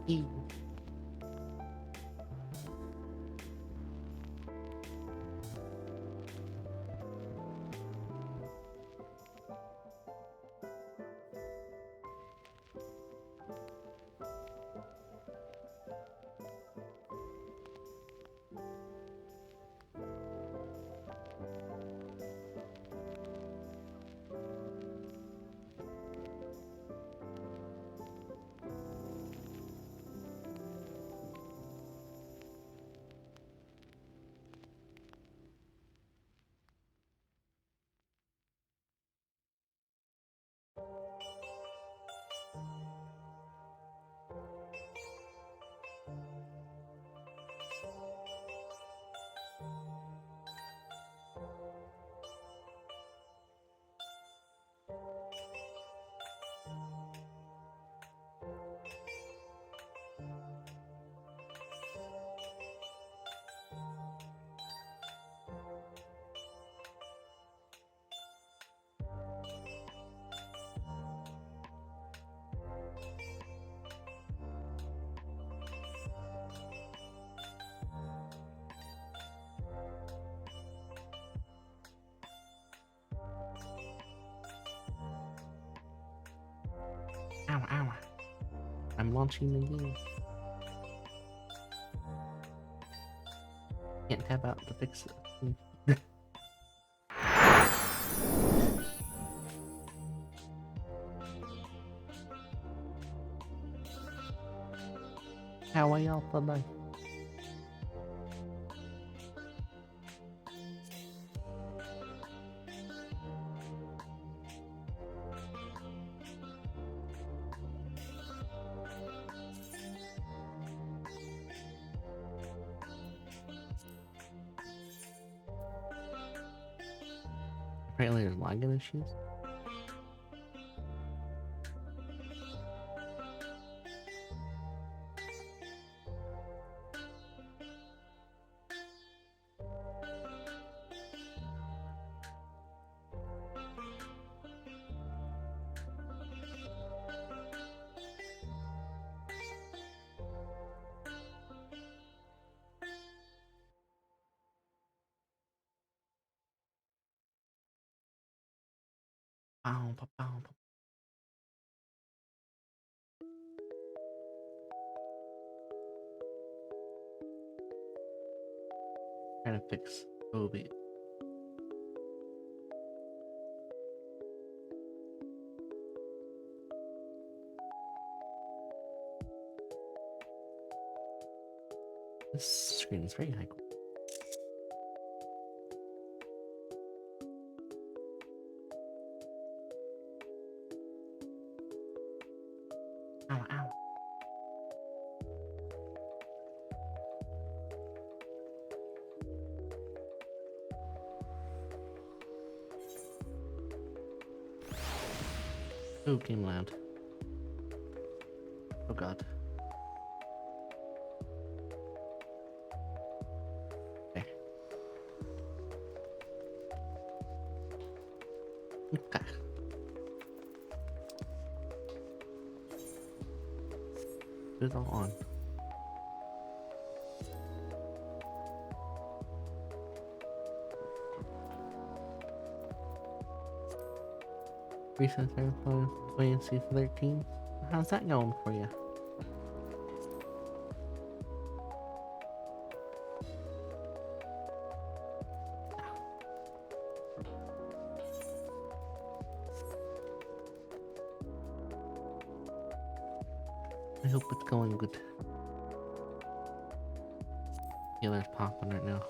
Ew. Ow, ow. I'm launching the game. Can't tab out to fix it. How are y'all today? Apparently there's login issues. Bow, bow, bow, bow. Trying to fix Obi. This screen is very high. Ow, ow. Oh, game loud. Oh god. There. Okay. Put it all on. Recent Final Fantasy 13. How's that going for you? I hope it's going good. Healer's popping right now.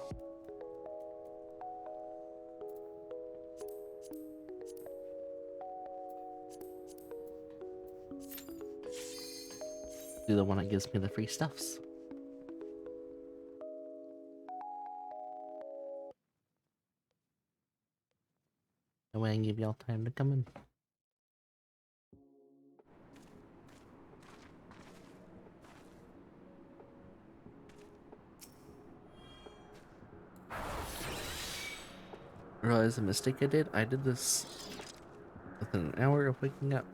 Do the one that gives me the free stuffs. That way I can give y'all time to come in. Realize the mistake I did? I did this within an hour of waking up.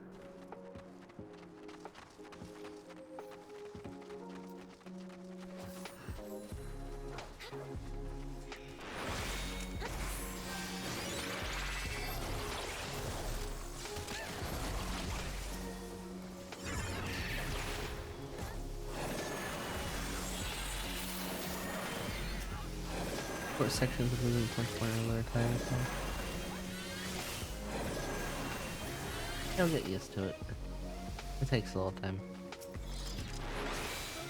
Short sections of moving towards one another time. So you'll get used to it. It takes a little time.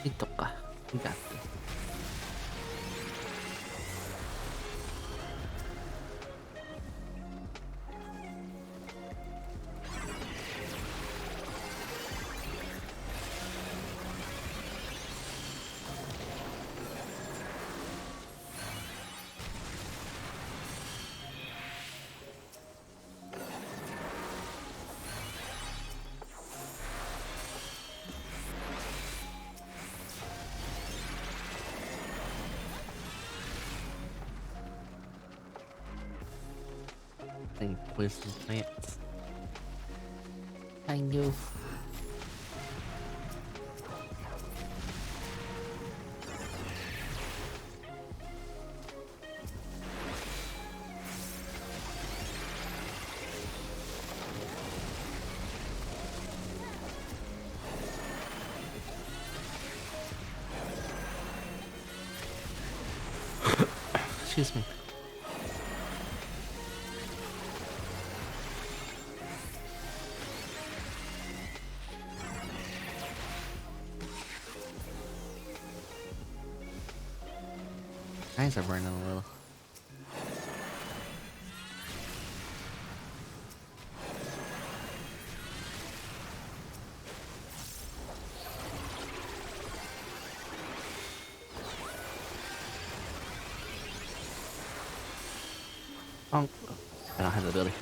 Itoka. You got this. Poison plants. Thank you. Excuse me. Eyes are burning a little. Oh, I don't have the ability.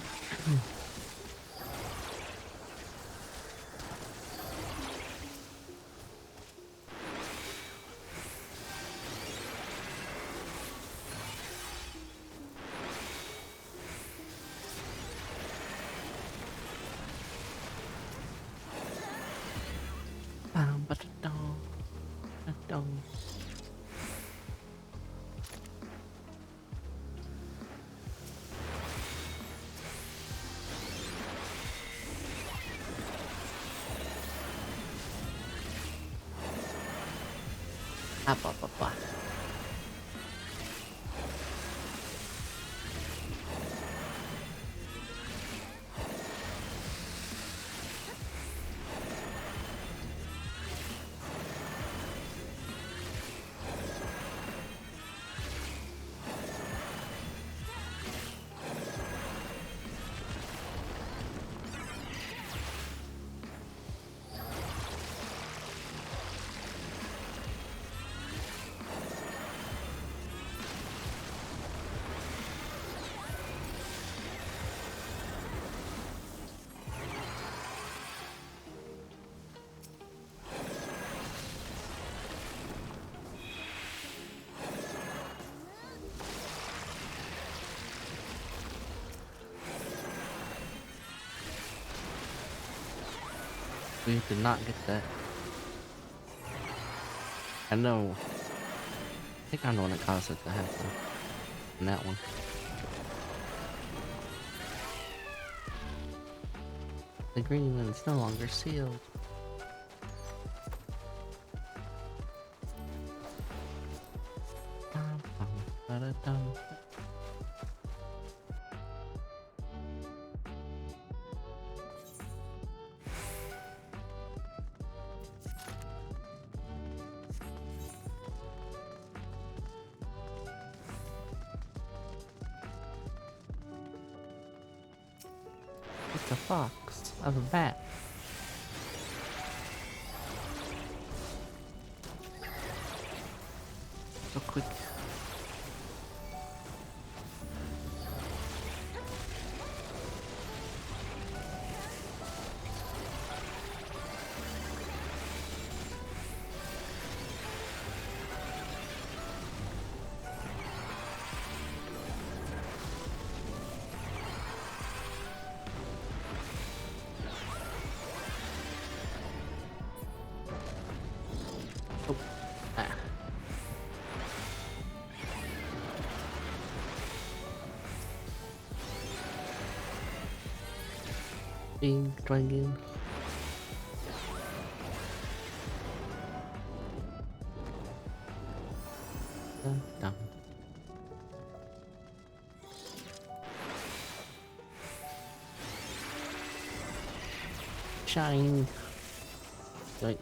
Apa. We did not get that. I know. I think I'm the one that caused it to happen. And that one. The green one's no longer sealed. It's a fox of a bat. So quick. Being dragon. Dun. Shine. Wait.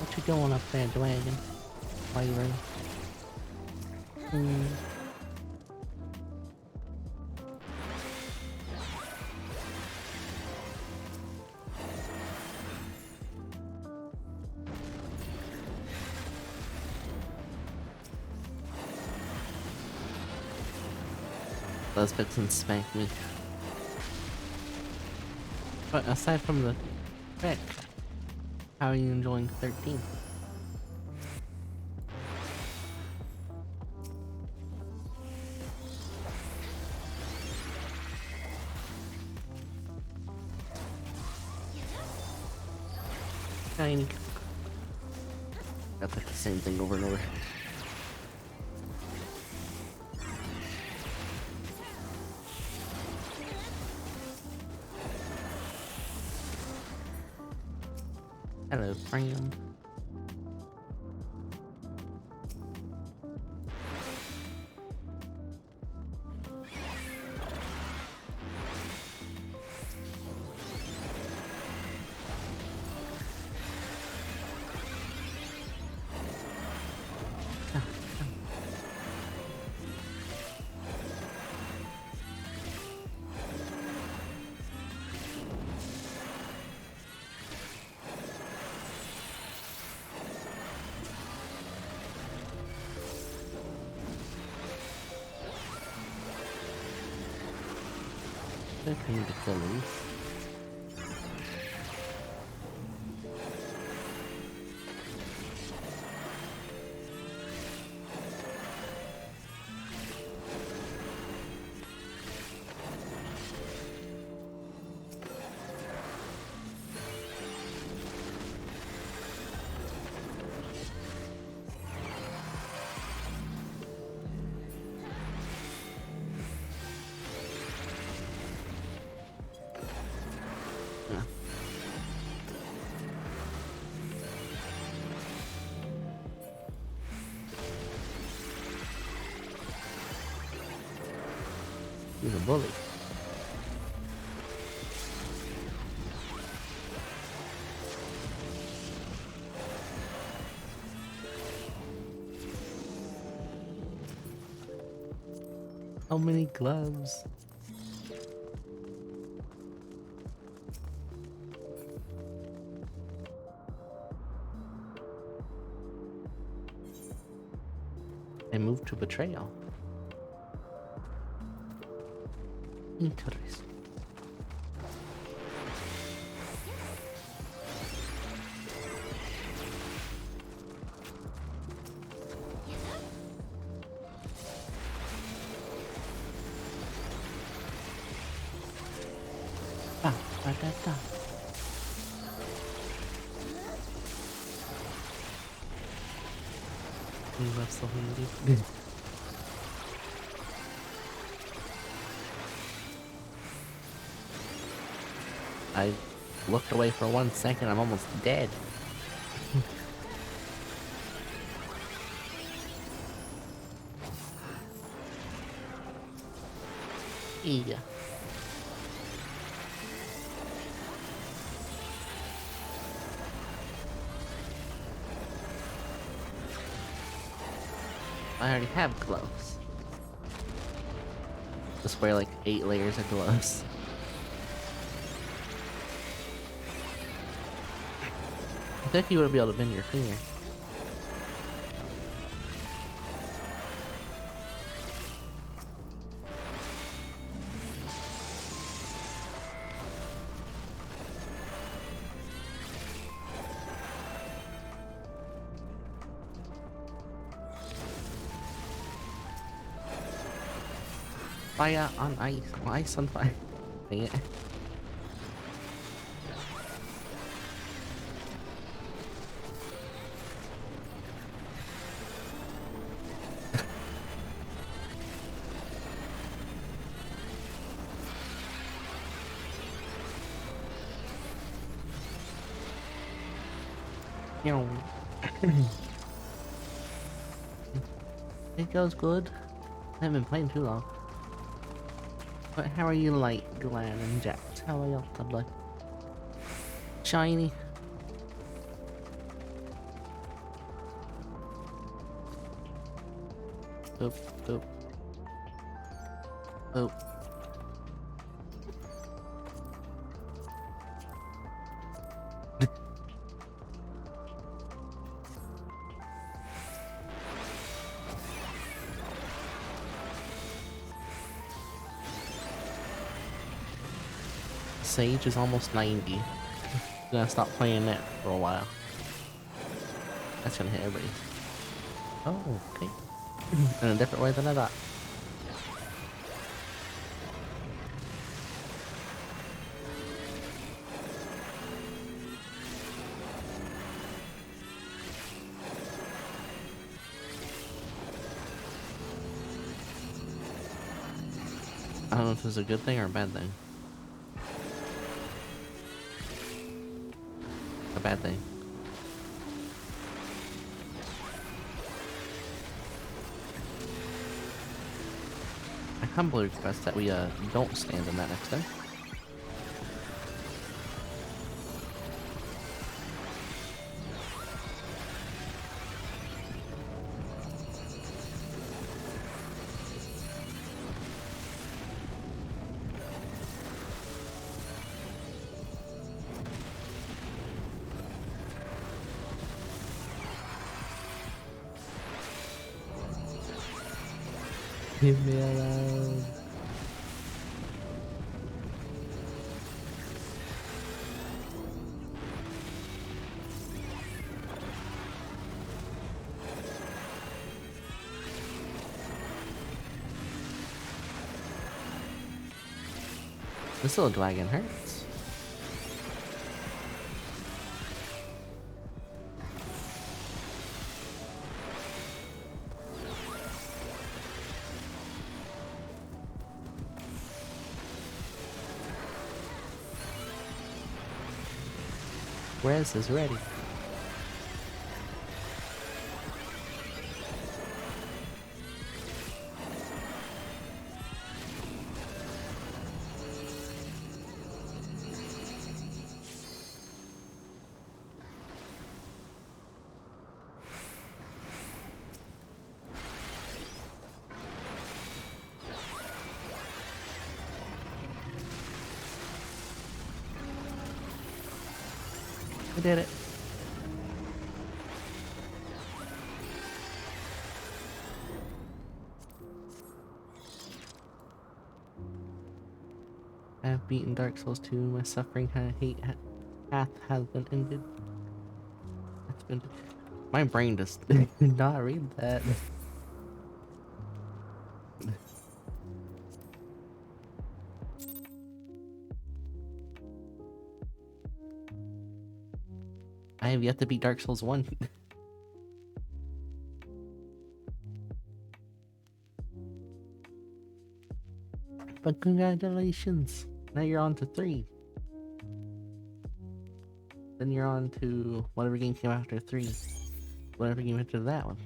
What you doing up there, dragon? Why you ready? Those Vixens spank me. But aside from the wreck, how are you enjoying 13? Shiny. That's like the same thing over and over. Hello, friend. I need to kill him. He's a bully. How many gloves? I moved to betrayal. Interesting. Da. You left so handy. I looked away for 1 second, I'm almost dead. Yeah. I already have gloves. Just wear like 8 layers of gloves. I think you would be able to bend your finger. Fire on ice. Ice on fire. Dang it. You know, it goes good. I haven't been playing too long. But how are you, like, Glenn and Jack? How are y'all today? Shiny. Oop, oop. Oop. Sage is almost 90. Gonna stop playing that for a while. That's gonna hit everybody. Oh, okay. In a different way than I thought. I don't know if this is a good thing or a bad thing. A bad thing. I humbly request that we don't stand in that next time. Leave me alone. This little dragon hurts. Res is ready. I did it. I have beaten Dark Souls 2. My suffering path has been ended. It's been. My brain just did not read that. I have yet to beat Dark Souls 1. But congratulations! Now you're on to 3. Then you're on to whatever game came after 3. Whatever game after that one.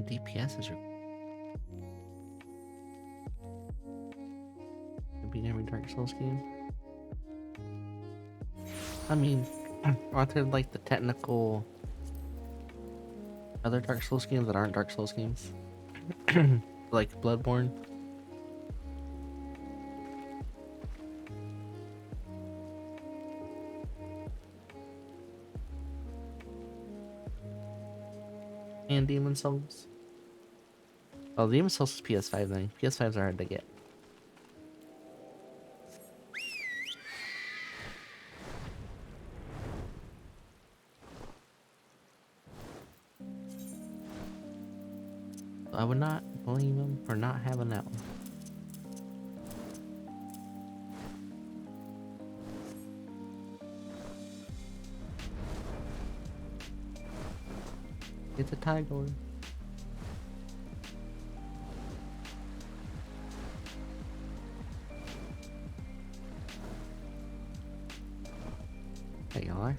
DPS is beat every Dark Souls game. I mean, aren't there like the technical other Dark Souls games that aren't Dark Souls games? Like Bloodborne? And Demon Souls? Oh, Demon Souls is PS5 thing. PS5s are hard to get. I would not blame him for not having that one. It's a tiger. There you are.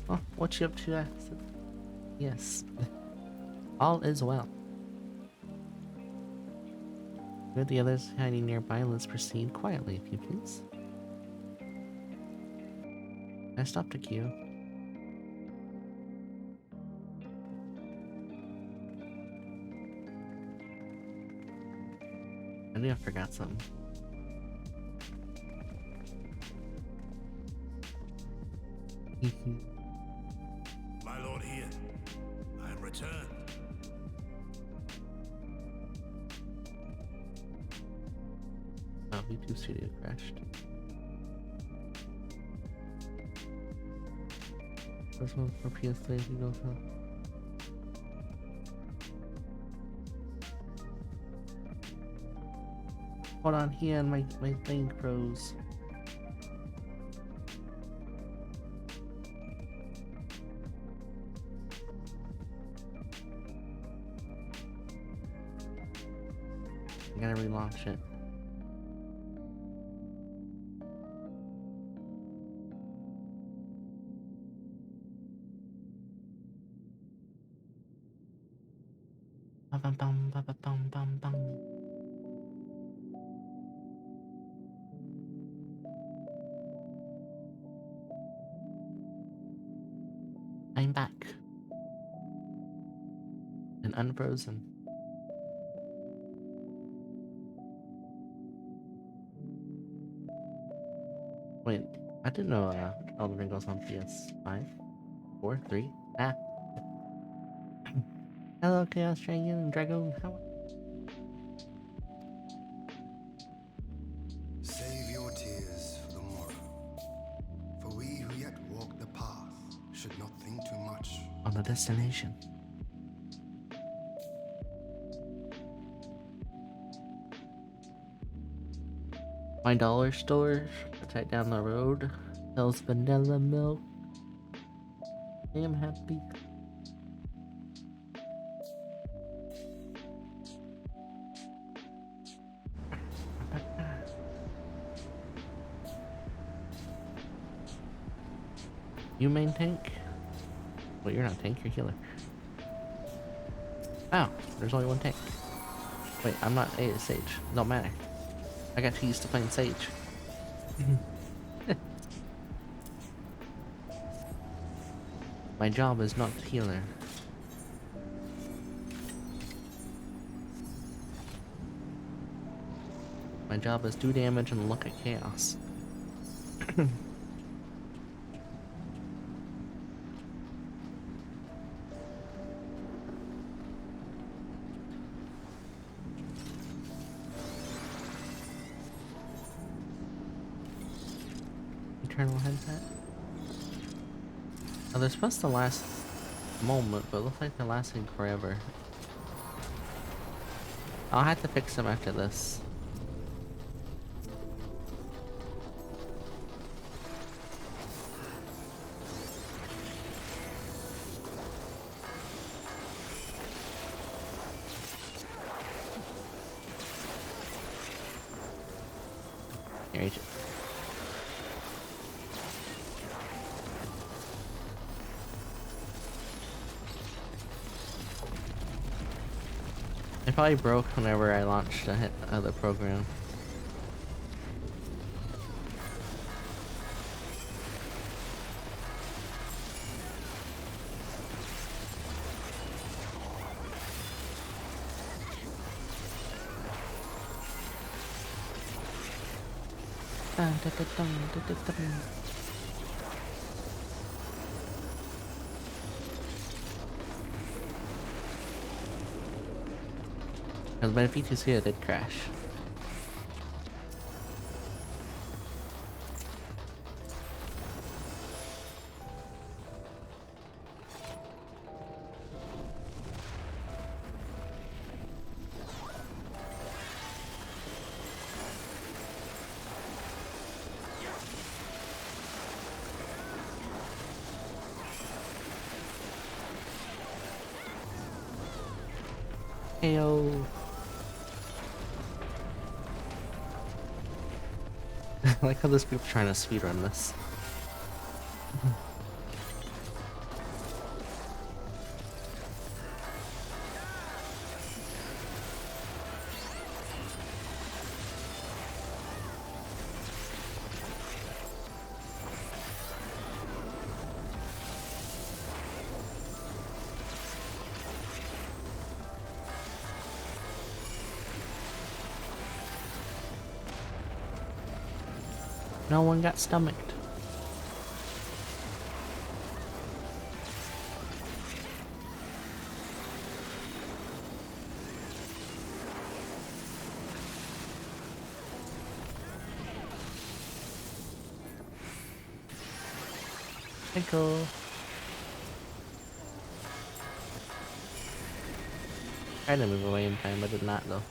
Oh, what you up to? Yes, all is well. With the others hiding nearby, let's proceed quietly, if you please. I stopped a queue. I knew I forgot something. My lord here, I am returned. Oh, YouTube Studio crashed. First one for PS3, we go for. Hold on here, my thing froze. I gotta relaunch it. Bum, bum, bum, bum, bum, bum, bum. I'm back and unfrozen. Wait, I didn't know Elden Ring was on PS5, 4, 3. Ah. Hello, Chaos Dragon and Dragon. How? Save your tears for the morrow. For we who yet walk the path should not think too much On the destination. My dollar store right down the road sells vanilla milk. I am happy. You main tank? Well, you're not tank, you're healer. Oh, there's only one tank. Wait, I'm not a Sage. Don't matter. I got used to playing Sage. My job is not healer. My job is do damage and look at chaos. Eternal headset. Oh, they're supposed to last a moment, but it looks like they're lasting forever. I'll have to fix them after this. Here, Agent. It probably broke whenever I launched the program. Dun, dun, dun, dun, dun, dun, dun. Because my V2C did crash. Heyo. I like how this people trying to speedrun this. No one got stomached. Nico. Tried to move away in time, but did not though.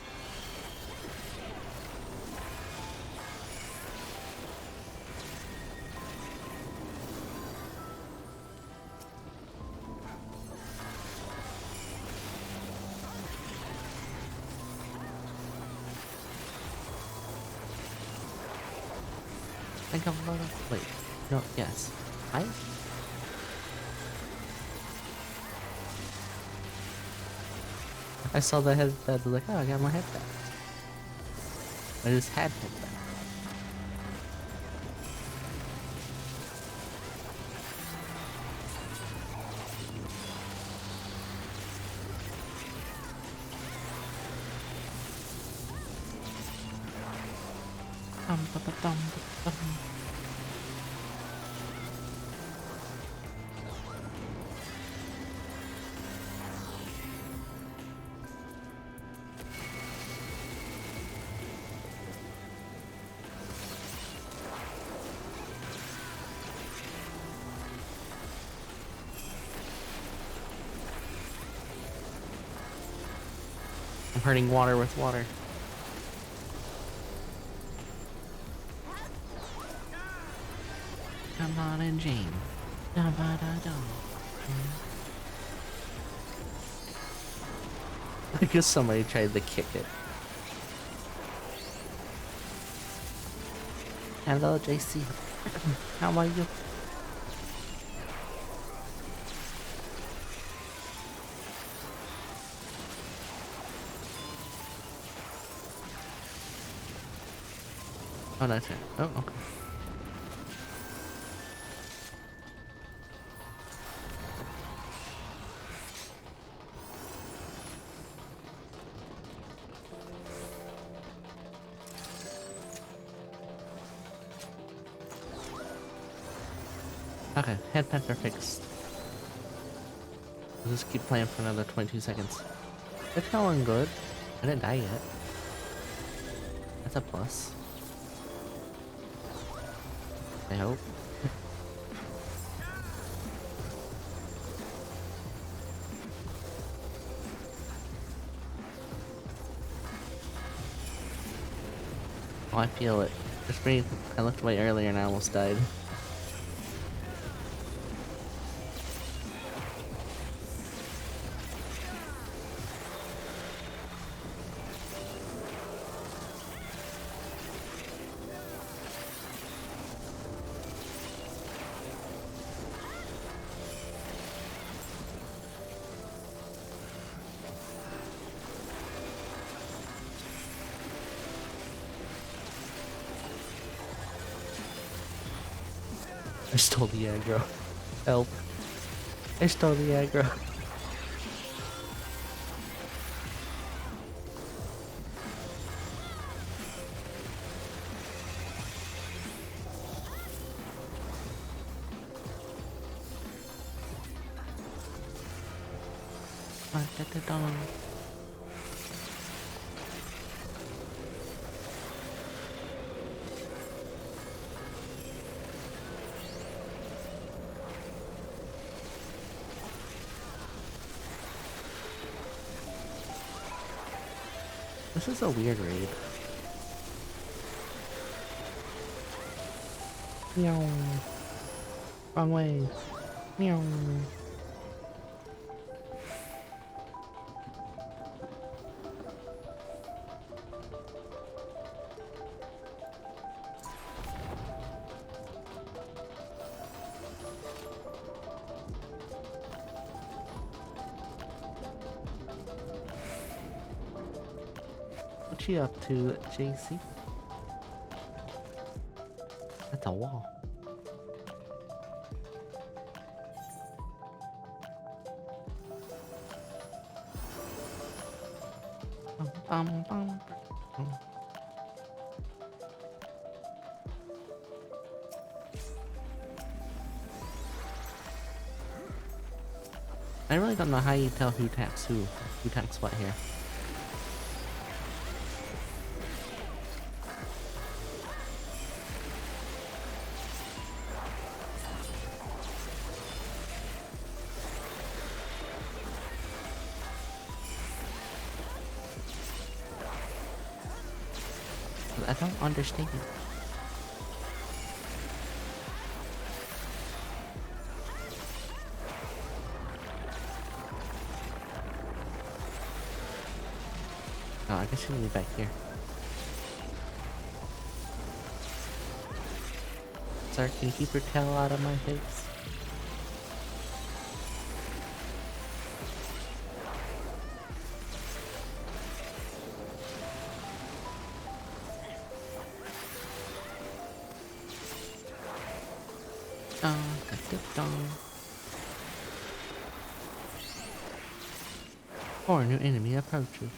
I think I'm gonna wait. No, yes. I saw the headband, I was like, oh, I got my headband. I just had headband. Dum. I'm hurting water with water. Come on in, Jane. Da ba da da. I guess somebody tried to kick it. Hello, JC. How are you? Oh, that's it. Oh, okay. Okay, headpants are fixed. I'll just keep playing for another 22 seconds. It's going good. I didn't die yet. That's a plus. I hope. Oh, I feel it. Just breathe. I looked away earlier and I almost died. I stole the aggro. Help. I stole the aggro. This is a weird raid. Meow. Wrong way. Meow. What you up to, JC? That's a wall. Bum, bum, bum. I really don't know how you tell who taps who taps what here. I don't understand. Oh, I guess you need to be back here. Sir, can you keep your tail out of my face? Or a new enemy approaches.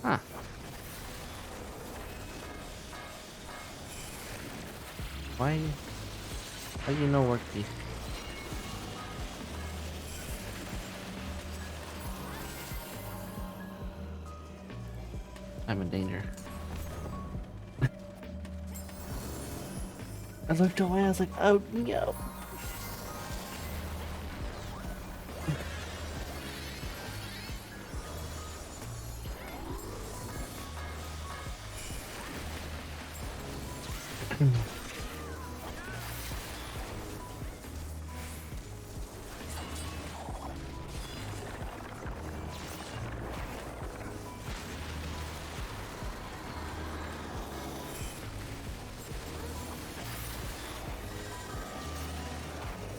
Huh. Why you know worky? I'm in danger. I looked away, I was like, oh no.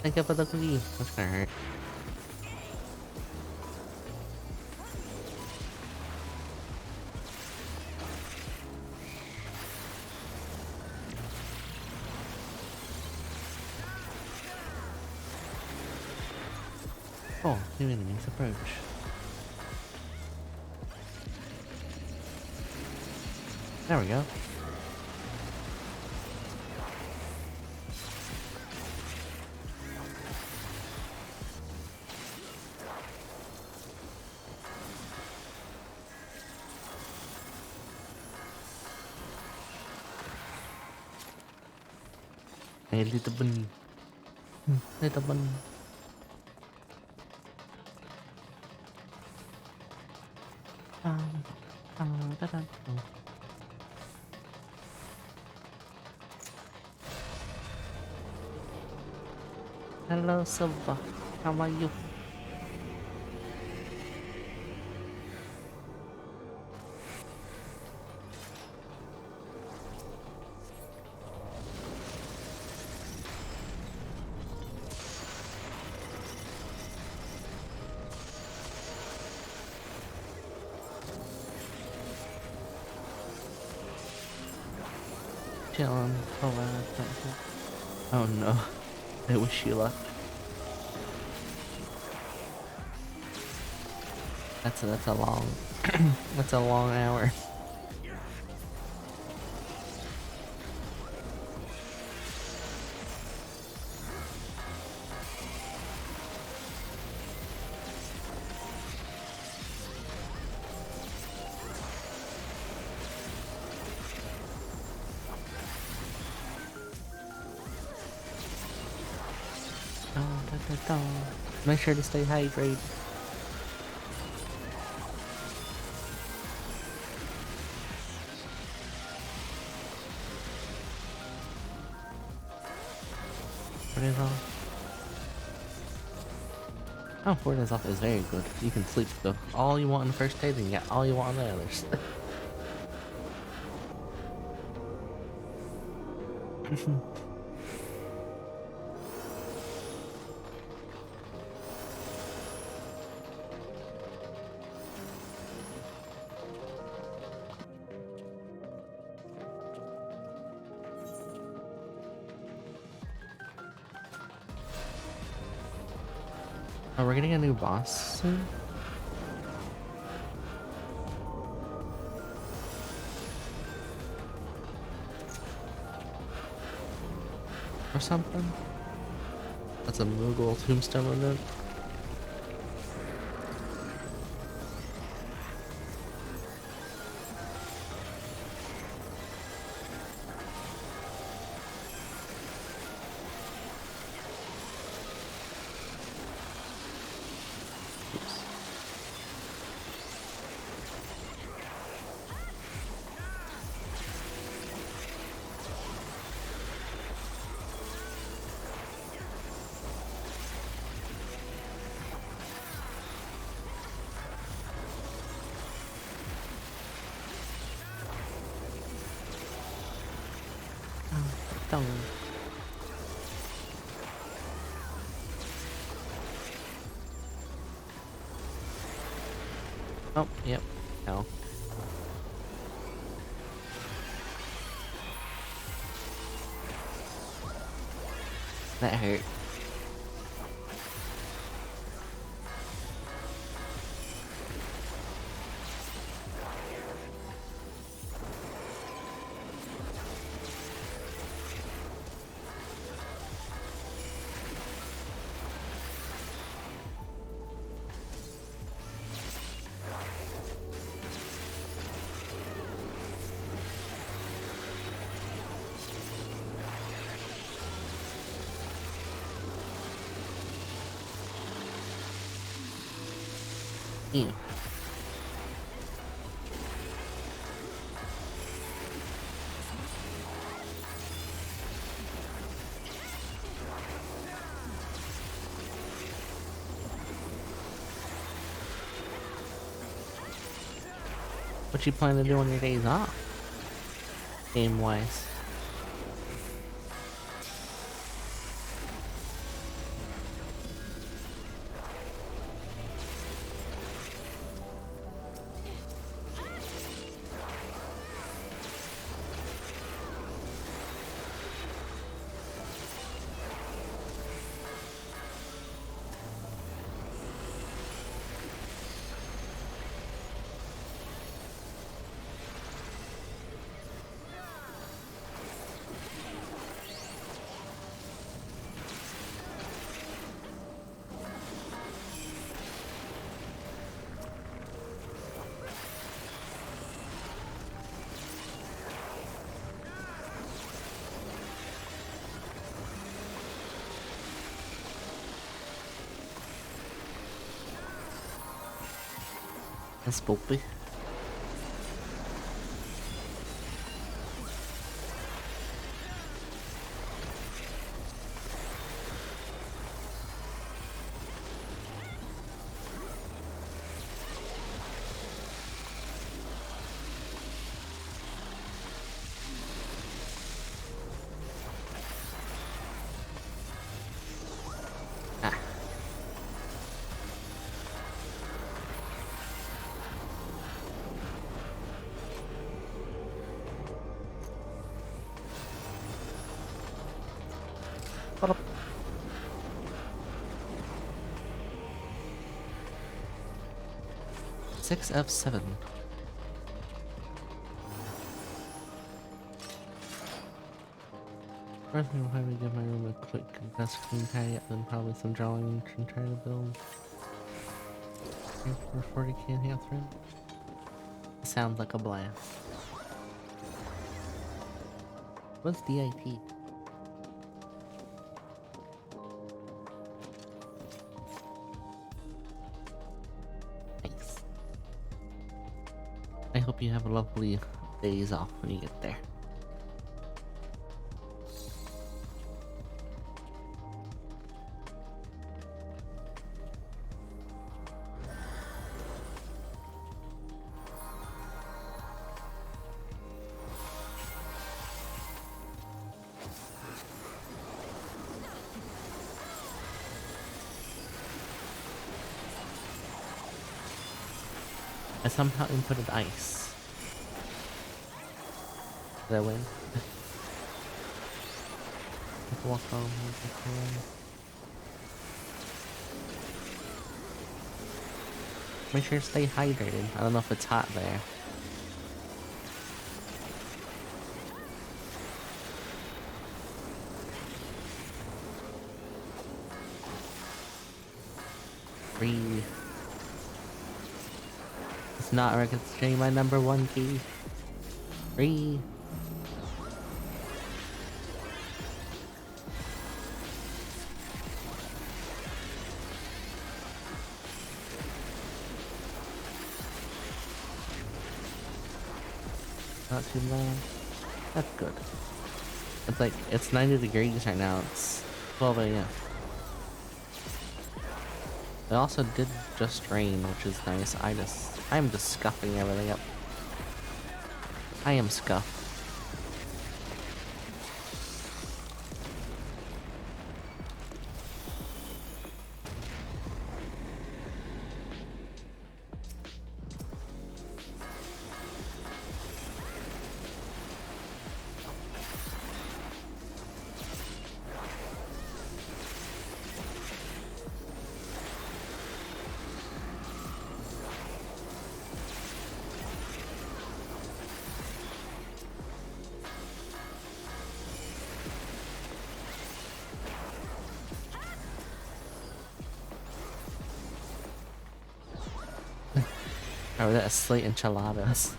Thank you for the cookie. That's gonna hurt. Oh, new enemies approach. There we go. Hey, little bunny. Little bunny. Da, da, da. Hello, Silva. How are you? Chillin'. Oh no. I wish she left. That's a long that's a long hour. Make sure to stay hydrated. What is off? Oh, 4 days off is very good. You can sleep though all you want on the first day, then you get all you want on the others. Oh, we're getting a new boss soon? Or something? That's a Moogle tombstone event. Don't. Oh, yep. No. That hurt. Mm. What you plan to do on your days off? Game-wise. That's spoopy. Ah. What up? 6 of 7. First, I'm probably give my room a quick desk clean tidy up, then probably some drawing and try to build for 40k enhancement. Sounds like a blast. What's DIT? Nice. I hope you have a lovely days off when you get there. I somehow inputted ice. Did I win? Walk on. Make sure to stay hydrated. I don't know if it's hot there. Breathe. It's not registering my number 1 key. Free. Not too bad. That's good. It's like, it's 90 degrees right now. It's 12 a.m. It also did just rain, which is nice. I'm just scuffing everything up. I am scuffed. Oh, that's slate enchiladas.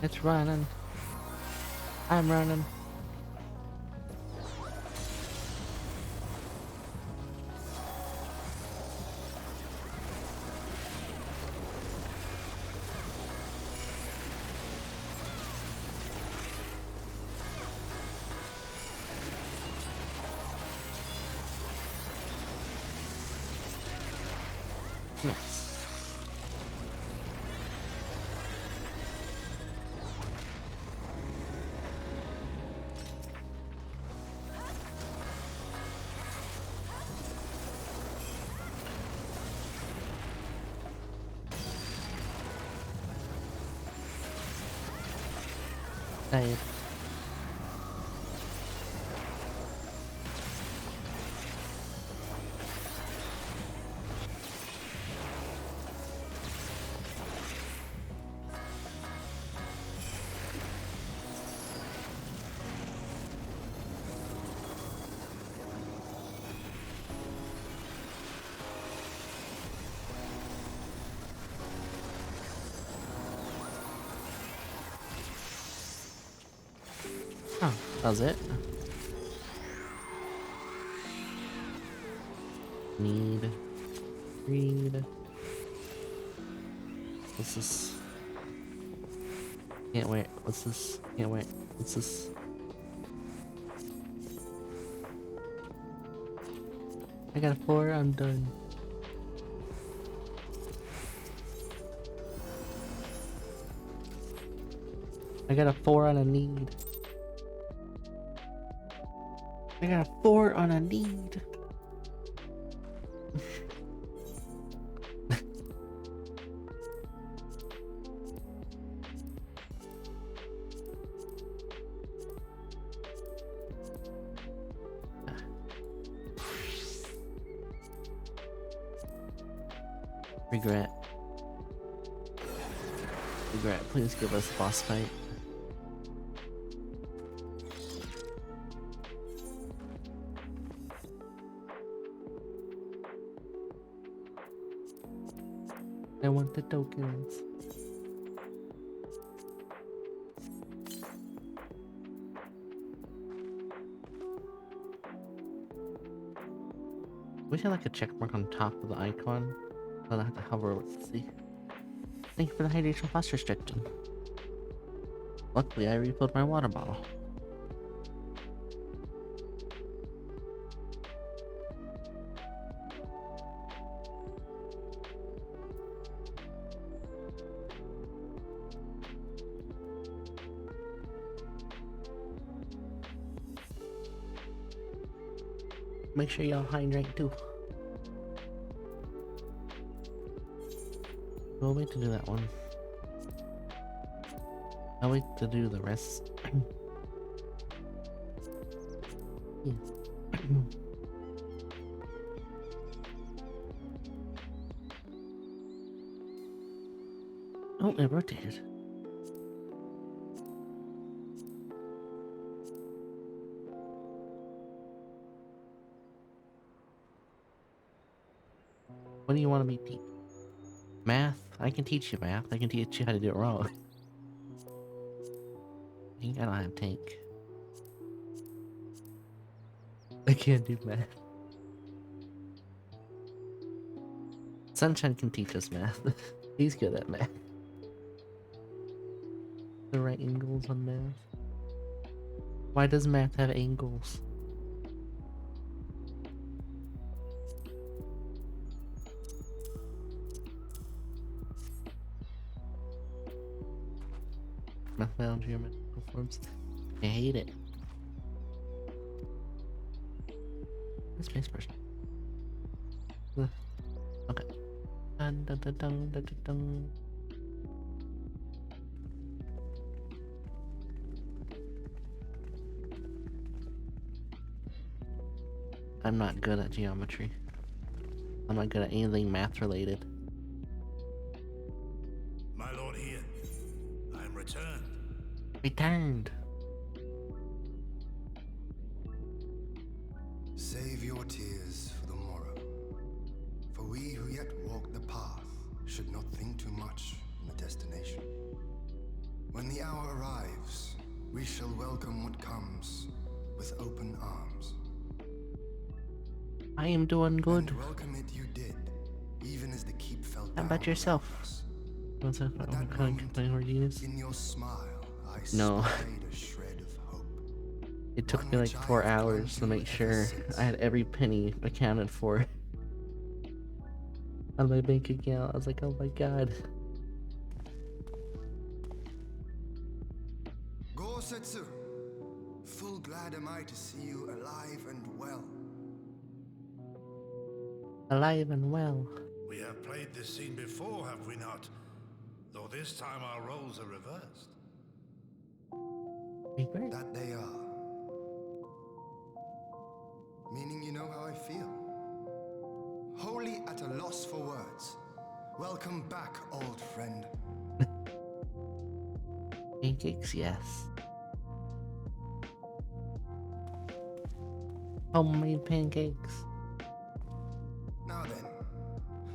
It's running. I'm running. Nice. Save. How's it? Need. Read. What's this? Can't wait. What's this? Can't wait. What's this? I got a 4, I'm done. I got a 4 on a need. I got a 4 on a need. Regret. Regret, please give us a boss fight. I want the tokens. Wish I had like a check mark on top of the icon. I don't have to hover over to see. Thank you for the hydration plus restriction. Luckily, I refilled my water bottle. Make sure y'all hydrate too. We'll wait to do that one. I'll wait to do the rest. Yeah. Oh, it rotated. What do you want to be teach? Math? I can teach you math. I can teach you how to do it wrong. I don't have tank. I can't do math. Sunshine can teach us math. He's good at math. The right angles on math. Why does math have angles? Mathematical geometrical forms. I hate it. The space person. Okay. Dun, dun, dun, dun, dun, dun, dun. I'm not good at geometry. I'm not good at anything math related. My lord here, I am returned. Returned. Save your tears for the morrow. For we who yet walk the path should not think too much on the destination. When the hour arrives, we shall welcome what comes with open arms. I am doing good. And welcome it you did, even as the keep fell How down about yourself? around us. What's that? At What that kind moment, of genius? in your smile, I No. spied a shred of hope. It took One me like which I 4 have clung hours to to make ever sure since. I had every penny accounted for on my bank account. I was like, oh my god. Gosetsu, full glad am I to see you alive and well. Alive and well. We have played this scene before, have we not? Though this time our roles are reversed. Reverse. That they are. Meaning you know how I feel. Wholly at a loss for words. Welcome back, old friend. Pancakes, yes. Homemade pancakes. Now then,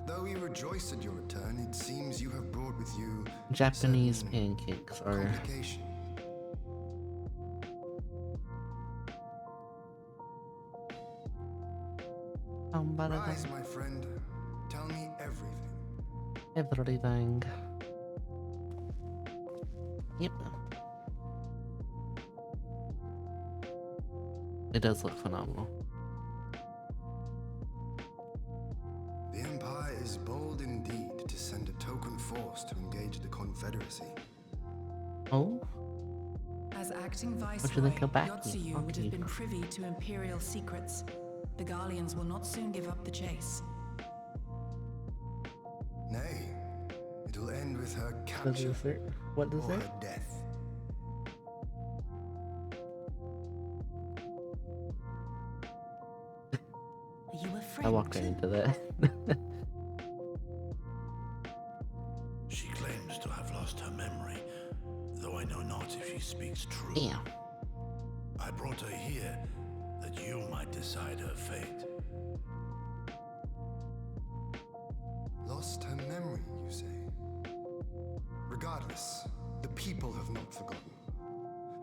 though we rejoice at your return, it seems you have brought with you Japanese certain pancakes are complication. Rise, my friend. Tell me everything. Everything. Yep. It does look phenomenal. The Empire is bold indeed to send a token force to engage the Confederacy. Oh? As acting What viceroy, do you think of Baki? Yotsuyu would have Okay. been privy to Imperial secrets. The Garleans will not soon give up the chase. Nay, it'll end with her capture What does or it? her death. Are you a friend? I walked right into that. She claims to have lost her memory, though I know not if she speaks true. Damn. I brought her here that you might decide her fate. Lost her memory, you say? Regardless, the people have not forgotten.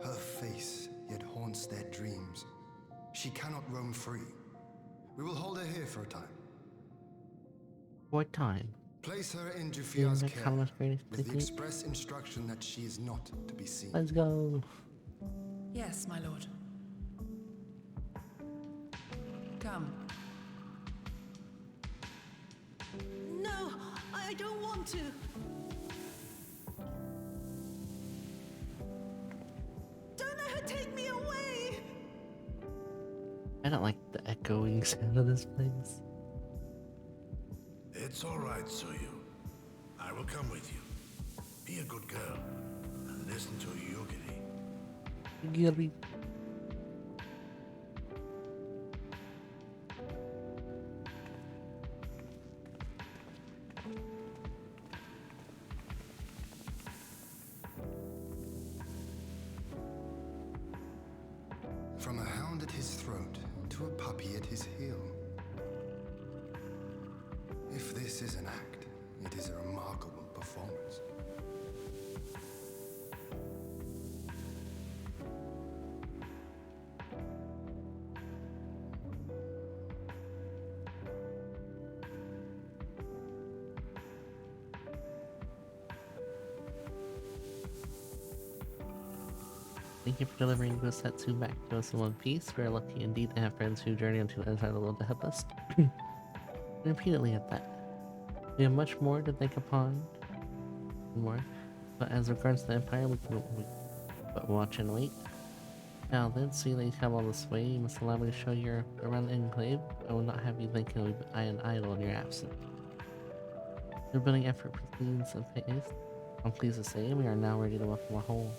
Her face yet haunts their dreams. She cannot roam free. We will hold her here for a time. What time? Place her in Jufia's the care, Commonwealth Greatest with the Technique? express instruction that she is not to be seen. Let's go. Yes, my lord. Come. No, I don't want to. Don't let her take me away. I don't like the echoing sound of this place. It's all right, Suyu. I will come with you. Be a good girl and listen to Yugiri. Gilly. From a hound at his throat to a puppy at his heel. If this is an act, it is a remarkable performance. Thank you for delivering Vtuber Assets I back to us in one piece. We are lucky indeed to have friends who journey onto the other side of the world to help us. And repeatedly at that. We have much more to think upon. More. But as regards the Empire, we can but watch and wait. Now then, see that you come all this way, you must allow me to show you around the enclave. I will not have you thinking I am idle in your absence. Your building effort proceeds apace. I'm pleased to say we are now ready to welcome home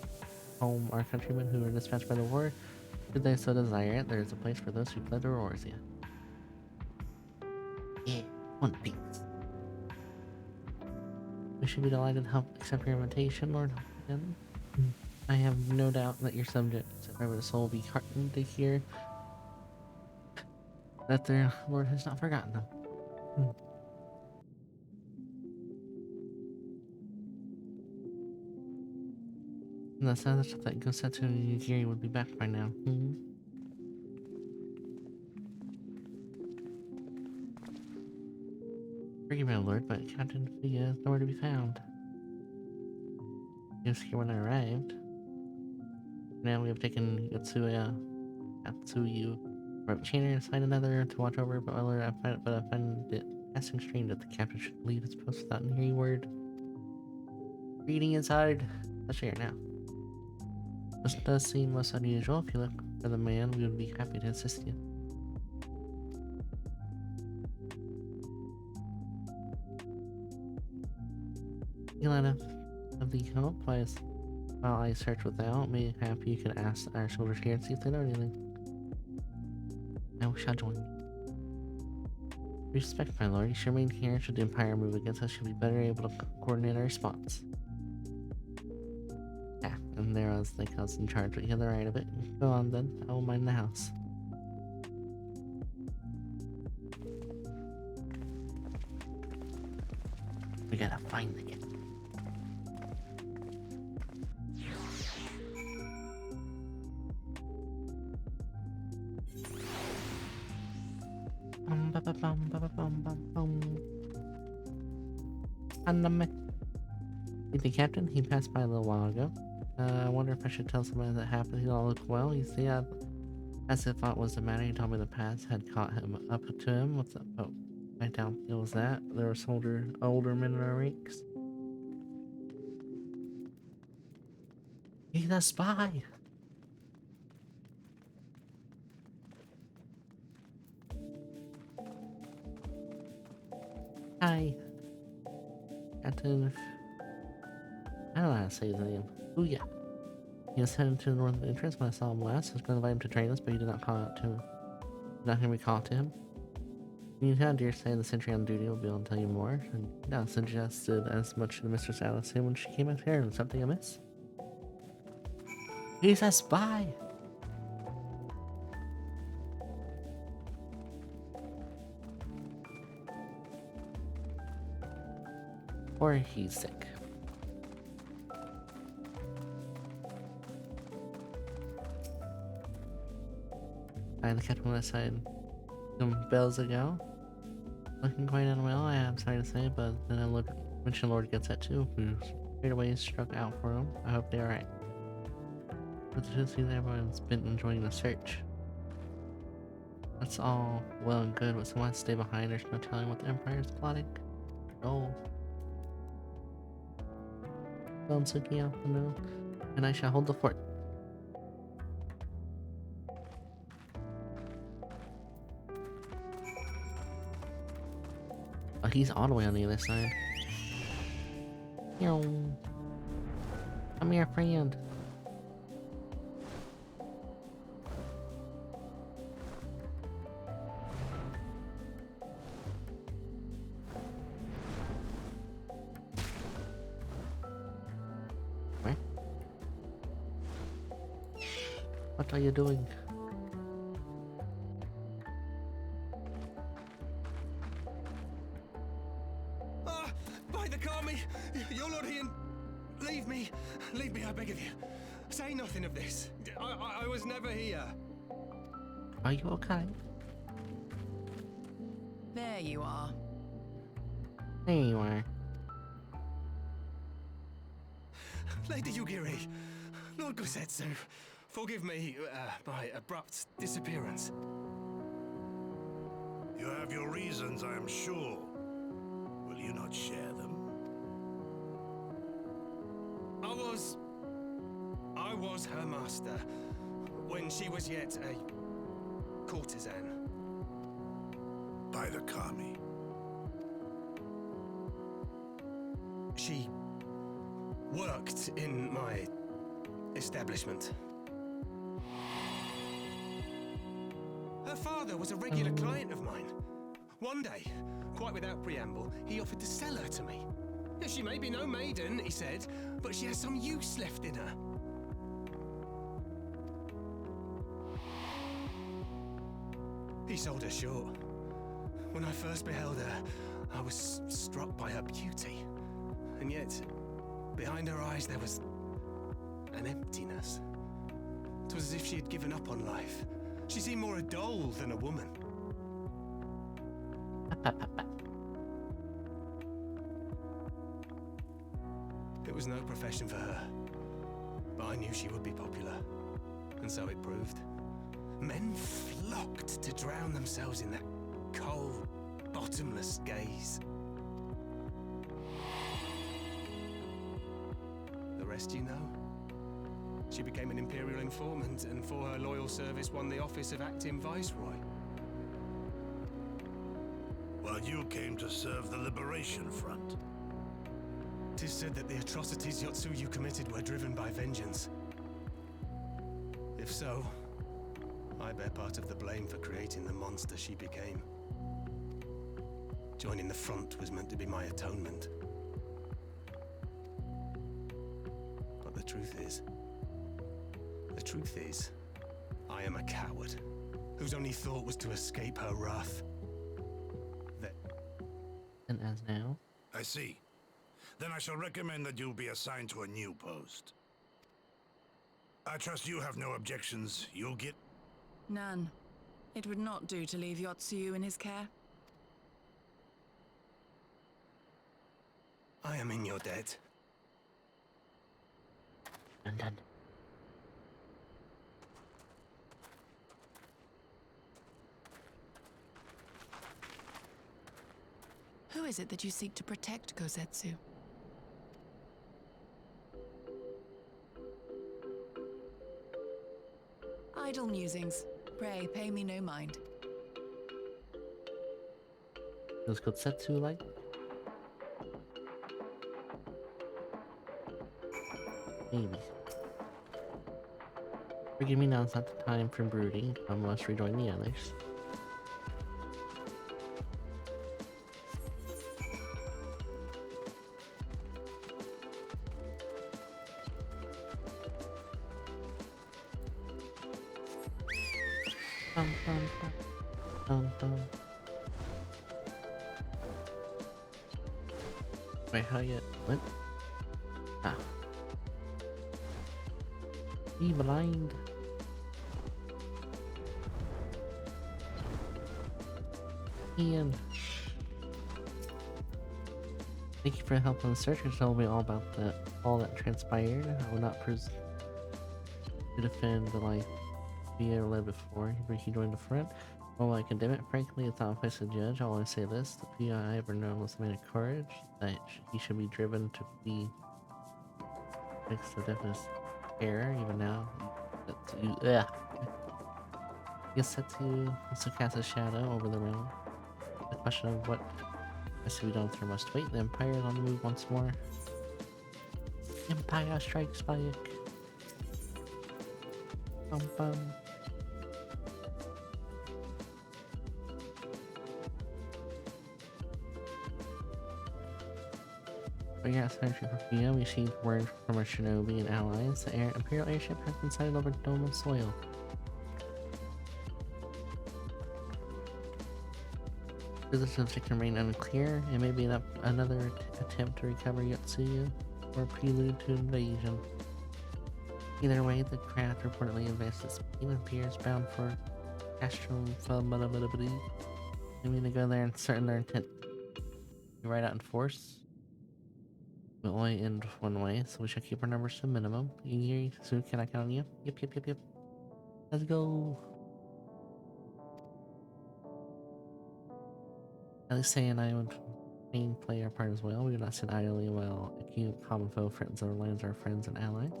our countrymen who were dispatched by the war. Should they so desire it, there is a place for those who fled to Eorzea. Yeah, one piece. We should be delighted to help accept your invitation, Lord. I have no doubt that your subjects, if ever the soul, will be heartened to hear that their Lord has not forgotten them. And that sounds like Gosetsu and Yugiri would be back by now. Forgive me, my lord, but Captain Fuga is nowhere to be found. He was here when I arrived. Now we have taken Yotsuyu, rope chainer, and assigned another to watch over. But I find it passing strange that the captain should leave his post without any word. Reading is hard, especially right now. This does seem most unusual. If you look for the man, we would be happy to assist you. Elena of the help, while I search without, mayhap you can ask our soldiers here and see if they know anything. I shall join you. Respect, my lord. You should remain here. Should the Empire move against us, you'll be better able to coordinate our response. Yeah, and there I was I was in charge, but you have the right of it. Go on then. I will mind the house. We gotta find the kid. The captain, he passed by a little while ago. I wonder if I should tell somebody that happened. He all looked well. You see, as if aught was the matter, he told me the past had caught him up to him. What's up? Oh, I doubt it was that. There was older men in our ranks. He's a spy! Hi. Captain. I don't know how to say his name. Ooh, yeah. He was headed to the northern entrance when I saw him last. I was going to invite him to train us, but he did not call out to him. Not going to be called to him. You can dare say the sentry on duty will be able to tell you more. And no, suggested as much to Mistress Alice when she came out here. Something amiss? He's a spy! Or he's sick. I the captain went outside some bells ago. Looking quite unwell, I am sorry to say, but then I mentioned Lord gets that too, who straight away struck out for him. I hope they're alright. But the truth is, everyone's been enjoying the search. That's all well and good, but someone has to stay behind. There's no telling what the Empire is plotting. Oh. Suki out the know, and I shall hold the fort. Oh, he's all the way on the other side. Yo. Come here, friend. What are you doing? By the Kami! Your Lord Ian! Leave me! Leave me, I beg of you. Say nothing of this. I was never here. Are you okay? There you are. There you are. Lady Yugiri, Lord Gusetsu, forgive me my abrupt disappearance. You have your reasons, I am sure. Will you not share them? I was her master when she was yet a courtesan. By the Kami. She worked in my establishment. Her father was a regular client of mine. One day, quite without preamble, he offered to sell her to me. She may be no maiden, he said, but she has some use left in her. He sold her short. When I first beheld her, I was struck by her beauty. And yet, behind her eyes there was an emptiness. It was as if she had given up on life. She seemed more a doll than a woman. It was no profession for her, but I knew she would be popular, and so it proved. Men flocked to drown themselves in that cold, bottomless gaze. The rest you know. She became an Imperial informant, and for her loyal service won the office of acting Viceroy. While you came to serve the Liberation Front. 'Tis said that the atrocities Yotsuyu committed were driven by vengeance. If so, I bear part of the blame for creating the monster she became. Joining the front was meant to be my atonement. But the truth is, I am a coward, whose only thought was to escape her wrath. And as now? I see. Then I shall recommend that you be assigned to a new post. I trust you have no objections. You'll get... None. It would not do to leave Yotsuyu in his care. I am in your debt. Dun dun. Who is it that you seek to protect, Kosetsu? Idle musings. Pray, pay me no mind. Does Kotsetsu like? Maybe. Forgive me, now it's not the time for brooding. I must rejoin the others. Bum, bum, bum. Bum, bum. Wait, how you... What? Ah. Be blind. Ian. Thank you for help on the search. You told me all about all that transpired. I will not presume to defend the life we ever led before. He joined the front. While I condemn it, frankly, it's not a place to judge. I'll only say this: the few I ever known was a man of courage. That he should be driven to be makes the deafness error. Even now, that's you. Yeah. Gets set to also cast a shadow over the realm. The question of what has to be done through must wait. The Empire is on the move once more. Empire strikes back. Bum bum. We got Century for Fia. We received word from our shinobi and allies. The Imperial airship has been sighted over Doma soil. Visitors can remain unclear. It may be another attempt to recover Yotsuya or a prelude to invasion. Either way, the craft reportedly advanced at speed and appears bound for Astro. They mean to go there and certain their intent to ride out in force. Will only end one way, so we should keep our numbers to a minimum. You soon can I count on you? Yep. Let's go. At least Say and I would play our part as well. We do not sit idly while accusing common foe friends of our lands, our friends and allies.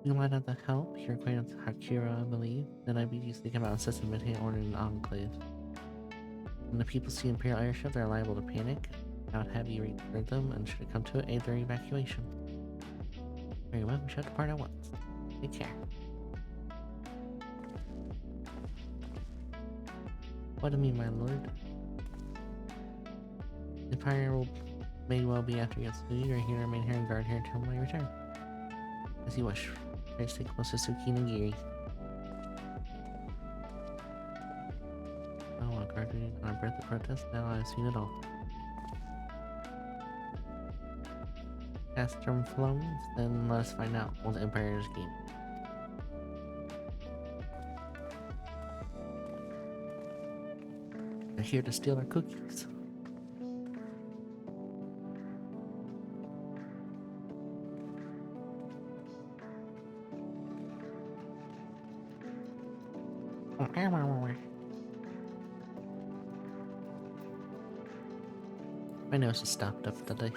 You might have the help. Your acquaintance Hakira, I believe. Then IBG's thinking about assisting Midhay order in an enclave. When the people see Imperial airship, they're liable to panic. I would have you return them, and should it come to it, aid their evacuation. Very well, we shall depart at once. Take care. What do you mean, my lord? The Empire may well be after Yotsuya. You're here to remain here and guard here until my return. As you wish. Try to stay close to Suki Nagiri. Oh, I'll guard you on our birth of protest. Now I've seen it all. Cast term flows, then let us find out what the Empire's game. They're here to steal our cookies. My nose is stopped up today.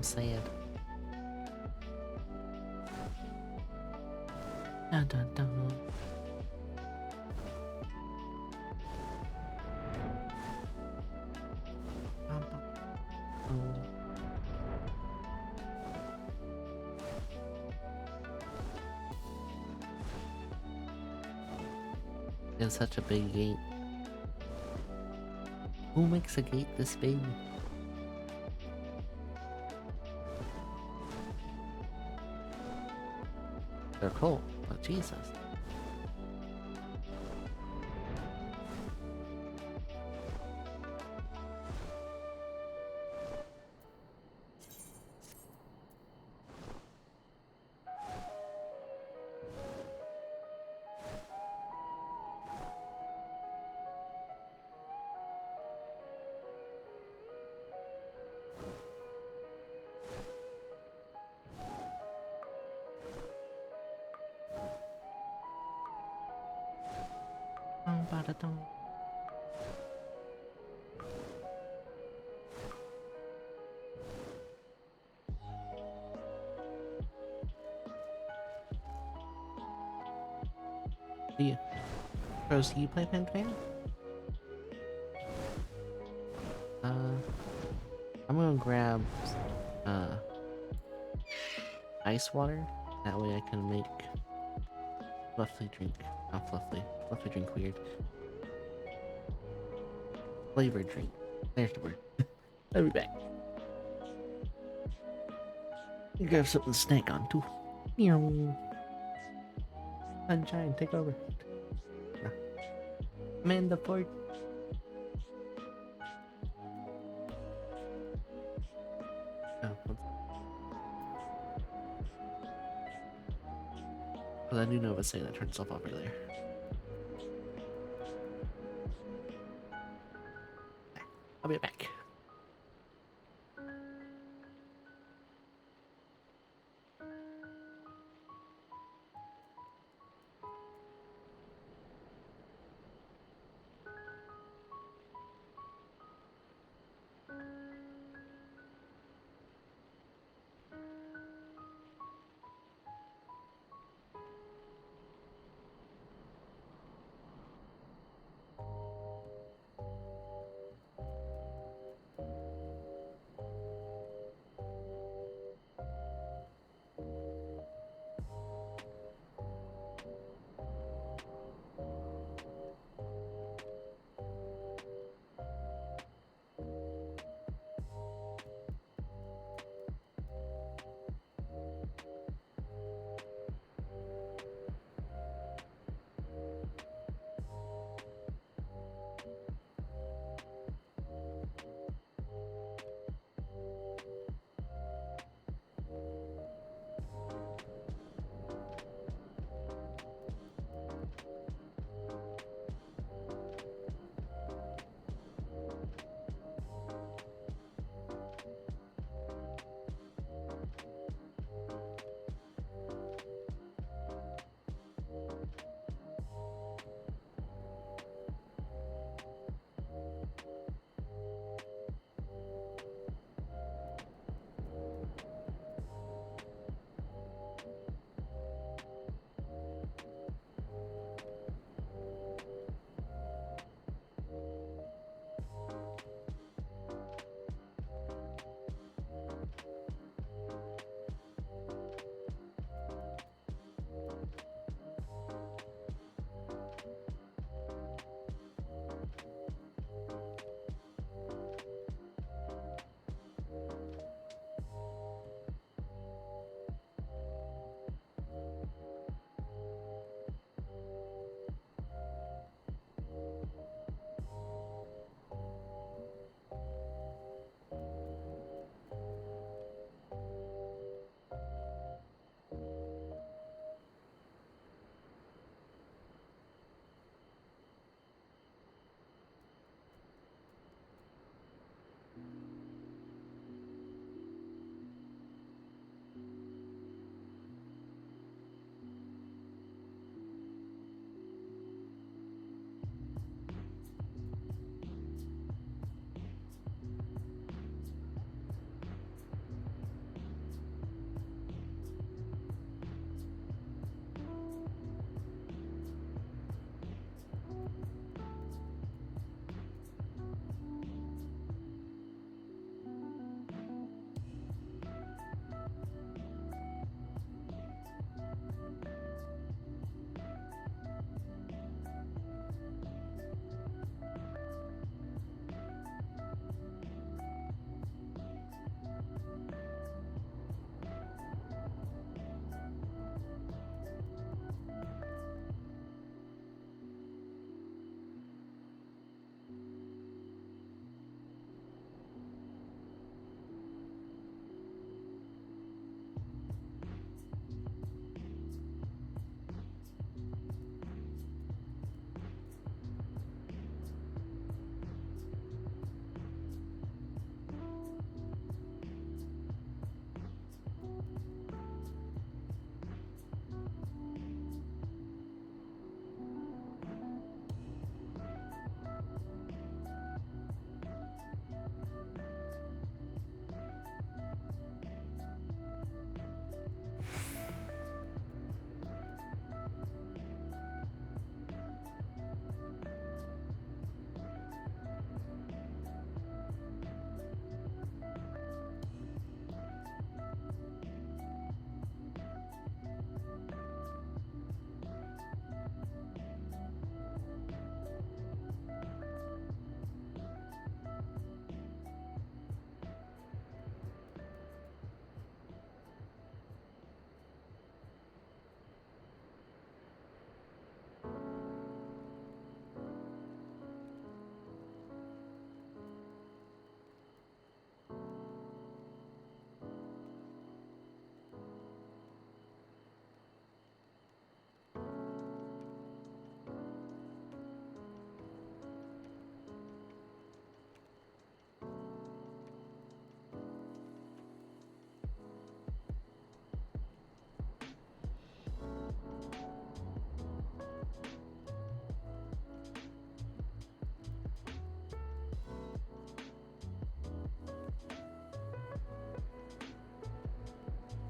Sad. Dun dun dun. It's such a big gate. Who makes a gate this big? They're cool, but Jesus. Ba-da-dum. Do you, Rose, do you play Pac-Man? I'm gonna grab ice water. That way I can make fluffy drink. Not fluffy. Fluffy drink weird. Flavored drink. There's the word. I'll be back. You grab something to snack on too. Meow. Sunshine, take over. I'm in the fort. Oh, because I do know of a saying that turned itself off earlier. I'll be back.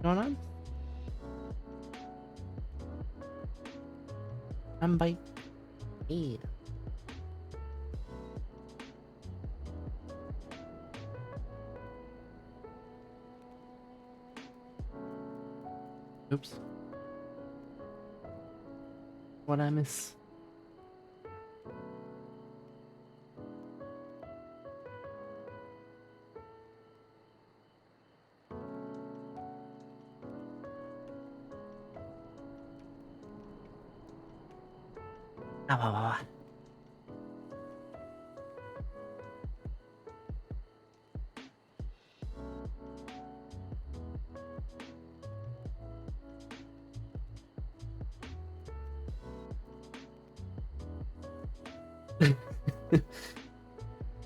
Going on? I'm by. Yeah. Oops. What I miss? Ah.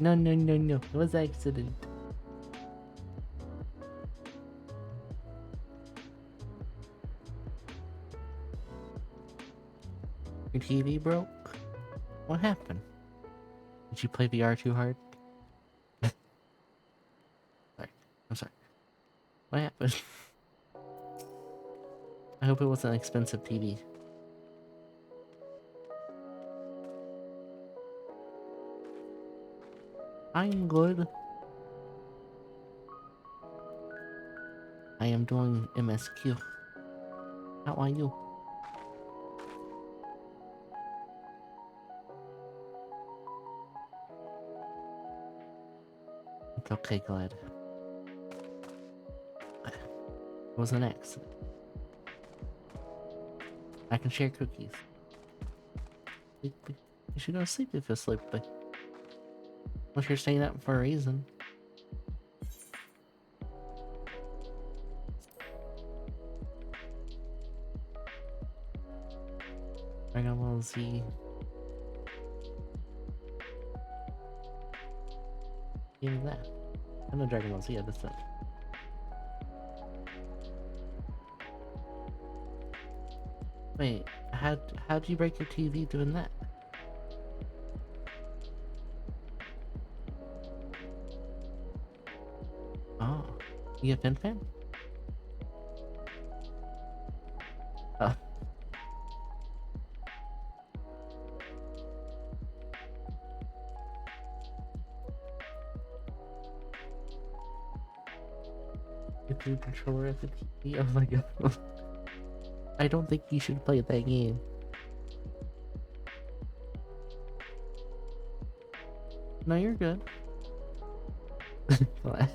No, no, no, no. It was an accident. Your TV broke? What happened? Did you play VR too hard? Sorry. I'm sorry. What happened? I hope it was an expensive TV. I'm good. I am doing MSQ. How are you? It's okay, glad. It was an accident. I can share cookies. Sleepy. You should go sleep if you're sleepy. Unless you're staying up for a reason. Dragon Ball Z. Game is that? I know Dragon Ball Z at this time. Wait, how'd you break your TV doing that? Oh, you get fan? Oh. Get the controller of the TV. Oh my god. I don't think you should play that game. No, you're good. What?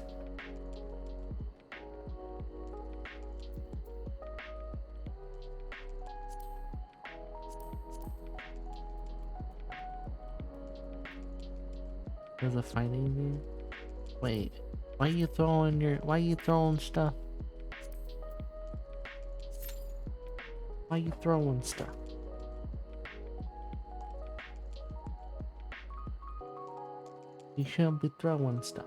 There's a fighting game? Wait, why you throwing stuff? Why you throwing stuff? You shouldn't be throwing stuff.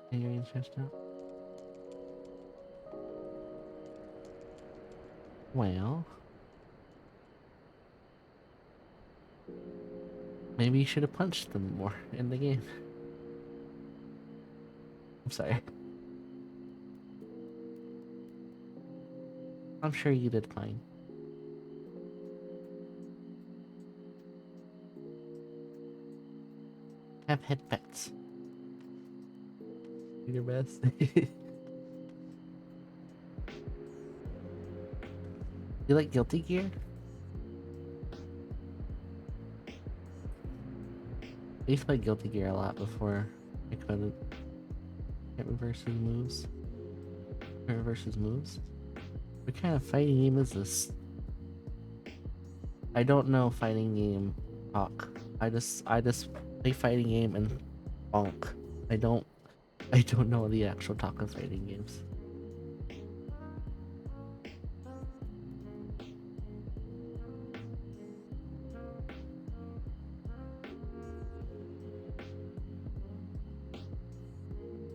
Can you chest out? Well, maybe you should have punched them more in the game. I'm sorry. I'm sure you did fine. Have head pets. Do your best. You like Guilty Gear? I used to play Guilty Gear a lot before I couldn't. Can't reverse his moves. Can't reverse his moves? What kind of fighting game is this? I don't know fighting game talk. I just play fighting game and bonk. I don't know the actual talk of fighting games.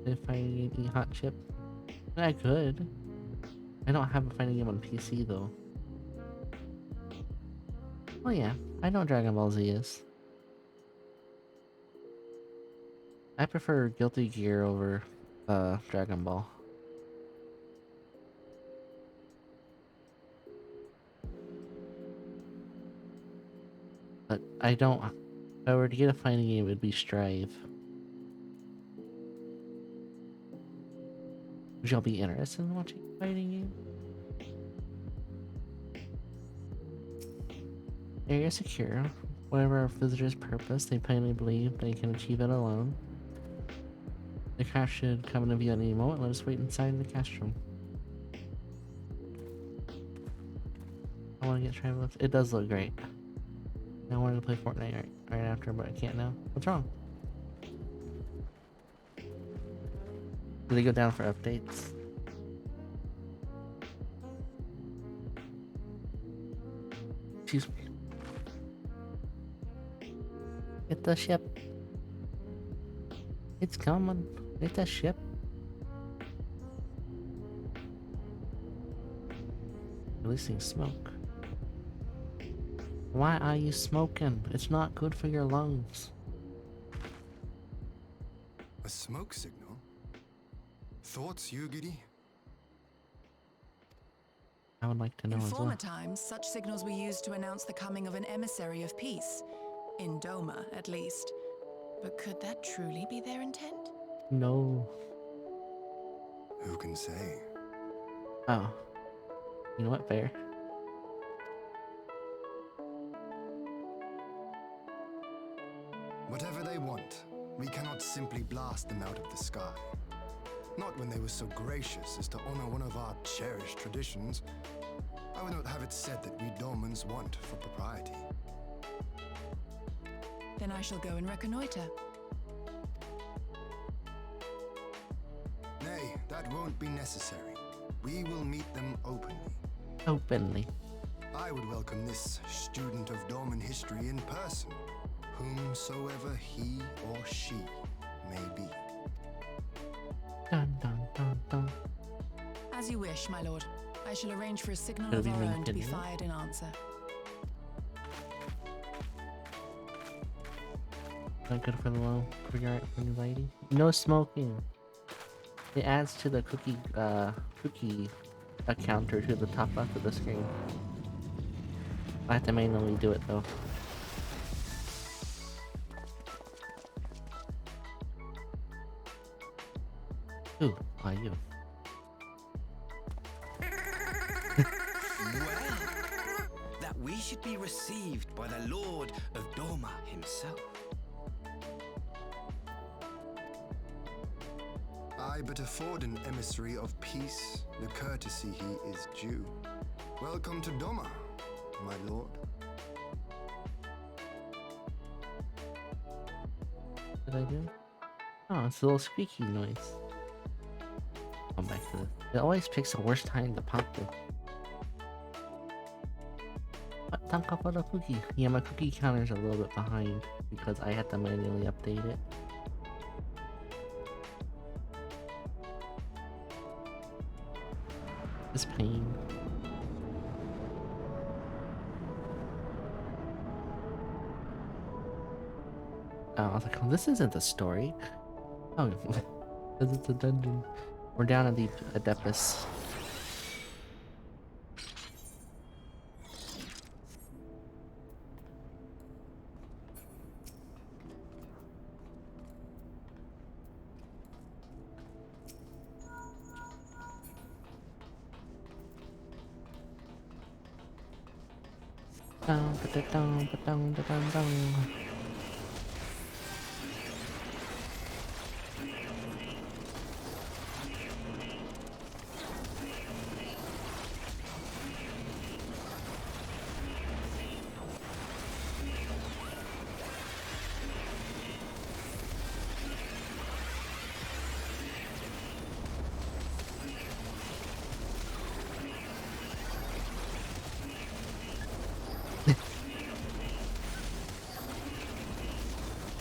If I eat hot chip, I could. I don't have a fighting game on PC though. Oh yeah, I know what Dragon Ball Z is. I prefer Guilty Gear over Dragon Ball. But I don't. If I were to get a fighting game, it would be Strive. Would y'all be interested in watching a fighting game? Area secure. Whatever our visitors' purpose, they plainly believe they can achieve it alone. The crash should come into view at any moment. Let us wait inside the cash room. I want to get travel. It does look great. I wanted to play Fortnite right after, but I can't now. What's wrong? Do they go down for updates? Excuse me. Get the ship. It's coming. Get the ship. Releasing smoke. Why are you smoking? It's not good for your lungs. A smoke signal? Thoughts, Yugiri? I would like to know In as former well. times, such signals were used to announce the coming of an emissary of peace. In Doma, at least. But could that truly be their intent? No. Who can say? Oh. You know what? Fair. Whatever they want, we cannot simply blast them out of the sky. Not when they were so gracious as to honor one of our cherished traditions. I would not have it said that we Dormans want for propriety. Then I shall go and reconnoiter. Nay, that won't be necessary. We will meet them openly. Openly. I would welcome this student of Dorman history in person, whomsoever he or she may be. Dun dun dun dun. As you wish, my lord. I shall arrange for a signal Gonna of be our own to be LinkedIn, yeah? fired in answer. Not good for the low. Figure out for new lady. No smoking. It adds to the cookie counter to the top left of the screen. I have to manually do it though. Who are you? Well, that we should be received by the Lord of Doma himself. I but afford an emissary of peace the courtesy he is due. Welcome to Doma, my lord. What did I do? Oh, it's a little squeaky noise. Come back to this. It always picks the worst time to pop them. Thank you for the cookie. Yeah, my cookie counter's a little bit behind because I had to manually update it. This pain. Oh, I was like, oh, this isn't the story. Oh, because it's a dungeon. We're down at the Adeptus. Dun, ba-da-dun, ba-dun, da-dun, dun.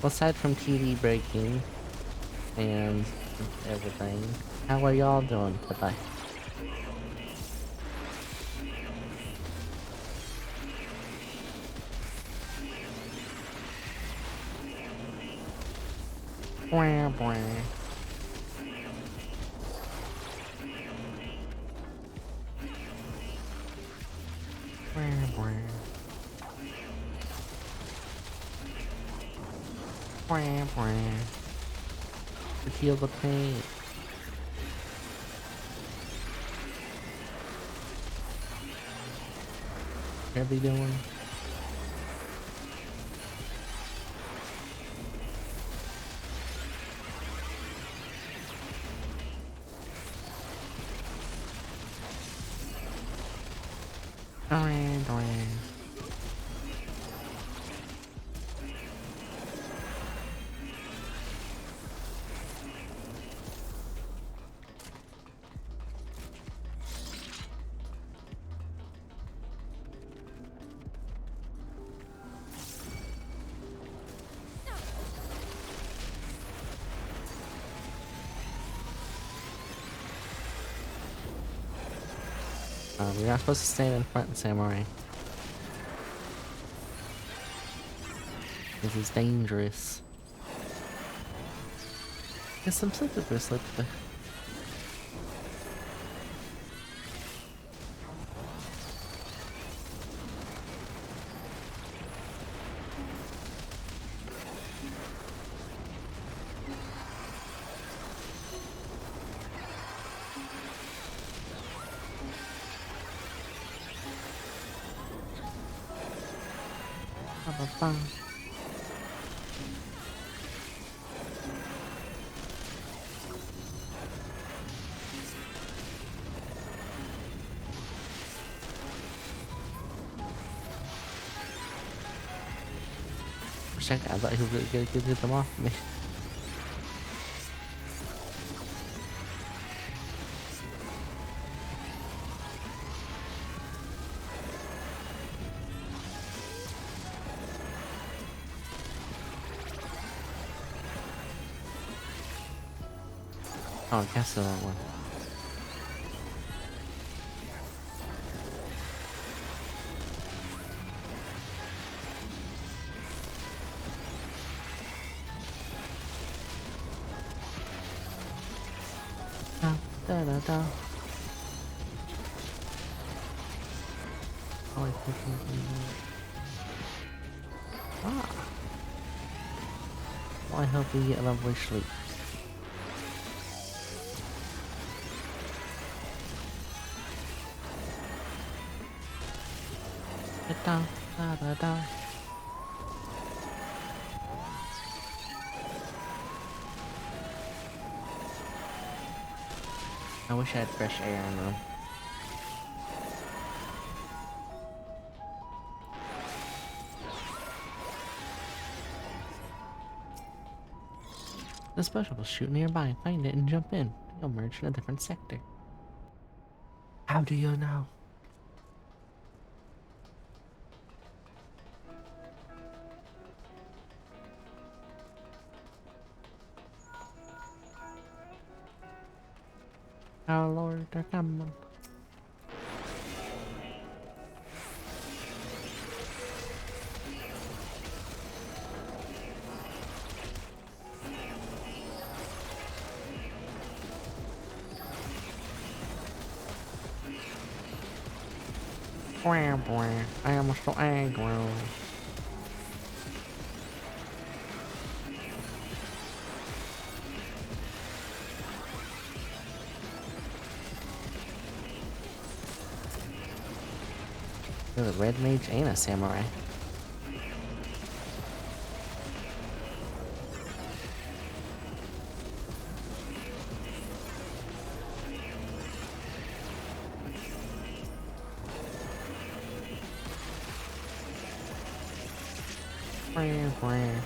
Aside from TV breaking and everything, how are y'all doing today? Bwah, bwah. Bwah, bwah. Bwah, bwah. To feel the pain. What are they doing? Doing, doing. You're not supposed to stand in front, Samurai. This is dangerous. Get some slippery slip. Ba-ba-bum. I thought he would get them off me. Oh, I guess that one. Da da da. Oh, I think ah. Well, I hope we get a lovely sleep. Da da da da. I wish I had fresh air in the room. The special will shoot nearby, find it, and jump in. You'll merge in a different sector. How do you know? Our Lord, they're coming. Bwah, bwah. I am so aggro. There's a red mage and a samurai. Bwah, bwah.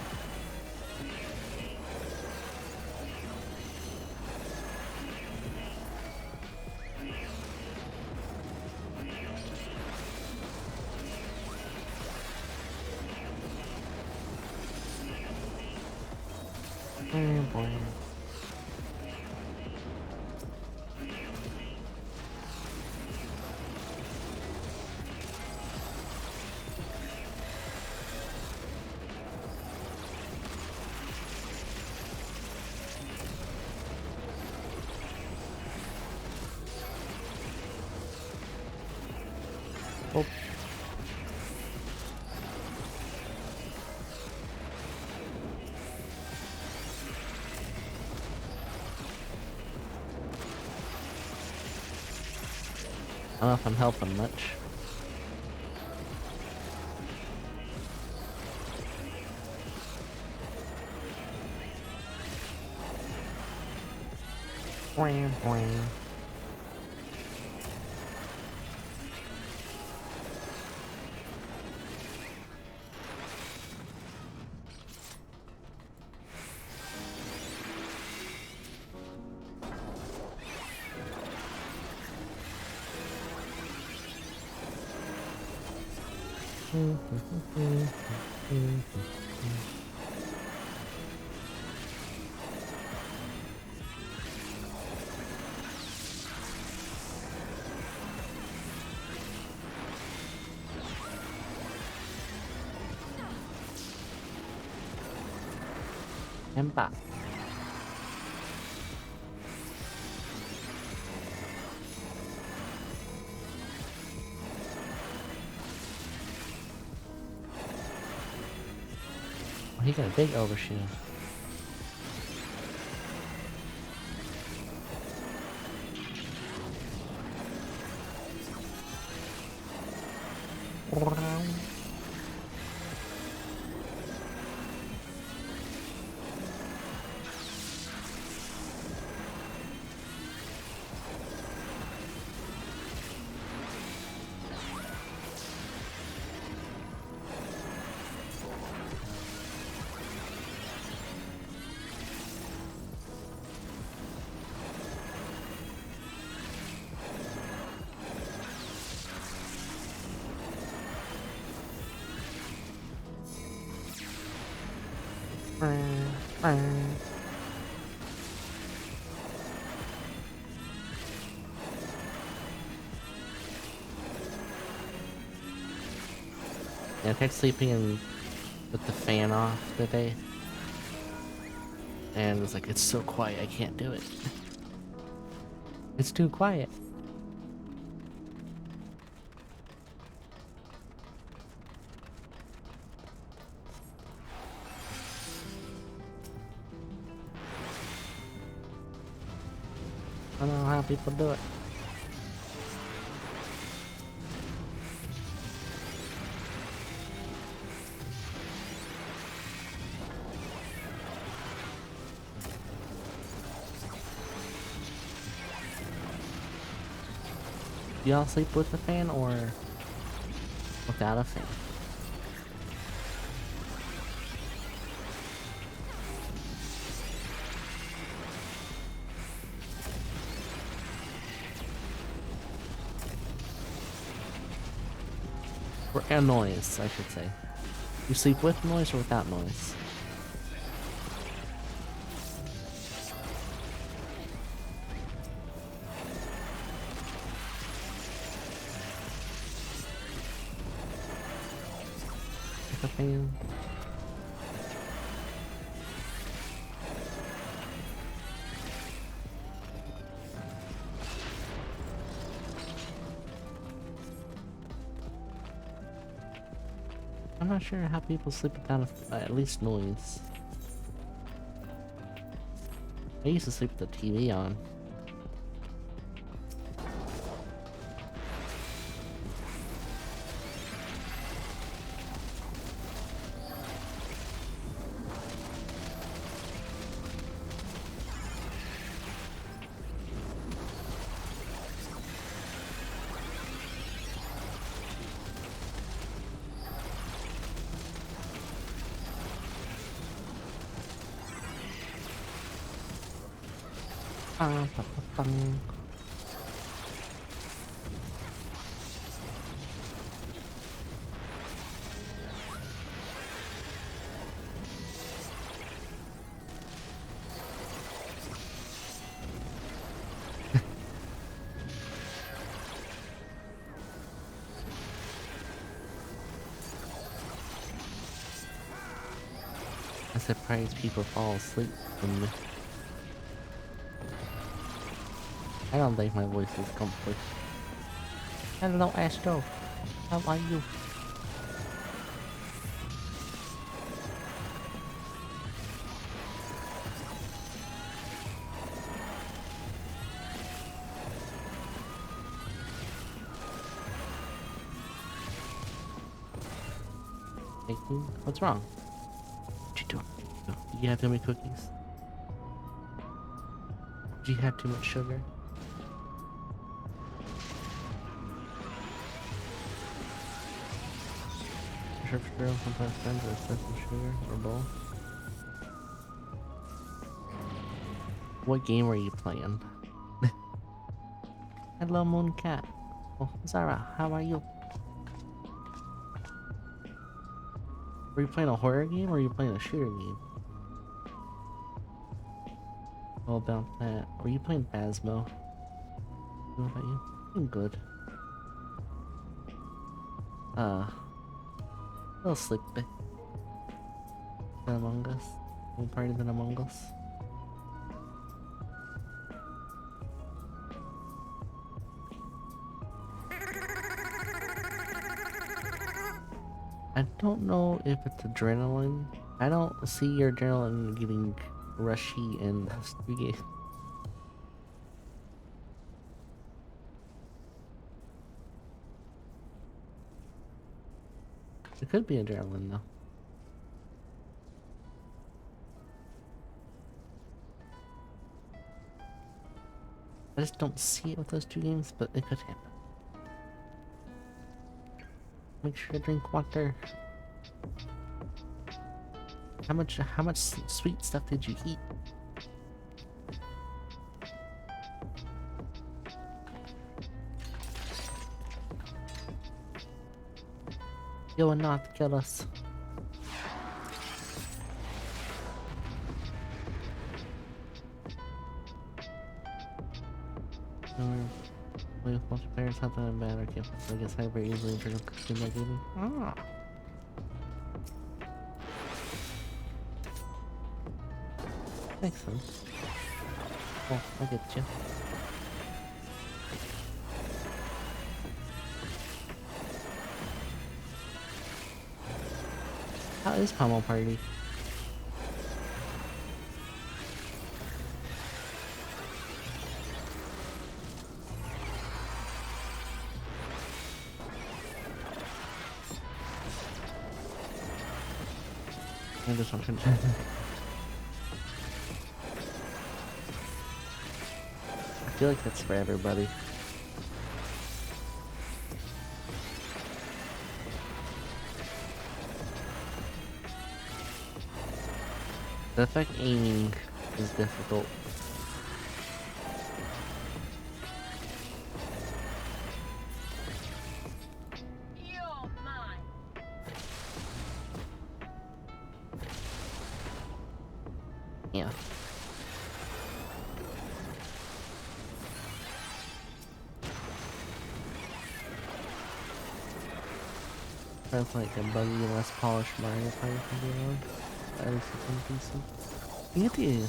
Bwah, bwah. Oh. I don't know if I'm helping much. Wham, wham. And back. Oh, he got a big overshoot. Yeah, I tried sleeping in with the fan off today. And it's like, it's so quiet, I can't do it. It's too quiet. I don't know how people do it. Do y'all sleep with a fan or without a fan? Or a noise, I should say. You sleep with noise or without noise? With a fan? I'm not sure how people sleep without at least noise. I used to sleep with the TV on. I'm surprised people fall asleep from me. I don't think my voice is complete. Hello, Astro. How are you? Baking? What's wrong? What you doing? Oh, did you have too many cookies? Did you have too much sugar? Sure for girls, sometimes friends are excessive sugar or both. What game were you playing? Hello, Moon Cat. Oh, Zara, how are you? Were you playing a horror game or were you playing a shooter game? All about that. Were you playing Phasmo? What about you? I'm good. A little sleepy. Than Among Us. More party than Among Us. I don't know if it's adrenaline. I don't see your adrenaline getting rushy and spooky. It could be adrenaline though. I just don't see it with those two games, but it could happen. Make sure to drink water. How much sweet stuff did you eat? You will not kill us. With multiplayer is not that bad. Okay, so I guess I very easily turn up to my gaming. Ah. Makes sense. Oh, I get you. How is Pommel Party? I just want to I feel like that's for everybody. The effect aiming is difficult. Yeah. That's like a buggy, less polished Mario Party can be on. At least it's decent. You get the...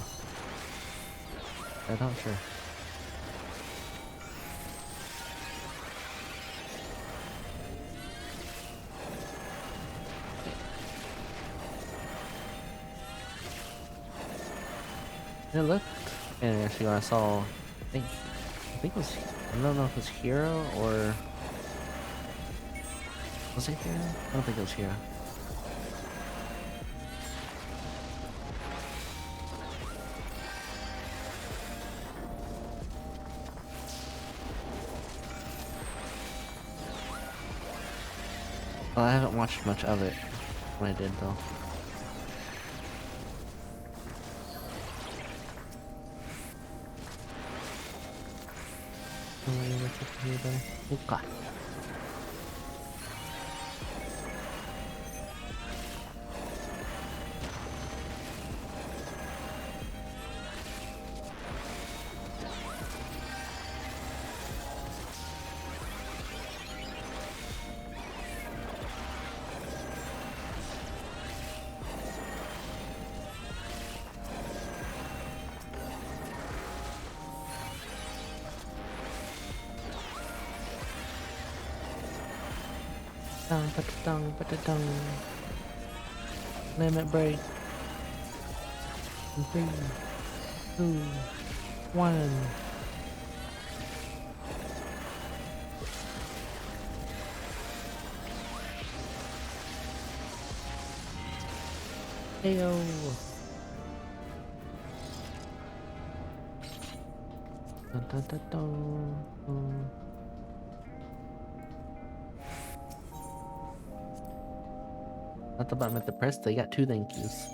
I'm not sure. It looked interesting when I saw, I think it was, I don't know if it was Hero or, was it Hero? I don't think it was Hero. Well, I haven't watched much of it when I did though. Okay. Dong, but dong, but dong. Limit break. In 3, 2, 1. Heyo. Dun, dun, dun, dun. Not the button at the press, they got 2 thank yous.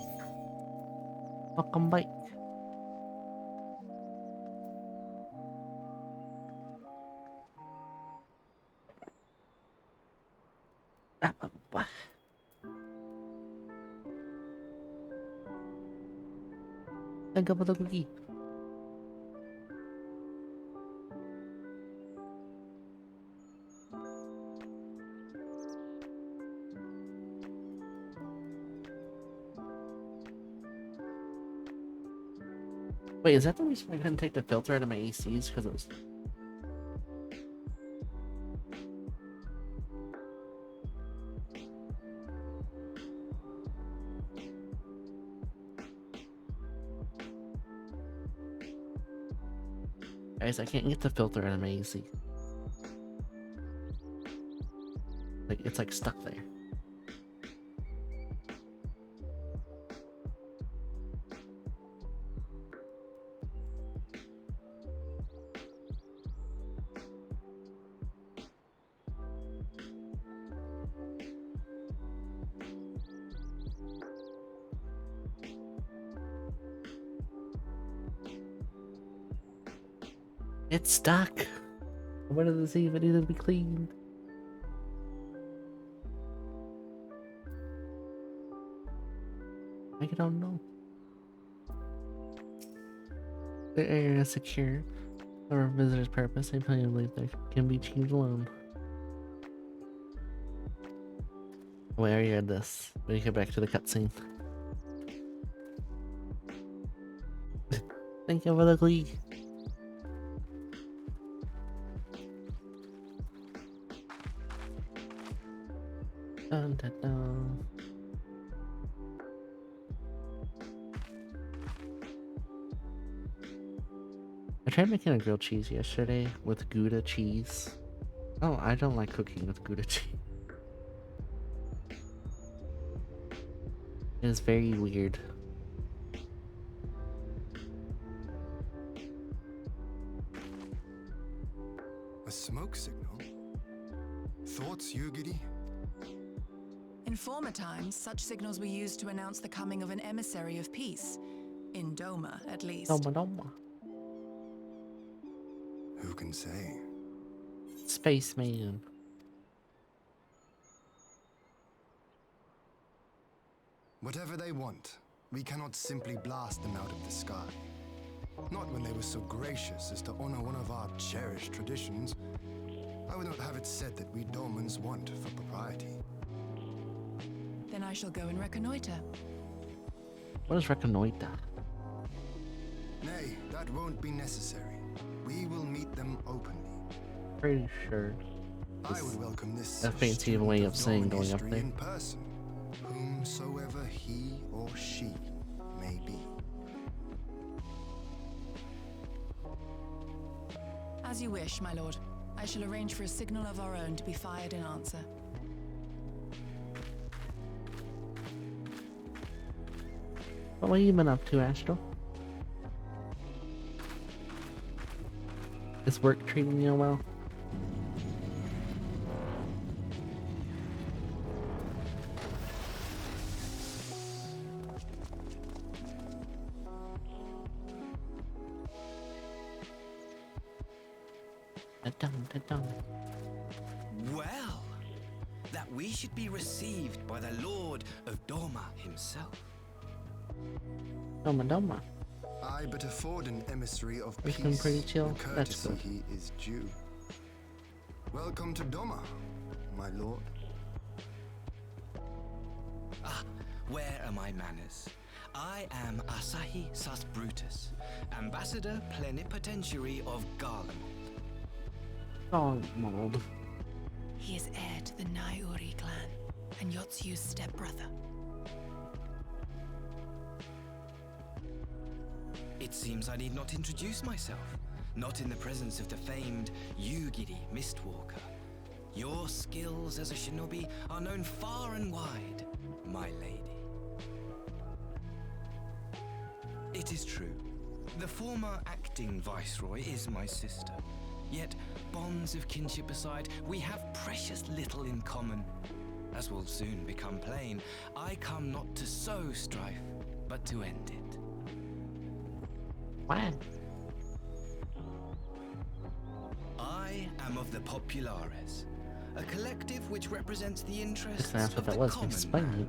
Welcome back. Thank you for the cookie. Wait, is that the reason I couldn't take the filter out of my ACs? Because it was... Guys, I can't get the filter out of my AC. Like, it's like stuck there. It's stuck. What does it say if it needs to be cleaned? I don't know. The area is secure. For a visitor's purpose, I plan to believe that can be changed alone. Where are you at this? When you get back to the cutscene. Thank you for the glee. Dun, dun, dun. I tried making a grilled cheese yesterday with Gouda cheese. Oh, I don't like cooking with Gouda cheese. It is very weird. A smoke signal? Thoughts, Yugiri? In former times, such signals were used to announce the coming of an emissary of peace. In Doma, at least. Doma doma. Who can say? Spaceman. Whatever they want, we cannot simply blast them out of the sky. Not when they were so gracious as to honor one of our cherished traditions. I would not have it said that we Domans want for propriety. Then I shall go and reconnoiter. What is reconnoiter? Nay, that won't be necessary. We will meet them openly. Pretty sure. I would welcome this A fancy way of saying going up there. in person, whomsoever he or she may be. As you wish, my lord. I shall arrange for a signal of our own to be fired in answer. What have you been up to, Astro? Is work treating you well? Well, that we should be received by the Lord of Doma himself. Doma doma. I but afford an emissary of It's peace been pretty chill. the That's courtesy good. he is due. Welcome to Doma, my lord. Ah, where are my manners? I am Asahi Sus Brutus, Ambassador Plenipotentiary of Garland. Oh, mold. He is heir to the Nauri clan and Yotsu's stepbrother. It seems I need not introduce myself. Not in the presence of the famed Yugiri Mistwalker. Your skills as a shinobi are known far and wide, my lady. It is true. The former acting viceroy is my sister. Yet, bonds of kinship aside, we have precious little in common. As will soon become plain, I come not to sow strife, but to end it. What? I am of the Populares, a collective which represents the interests That's of what the that was. common Explain man. it.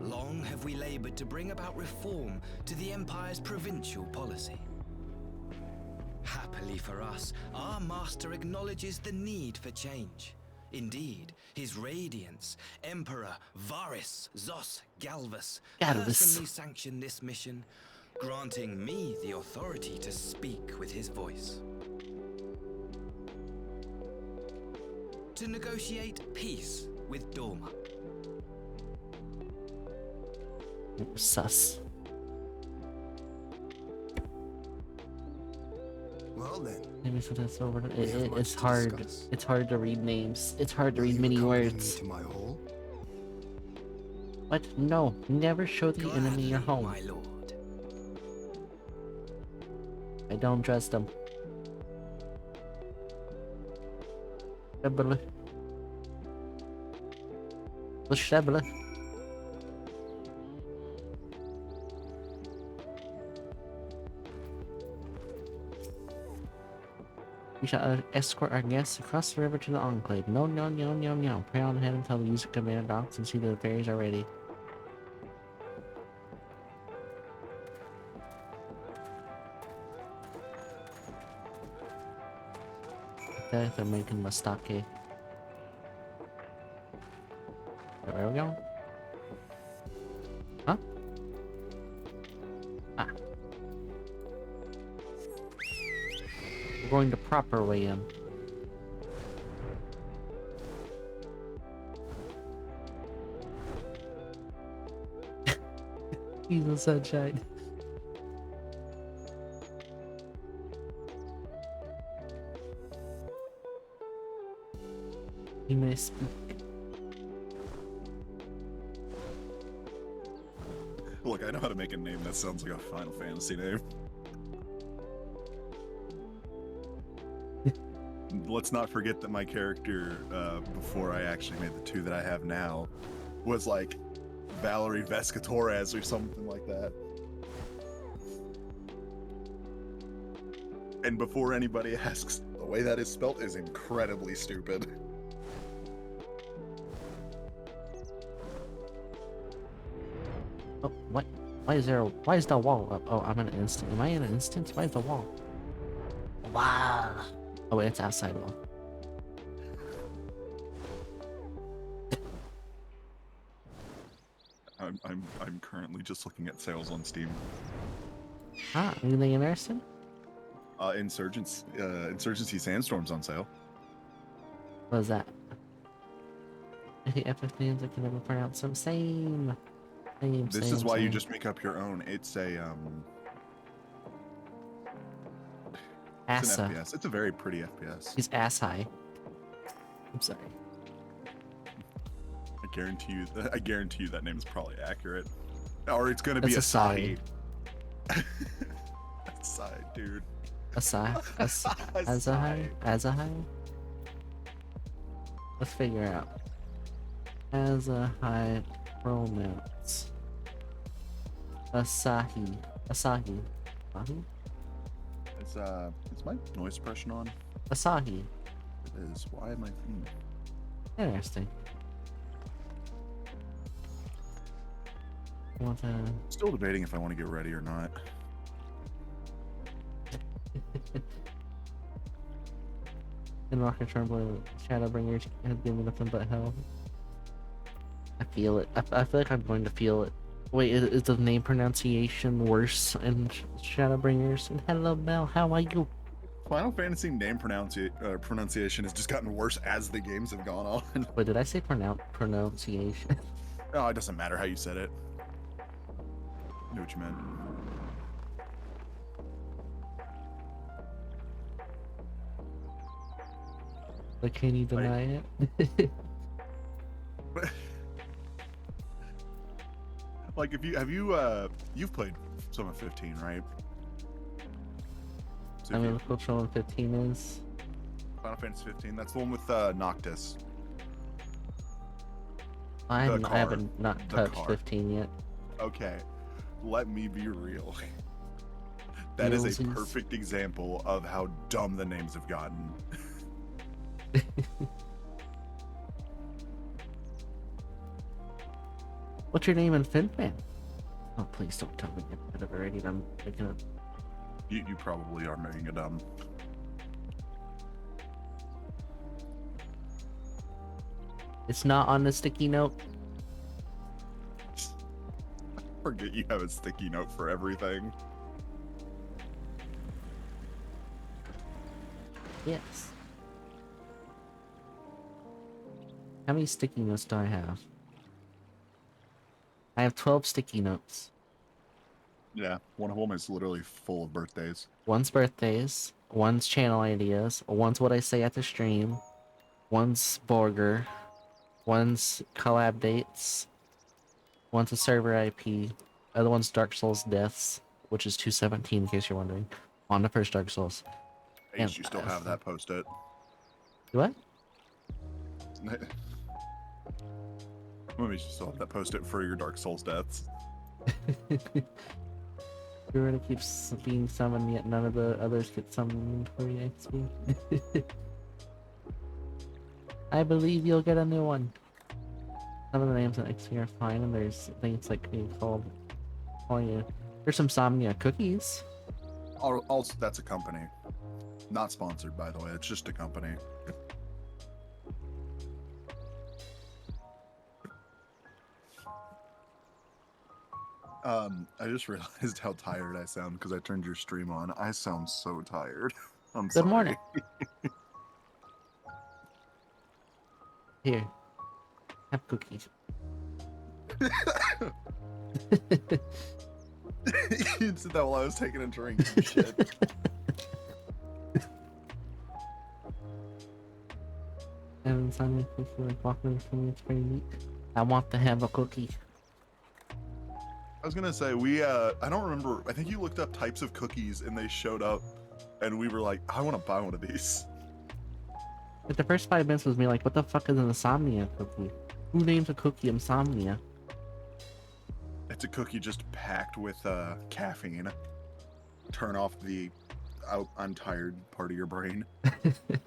Long have we labored to bring about reform to the Empire's provincial policy. Happily for us, our master acknowledges the need for change. Indeed, His Radiance, Emperor Varys Zos Galvus, personally sanctioned this mission, granting me the authority to speak with his voice. To negotiate peace with Doma. Sus. Well then, Maybe so that's over. we have much It's to hard. discuss. It's hard to read names. It's hard to will read you many accompany words. me to my hall? But no, never show the enemy your Gladly, home. my lord. I don't trust them. Shebele. Shebele. We shall escort our guests across the river to the Enclave. No, no, no, no, no. Pray on ahead until the music command docks and see that the ferries are ready. They're making mistake. Where are we going? Huh? Ah. We're going the proper way in. He's the sunshine. He may speak. Look, I know how to make a name that sounds like a Final Fantasy name. Let's not forget that my character, before I actually made the two that I have now, was like Valerie Vescatores or something like that. And before anybody asks, the way that is spelt is incredibly stupid. Oh, what? Why is the wall up? Oh, I'm in an instant. Am I in an instance? Why is the wall? Wow. Oh wait, it's outside wall. I'm currently just looking at sales on Steam. Ah, anything interesting? Insurgency Sandstorm's on sale. What is that? I think epic names I can never pronounce them. Same. This is why you just make up your own. It's a it's an Asa. FPS. It's a very pretty FPS. He's ass high. I'm sorry. I guarantee you that name is probably accurate. Or it's gonna be That's Asahi. Asahi, dude. Asai? Azahai? Azahai? Let's figure out. Azahai pronouns. Asahi. Asahi. Asahi? Is my noise suppression on? Asahi. It is. Why am I? Interesting. You want to... Still debating if I want to get ready or not. In Rocket Trembler, Shadowbringers have given nothing but hell. I feel it. I feel like I'm going to feel it. Wait, is the name pronunciation worse in Shadowbringers? And hello, Mel, how are you? Final Fantasy name pronunciation has just gotten worse as the games have gone on. Wait, did I say pronunciation? Oh, it doesn't matter how you said it. I knew what you meant. But can you deny it? Like, if you've played some of 15, right? So I if mean, you- which one 15 is? Final Fantasy 15. That's the one with Noctis. I The haven't, car. I haven't not The touched car. 15 yet. Okay, let me be real. That is a Realsies. perfect example of how dumb the names have gotten. What's your name in Finman? Oh, please don't tell me I've already done picking up. You probably are making it dumb. It's not on the sticky note. Forget you have a sticky note for everything. Yes. How many sticky notes do I have? I have 12 sticky notes. Yeah, one of them is literally full of birthdays. One's birthdays, one's channel ideas, one's what I say at the stream, one's Borger, one's collab dates, one's a server IP, other one's Dark Souls deaths, which is 217 in case you're wondering, on the first Dark Souls. Hey, you still have that post-it. What? Maybe you still have that post-it for your Dark Souls deaths. Everybody keeps being summoned, yet none of the others get summoned for the XP. I believe you'll get a new one. Some of the names in XP are fine, and there's things like being called. Oh yeah, there's some Somnia cookies. Also, that's a company. Not sponsored, by the way. It's just a company. I just realized how tired I sound because I turned your stream on. I sound so tired. I'm Good sorry. morning. Here, have cookies. You said that while I was taking a drink. Shit. Having Sonia cookie like walking to me, it's pretty neat. I want to have a cookie. I was gonna say I don't remember. I think you looked up types of cookies and they showed up, and we were like, I want to buy one of these. Like the first 5 minutes was me like, what the fuck is an insomnia cookie? Who names a cookie insomnia? It's a cookie just packed with caffeine. Turn off the I'm tired part of your brain. I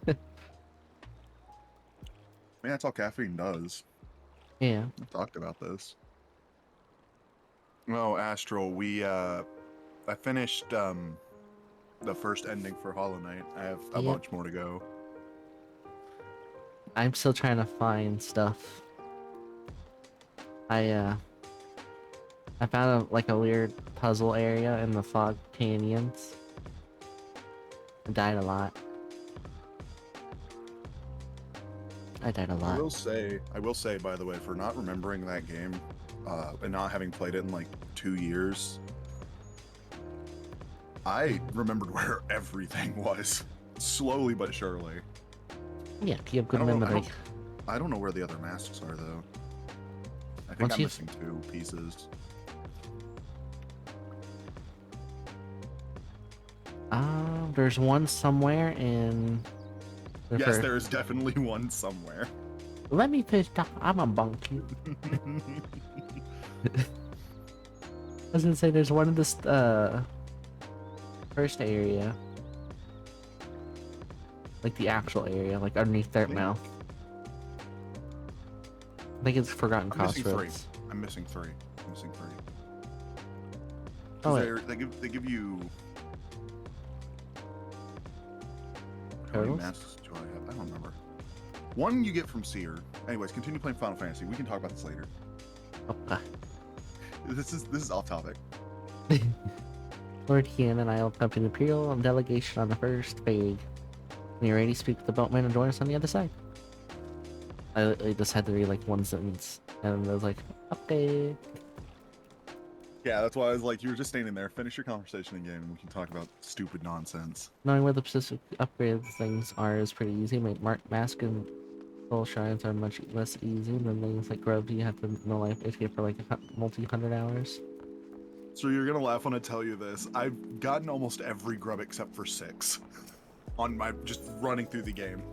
mean, that's all caffeine does. Yeah. I talked about this. No, Astral, I finished the first ending for Hollow Knight. I have a bunch more to go. I'm still trying to find stuff. I found a weird puzzle area in the Fog Canyons. I died a lot. I died a lot. I will say, by the way, for not remembering that game and not having played it in like 2 years, I remembered where everything was, slowly but surely. Yeah, you have good memory. I don't know where the other masks are though. I think Once I'm you- missing 2 pieces. There's one somewhere in. the Yes, first- there is definitely one somewhere. Let me fish. I'm a bunky. I was gonna say there's one in this first area, like the actual area, like underneath their mouth. I think it's Forgotten I'm missing 3. Crossroads. I'm missing 3. Oh, They give you. How many Turtles? masks do I have? I don't remember. One you get from Seer. Anyways, continue playing Final Fantasy. We can talk about this later. Okay. This is off topic. Lord Kian and I will come to the Imperial delegation on the first vague. When you're ready, speak with the boatman and join us on the other side. I just had to read like one sentence, and I was like, okay. Yeah, that's why I was like, you were just standing there. Finish your conversation again, and we can talk about stupid nonsense. Knowing where the specific upgrade things are is pretty easy. Mask and soul shrines are much less easy than things like grub. You have to know life HP for like multi-100 hours. So you're gonna laugh when I tell you this. I've gotten almost every grub except for 6 on my just running through the game.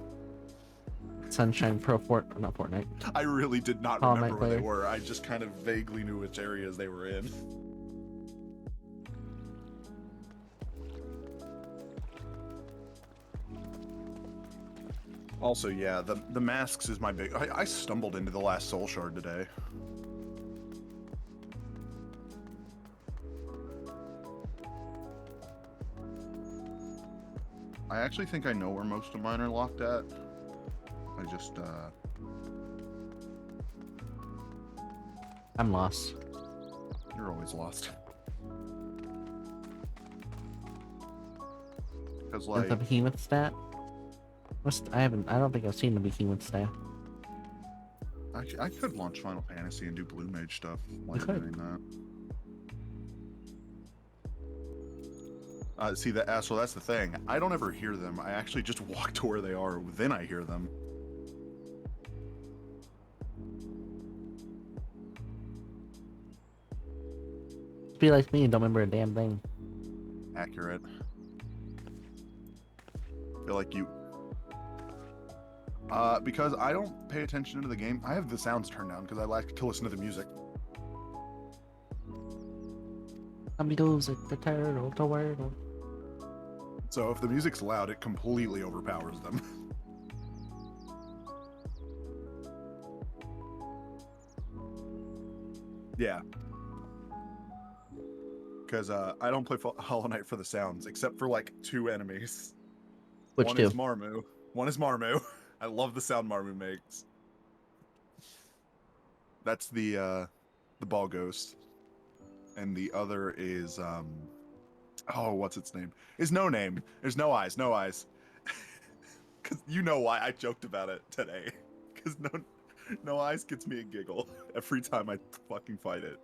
Sunshine Pro not Fortnite. I really did not All remember night where they player. were. I just kind of vaguely knew which areas they were in. Also, yeah, the masks is my big... I stumbled into the last soul shard today. I actually think I know where most of mine are locked at. I just, I'm lost. You're always lost. Because, Is like... the behemoth stat? I don't think I've seen the behemoth stat. I could launch Final Fantasy and do Blue Mage stuff while You you're could. doing that. See, so that's the thing. I don't ever hear them. I actually just walk to where they are, then I hear them. Be like me and don't remember a damn thing. Accurate. Feel like you... because I don't pay attention to the game, I have the sounds turned down because I like to listen to the music. Music, the turtle, the wordle. So if the music's loud, it completely overpowers them. Yeah. Because I don't play Hollow Knight for the sounds, except for like 2 enemies. Which One two? is Marmu. One is Marmu. I love the sound Marmu makes. That's the ball ghost. And the other is oh, what's its name? Is No Name. There's no eyes, no eyes. Cause you know why I joked about it today. Cause no eyes gets me a giggle every time I fucking fight it.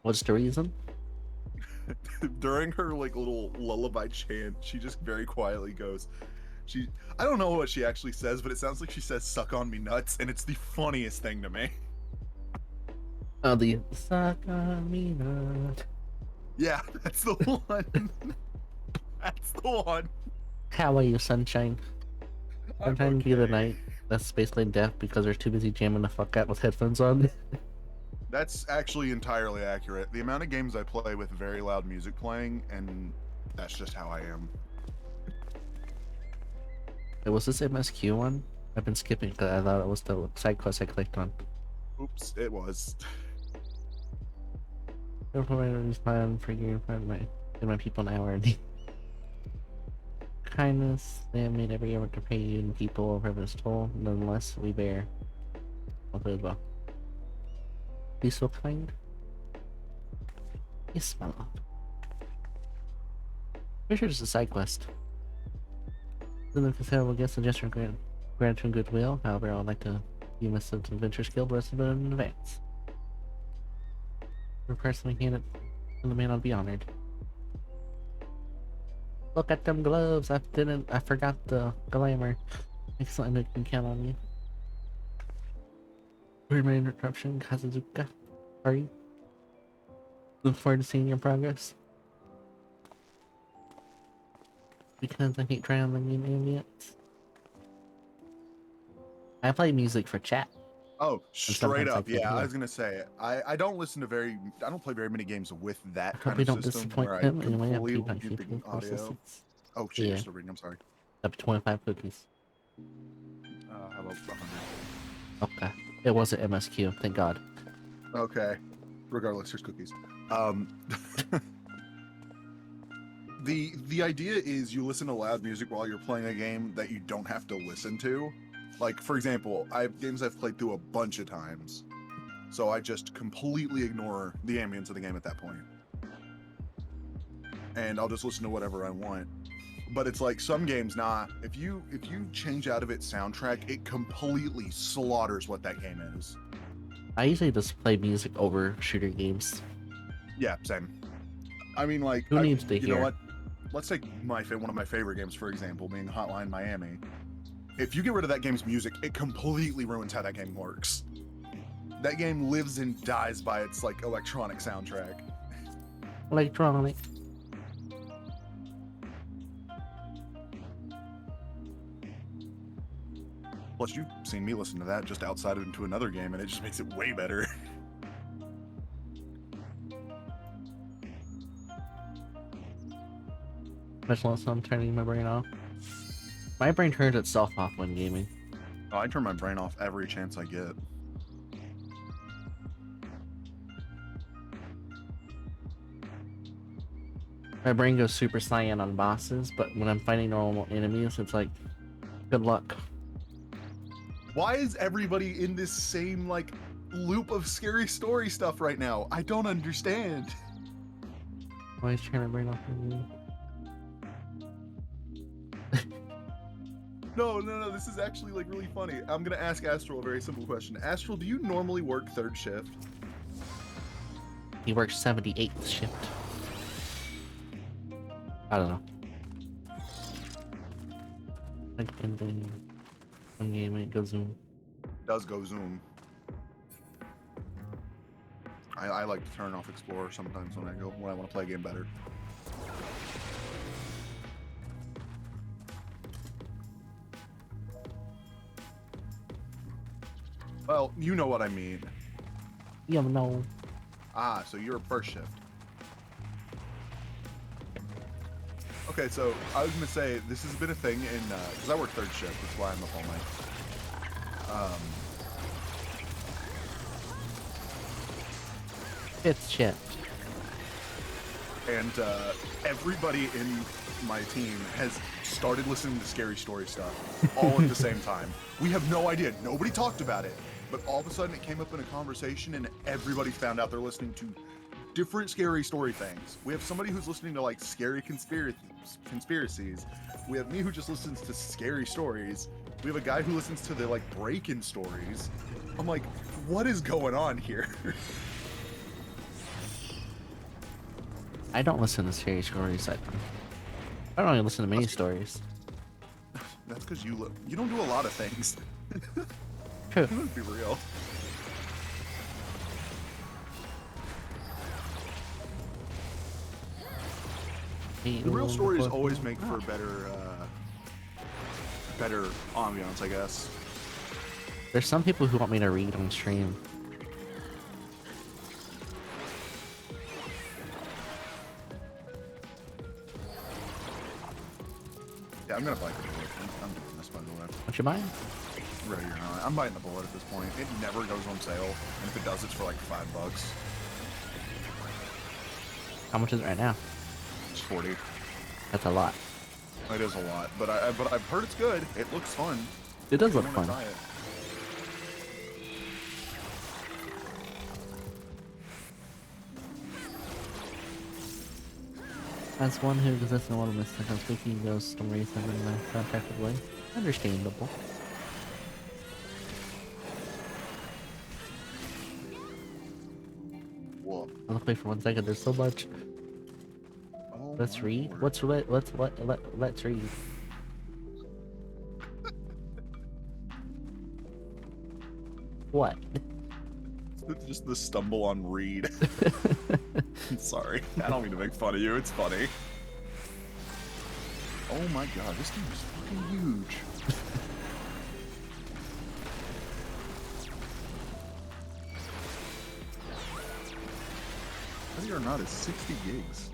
What's the reason? During her like little lullaby chant, she just very quietly goes, I don't know what she actually says, but it sounds like she says suck on me nuts, and it's the funniest thing to me. Oh, the suck on me nut. Yeah, that's the one. That's the one. How are you, sunshine? I'm Sometimes be the okay. night that's basically deaf because they're too busy jamming the fuck out with headphones on. That's actually entirely accurate. The amount of games I play with very loud music playing, and that's just how I am. Wait, was this MSQ one? I've been skipping because I thought it was the side quest I clicked on. Oops, it was. Plan for you in my people an hour. Kindness, they have made every effort to pay you and people over this toll. Nonetheless, we bear. I'll do as well. Be so kind. Yes, my love. Pretty sure it's a side quest. Then the considerable guest suggestion gratitude and goodwill. However, I would like to view my sense of adventure skill blessed in advance. For personally hand it to the man, I'd be honored. Look at them gloves. I forgot the glamour. Excellent, I can count on you. Weird my interruption, Kazuzuka. Sorry. Look forward to seeing your progress. Because I hate trying on the new idiots. I play music for chat. Oh, straight sometimes I up, can't yeah. I hear. was gonna say, I don't play very many games with that I hope kind we of don't system disappoint where I him anyway. I'm completely keeping mute the people audio. Oh shit, Yeah. you're still reading. I'm sorry. Up to 25 cookies. How about 100? Okay. It wasn't MSQ, thank God. Okay. Regardless, here's cookies. The idea is you listen to loud music while you're playing a game that you don't have to listen to. Like, for example, I have games I've played through a bunch of times. So I just completely ignore the ambience of the game at that point. And I'll just listen to whatever I want. But it's like some games, nah. If you change out of its soundtrack, it completely slaughters what that game is. I usually just play music over shooter games. Yeah, same. I mean, like, Who needs to you hear? know what? Let's take one of my favorite games, for example, being Hotline Miami. If you get rid of that game's music, it completely ruins how that game works. That game lives and dies by its, like, electronic soundtrack. Electronic. Plus, you've seen me listen to that just outside of into another game, and it just makes it way better. Much less I'm turning my brain off. My brain turns itself off when gaming. Oh, I turn my brain off every chance I get. My brain goes super cyan on bosses, but when I'm fighting normal enemies, it's like, good luck. Why is everybody in this same, like, loop of scary story stuff right now? I don't understand. Why is turning my brain off when gaming? No, this is actually, like, really funny. I'm gonna ask Astral a very simple question. Astral, do you normally work third shift? He works 78th shift. I don't know. One game it goes zoom. Does go zoom. I like to turn off Explorer sometimes when I want to play a game better. Well, you know what I mean. Yeah, no. Ah, so you're first shift. Okay, so I was gonna say this has been a thing in because I work third shift. That's why I'm up all night. Fifth shift. And everybody in my team has started listening to scary story stuff all at the same time. We have no idea. Nobody talked about it, but all of a sudden it came up in a conversation, and everybody found out they're listening to different scary story things. We have somebody who's listening to like scary conspiracies. We have me who just listens to scary stories. We have a guy who listens to the like break-in stories. I'm like, what is going on here? I don't listen to scary stories. I don't even listen to many stories. That's because you don't do a lot of things. True. Let's be real. The real stories always make for better ambiance, I guess. There's some people who want me to read on stream. Yeah, I'm gonna buy the bullet. I'm doing this, by the way. What you buying? Ready or not, I'm buying the bullet at this point. It never goes on sale, and if it does, it's for like $5. How much is it right now? It's 40. That's a lot. It is a lot, but I've heard it's good. It looks fun. It does I look wanna fun. try it. As one who doesn't want to miss the speaking those stories in a contracted way, understandable. Whoa. I'll play for 1 second. There's so much. Oh Let's my read. Lord. Let's read. What? It's just the stumble on read. I'm sorry. I don't mean to make fun of you. It's funny. Oh my god, this game is fucking huge. Whether or not, it's 60 gigs.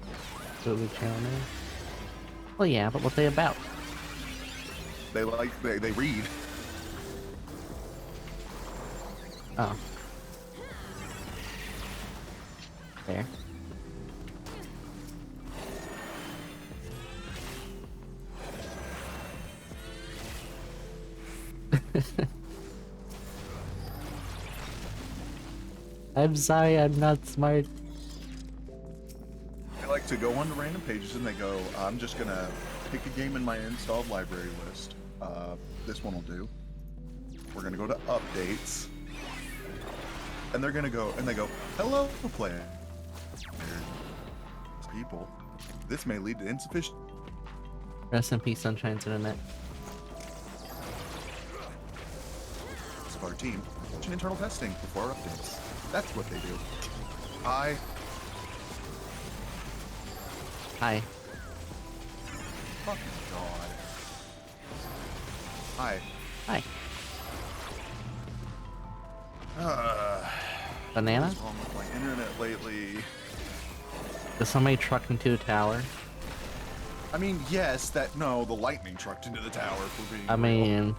So the channel. Well, yeah, but what they about? They read. Oh. There. I'm sorry, I'm not smart. They like to go onto random pages and they go, I'm just gonna pick a game in my installed library list. This one will do. We're gonna go to updates. And they're gonna go, and they go, hello, player. People. This may lead to insufficient. Rest in peace, Sunshine's internet. Of our team. Launch internal testing before updates. That's what they do. Hi. Hi. Fucking god. Hi. Hi. What Banana? is wrong with my internet lately? Did somebody truck into a tower? I mean, yes, no, the lightning trucked into the tower for being I real. mean...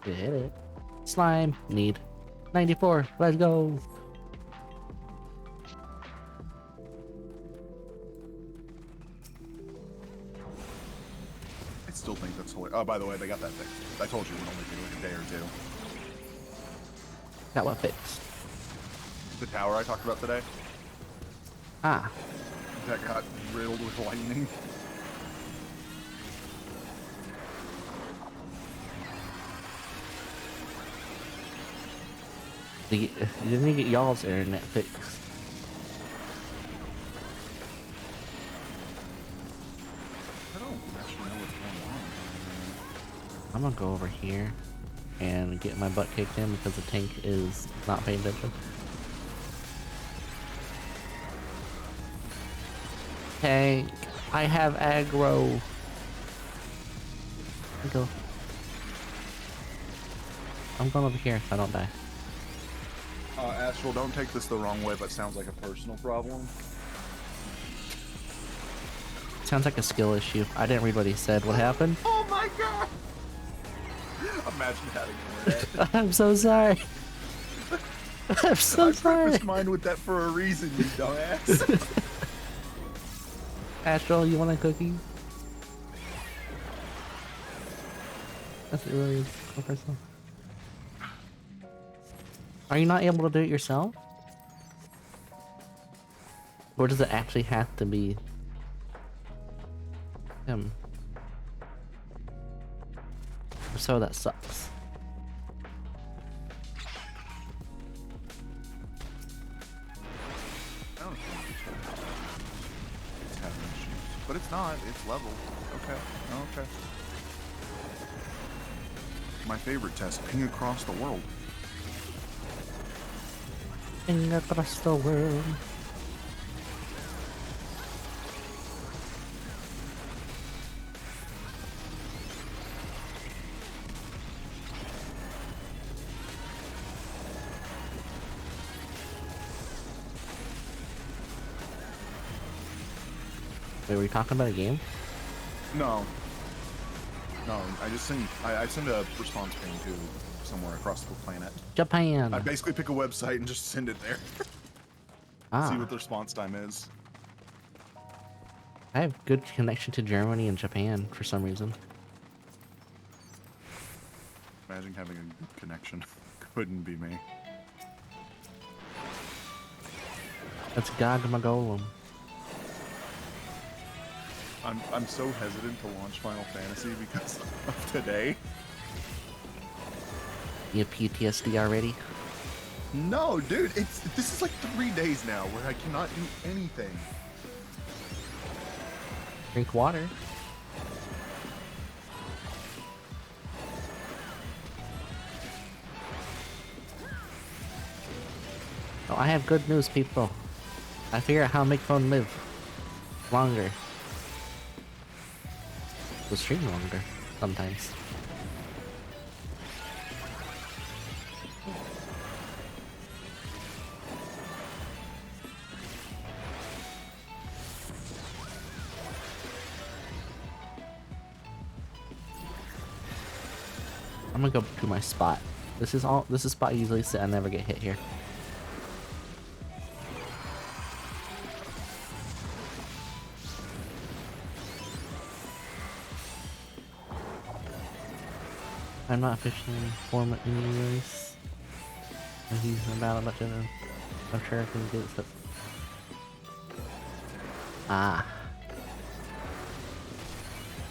You hit it. Slime. Need. 94. Let's go. I still think that's hilarious. Oh, by the way, they got that fixed. I told you it would only be like a day or two. Got what fixed? The tower I talked about today, Ah. that got riddled with lightning. You didn't get y'all's internet fixed. I don't actually know what's going on. I'm gonna go over here and get my butt kicked in because the tank is not paying attention. Tank, I have aggro. Go. I'm going over here if I don't die. Astral, don't take this the wrong way, but sounds like a personal problem. Sounds like a skill issue. I didn't read what he said. What happened? Oh my god! Imagine having that. I'm so sorry. I'm so I sorry. prefaced mine with that for a reason, you dumbass. Astral, you want a cookie? That's really personal. Are you not able to do it yourself? Or does it actually have to be him? If so, that sucks. I don't think it's having issues. But it's not, it's level. Okay, okay. My favorite test, ping across the world. Ping across the world. Wait, were you talking about a game? No. No, I just send I send a response ping to somewhere across the planet. Japan. I basically pick a website and just send it there. Ah, See what the response time is. I have good connection to Germany and Japan for some reason. Imagine having a good connection. Couldn't be me. That's Gogmagolem. I'm so hesitant to launch Final Fantasy because of today. You have PTSD already? No, dude, this is like 3 days now where I cannot do anything. Drink water. Oh, I have good news, people. I figured out how to make phone live longer. The stream longer sometimes. I'm gonna go to my spot. This is a spot I usually sit. I never get hit here. I'm not officially informed of any release. And he's about a bunch of them. I'm sure I can get it. Ah.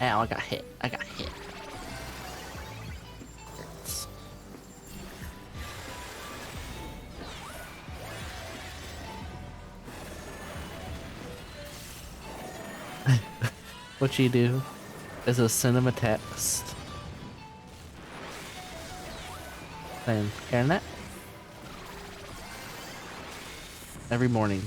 Ow, I got hit. I got hit. Hurts. What you do is a cinema text saying, internet? Every morning.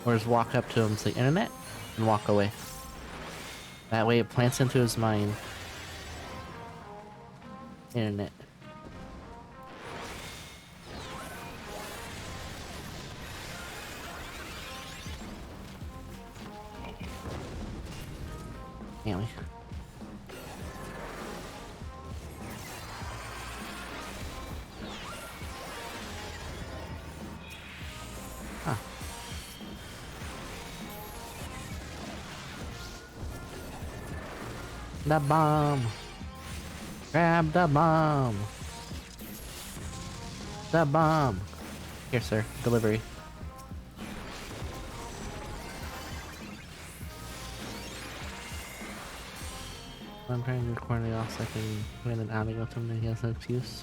Or just walk up to him and say, internet? And walk away. That way it plants into his mind. Internet. Anyway. Huh. The bomb. Grab the bomb. The bomb. Here, sir. Delivery. I'm trying to record it off so I can put an outing of something he has no excuse.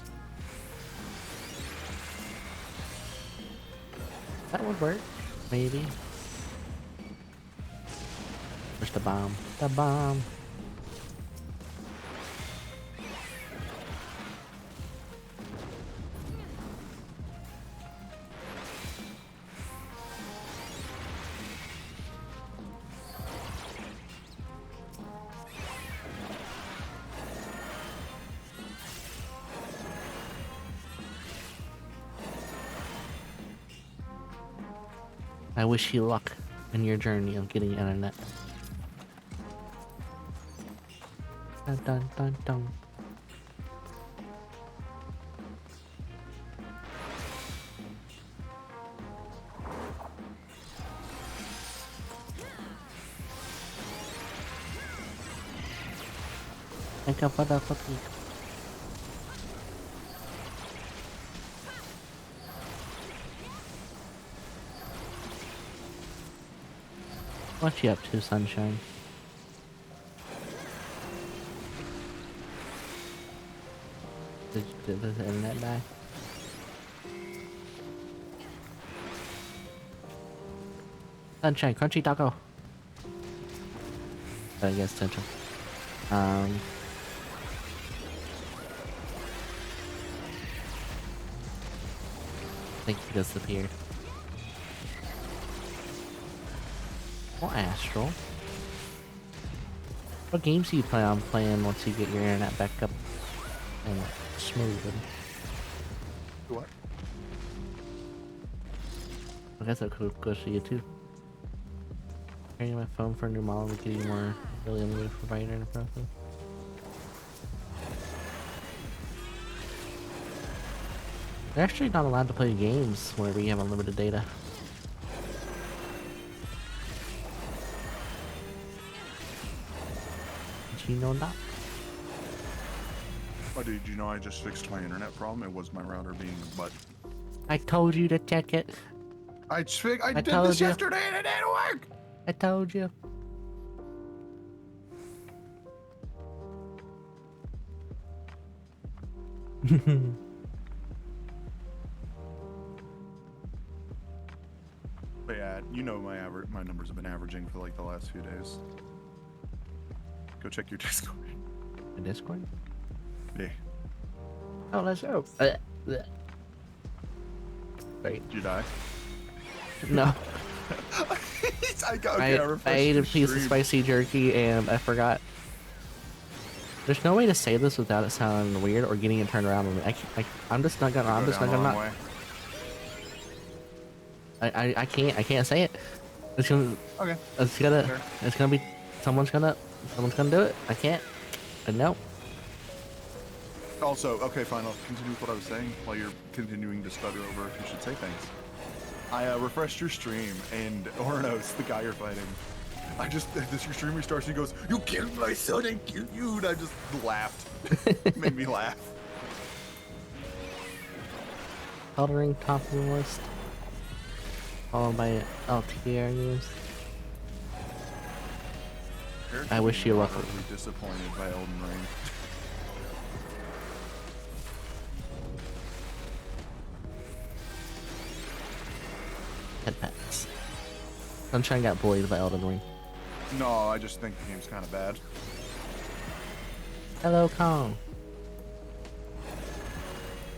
That would work. Maybe. Where's the bomb? The bomb. I wish you luck in your journey of getting internet. Dun dun dun dun. Think of what the fuck. What you up to, sunshine? Did the internet die? Sunshine, crunchy taco. I guess central. I think he disappeared. Well, Astral. What games do you plan on playing once you get your internet back up and smooth? What? I guess that could go to you too. Carrying my phone for a new model to get you more really unlimited provider in the process. You're actually not allowed to play games whenever you have unlimited data. Did you know that? Oh, did you know I just fixed my internet problem? It was my router being a butt. I told you to check it. I did told this you. yesterday and it didn't work! I told you. But yeah, you know my numbers have been averaging for like the last few days. Go check your Discord. The Discord? Yeah. Oh, let's go. Wait. Did you die? No. I ate a piece of spicy jerky and I forgot. There's no way to say this without it sounding weird or getting it turned around on me. I'm just not gonna. I'm just not gonna. I can't say it. It's gonna. Okay. It's gonna be. Someone's gonna do it. I can't. No. Also, okay, fine. I'll continue with what I was saying while you're continuing to stutter over if you should say things. I refreshed your stream, and Ornos, the guy you're fighting, this stream restarts and he goes, "You killed my son and killed you," and I just laughed. Made me laugh. Elden Ring top of the list. Followed by LTR news. I wish you luck. Really disappointed by Elden Ring. Headpats. Sunshine got bullied by Elden Ring. No, I just think the game's kind of bad. Hello, Kong.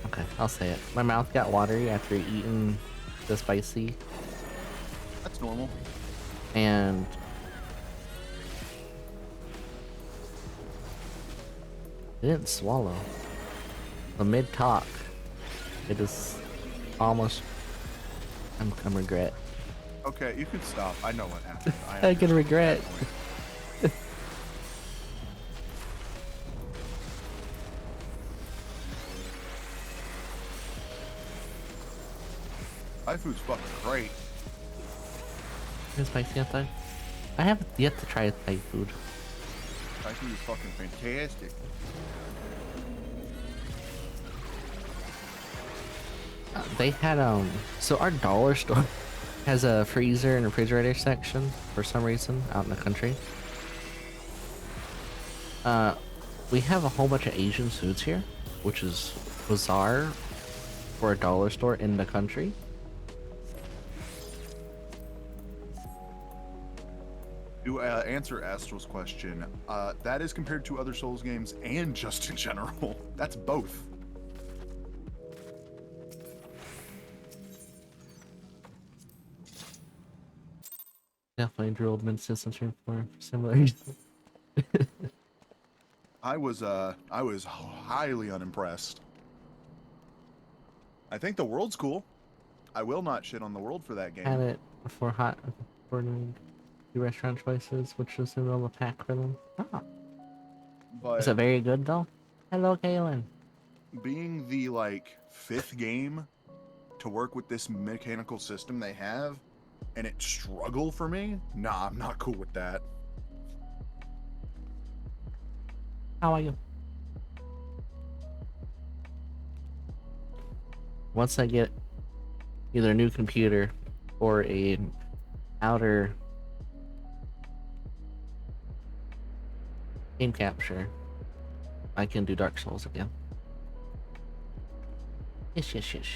Okay, I'll say it. My mouth got watery after eating the spicy, That's normal. and it didn't swallow. The mid talk, it is almost. I'm regret. Okay, you can stop. I know what happened. I can regret. Thai food's fucking great. Is spicy outside? I have yet to try Thai food. Thai food is fucking fantastic. They had so our dollar store has a freezer and refrigerator section for some reason out in the country. We have a whole bunch of Asian foods here, which is bizarre for a dollar store in the country. To answer Astral's question, that is compared to other Souls games and just in general. That's both. Definitely drilled mid system stream for similar reasons. I was highly unimpressed. I think the world's cool. I will not shit on the world for that game. Had it for the restaurant choices, which was in the middle of the pack for them. Oh. But Is it very good though? Hello, Kaylin. being the like 5th game to work with this mechanical system they have, and it struggle for me, nah, I'm not cool with that. How are you? Once I get either a new computer or a outer game capture, I can do Dark Souls again. Yes, yes, yes.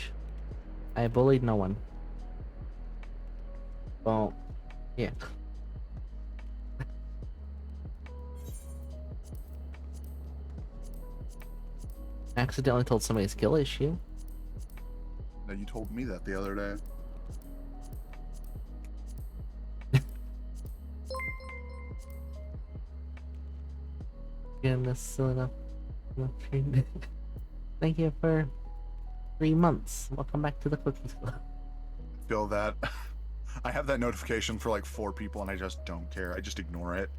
I bullied no one. Well, yeah. Accidentally told somebody skill issue. Now, you told me that the other day. Again, that's still enough. Thank you for 3 months. Welcome back to the Cookies Club. Feel that. I have that notification for like 4 people and I just don't care. I just ignore it.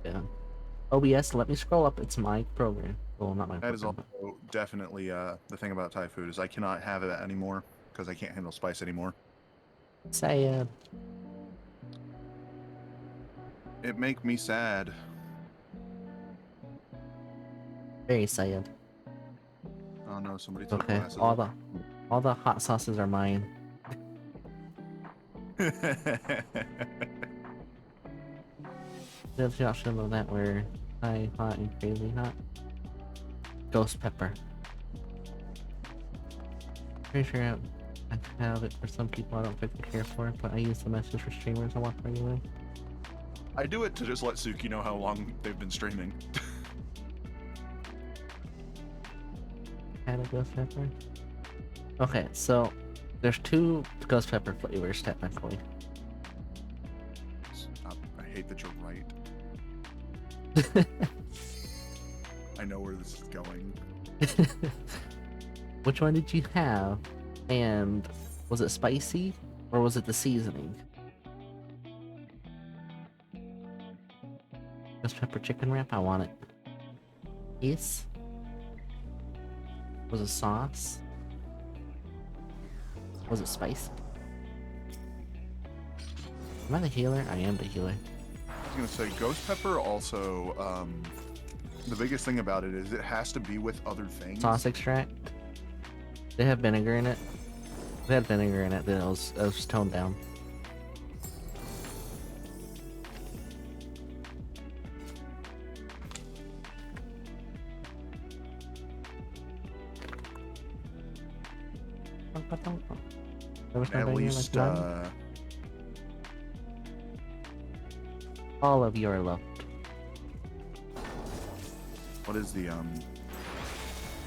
Yeah. OBS, let me scroll up. It's my program. Well, not my That is program. also definitely the thing about Thai food is I cannot have it anymore because I can't handle spice anymore. Sad. It make me sad. Very sad. Oh no, somebody took Okay, glasses. all the hot sauces are mine. There's the option of that where high, hot, and crazy hot. Ghost pepper. Pretty sure I have it for some people I don't particularly care for, but I use the message for streamers I want anyway. I do it to just let Suki know how long they've been streaming. Add a ghost pepper. Okay, so there's 2 ghost pepper flavors technically. I hate that you're right. I know where this is going. Which one did you have? And was it spicy or was it the seasoning? ghost pepper chicken wrap. I want it. Yes. Was it sauce? Was it spicy? Am I the healer? I am the healer. I was gonna say ghost pepper also. The biggest thing about it is it has to be with other things. Sauce extract. They have vinegar in it. They had vinegar in it. Then it was toned down. At least, all of you are loved. what is the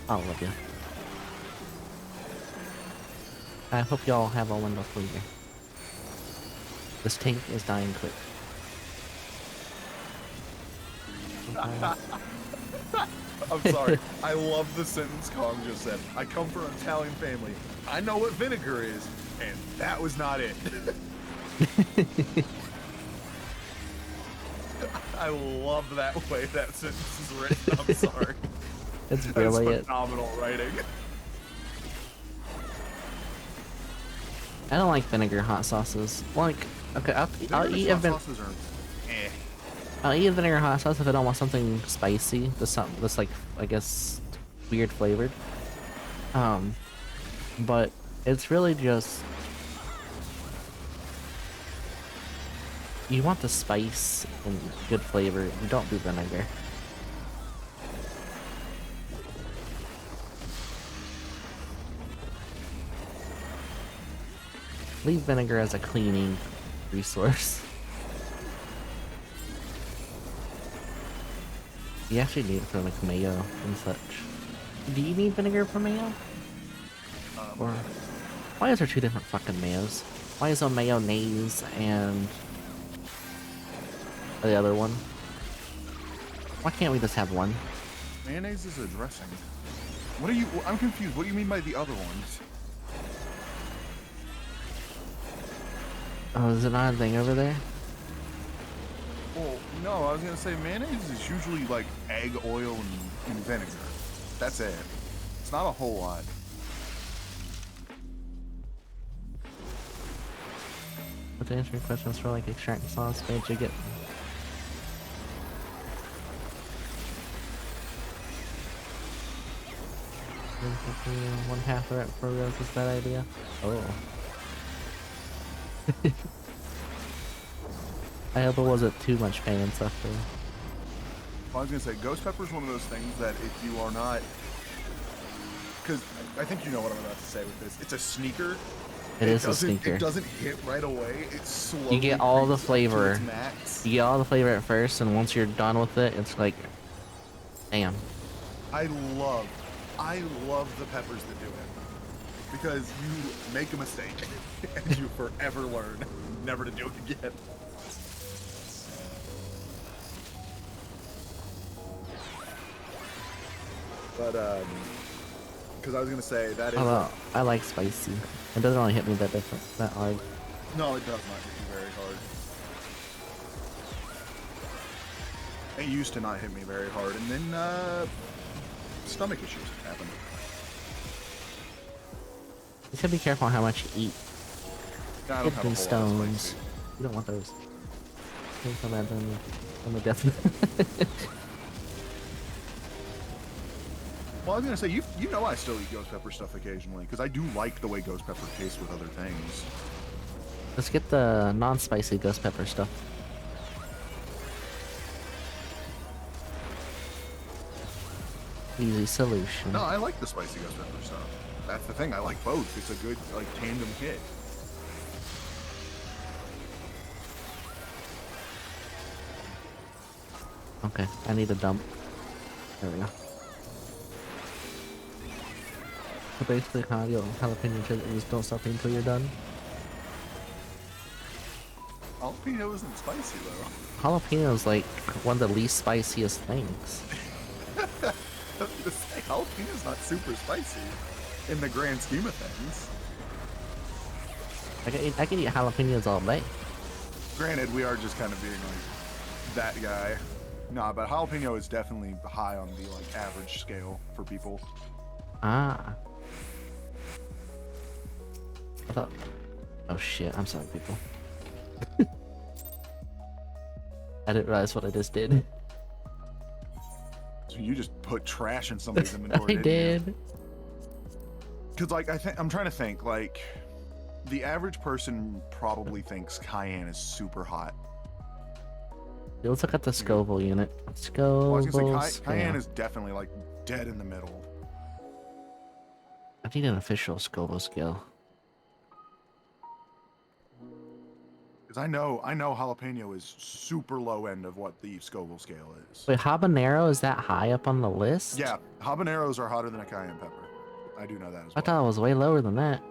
All of you. I hope y'all have a wonderful year. This tank is dying quick. I'm sorry. I love the sentence Kong just said. I come from an Italian family. I know what vinegar is, and that was not it. I love that way that sentence is written. I'm sorry. It's That's brilliant. phenomenal writing. I don't like vinegar hot sauces. Like, okay, I'll eat a sauces are eh. I'll eat a vinegar hot sauce if I don't want something spicy. That's like, I guess, weird flavored. But it's really just you want the spice and good flavor. You don't do vinegar. Leave vinegar as a cleaning resource. You actually need it for like mayo and such. Do you need vinegar for mayo? Or why is there two different fucking mayos? Why is there mayonnaise and the other one? Why can't we just have one? Mayonnaise is a dressing. What are you? I'm confused. What do you mean by the other ones? Oh, is it not a thing over there? Well, no, I was gonna say mayonnaise is usually like egg oil and vinegar. That's it. It's not a whole lot. But to answer your questions for like extract sauce, where'd you get? One half of it for real is that idea? Oh. I hope it wasn't too much pain and suffering. Well, I was gonna say ghost pepper is one of those things that if you are not, because I think you know what I'm about to say with this. It's a sneaker. It is a sneaker. It doesn't hit right away. It's slowly. You get all the creeps up to flavor. its max. You get all the flavor at first, and once you're done with it, it's like, damn. I love the peppers that do it because you make a mistake and you forever learn never to do it again. But because I was gonna say that is. Although I like spicy. It doesn't really hit me that hard. No, it does not hit me very hard. It used to not hit me very hard, and then stomach issues happened. You gotta be careful how much you eat. I don't have a Kidney whole lot of stones. spicy. You don't want those. Think of that on the death. Well, I was gonna say you know I still eat ghost pepper stuff occasionally because I do like the way ghost pepper tastes with other things. Let's get the non-spicy ghost pepper stuff. Easy solution. No, I like the spicy ghost pepper stuff. That's the thing. I like both. It's a good like tandem hit. Okay, I need a dump. There we go. So basically, jalapeno chilies don't stop until you're done. Jalapeno isn't spicy though. Jalapeno is like one of the least spiciest things. Jalapeno's not super spicy in the grand scheme of things. I can eat jalapenos all day. Granted, we are just kind of being like that guy. No, but jalapeno is definitely high on the like average scale for people. Ah. I thought. Oh shit! I'm sorry, people. I didn't realize what I just did. So you just put trash in somebody's inventory. I did. Because like I'm trying to think like the average person probably thinks cayenne is super hot. Let's look at the Scoville unit. Well, I was Scoville gonna say cayenne scale. is definitely like dead in the middle. I need an official Scoville scale. Because I know jalapeno is super low end of what the Scoville scale is. Wait, habanero is that high up on the list? Yeah, habaneros are hotter than a cayenne pepper. I do know that as I well. thought it was way lower than that.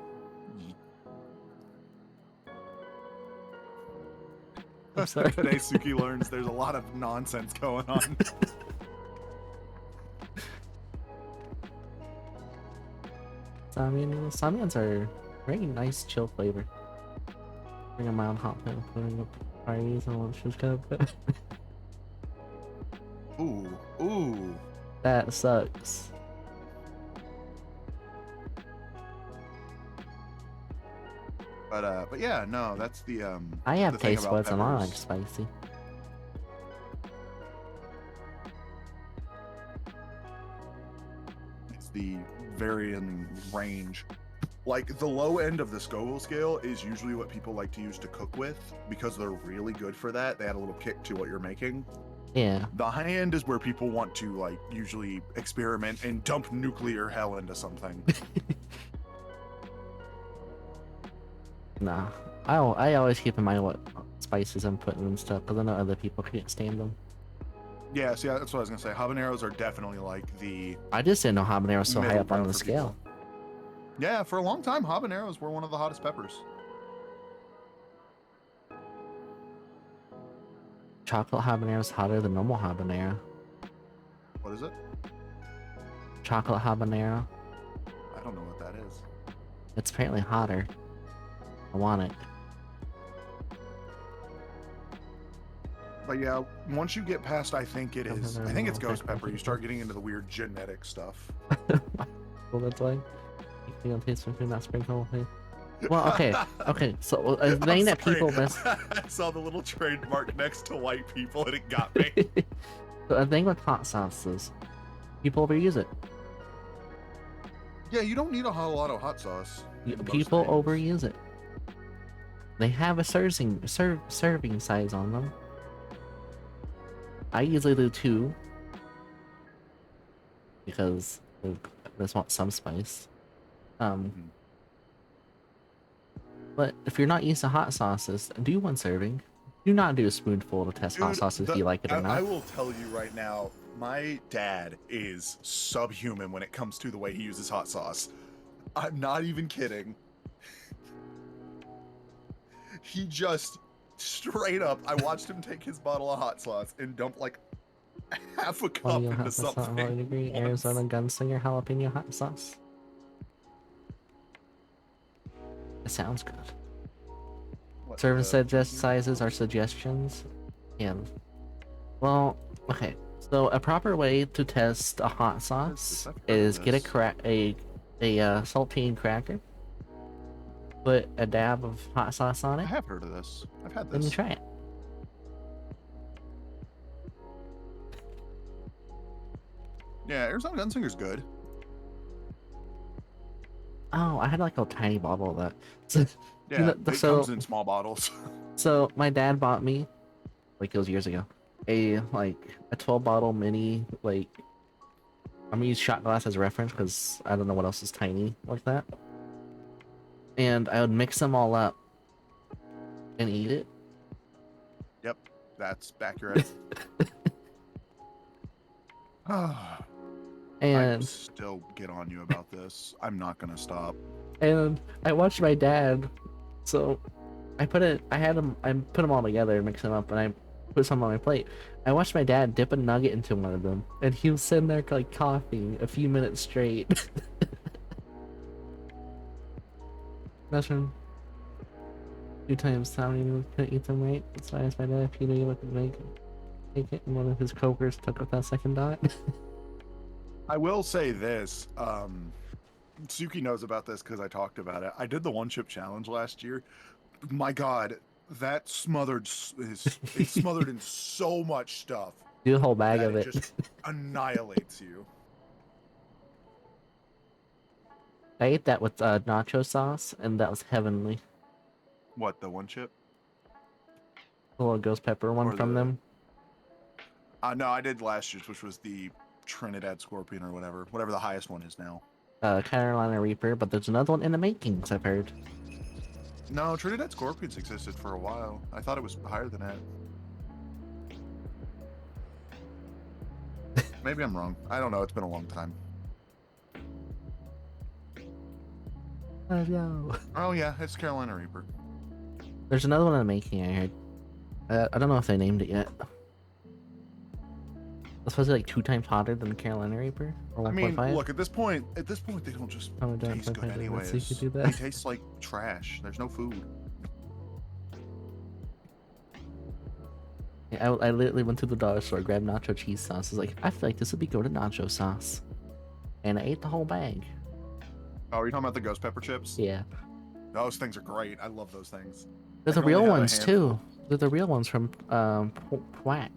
I'm sorry. Today Suki learns there's a lot of nonsense going on. Samyans are very nice, chill flavor. Bring a mild hot pan, putting up parties and lunches kind of. Ooh. That sucks. But yeah, no, that's the I have the thing taste about buds and I like peppers. spicy. It's the varying range. Like the low end of the Scoville scale is usually what people like to use to cook with because they're really good for that. They add a little kick to what you're making. Yeah. The high end is where people want to like usually experiment and dump nuclear hell into something. Nah. I always keep in mind what spices I'm putting and stuff because I know other people can't stand them. Yeah, see, that's what I was gonna say. Habaneros are definitely like the I just didn't know habanero was so high middle up on ground the for scale. people. Yeah, for a long time, habaneros were one of the hottest peppers. Chocolate habanero is hotter than normal habanero. What is it? Chocolate habanero. I don't know what that is. It's apparently hotter. I want it. But yeah, once you get past, I think it's ghost pepper. You start getting into the weird genetic stuff. Well, that's why. You don't taste food, not sprinkle. Well, okay. So a thing that people miss. I saw the little trademark next to white people, and it got me. So a thing with hot sauces, people overuse it. Yeah, you don't need a whole lot of hot sauce. People overuse it. They have a serving size on them. I usually do 2 because I just want some spice. But if you're not used to hot sauces, do 1 serving. Do not do a spoonful to test hot sauces if you like it or not. I will tell you right now, my dad is subhuman when it comes to the way he uses hot sauce. I'm not even kidding. He just straight up, I watched him take his bottle of hot sauce and dump like half a cup into something. Degree, Arizona Gunslinger jalapeno hot sauce. It sounds good. Serving sizes are suggestions. And well, okay. So a proper way to test a hot sauce is get a saltine cracker. Put a dab of hot sauce on I it. have heard of this. I've had Then this. try it. Yeah, Arizona Gunslinger's good. Oh, I had like a tiny bottle of that. So, Yeah, it comes in small bottles. So my dad bought me, like it was years ago, a 12 bottle mini, like I'm gonna use shot glass as a reference because I don't know what else is tiny like that. And I would mix them all up and eat it. Yep, that's accurate. I And still get on you about this. I'm not gonna stop. and I watched my dad, so I put them all together and mix them up, and I put some on my plate. I watched my dad dip a nugget into one of them, and he was sitting there like coughing a few minutes straight. That's from 2 times how many couldn't eat them right. That's why I asked my dad if he knew what to make. take it, and one of his coworkers took up that second dot. I will say this. Suki knows about this because I talked about it. I did the one chip challenge last year. My God, that it's smothered in so much stuff Do a whole bag that of it it. just annihilates you. I ate that with nacho sauce, and that was heavenly. What, the one chip? The little ghost pepper one Or from the- them. No, I did last year's, which was the Trinidad Scorpion or whatever the highest one is now. Carolina Reaper, but there's another one in the makings, I've heard. No, Trinidad Scorpions existed for a while. I thought it was higher than that. Maybe I'm wrong. I don't know. It's been a long time. No. Oh yeah, it's Carolina Reaper. There's another one in the making, I heard. I don't know if they named it yet. It's supposed to be like 2 times hotter than the Carolina Reaper, or 1.5. I mean, look, at this point, they don't just Oh, don't taste good 1.5, anyways. so you could do They that. taste like trash. There's no food. Yeah, I literally went to the dollar store, grabbed nacho cheese sauce. I was like, I feel like this would be good with nacho sauce. And I ate the whole bag. Oh, are you talking about the ghost pepper chips? Yeah. Those things are great. I love those things. They're I the can only real have a ones handful. too. They're the real ones from Quack.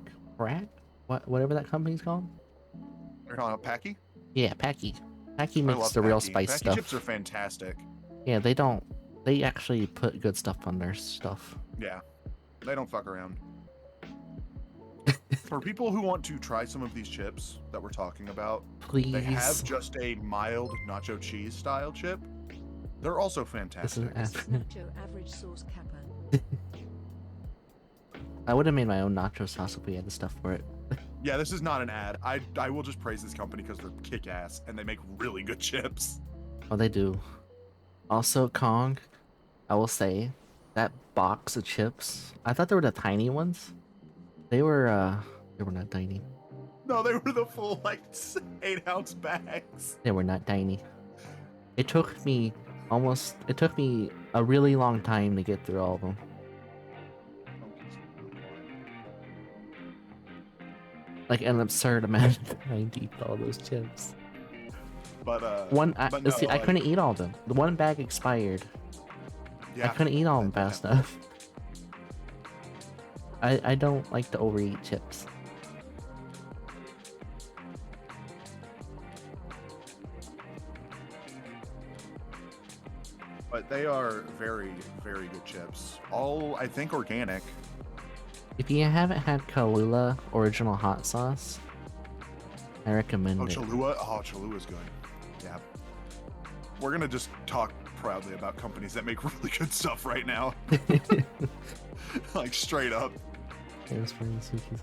Whatever that company's called. You're talking about Packy? Yeah, Packy. Packy I makes love the real Packy. spice Packy stuff. chips are fantastic. Yeah, they don't. They actually put good stuff on their stuff. Yeah, they don't fuck around. For people who want to try some of these chips that we're talking about, Please. they have just a mild nacho cheese style chip. They're also This is fantastic. Nacho average sauce kappa. I would have made my own nacho sauce if we had the stuff for it. Yeah, this is not an ad. I will just praise this company because they're kick-ass and they make really good chips. Oh, they do. Also, Kong, I will say, that box of chips, I thought they were the tiny ones. They were not tiny. No, they were the full, like, 8-ounce bags. They were not tiny. It took me a really long time to get through all of them. Like an absurd amount of time to eat all those chips. But, I like, couldn't eat all of them. The one bag expired. yeah, I couldn't eat all of them that fast happens. enough. I don't like to overeat chips. But they are very, very good chips. All, I think, organic. If you haven't had Kahlua original hot sauce, I recommend Oh, it. Cholula? Oh, Cholua's good. Yeah. We're gonna just talk proudly about companies that make really good stuff right now. Like, straight up. It was funny, Suki's.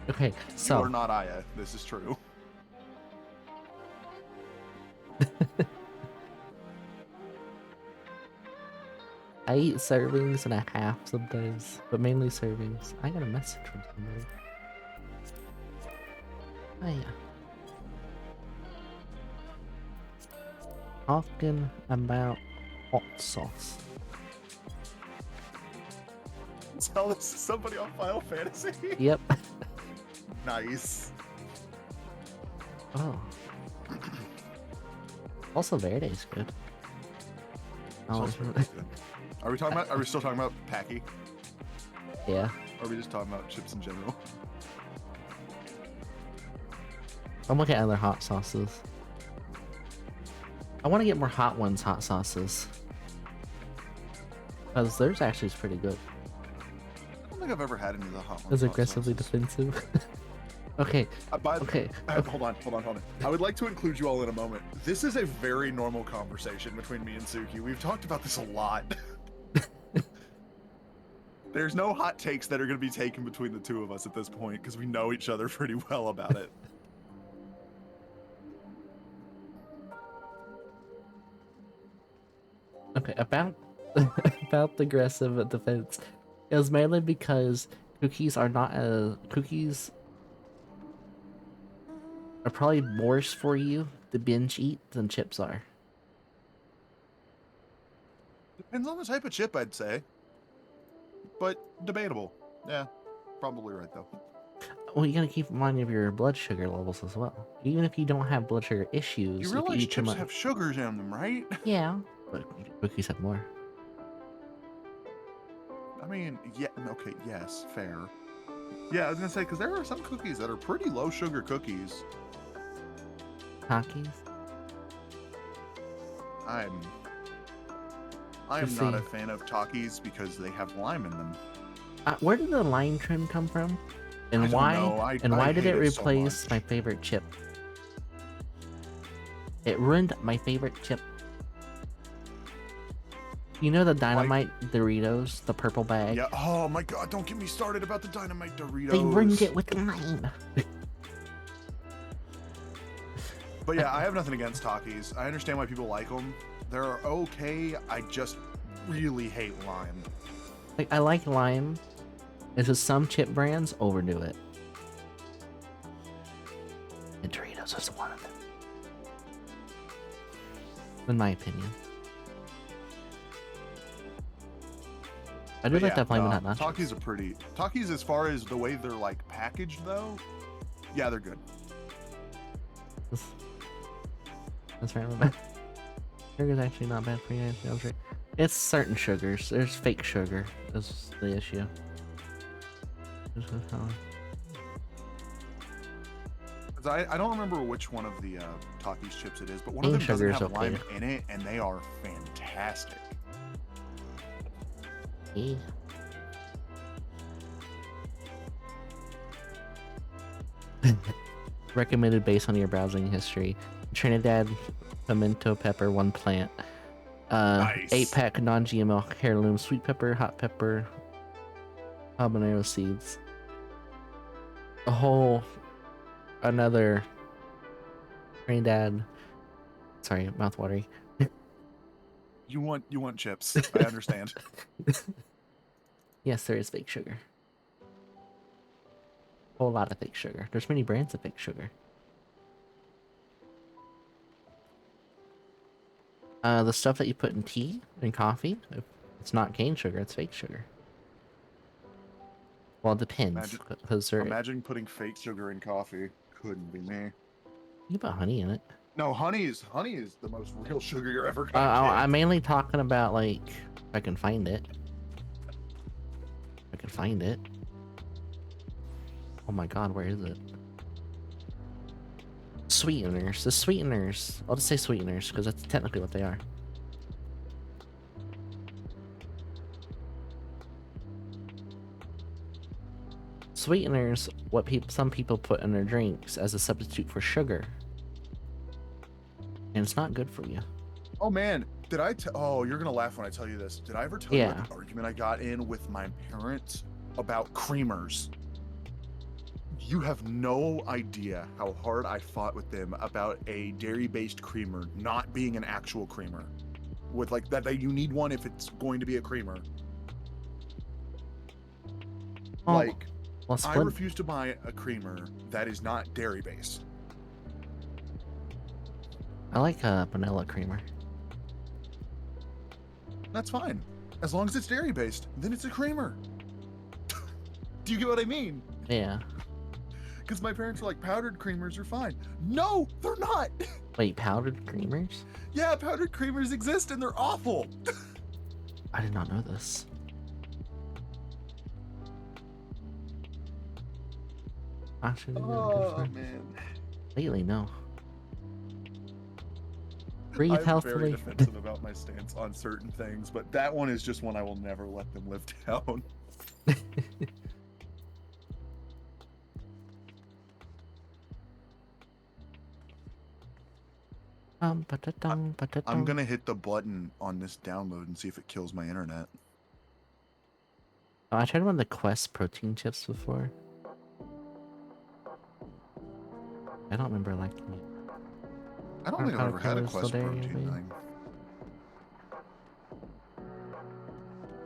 Okay, You so are not Aya. This is true. I eat servings and a half sometimes, but mainly servings. I got a message from somebody. Oh yeah. Talking about hot sauce. Tell this to somebody on Final Fantasy. Yep. Nice. Oh. Also, Verde's good. Oh, Sounds really good. Are we talking about? Are we still talking about Packy? yeah. Or are we just talking about chips in general? I'm looking at other hot sauces. I want to get more hot ones hot sauces. Because theirs actually is pretty good. I don't think I've ever had any of the hot ones. It's hot aggressively sauces. defensive. Okay. Okay. Hold on. I would like to include you all in a moment. This is a very normal conversation between me and Suki. We've talked about this a lot. There's no hot takes that are going to be taken between the two of us at this point because we know each other pretty well about it. Okay, about about the aggressive defense. It was mainly because cookies are probably worse for you to binge eat than chips are. Depends on the type of chip, I'd say. but debatable. Yeah, probably right though. Well, you gotta keep in mind of your blood sugar levels as well. Even if you don't have blood sugar issues, You if realize eat too chips much, have sugars in them, right? yeah, but cookies have more. I mean, yeah, okay, yes, fair. Yeah, I was gonna say, because there are some cookies that are pretty low sugar cookies. Takis. I am Let's not see. a fan of Takis because they have lime in them. Where did the lime trim come from? And I don't why? know. And why did hate it so replace much. my favorite chip? It ruined my favorite chip. You know the dynamite Doritos, the purple bag? Yeah. Oh my god! Don't get me started about the dynamite Doritos. They ruined it with lime. But yeah, I have nothing against Takis. I understand why people like them. They're okay. I just really hate lime. Like, I like lime. It's just some chip brands overdo it. And Doritos is one of them. In my opinion. I do But like yeah, that flaming hot nachos. Takis are pretty. Takis, as far as the way they're like packaged, though, yeah, they're good. That's right. Sugar's actually not bad for you. I was right. It's certain sugars. There's fake sugar. Is the issue. I don't remember which one of the Takis chips it is, but one of Cane them doesn't sugar have is okay. lime in it, and they are fantastic. Yeah. Recommended based on your browsing history. Trinidad pimento pepper, 1 plant. Nice. 8-pack non-GMO heirloom sweet pepper, hot pepper, habanero seeds. A whole another Trinidad. Sorry, mouth-watery. You want chips. I understand. Yes, there is fake sugar. Whole lot of fake sugar. There's many brands of fake sugar. The stuff that you put in tea and coffee, if it's not cane sugar, it's fake sugar. Well, it depends. Because Imagine putting fake sugar in coffee. Couldn't be me. you put honey in it. No, honey is the most real sugar you're ever Oh, gonna get. I'm mainly talking about, like, if I can find it. If I can find it. Oh my god, where is it? Sweeteners. The sweeteners. I'll just say sweeteners, because that's technically what they are. Sweeteners, what some people put in their drinks as a substitute for sugar. And it's not good for you. Oh man, did I oh, you're gonna laugh when I tell you this. Did I ever tell you Yeah. about the argument I got in with my parents about creamers? You have no idea how hard I fought with them about a dairy-based creamer not being an actual creamer. With like that you need one if it's going to be a creamer. Oh, Like, well, I refuse to buy a creamer that is not dairy-based. I like vanilla creamer. That's fine. As long as it's dairy-based, then it's a creamer. Do you get what I mean? Yeah. Because my parents are like, powdered creamers are fine. No, they're not. Wait, powdered creamers? Yeah, powdered creamers exist and they're awful. I did not know this. Actually, Oh man. lately, no. Breathe I'm very healthily. defensive about my stance on certain things, but that one is just one I will never let them live down. I'm gonna hit the button on this download and see if it kills my internet. Oh, I tried one of the Quest protein chips before. I don't remember liking it. I don't think I've ever had a Avocado Quest still there, protein maybe? thing.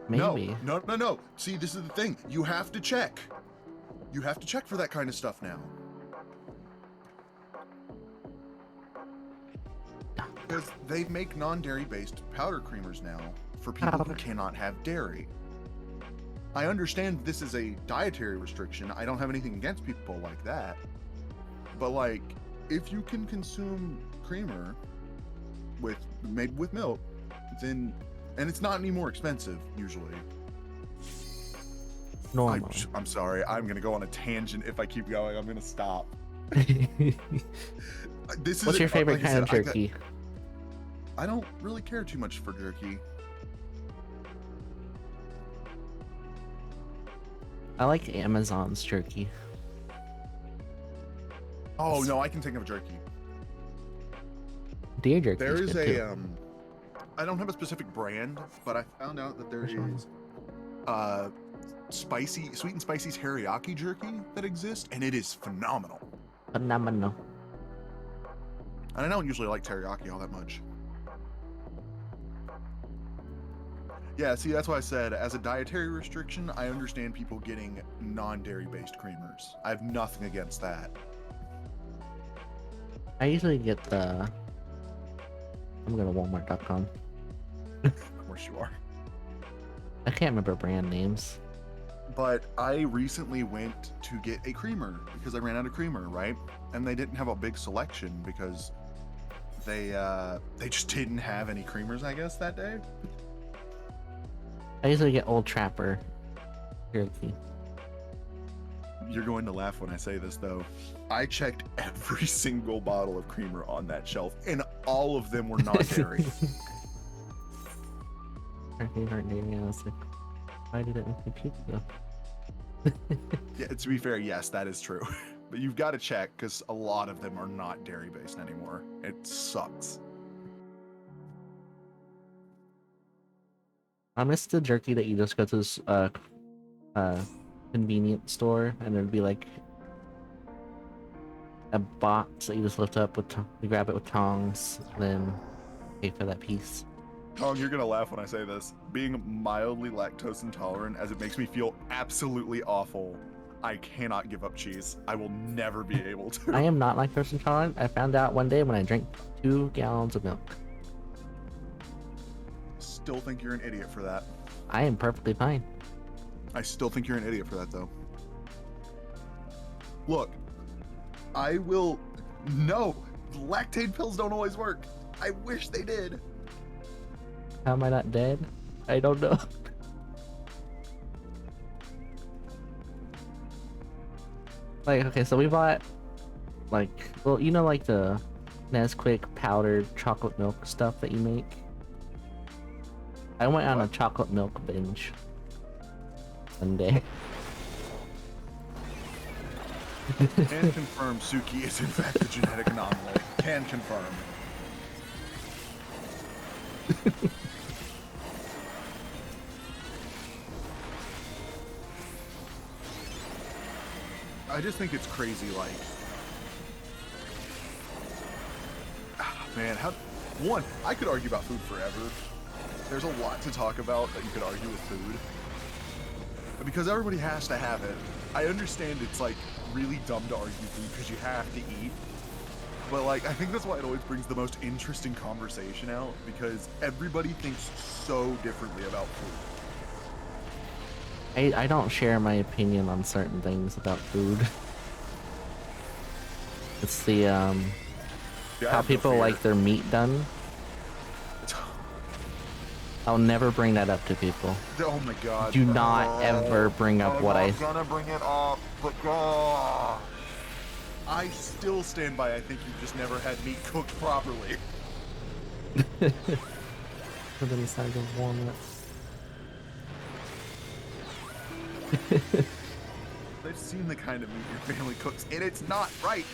Maybe. No. See, this is the thing. You have to check. You have to check for that kind of stuff now. Because they make non-dairy based powder creamers now for people who cannot have dairy. I understand this is a dietary restriction. I don't have anything against people like that. But like, if you can consume creamer made with milk, then, and it's not any more expensive usually. Normal. I'm sorry. I'm gonna go on a tangent. If I keep going, I'm gonna stop. What's your favorite kind of jerky? I don't really care too much for jerky. I like Amazon's jerky. Oh no, I can think of jerky. Deer jerky. There is a too. I don't have a specific brand, but I found out that there Which one? is sweet and spicy teriyaki jerky that exists, and it is phenomenal. Phenomenal. And I don't usually like teriyaki all that much. Yeah, see, that's why I said, as a dietary restriction, I understand people getting non-dairy based creamers. I have nothing against that. I usually get the. I'm going to Walmart.com. Of course you are. I can't remember brand names. But I recently went to get a creamer because I ran out of creamer, right? And they didn't have a big selection because they just didn't have any creamers, I guess, that day. I usually get Old Trapper jerky. You're going to laugh when I say this, though. I checked every single bottle of creamer on that shelf, and all of them were not dairy. I was like, why did it include pizza? Yeah, to be fair, yes, that is true. But you've got to check because a lot of them are not dairy based anymore. It sucks. I miss the jerky that you just go to this convenience store and there'd be like a box that you just lift up with you grab it with tongs, then pay for that piece. Kong, you're gonna laugh when I say this. Being mildly lactose intolerant, as it makes me feel absolutely awful, I cannot give up cheese. I will never be able to. I am not lactose intolerant. I found out one day when I drank 2 gallons of milk. Still think you're an idiot for that. I am perfectly fine. I still think you're an idiot for that, though. Look, I will... No! Lactate pills don't always work. I wish they did. How am I not dead? I don't know. Like, okay, so we bought, like, well, you know, like the Nesquik powdered chocolate milk stuff that you make? I went on a chocolate milk binge one day. Can confirm Suki is in fact a genetic anomaly. Can confirm. I just think it's crazy, like... Man, one, I could argue about food forever. There's a lot to talk about that you could argue with food. Because everybody has to have it. I understand it's like really dumb to argue food because you have to eat. But like, I think that's why it always brings the most interesting conversation out, because everybody thinks so differently about food. I don't share my opinion on certain things about food. It's the Yeah, I how have no people fear. like their meat done. I'll never bring that up to people. Oh my god. Do not ever bring up what I'm gonna bring it up, but I still stand by. I think you just never had meat cooked properly. Put it inside the walnuts. They've seen the kind of meat your family cooks, and it's not right.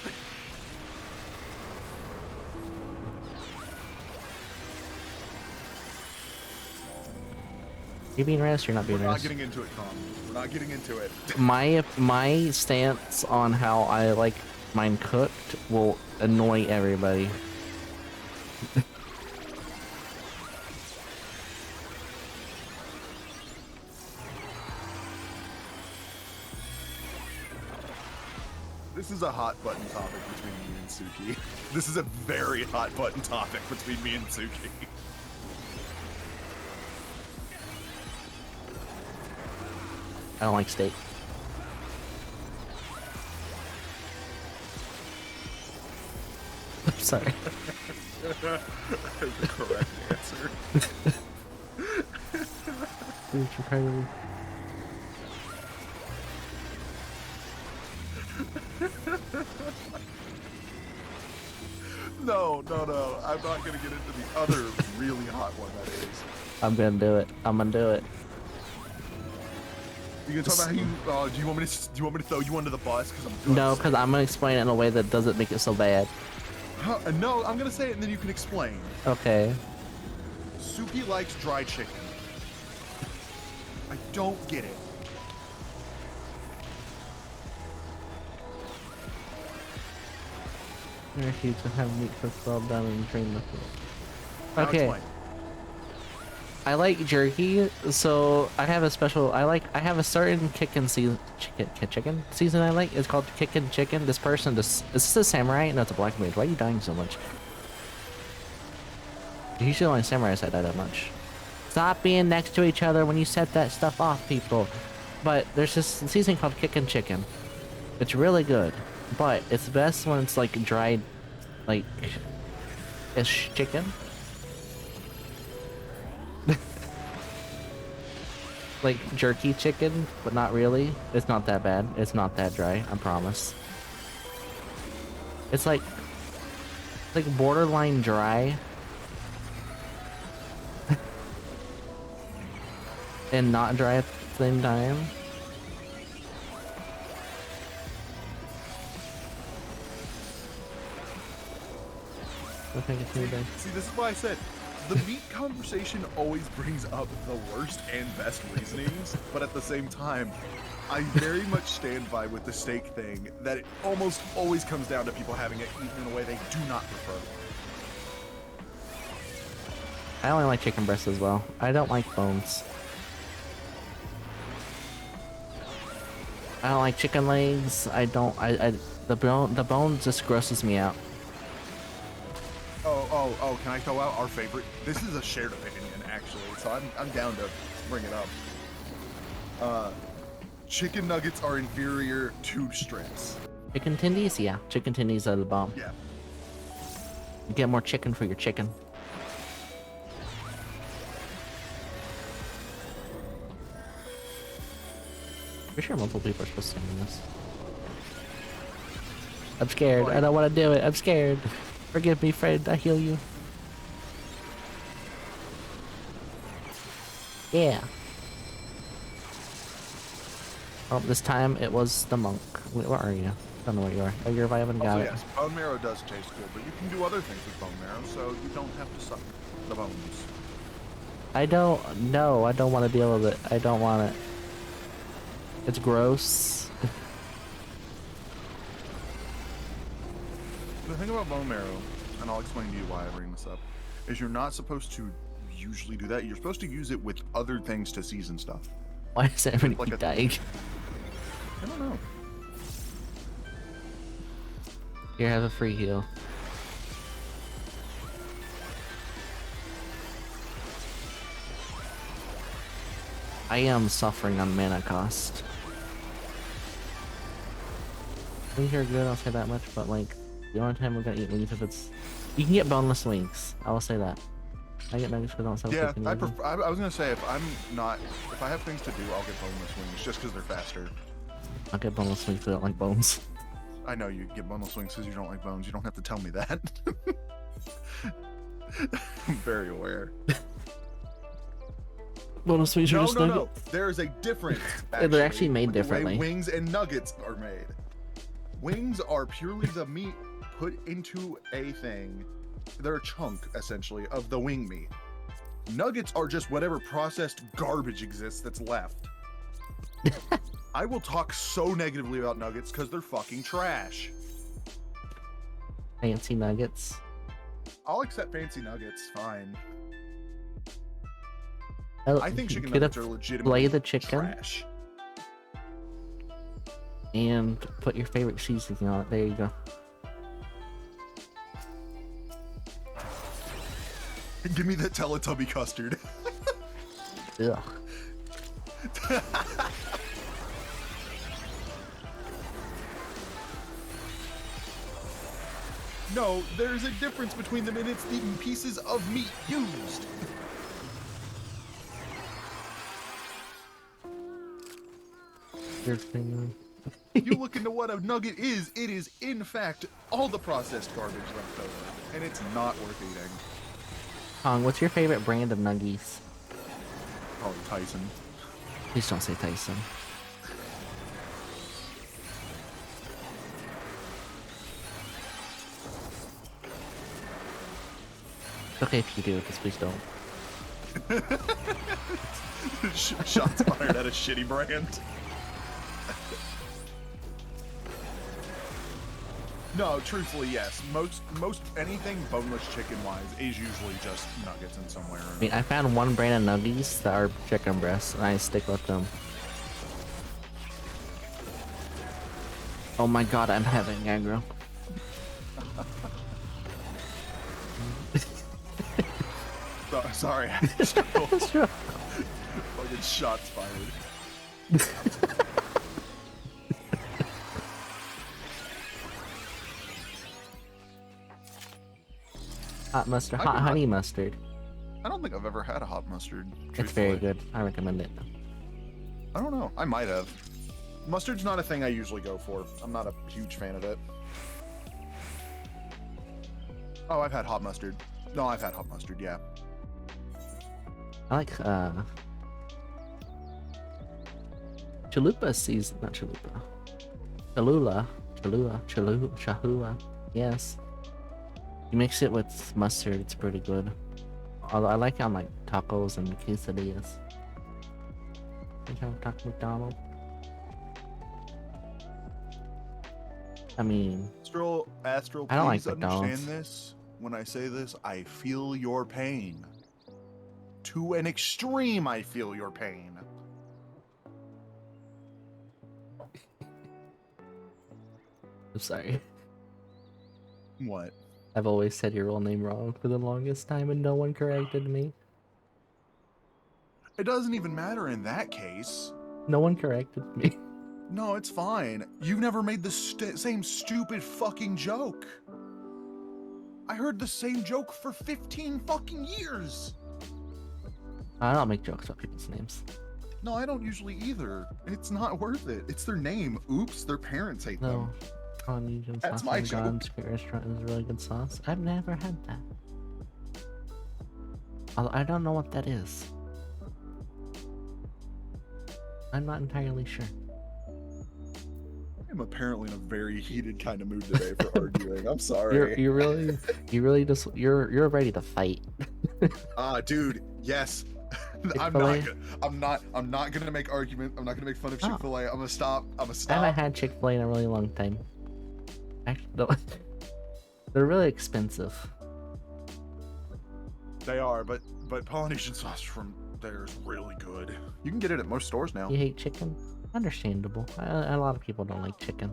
You being rest? You're not being We're not rest. getting into it, Tom. We're not getting into it. My stance on how I like mine cooked will annoy everybody. This is a hot button topic between me and Suki. This is a very hot button topic between me and Suki. I don't like steak. I'm sorry. The correct answer. Dude, you're probably- No. I'm not gonna get into the other really hot one that is. I'm gonna do it. I'm gonna do it. You gonna talk about how you? Do you want me to throw you under the bus? Because I'm gonna No, say because I'm gonna explain it in a way that doesn't make it so bad. No, I'm gonna say it and then you can explain. Okay. Suki likes dry chicken. I don't get it. Refuse to have meat cooked well done and drain the food. Now Okay. explain. I like jerky, so I have a special. I have a certain chicken season. Chicken season I like. It's called Kickin' Chicken. This person, is this a samurai? No, it's a black mage. Why are you dying so much? Usually only samurais I die that much. Stop being next to each other when you set that stuff off, people. But there's this season called Kickin' Chicken. It's really good, but it's best when it's like dried, like, ish chicken. Like jerky chicken, but not really. It's not that bad. It's not that dry, I promise. It's like borderline dry. And not dry at the same time. See, this is why I said the meat conversation always brings up the worst and best reasonings, but at the same time, I very much stand by with the steak thing that it almost always comes down to people having it eaten in a way they do not prefer. I only like chicken breasts as well. I don't like bones. I don't like chicken legs. The bone just grosses me out. Oh, can I throw out our favorite? This is a shared opinion, actually, so I'm down to bring it up. Chicken nuggets are inferior to strips. Chicken tendies? Yeah, chicken tendies are the bomb. Yeah. You get more chicken for your chicken. Pretty sure multiple people are supposed to do this. I'm scared. I don't want to do it. I'm scared. Forgive me, friend. I heal you. Yeah. Oh, this time it was the monk. Wait, where are you? I don't know where you are. Oh, you're I haven't got Also, it. yes, bone marrow does taste good, but you can do other things with bone marrow, so you don't have to suck the bones. I don't know. I don't want to deal with it. I don't want it. It's gross. The thing about bone marrow, and I'll explain to you why I bring this up, is you're not supposed to usually do that. You're supposed to use it with other things to season stuff. Why is everybody Like keep a- dying? I don't know. Here, have a free heal. I am suffering on mana cost. Wings are good, I'll say that much, but like, the only time we're gonna eat wings if it's... You can get boneless wings, I will say that. I get nuggets because I don't sell Yeah, chicken I either. was gonna say if I have things to do, I'll get boneless wings just because they're faster. I'll get boneless wings because I don't like bones. I know you get boneless wings because you don't like bones. You don't have to tell me that. I'm very aware. Boneless wings are just No. nuggets. There is a difference. They're actually made with the way differently. Wings and nuggets are made. Wings are purely the meat put into a thing. They're a chunk, essentially, of the wing meat. Nuggets are just whatever processed garbage exists that's left. I will talk so negatively about nuggets because they're fucking trash. Fancy nuggets. I'll accept fancy nuggets, fine. Oh, I think chicken get nuggets a are legitimately fillet the chicken trash. and put your favorite seasoning on it. There you go. Give me that Teletubby custard. Ugh. No, there's a difference between them, and it's the pieces of meat used. Your thing. You look into what a nugget is, it is, in fact, all the processed garbage left over, and it's not worth eating. Kong, what's your favorite brand of nuggies? Probably Tyson. Please don't say Tyson. It's okay if you do, just please don't. Shots fired at a shitty brand. No, truthfully, yes. Most anything boneless chicken wise is usually just nuggets in somewhere. I mean, I found one brand of nuggies that are chicken breasts, and I stick with them. Oh my god, I'm having aggro. Sorry. Fucking shots fired. Hot mustard, hot honey mustard. I don't think I've ever had a hot mustard. It's very truthfully. good. I recommend it. I don't know. I might have. Mustard's not a thing I usually go for. I'm not a huge fan of it. Oh, I've had hot mustard. No, I've had hot mustard, yeah. I like chalupa season, not chalupa. Cholula. Yes. You mix it with mustard, it's pretty good. Although I like it on like tacos and quesadillas. You have Taco McDonald. I mean, Astral, I don't like please understand McDonald's. this. When I say this, I feel your pain. To an extreme, I feel your pain. I'm sorry. What? I've always said your real name wrong for the longest time and no one corrected me. It doesn't even matter in that case. No one corrected me. No, it's fine. You've never made the same stupid fucking joke. I heard the same joke for 15 fucking years. I don't make jokes about people's names. No, I don't usually either. It's not worth it. It's their name. Oops, their parents hate No. them. Polynesian That's sauce my from joke. John's restaurant is really good sauce. I've never had that. I don't know what that is. I'm not entirely sure. I'm apparently in a very heated kind of mood today for arguing. I'm sorry. You really just you're ready to fight. Dude, yes. I'm not gonna make argument. I'm not gonna make fun of Chick-fil-A. I'm gonna stop. I haven't had Chick-fil-A in a really long time. Actually, no. They're really expensive. They are, but Polynesian sauce from there is really good. You can get it at most stores now. You hate chicken? Understandable. A lot of people don't like chicken.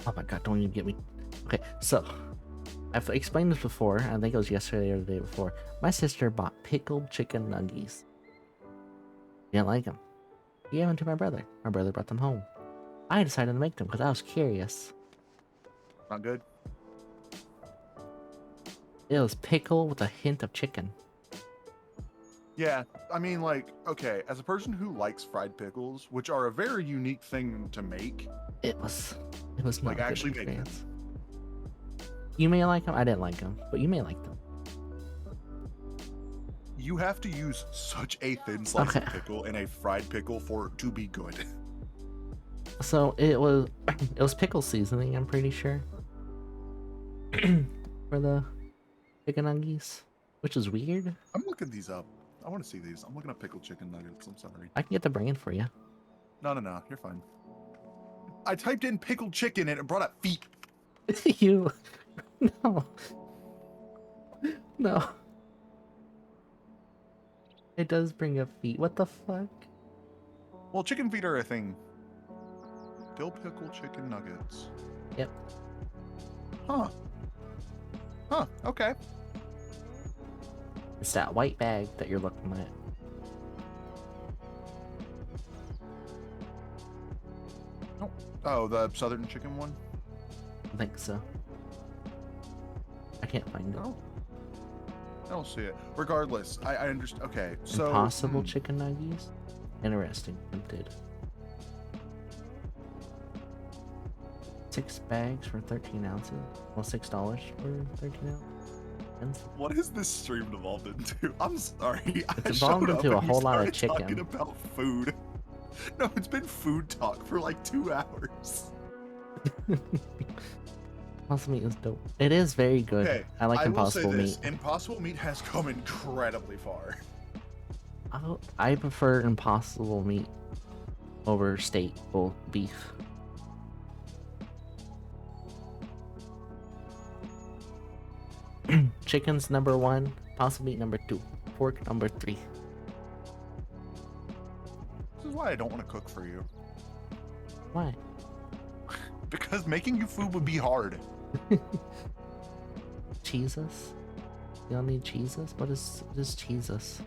Oh my god, don't even get me. Okay, so I've explained this before. I think it was yesterday or the day before. My sister bought pickled chicken nuggies. Didn't like them. She gave them to my brother. My brother brought them home. I decided to make them because I was curious. Not good. It was pickle with a hint of chicken. Yeah, I mean, like, okay, as a person who likes fried pickles, which are a very unique thing to make, It was not like a good actually make them. experience. You may like them. I didn't like them, but you may like them. You have to use such a thin slice of Okay. pickle in a fried pickle for it to be good. So it was pickle seasoning, I'm pretty sure. For the chicken nuggies, which is weird. I'm looking these up. I want to see these. I'm looking up pickled chicken nuggets. I'm sorry. I can get the brand for you. No, you're fine. I typed in pickled chicken and it brought up feet. You no. It does bring up feet. What the fuck? Well, chicken feet are a thing. Dill pickle chicken nuggets. Yep. Huh. Okay. It's that white bag that you're looking at. Oh, the southern chicken one? I think so. I can't find it. Oh. I don't see it. Regardless, I understand. Okay, so Impossible chicken nuggies? Interesting. Tempted. 6 bags for 13 ounces. Well, $6 for 13 ounces. What is this stream evolved into? I'm sorry. It's evolved into a whole lot of chicken. Talking about food. No, it's been food talk for like 2 hours. Impossible meat is dope. It is very good. Okay, I like impossible will say this. meat. Impossible meat has come incredibly far. I prefer impossible meat over staple beef. Chicken's number 1, impossible meat number 2, pork number 3. This is why I don't want to cook for you. Why? Because making you food would be hard. Jesus? You don't need Jesus? What is Jesus?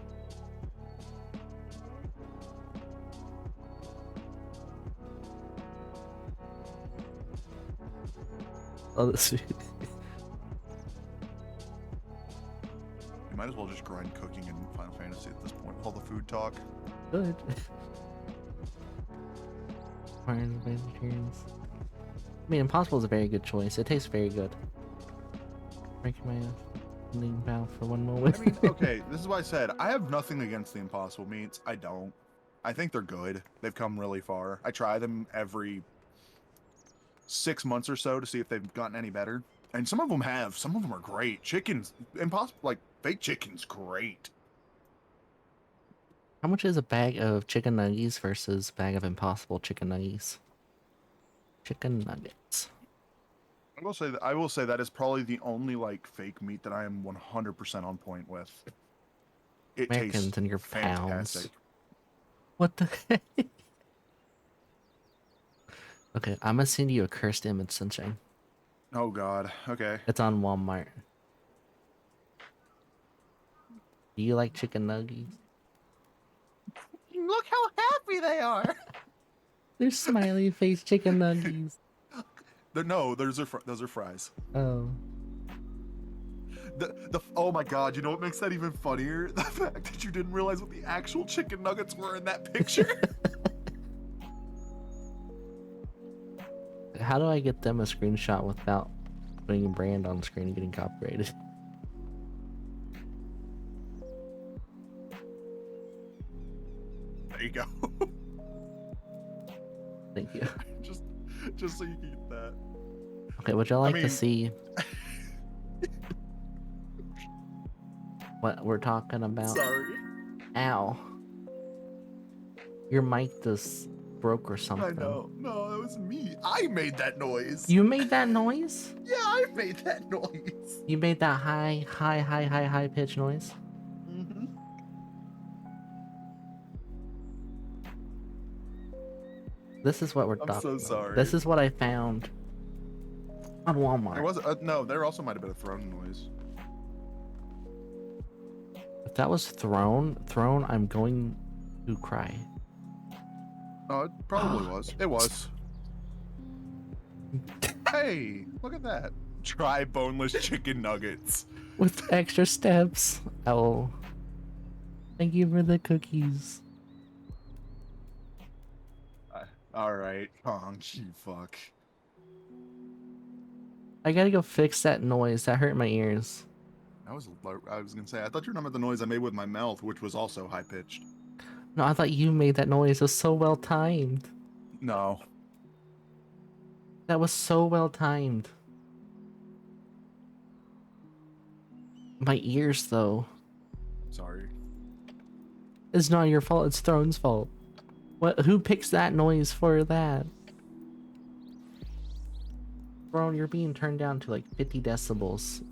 Oh, this. You might as well just grind cooking in Final Fantasy at this point with all the food talk. Good. Iron vegetarians. I mean, Impossible is a very good choice. It tastes very good. Breaking my ending mouth for one moment. I mean, okay, this is why I said I have nothing against the impossible meats. I don't. I think they're good. They've come really far. I try them every 6 months or so to see if they've gotten any better. And some of them have. Some of them are great. Chicken's impossible, like fake chicken's great. How much is a bag of chicken nuggets versus bag of Impossible chicken nuggets? Chicken nuggets. I will say that is probably the only like fake meat that I am 100% on point with. It Americans tastes and your fantastic. pounds. What the heck? Okay, I'm gonna send you a cursed image, Sunshine. Oh god. Okay. It's on Walmart. Do you like chicken nuggets? Look how happy they are. They're smiley face chicken nuggets. Those are fries. Oh. Oh my god, you know what makes that even funnier? The fact that you didn't realize what the actual chicken nuggets were in that picture. How do I get them a screenshot without putting a brand on the screen and getting copyrighted? There you go. Thank you. just so you can get that. Okay, would y'all like mean- to see what we're talking about? Sorry. Ow. Your mic just broke or something. I know. No, that was me. I made that noise. You made that noise? Yeah, I made that noise. You made that high pitch noise? Mm-hmm. This is what we're I'm talking so about. sorry. This is what I found on Walmart. There was no. There also might have been a throne noise. If that was thrown, I'm going to cry. Oh, it probably was. It was. Hey, look at that. Try boneless chicken nuggets. With extra steps. Oh. Thank you for the cookies. All right, Kong, you fuck. I gotta go fix that noise. That hurt my ears. I was gonna say, I thought you remembered the noise I made with my mouth, which was also high pitched. No, I thought you made that noise. It was so well timed. No. That was so well timed. My ears, though. Sorry. It's not your fault. It's Throne's fault. What? Who picks that noise for that? Throne, you're being turned down to like 50 decibels.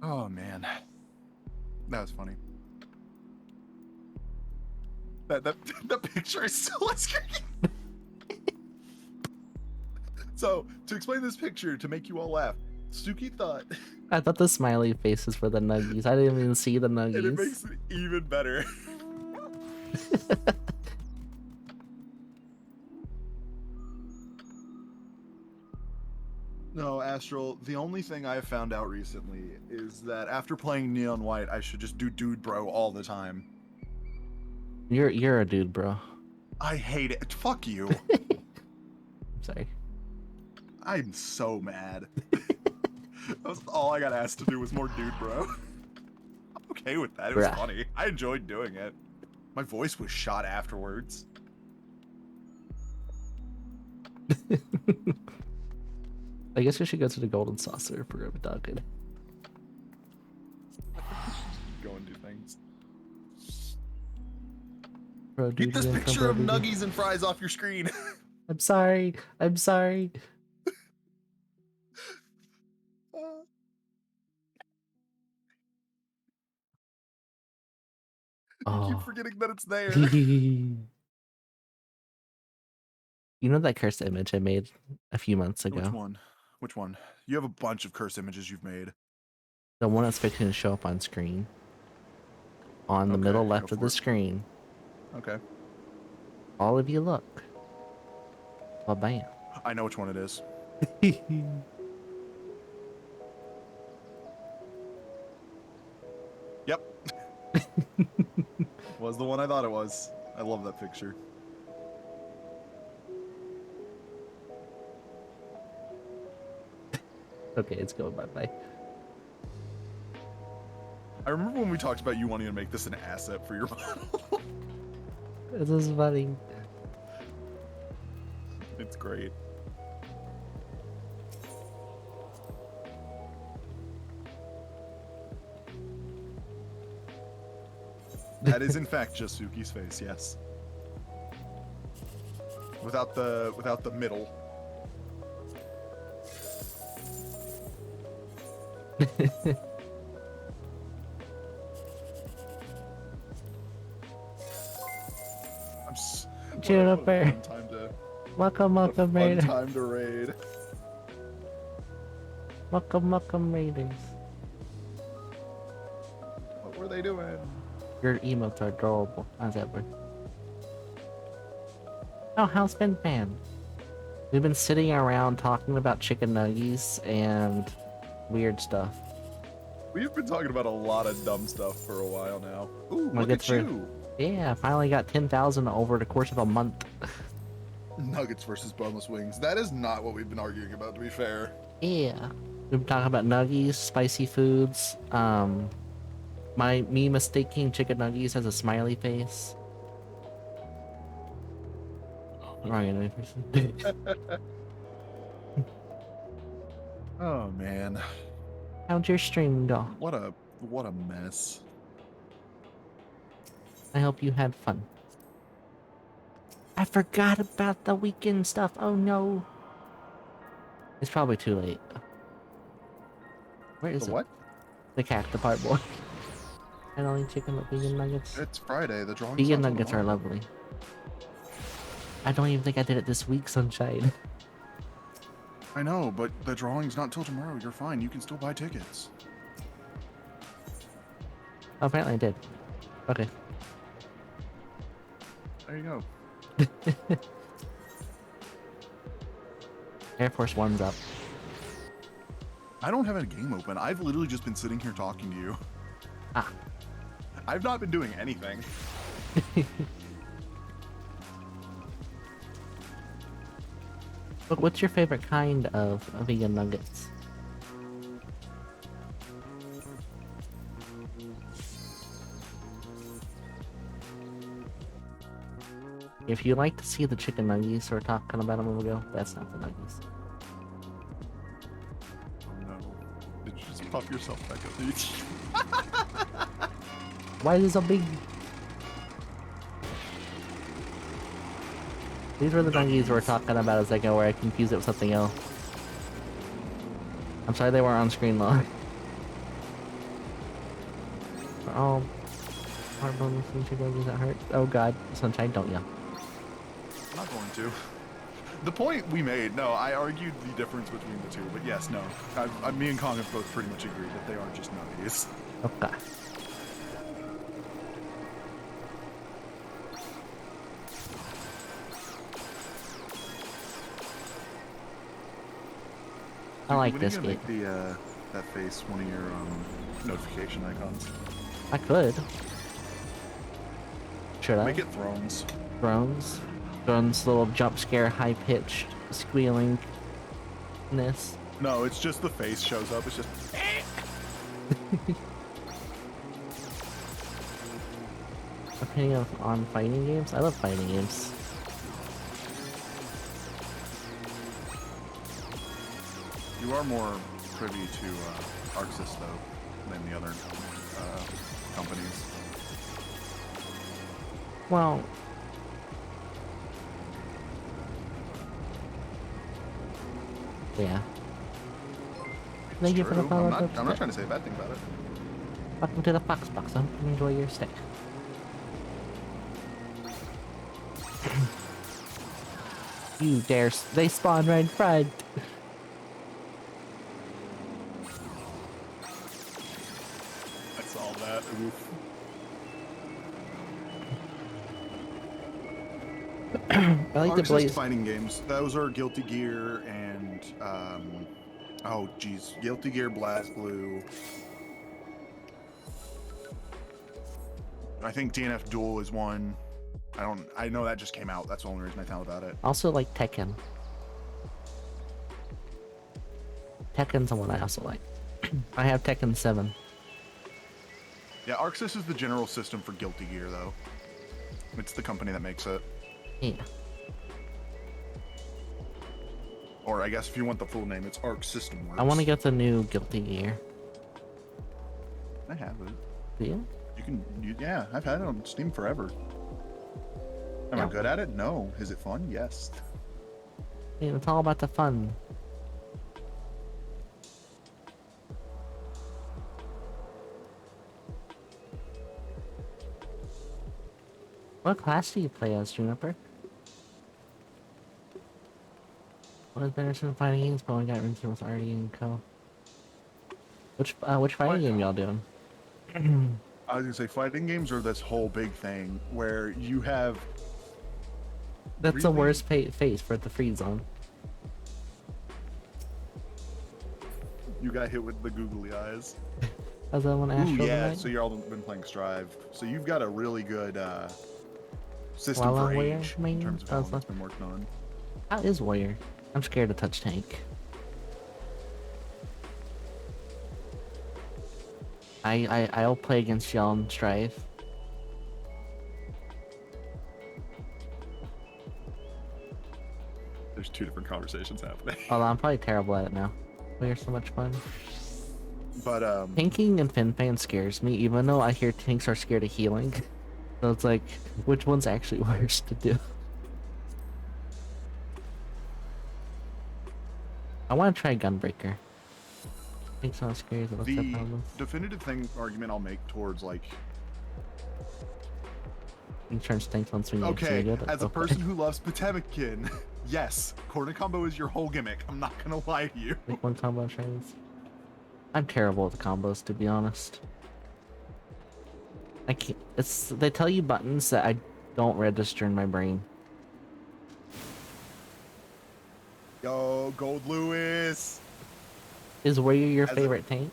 Oh man, that was funny. That picture is still on screen. So to explain this picture to make you all laugh, Suki thought. I thought the smiley faces were the nuggies. I didn't even see the nuggies. And it makes it even better. No, Astral, the only thing I've found out recently is that after playing Neon White, I should just do Dude Bro all the time. You're a dude, bro. I hate it. Fuck you. I'm sorry. I'm so mad. That was all I got asked to do was more Dude Bro. I'm okay with that. It was funny. I enjoyed doing it. My voice was shot afterwards. I guess we should go to the Golden Saucer for a dog. Go and do things. Bro, Get this picture of nuggies and fries off your screen. I'm sorry. I'm sorry. I keep forgetting that it's there. You know that cursed image I made a few months ago? Which one? Which one? You have a bunch of cursed images you've made. The one that's fixing to show up on screen. On the middle left of the screen. Okay. All of you look. Well, bam. I know which one it is. Yep. Was the one I thought it was. I love that picture. Okay, it's going bye-bye. I remember when we talked about you wanting to make this an asset for your model. This is funny. It's great. That is in fact just Suki's face, yes. Without the middle. Juniper. Welcome, Raiders. Time to raid. Welcome, Raiders. What were they doing? Your emotes are adorable, as ever. Oh, how's been fan? We've been sitting around talking about chicken nuggies and weird stuff. We've been talking about a lot of dumb stuff for a while now. Ooh, look Nuggets at you! Yeah, I finally got 10,000 over the course of a month. Nuggets versus boneless wings. That is not what we've been arguing about, to be fair. Yeah. We've been talking about nuggies, spicy foods, me mistaking chicken nuggies as a smiley face. Wrong enemy person. Oh man. How'd your stream go? What a mess. I hope you had fun. I forgot about the weekend stuff. Oh no. It's probably too late. Where is it? What? The part boy. I don't eat chicken with vegan nuggets. It's Friday. The drawing. Vegan nuggets are lovely. I don't even think I did it this week, Sunshine. I know, but the drawing's not till tomorrow. You're fine. You can still buy tickets. Oh, apparently I did. Okay. There you go. Air Force One's up. I don't have a game open. I've literally just been sitting here talking to you. Ah. I've not been doing anything. Look, what's your favorite kind of vegan nuggets? If you like to see the chicken nuggies we were talking about a moment ago, that's not the nuggies. Oh no. Did you just puff yourself back up? Why is it so big? These were the nuggies we were talking about a second where I confused it with something else. I'm sorry they weren't on screen long. Oh, heartburn with chicken nuggies that hurt. Oh god, Sunshine, don't yell. I'm not going to. The point we made, no, I argued the difference between the two, but yes, no. Me and Kong have both pretty much agreed that they are just nutties. Okay. I like this game. Make the that face one of your notification icons. I could. Should I? Make it Thrones. Thrones. Thrones little jump scare, high pitched squealingness. No, it's just the face shows up. It's just. Opinion on fighting games? I love fighting games. You are more privy to Arxis though than the other companies. Well, yeah. Thank you for the True. follow. I'm not trying to say a bad thing about it. Welcome to the Fox Box. I hope you enjoy your stay. You dare! They spawn right in front. I saw that. Oof. I like the Arxis blaze. fighting games. Those are Guilty Gear and oh geez, Guilty Gear, BlazBlue. I think DNF Duel is one. I know that just came out. That's the only reason I found about it. Also like Tekken. Tekken's the one I also like. I have Tekken 7. Yeah, Arxis is the general system for Guilty Gear though. It's the company that makes it. Yeah. Or I guess if you want the full name, it's Arc System Works. I want to get the new Guilty Gear. I have it. Do you? Yeah, I've had it on Steam forever. Am I good at it? No. Is it fun? Yes. Yeah, it's all about the fun. What class do you play as, Juniper? What is better than fighting games? But I got rinsed with RD and Co. Which fighting game y'all doing? I was gonna say fighting games are this whole big thing where you have. That's the worst face for the free zone. You got hit with the googly eyes. How's that one, Astro? Ooh, yeah, Tonight? so you're all been playing Strive. So you've got a really good system While for I'm age Warrior, in terms of how long it's been working on. How is Warrior? I'm scared to touch tank. I'll play against y'all in Strive. There's two different conversations happening. Although I'm probably terrible at it now. Warrior's so much fun. But Tanking and Fin scares me, even though I hear tanks are scared of healing. So it's like, which one's actually worse to do? I want to try Gunbreaker. Tank's not scary as it looks at the problems. definitive argument I'll make towards like. Insurance tanks once we get Okay, good. as a person who loves Potemkin, yes, corner combo is your whole gimmick. I'm not gonna lie to you. Like one combo trades. I'm terrible at the combos, to be honest. I can't. They tell you buttons that I don't register in my brain. Yo, Gold Lewis. Is Warrior your favorite tank?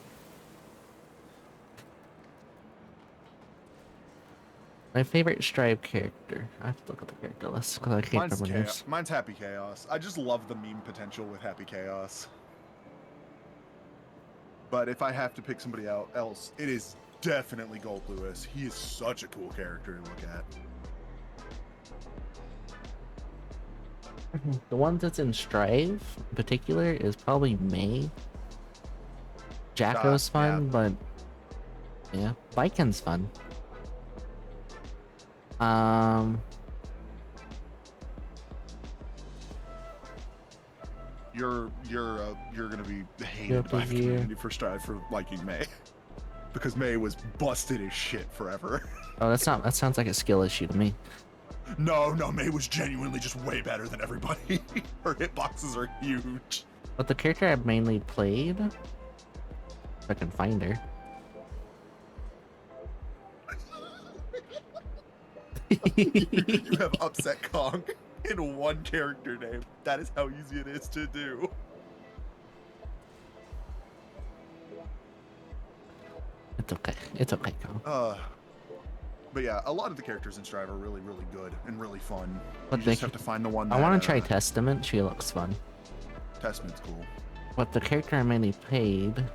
My favorite Strive character. I have to look at the character list because I can't remember names. Mine's Happy Chaos. I just love the meme potential with Happy Chaos. But if I have to pick somebody else, it is definitely Gold Lewis. He is such a cool character to look at. The one that's in Strive in particular is probably May. Jacko's fun, but yeah, Viken's fun. You're gonna be hated by the community for Strive for liking May, because May was busted as shit forever. Oh, that sounds like a skill issue to me. No, May was genuinely just way better than everybody. Her hitboxes are huge. But the character I've mainly played, if I can find her. You have Upset Kong in one character name. That is how easy it is to do. It's okay. It's okay, Kong. But yeah, a lot of the characters in Strive are really, really good and really fun. But You just have to find the one that, I want to try Testament. She looks fun. Testament's cool. But the character I mainly played, if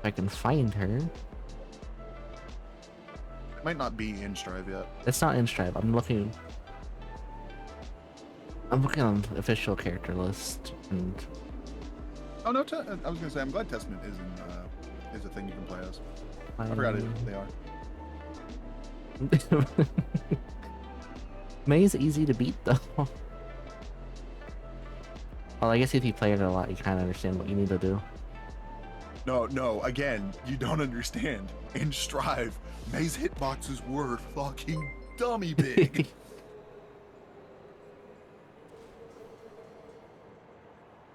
I can find her. It might not be in Strive yet. It's not in Strive. I'm looking on the official character list, and Oh no, I was gonna say I'm glad Testament is a thing you can play as. I forgot they are. May's easy to beat though. Well, I guess if you play it a lot, you kind of understand what you need to do. No, again, you don't understand. In Strive, May's hitboxes were fucking dummy big.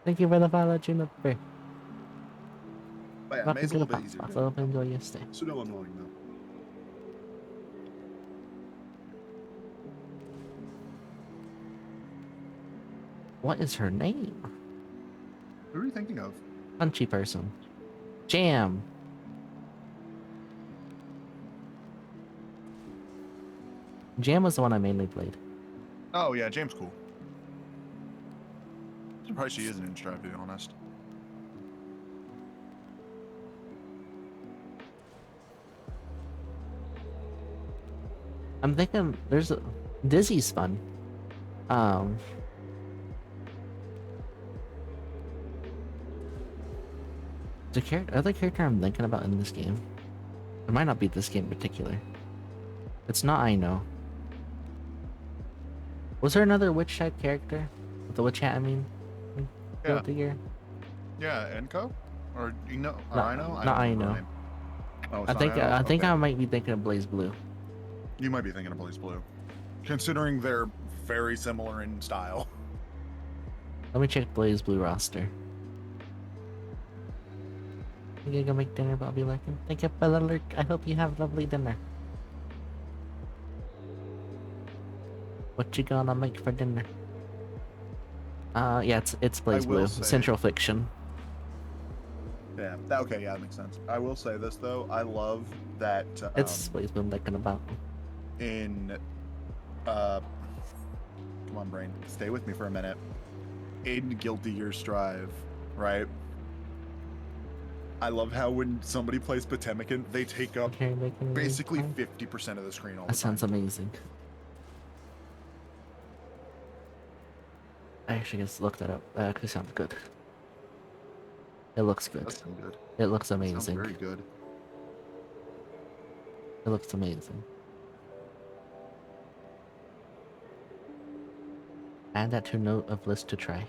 Thank you for the follow, Juniper. But yeah, Welcome May's a to the little bit box. easier. I hope you enjoy your stay. Still annoying though. What is her name? Who are you thinking of? Punchy person. Jam. Jam was the one I mainly played. Oh yeah, James cool. I'm surprised she isn't in Strive, to be honest. I'm thinking there's a Dizzy's fun. The other character I'm thinking about in this game. It might not be this game in particular. It's not I know. Was there another witch type character? With the witch hat, I mean? Yeah. Gear? Yeah, Enko? Or you know? Or Not- I know? not I don't know. her name. Oh, it's I not think Ino? I think Okay. I might be thinking of Blaze Blue. You might be thinking of Blaze Blue, considering they're very similar in style. Let me check Blaze Blue roster. You gonna go make dinner, Bobby Larkin? Thank you for the lurk. I hope you have lovely dinner. What you gonna make for dinner? Yeah, it's Blaze will Blue. say- Central Fiction. Yeah. Okay. Yeah, that makes sense. I will say this though. I love that. It's Blaze Blue I'm thinking about. In. Come on, brain. Stay with me for a minute. In Guilty Gear Strive, right? I love how when somebody plays Potemkin, they take up Okay, making basically fun. 50% of the screen all the That sounds time. amazing. I actually just looked that up. That actually sounds good. It looks good. That sounds good. It looks Sounds amazing. very good. It looks amazing. Add that to note of list to try.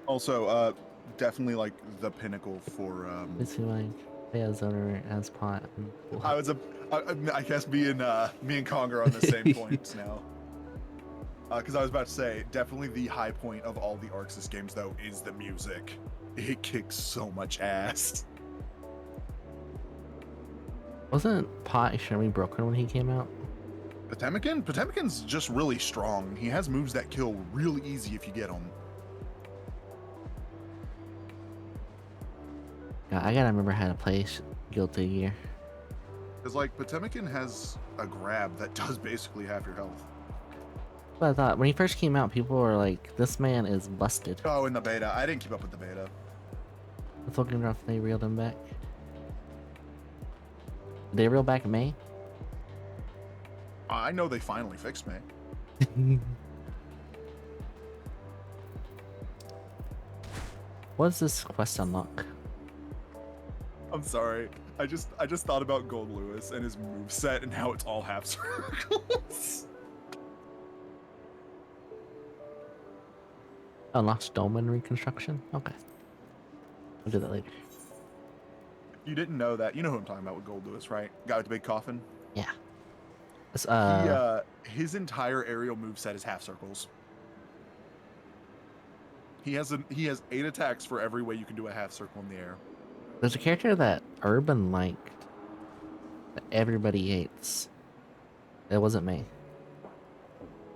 Also, definitely like the pinnacle for. Let's see like play as owner as pot. I guess me and Kong are on the same points now. Because I was about to say, definitely the high point of all the Arxis games though is the music. It kicks so much ass. Wasn't pot extremely broken when he came out? Potemkin's just really strong. He has moves that kill really easy if you get them. God, I gotta remember how to play Guilty Gear. Because like Potemkin has a grab that does basically half your health. But I thought when he first came out, people were like, "This man is busted." Oh, in the beta, I didn't keep up with the beta. It's looking rough. They reeled him back. Did they reel back May? I know they finally fixed me. What's this quest unlock? I'm sorry. I just thought about Gold Lewis and his moveset and how it's all half circles. Unlocks Dolmen reconstruction? Okay. I'll do that later. You didn't know that. You know who I'm talking about with Gold Lewis, right? Guy with the big coffin. Yeah. It's, His entire aerial moveset is half circles. He has 8 attacks for every way you can do a half circle in the air. there's a character that Urban liked that everybody hates. It wasn't me.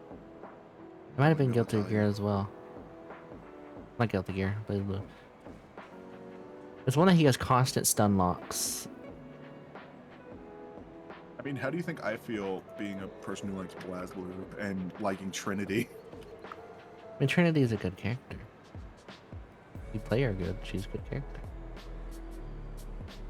It might have been Guilty Gear as well. Not Guilty Gear, but it's one that he has constant stun locks. I mean, how do you think I feel being a person who likes BlazBlue and liking Trinity? I mean, Trinity is a good character. You play her good, she's a good character.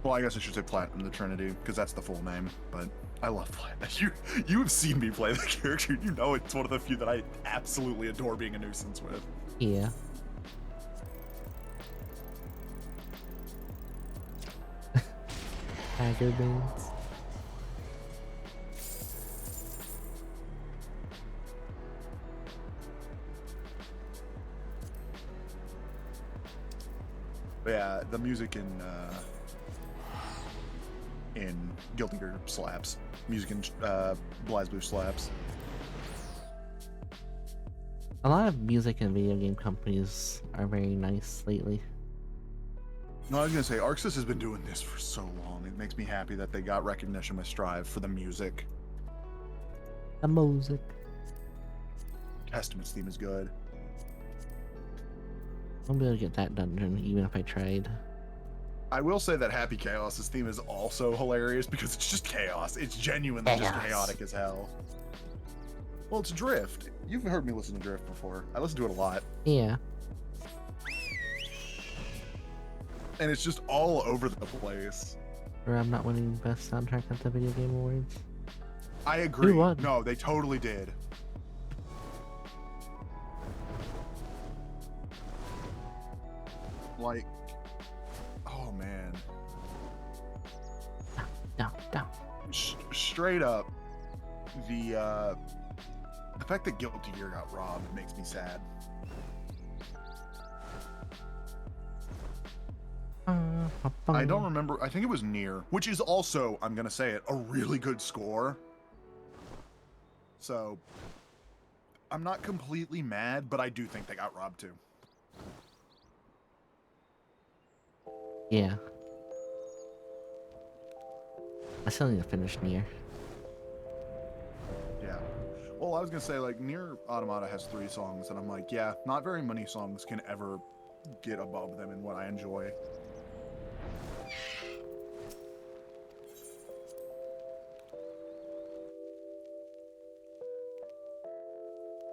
Well, I guess I should say Platinum the Trinity, because that's the full name, but I love Platinum. You have seen me play the character, you know it's one of the few that I absolutely adore being a nuisance with. Yeah. Tiger beans. But yeah, the music in Guilty Gear slaps. Music in BlazBlue slaps. A lot of music and video game companies are very nice lately. No, I was gonna say, Arxis has been doing this for so long. It makes me happy that they got recognition with Strive for the music. The music. Testament's theme is good. I won't be able to get that dungeon even if I tried. I will say that Happy Chaos's theme is also hilarious because it's just chaos. It's genuinely just chaotic as hell. Well, it's Drift. You've heard me listen to Drift before. I listen to it a lot. Yeah. And it's just all over the place. Or I'm not winning best soundtrack at the Video Game Awards. I agree. Who won? No, they totally did. Like, oh man. Down. Straight up, the fact that Guilty Gear got robbed makes me sad. I don't remember. I think it was Nier, which is also, I'm gonna say it, a really good score. So I'm not completely mad, but I do think they got robbed too. Yeah. I still need to finish Nier. Yeah. Well, I was gonna say, like, Nier Automata has 3 songs, and I'm like, yeah, not very many songs can ever get above them in what I enjoy.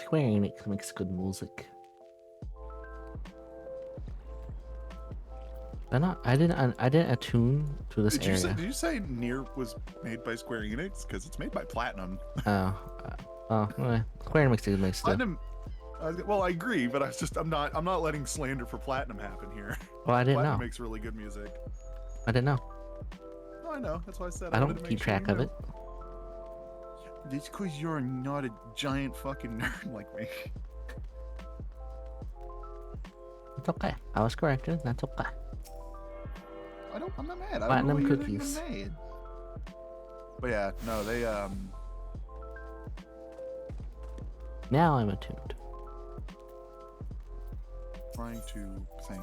Square Enix makes good music. I didn't attune to this area. Did you say Nier was made by Square Enix? Because it's made by Platinum. Square Enix makes stuff. Platinum. Well, I agree, but I'm not letting slander for Platinum happen here. Well, I didn't Platinum know. makes really good music. I didn't know. No, I know. That's why I said I wanted don't to keep make sure you track of knew. it. It's because you're not a giant fucking nerd like me. It's okay. I was corrected. That's okay. I'm not mad. I Platinum don't know cookies. mad. But yeah, no, they Now I'm attuned. trying to think.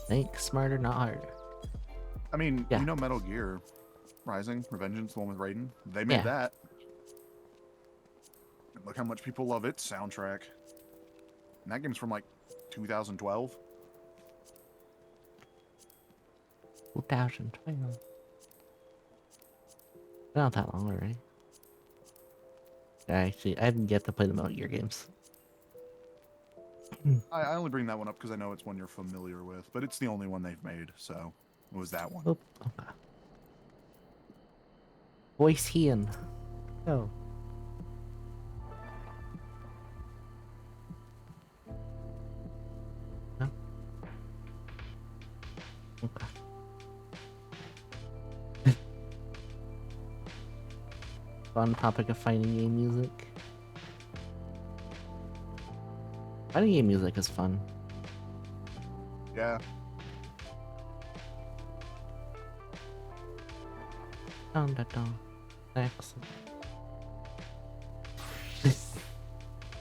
Think smarter, not harder. I mean, Yeah. you know Metal Gear Rising, Revengeance, the one with Raiden? They made that. And look how much people love its soundtrack. And that game's from like 2012. 2012. Not that long already. Actually, I haven't yet to play the Metal Gear games. I only bring that one up because I know it's one you're familiar with, but it's the only one they've made, so it was that one. Oh, okay. Voice Ian. Oh. No. Okay. On the topic of fighting game music. Fighting game music is fun. Yeah. Dun, dun, dun. Excellent.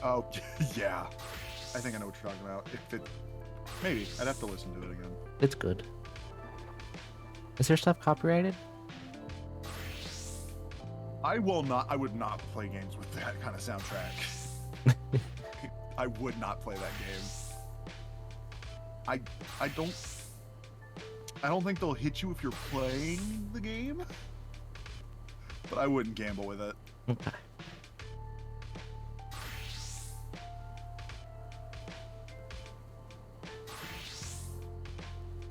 Oh, yeah. I think I know what you're talking about. If it, maybe I'd have to listen to it again. It's good. Is there stuff copyrighted? I would not play games with that kind of soundtrack. I would not play that game. I don't think they'll hit you if you're playing the game, but I wouldn't gamble with it. Okay.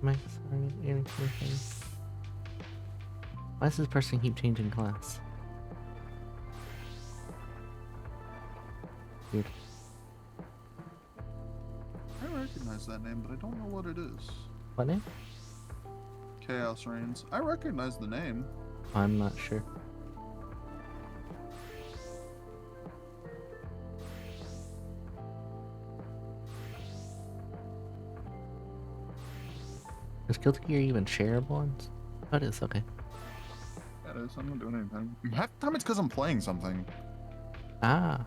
Max, why does this person keep changing class? Weird. I recognize that name, but I don't know what it is. What name? Chaos Reigns. I recognize the name. I'm not sure. Is Guilty Gear even shareable ones? Oh, it is, okay. That is, I'm not doing anything. Half the time it's because I'm playing something. Ah.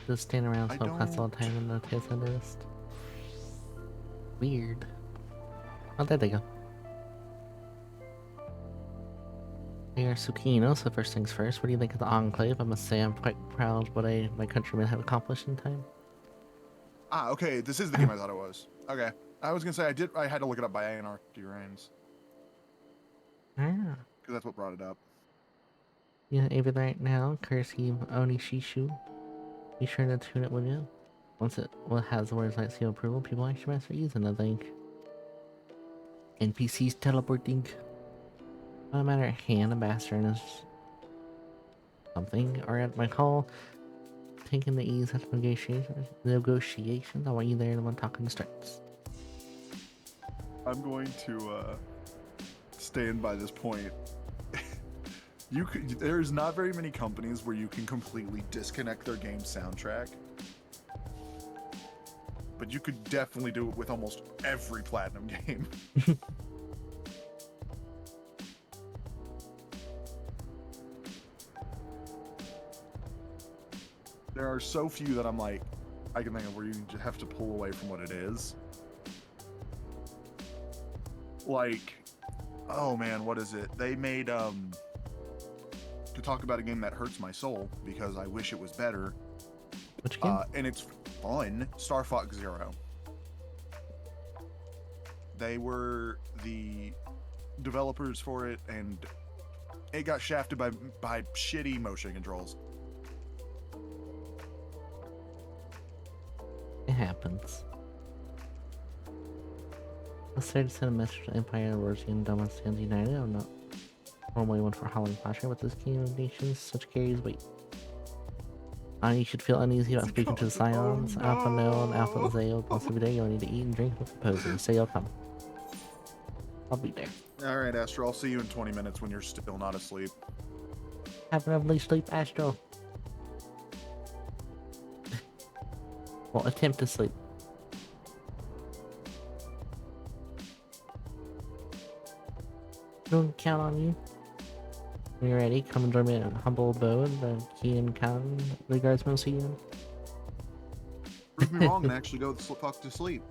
Just stand around I so class all the don't- time and notice I noticed. Weird. Oh, there they go. They are Tsukino, so first things first, what do you think of the Enclave? I must say I'm quite proud of what my countrymen have accomplished in time. Ah, okay, this is the game I thought it was. Okay. I was gonna say I had to look it up by Anarchy Reigns. Ah. Because that's what brought it up. Yeah, even right now, courtesy of Onishishu. Be sure to tune it when you. Once it has the words like seal approval, people actually might start using it, I think. NPCs teleporting. No matter a hand ambassador is something, or at my call, taking the ease of negotiations. I want you there when talking starts. I'm going to stand by this point. There's not very many companies where you can completely disconnect their game soundtrack. But you could definitely do it with almost every Platinum game. There are so few that I'm like, I can think of where you just have to pull away from what it is. Like, oh man, what is it? They made, to talk about a game that hurts my soul because I wish it was better. Which game? And it's fun. Star Fox Zero. They were the developers for it, and it got shafted by shitty motion controls. It happens. Let's start to send a message to Empire, Rosie, and Doma stands united. I'm not normally one for howling posture, but this game of nations such carries weight. You should feel uneasy about speaking to the Scions. Alpha Male and Alpha Zeo. Once every day, you'll need to eat and drink with composing. So you'll come. I'll be there. Alright, Astro, I'll see you in 20 minutes when you're still not asleep. Have a lovely sleep, Astro. Well, attempt to sleep. Don't count on you. When you're ready, come and join me at humble abode, the Kian Khan, the Guardsman will see you in. Prove me wrong and actually go fuck to sleep.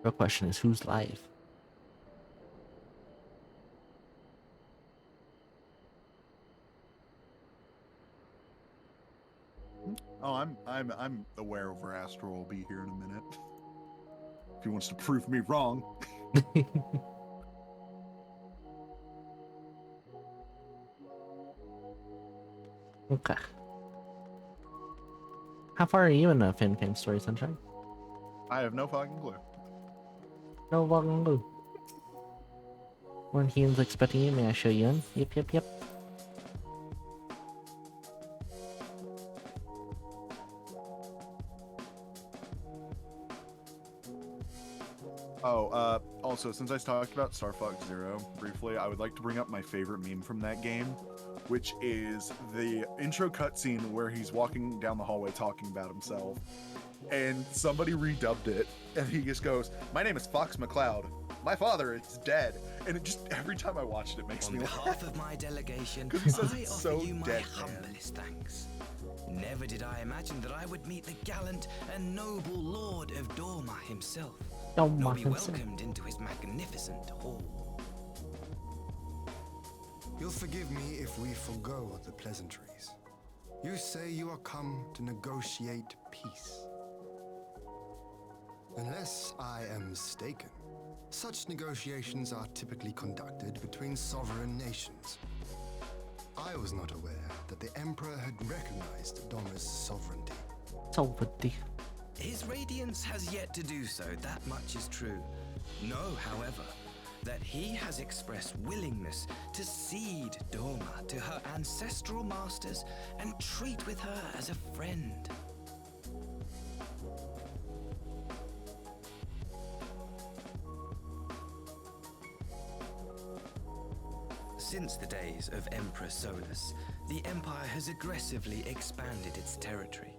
Real question is, who's live? Oh, I'm aware of where Astro will be here in a minute. If he wants to prove me wrong. Okay. How far are you in the Fin Fame story, Sunshine? I have no fucking clue. No fucking clue. When Kian's expecting you, may I show you in? Yep. Oh, also, since I talked about Star Fox Zero briefly, I would like to bring up my favorite meme from that game, which is the intro cutscene where he's walking down the hallway talking about himself, and somebody redubbed it, and he just goes, "My name is Fox McCloud. My father is dead." And it just, every time I watch it, it makes On me behalf laugh. of my delegation, He says I it's offer so you my dead, man. humblest thanks. Never did I imagine that I would meet the gallant and noble Lord of Dorma himself, Dorma nor be himself. welcomed into his magnificent hall. You'll forgive me if we forego the pleasantries. You say you are come to negotiate peace. Unless I am mistaken, such negotiations are typically conducted between sovereign nations. I was not aware that the Emperor had recognized Dorma's sovereignty. Sovereignty. His Radiance has yet to do so, that much is true. Know, however, that he has expressed willingness to cede Dorma to her ancestral masters and treat with her as a friend. Since the days of Emperor Solus, the Empire has aggressively expanded its territory.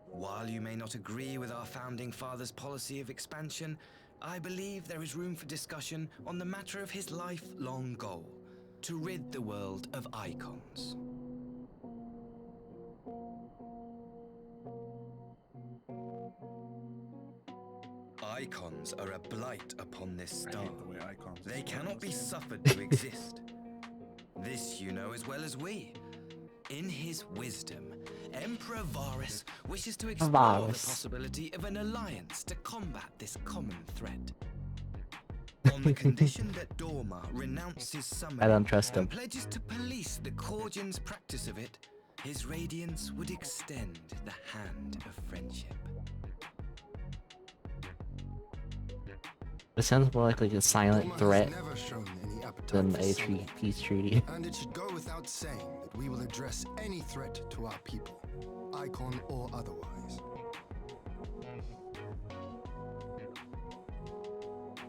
While you may not agree with our founding father's policy of expansion, I believe there is room for discussion on the matter of his lifelong goal, to rid the world of icons. Icons are a blight upon this I star. hate the way icons. They cannot be suffered to exist. This you know as well as we. In his wisdom, Emperor Varus wishes to explore the Varus. possibility of an alliance to combat this common threat. On the condition that Dorma renounces summoning I don't trust him. and pledges to police the Cordian's practice of it, his Radiance would extend the hand of friendship. It sounds more like a silent Dorma has threat never shown any appetite than for a summoning. peace treaty. And it should go without saying that we will address any threat to our people, icon or otherwise.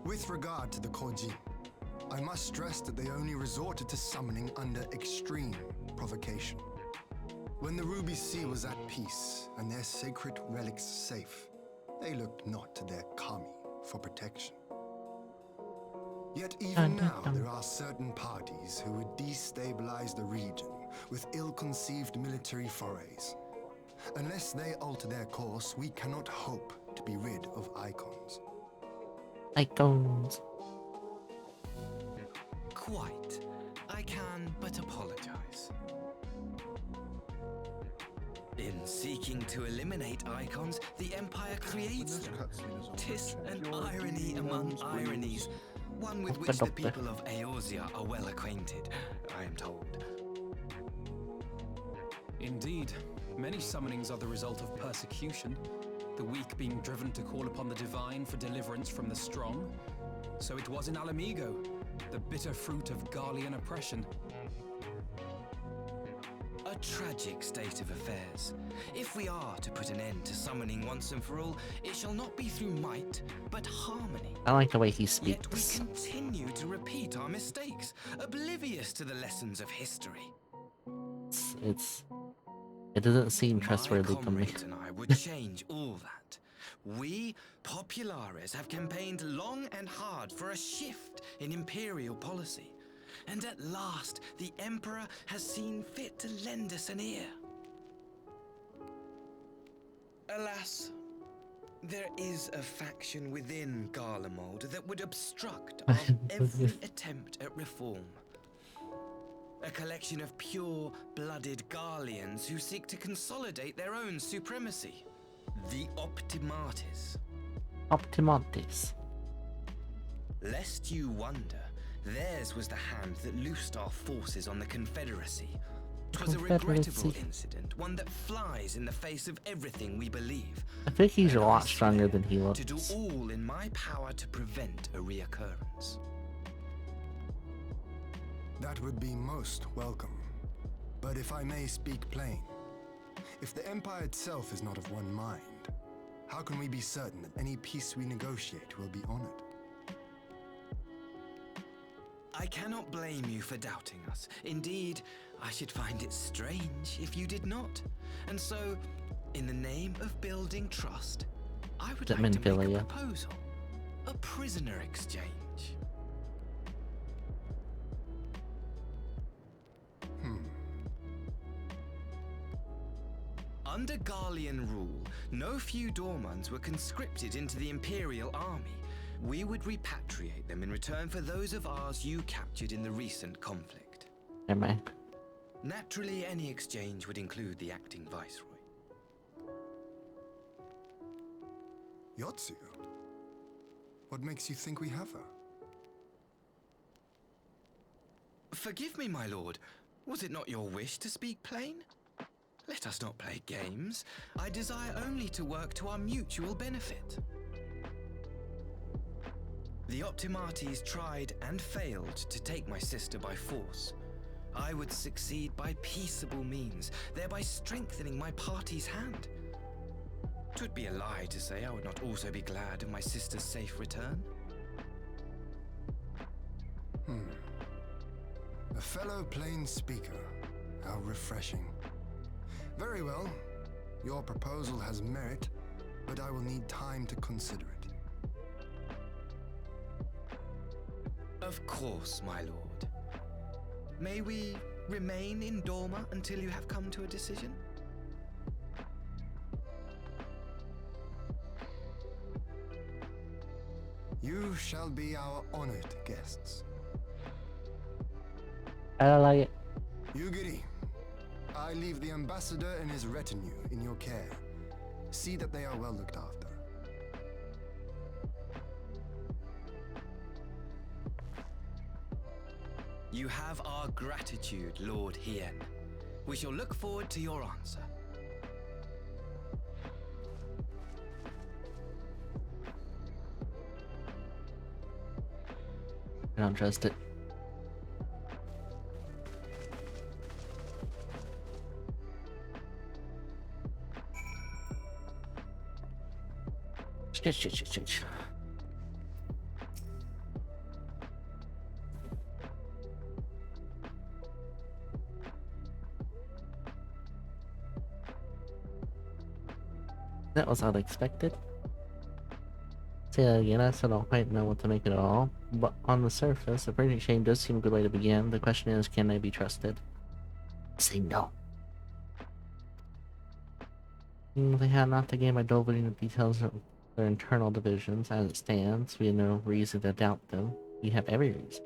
With regard to the Kojin, I must stress that they only resorted to summoning under extreme provocation. When the Ruby Sea was at peace and their sacred relics safe, they looked not to their kami for protection. Yet even now, there are certain parties who would destabilize the region with ill-conceived military forays. Unless they alter their course, we cannot hope to be rid of icons. Icons. Quite. I can but apologize. In seeking to eliminate icons, the Empire creates them. Tis an irony among ironies, one with which the people of Eorzea are well acquainted, I am told. Indeed, many summonings are the result of persecution, the weak being driven to call upon the divine for deliverance from the strong. So it was in Alamigo, the bitter fruit of Garlean oppression. A tragic state of affairs. If we are to put an end to summoning once and for all, it shall not be through might, but harmony. I like the way he Yet we speaks. continue to repeat our mistakes, oblivious to the lessons of history. It doesn't seem My trustworthy to me. comrades and I would change all that. We, populares, have campaigned long and hard for a shift in imperial policy. And at last, the Emperor has seen fit to lend us an ear. Alas, there is a faction within Garlemald that would obstruct our every attempt at reform. A collection of pure-blooded Garleans who seek to consolidate their own supremacy. The Optimates. Optimantes. Lest you wonder, theirs was the hand that loosed our forces on the Confederacy. 'Twas a regrettable Confederacy. incident, one that flies in the face of everything we believe. I think he's a And I lot stronger swear than he to do looks. all in my power to prevent a reoccurrence. That would be most welcome. But if I may speak plain, if the Empire itself is not of one mind, how can we be certain that any peace we negotiate will be honored? I cannot blame you for doubting us. Indeed, I should find it strange if you did not. And so, in the name of building trust, I would like to make a proposal. A prisoner exchange. Under Garlean rule, no few Dormans were conscripted into the Imperial Army. We would repatriate them in return for those of ours you captured in the recent conflict. Never mind. Naturally, any exchange would include the acting viceroy. Yotsu? What makes you think we have her? Forgive me, my lord. Was it not your wish to speak plain? Let us not play games. I desire only to work to our mutual benefit. The Optimates tried and failed to take my sister by force. I would succeed by peaceable means, thereby strengthening my party's hand. 'Twould be a lie to say I would not also be glad of my sister's safe return. A fellow plain speaker. How refreshing. Very well. Your proposal has merit, but I will need time to consider it. Of course, my lord. May we remain in Dorma until you have come to a decision? You shall be our honored guests. I don't like it. Yugiri, I leave the ambassador and his retinue in your care. See that they are well looked after. You have our gratitude, Lord Hien. We shall look forward to your answer. I don't trust it. Shit. That was unexpected. Say that again, I still don't quite know what to make it at all. But on the surface, a prisoner exchange does seem a good way to begin. The question is, can they be trusted? Say no. They have not the game by delving into details of their internal divisions. As it stands, we have no reason to doubt them. We have every reason.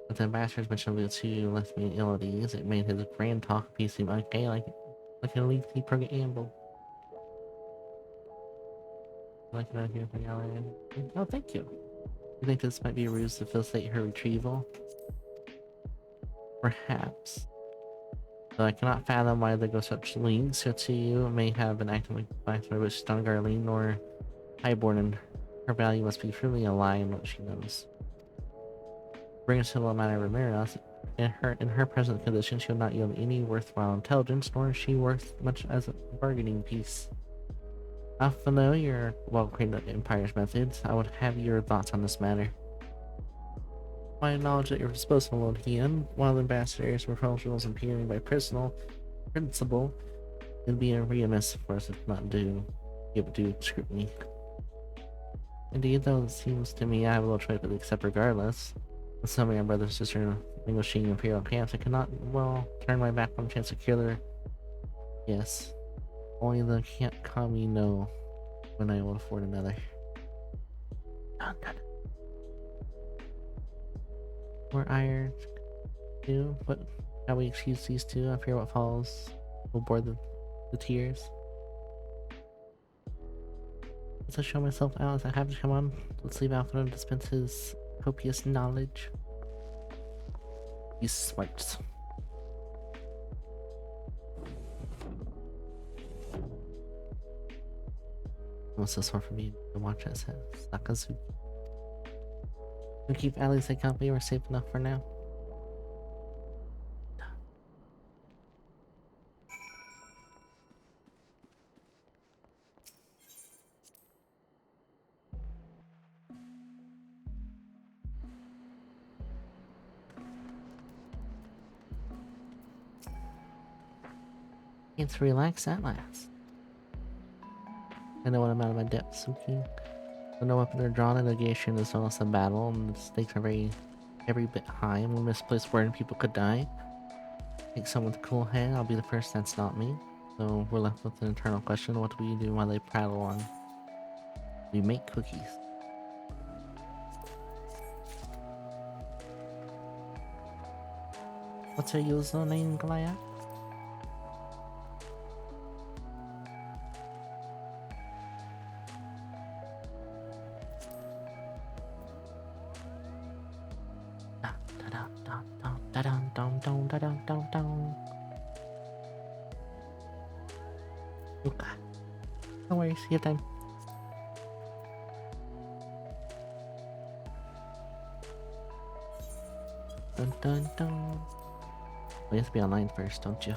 But the ambassador's mention of the two left me ill at ease. It made his grand talk piece seem okay, like an elite preamble. Like it out here for y'all. Oh, thank you. You think this might be a ruse to facilitate her retrieval? Perhaps. Though I cannot fathom why they go such lengths. You may have been acting like Blacksmith with Stun Garlene or Highborn, and her value must be truly aligned with what she knows. Bring us to the matter of Ramirez. In her present condition, she will not yield any worthwhile intelligence, nor is she worth much as a bargaining piece. I know your well-created Empire's methods. I would have your thoughts on this matter. My knowledge at your disposal, Lord Hien, while the ambassadors were proposals imperiling by personal principle, it would be a remiss for us if not give due scrutiny. Indeed, though it seems to me I have a little choice but accept regardless. With so many of my brothers and sisters negotiating imperial camps, I cannot, well, turn my back on the chance to kill her. Yes. Only the can't call me no when I will afford another. Done. More iron. Two. But shall we excuse these two? I fear what follows will bore the tears. Let's show myself out as I have to come on. Let's leave Alfredo dispense his copious knowledge. He's smart. What's this one for me to watch as Sakazuki? We'll keep Ali safe company, we're safe enough for now. It's relax at last. I know when I'm out of my depth, Suki. When no weapon are drawn, a negation is almost a battle, and the stakes are every bit high. I'm a misplaced word and people could die. Take someone with a cool head, I'll be the first that's not me. So we're left with an eternal question, what do we do while they prattle on? We make cookies. What's your username, Goliath? Okay. No worries, you have time. Dun dun dun. Well, you have to be online first, don't you?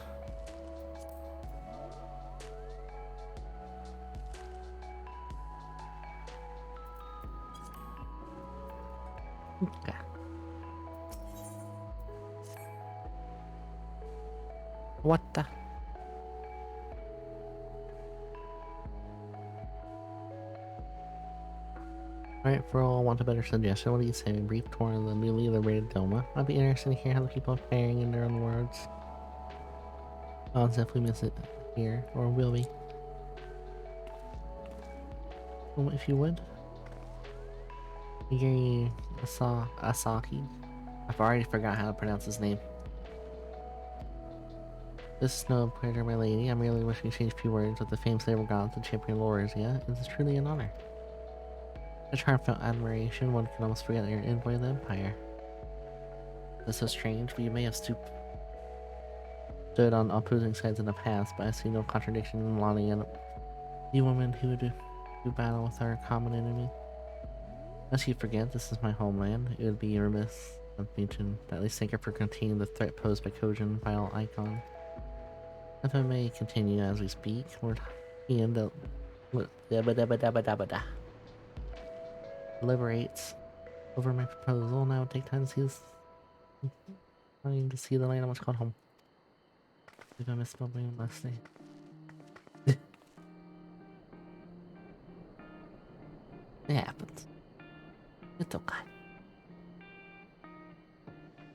Okay. What the? Alright, for all want a better suggestion, what do you say? A brief tour of the newly liberated Doma? I'd be interested to hear how the people are faring in their own words. I'll definitely miss it here, or will we? Well, if you would. Yuri Asaki. I've already forgot how to pronounce his name. This is no pleasure, my lady. I merely wish to exchange a few words with the famed slaver gods and champion Lorizia. It is truly an honor. Such heartfelt admiration, one can almost forget that you're an envoy of the Empire. That's so strange, but you may have stood on opposing sides in the past, but I see no contradiction in lauding you woman who would do battle with our common enemy. Lest you forget, this is my homeland. It would be remiss of me to at least thank her for containing the threat posed by Kojin Vile Icon. If I may continue as we speak, we're in the deliberates over my proposal. Now it would take time to see this. I need to see the land I once called home. If I misspelled my own last name. It happens. It's okay.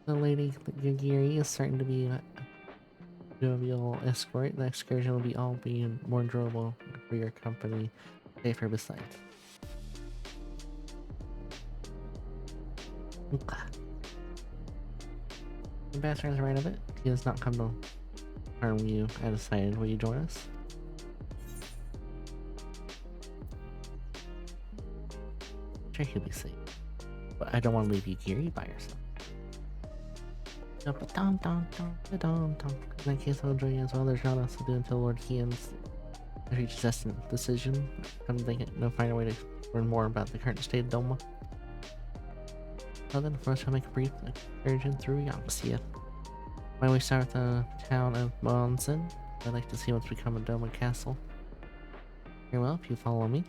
The Lady Gagiri is starting to be a jovial escort. The excursion will all be more enjoyable for your company, safer besides. Okay. The Ambassador is right of it. He has not come to harm you. I decided. Will you join us? Sure, he'll be safe. But I don't want to leave you Giri by yourself. In that case, I'll join you as well. There's not else to do until Lord Kian's reaches his decision. I'm thinking no find a way to learn more about the current state of Doma. Well then, first I'll make a brief excursion through Yangxia. Why don't we start with the town of Monsen? I'd like to see what's become of Doma Castle. Very well, if you follow me.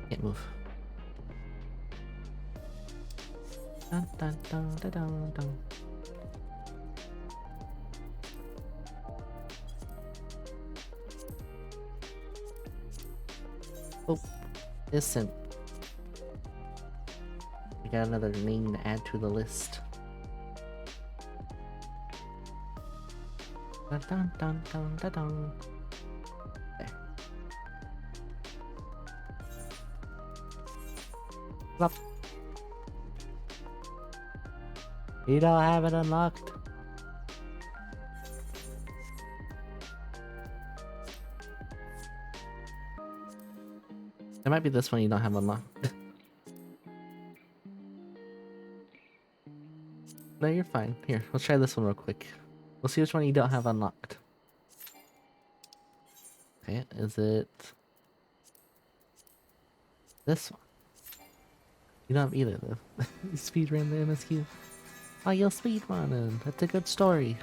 Can't move. Dun, dun, dun, dun, dun, dun. Oh, listen. We got another name to add to the list. Dun, dun, dun, dun, dun, dun. There. Plop. You don't have it unlocked. It might be this one you don't have unlocked. No, you're fine. Here, let's try this one real quick. We'll see which one you don't have unlocked. Okay, is it this one? You don't have either though. You speedrun the MSQ. Oh, you'll speedrun. That's a good story.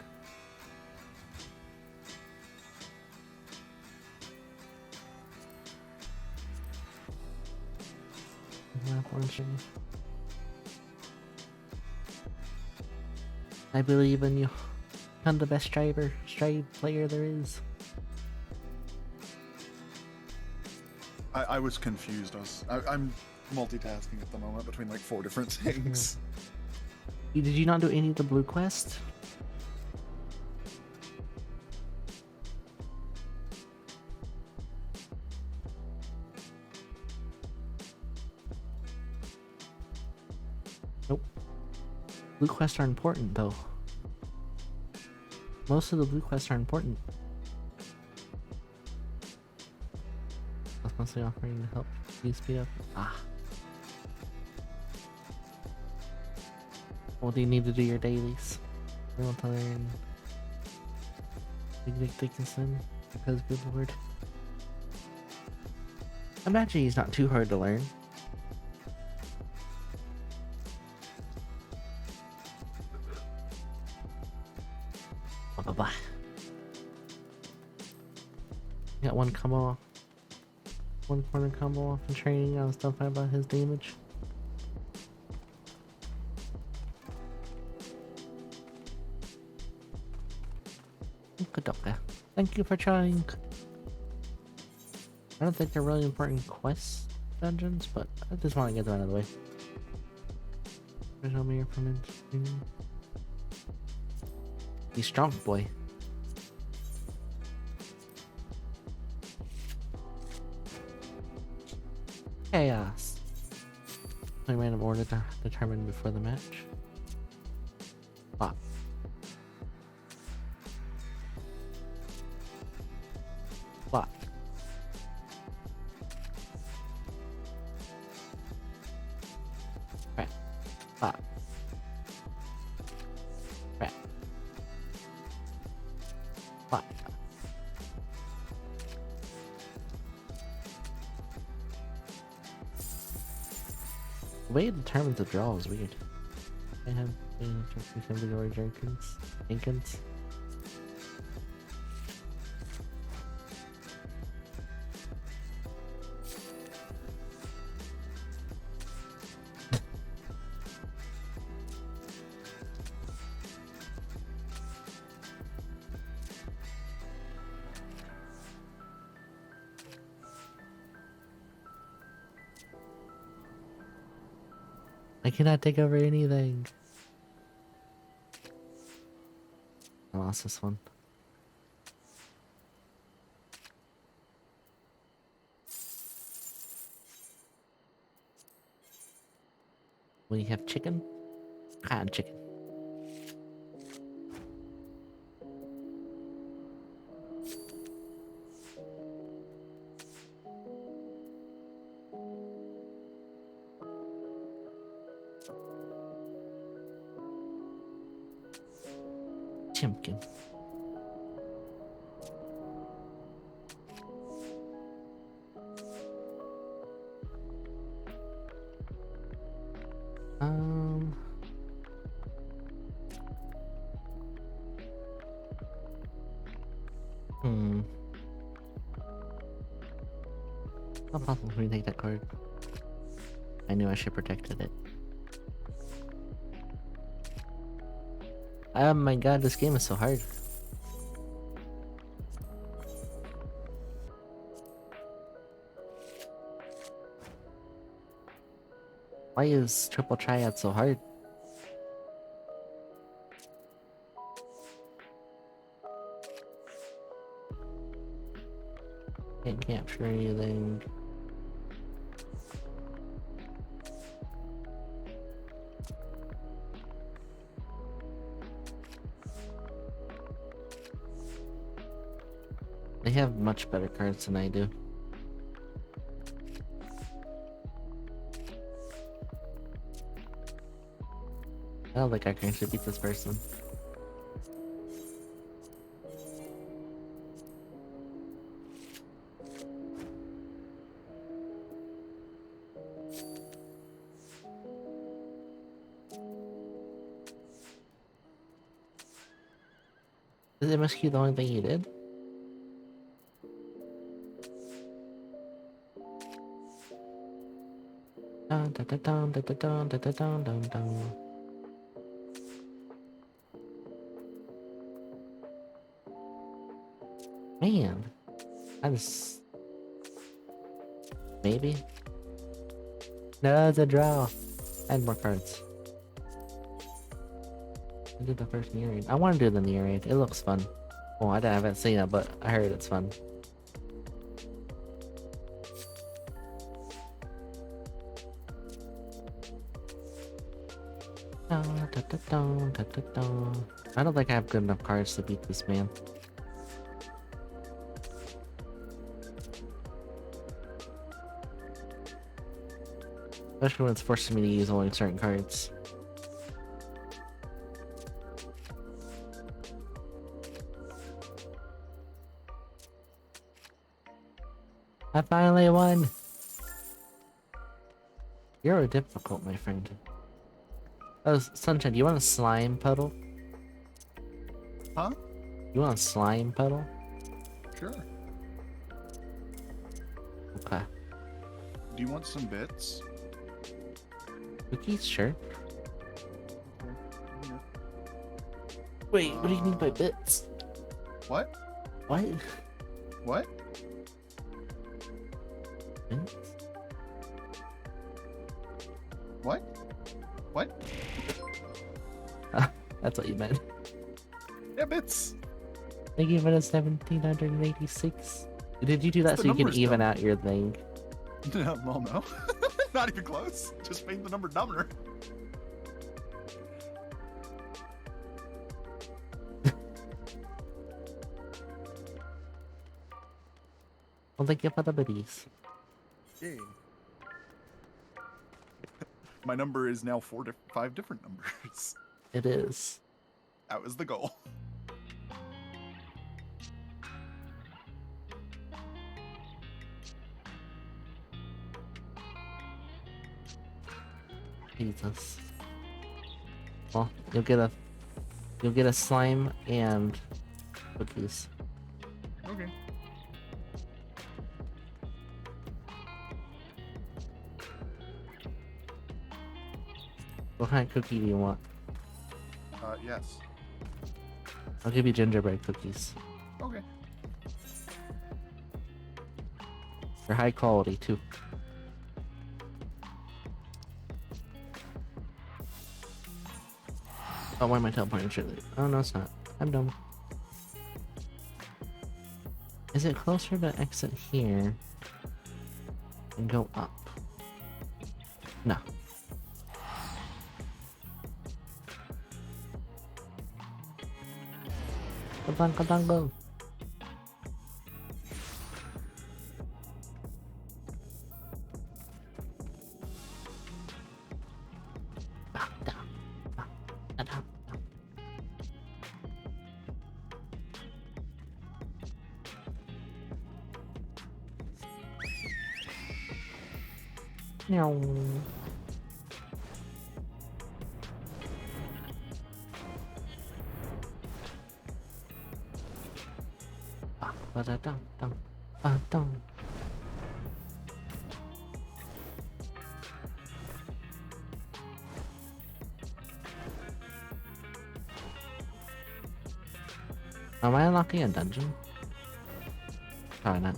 malfunction. I believe in you. I'm the best stride player there is. I was confused. I'm multitasking at the moment between like 4 different things. Did you not do any of the blue quests? Nope. Blue quests are important though. Most of the blue quests are important. That's mostly offering to help you speed up. Ah. Well, do you need to do your dailies? You want to learn Big Dick Dickinson? Because good lord. I imagine he's not too hard to learn. Bye-bye. Got one combo off. One corner combo off in training. I was still fine about his damage. Thank you for trying. I don't think they're really important quest dungeons, but I just want to get them out of the way. There's no mirror from interesting. He's strong, boy. Chaos. A random order determined before the match. Pop. Plot. Crap. Plot. Crap. Plot. The way it determines the draw is weird. I have been Jenkins. I cannot take over anything. I lost this one. We have chicken? Cotton chicken. Chimkin. How possible for me to take that card? I knew I should have protected it. Oh my god, this game is so hard. Why is Triple Triad so hard? Can't capture anything. They have much better cards than I do. I don't think I can actually beat this person. Is MSQ the only thing you did? dun, dun, dun, dun, dun, dun, dun, dun, dun, dun. Man, I just maybe. No, it's a draw. I had more cards. I did the first near raid. I want to do the near raid. It looks fun. Well, I haven't seen it, but I heard it's fun. Da, da, da, da, da, da, da. I don't think I have good enough cards to beat this man. Especially when it's forcing me to use only certain cards. I finally won! You're difficult, my friend. Oh, Sunshine, do you want a slime puddle? Huh? You want a slime puddle? Sure. Okay. Do you want some bits? Cookies? Sure. Wait, what do you mean by bits? What? What? What? Bits? What? What? That's what you meant. Yeah, bits. Thank you for the 1786. Did you do that The so you can number's even dumb. out your thing? Well, no. Not even close. Just made the number dumber. Well, thank you for the biddies. Yay. My number is now 5 different numbers. It is. That was the goal. Jesus. Well, you'll get a slime and cookies. Okay. What kind of cookie do you want? Yes. I'll give you gingerbread cookies. Okay. They're high quality too. Oh, why am I teleporting Shirley? Oh no, it's not. I'm dumb. Is it closer to exit here and go up? No. Katango. Meow. Ba-da-dum, dum, ba-dum. Am I unlocking a dungeon? Probably not.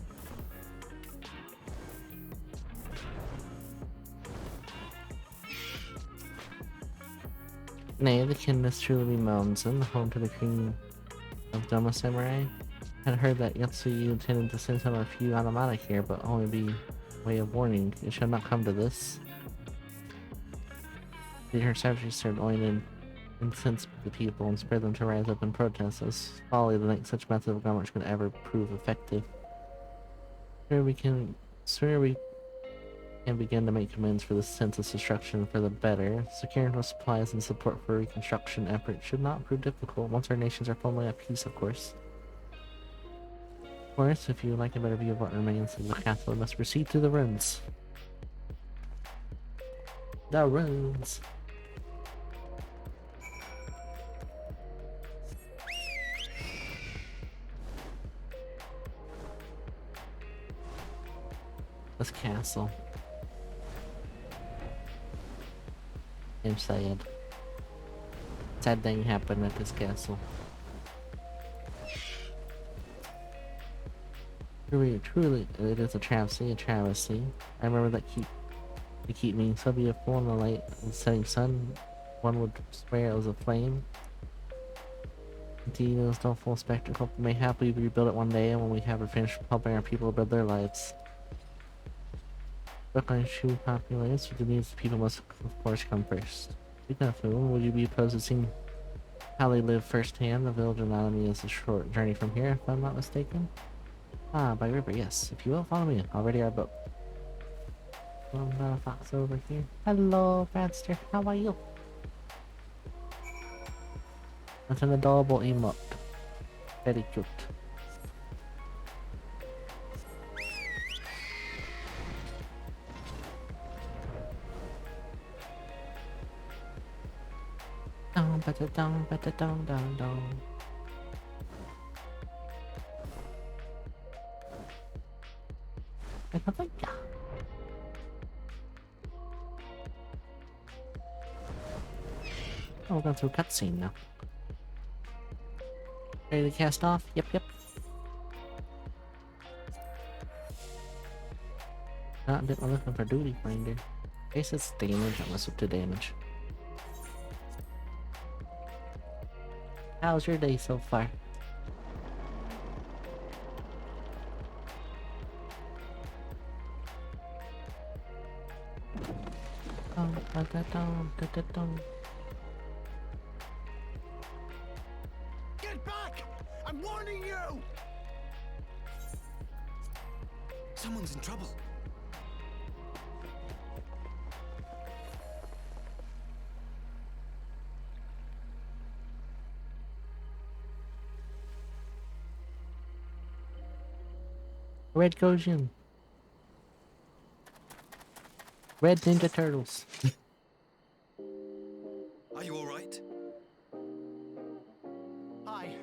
Nay, the kin is truly Mountain, home to the Queen of Doma Samurai. Had heard that Yatsuyu intended to send some a few automatic here, but only be way of warning. It shall not come to this. Did her savagery started only to incense the people and spread them to rise up in protest. It was folly to think such methods of government could ever prove effective. Sooner we can begin to make amends for this senseless destruction for the better. Securing enough supplies and support for reconstruction efforts should not prove difficult once our nations are firmly at peace, of course. Of course, if you would like a better view of what remains of the castle, we must proceed through the ruins. The ruins. This castle. I'm sad. Sad thing happened at this castle. Truly, it is a travesty, I remember that to keep me so beautiful in the light of the setting sun, one would swear it was a flame. Indeed, it was no full spectacle, but mayhap we rebuild it one day, and when we have it finished helping our people build their lives. Look on true populace, which means the people must, of course, come first. Speaking of whom, would you be opposed to seeing how they live firsthand? The village of Nanami is a short journey from here, if I'm not mistaken. Ah, by river, yes. If you will, follow me. Already our boat. Fox over here. Hello, Bradster. How are you? That's an adorable emote. Very cute. Down, but down, down. Oh, we're going through a cutscene now. Ready to cast off? Yep. Not bit looking for duty finder. Guess it's damage, unless it's to damage. How's your day so far? Get back! I'm warning you! Someone's in trouble. Red Gojin. Red Ninja Turtles. Are you alright? Hi.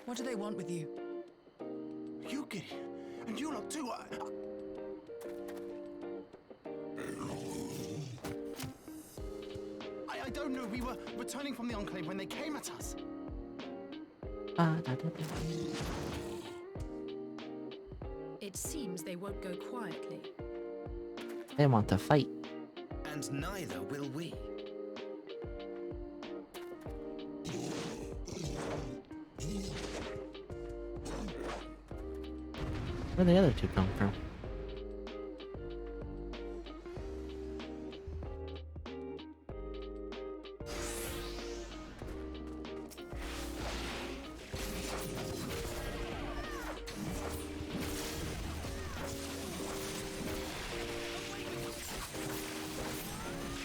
What do they want with you? Yuki, and you lot too. I don't know. We were returning from the Enclave when they came at us. It seems they won't go quietly. They want to fight. And neither will we. Where'd the other two come from?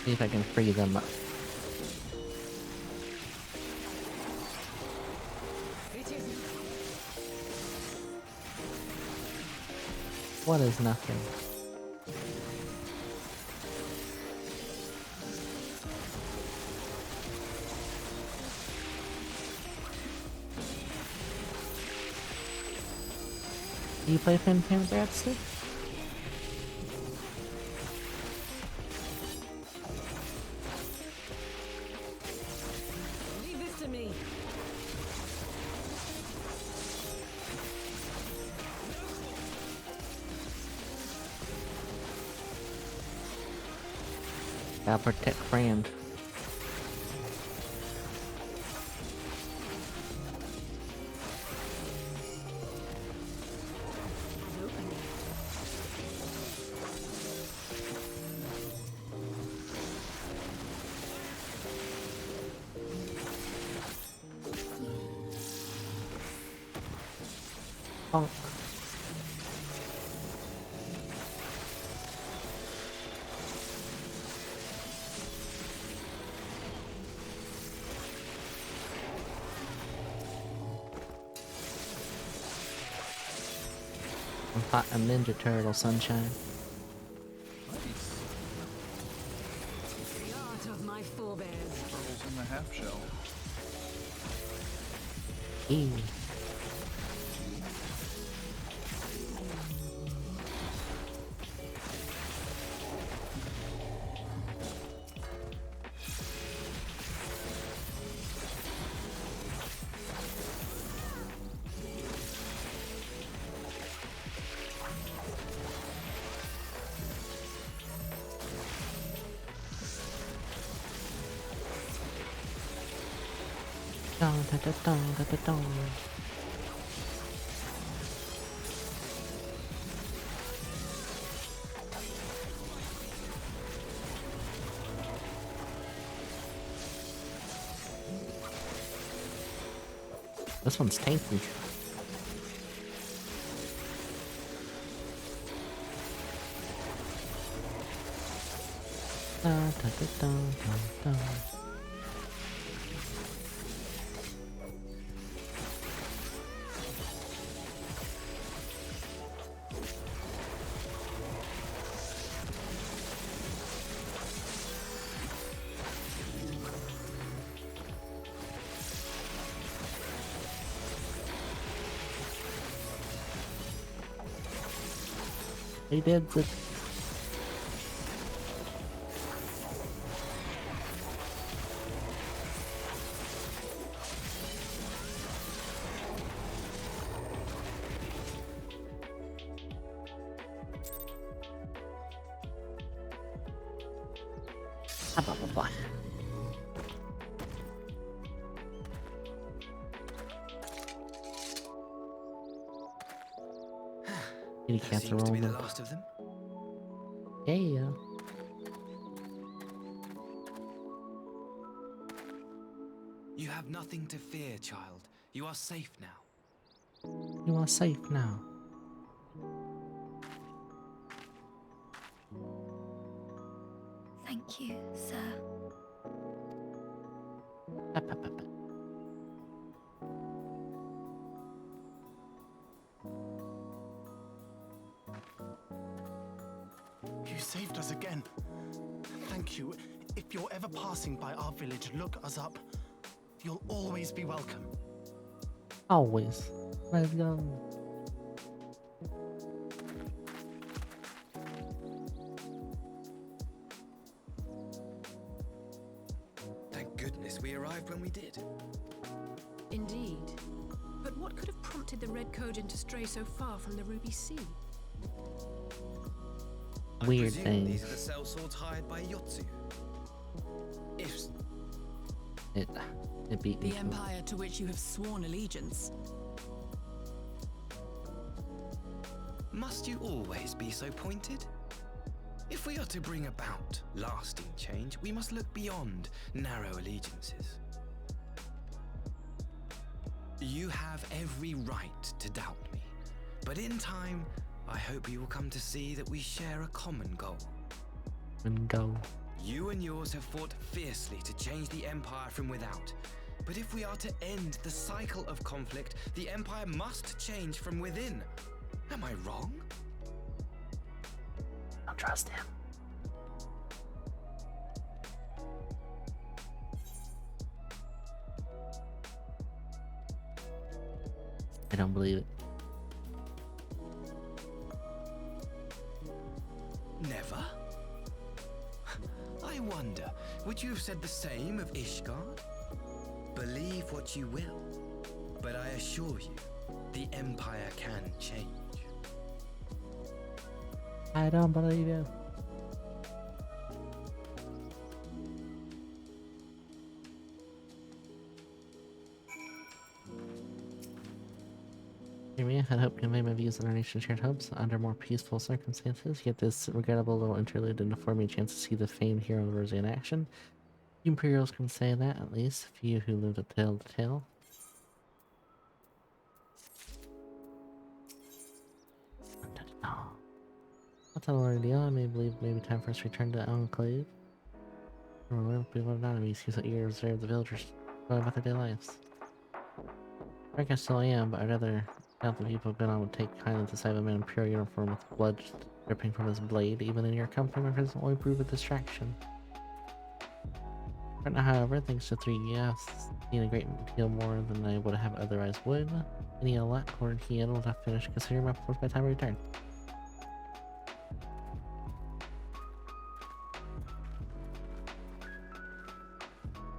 See if I can free them up. What is nothing? Do you play Pen Bradster? Leave this to me. Gotta protect friend. Bonk. A Ninja Turtle, sunshine. The art of my forebears. Turtles in the half shell. Eee. Dun, dun, dun, dun, dun, dun, dun. This one's tanky. Dun, dun, dun, dun, dun, dun. They did it. Blah, blah, blah. Kitty That cats are seems to be the rolling. last of them. Yeah. You have nothing to fear, child. You are safe now. You are safe now. Thank you, sir. Pep, pep, pep, pep. You saved us again. Thank you. If you're ever passing by our village, look us up. You'll always be welcome. Always. Let's go. Thank goodness we arrived when we did. Indeed. But what could have prompted the Red Kojin to stray so far from the Ruby Sea? I Weird presume these things. are the cell swords hired by Yotsu. If It beat me. The empire to which you have sworn allegiance. must you always be so pointed? If we are to bring about lasting change, we must look beyond narrow allegiances. You have every right to doubt me, but in time, I hope you will come to see that we share a common goal. And go. You and yours have fought fiercely to change the Empire from without. But if we are to end the cycle of conflict, the Empire must change from within. Am I wrong? Don't trust him. I don't believe it. Never? I wonder, would you have said the same of Ishgard? Believe what you will, but I assure you, the Empire can change. I don't believe you. I had hoped to convey my views on our nation's shared hopes under more peaceful circumstances, yet this regrettable little interlude didn't afford me a chance to see the famed hero Rosie in action. You Imperials can say that, at least, few who lived to tell the tale. I'll tell already on, I believe maybe time for us to return to Enclave. Remember, people of enemies who so eager to observe the villagers going about their daily lives. Frank, I still am, but I'd rather doubt the people have been on would take kindly to the sight of a man in pure uniform with blood dripping from his blade. Even in your company, my presence only prove a distraction. Right now, however, thanks to 3 I've seen a great deal more than I would have otherwise would. Any luck, or he will have finished considering my force by the time I return.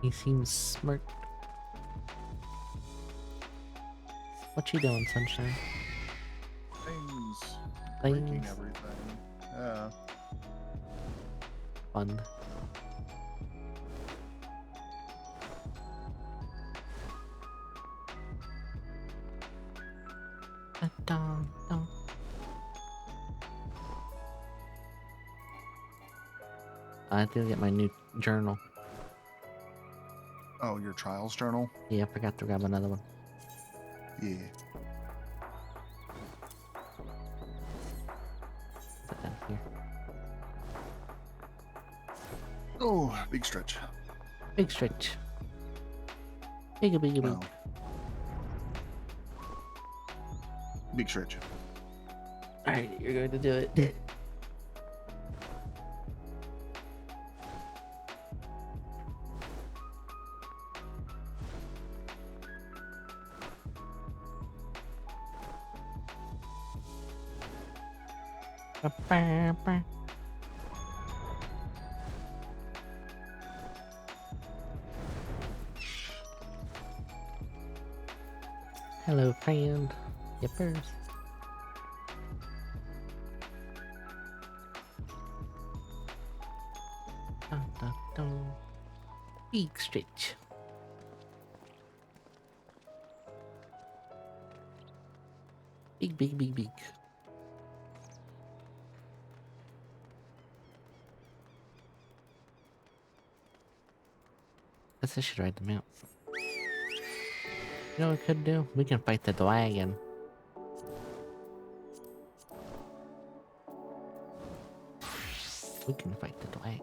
He seems smart. What you doing, Sunshine? Things. Breaking Things. everything. Yeah. Fun. Dun, dun. I did get my new journal. Oh, your trials journal? Yeah, I forgot to grab another one. Yeah. Put that here. Oh, big stretch. Big stretch. Big, big, big. Wow. Big stretch. Alright, you're going to do it. Hello, friend. Yippers. Dun, dun, dun. Big stretch. Big, big, big, big. Guess I should write them out. You know what we could do? We can fight the dragon. We can fight the dragon.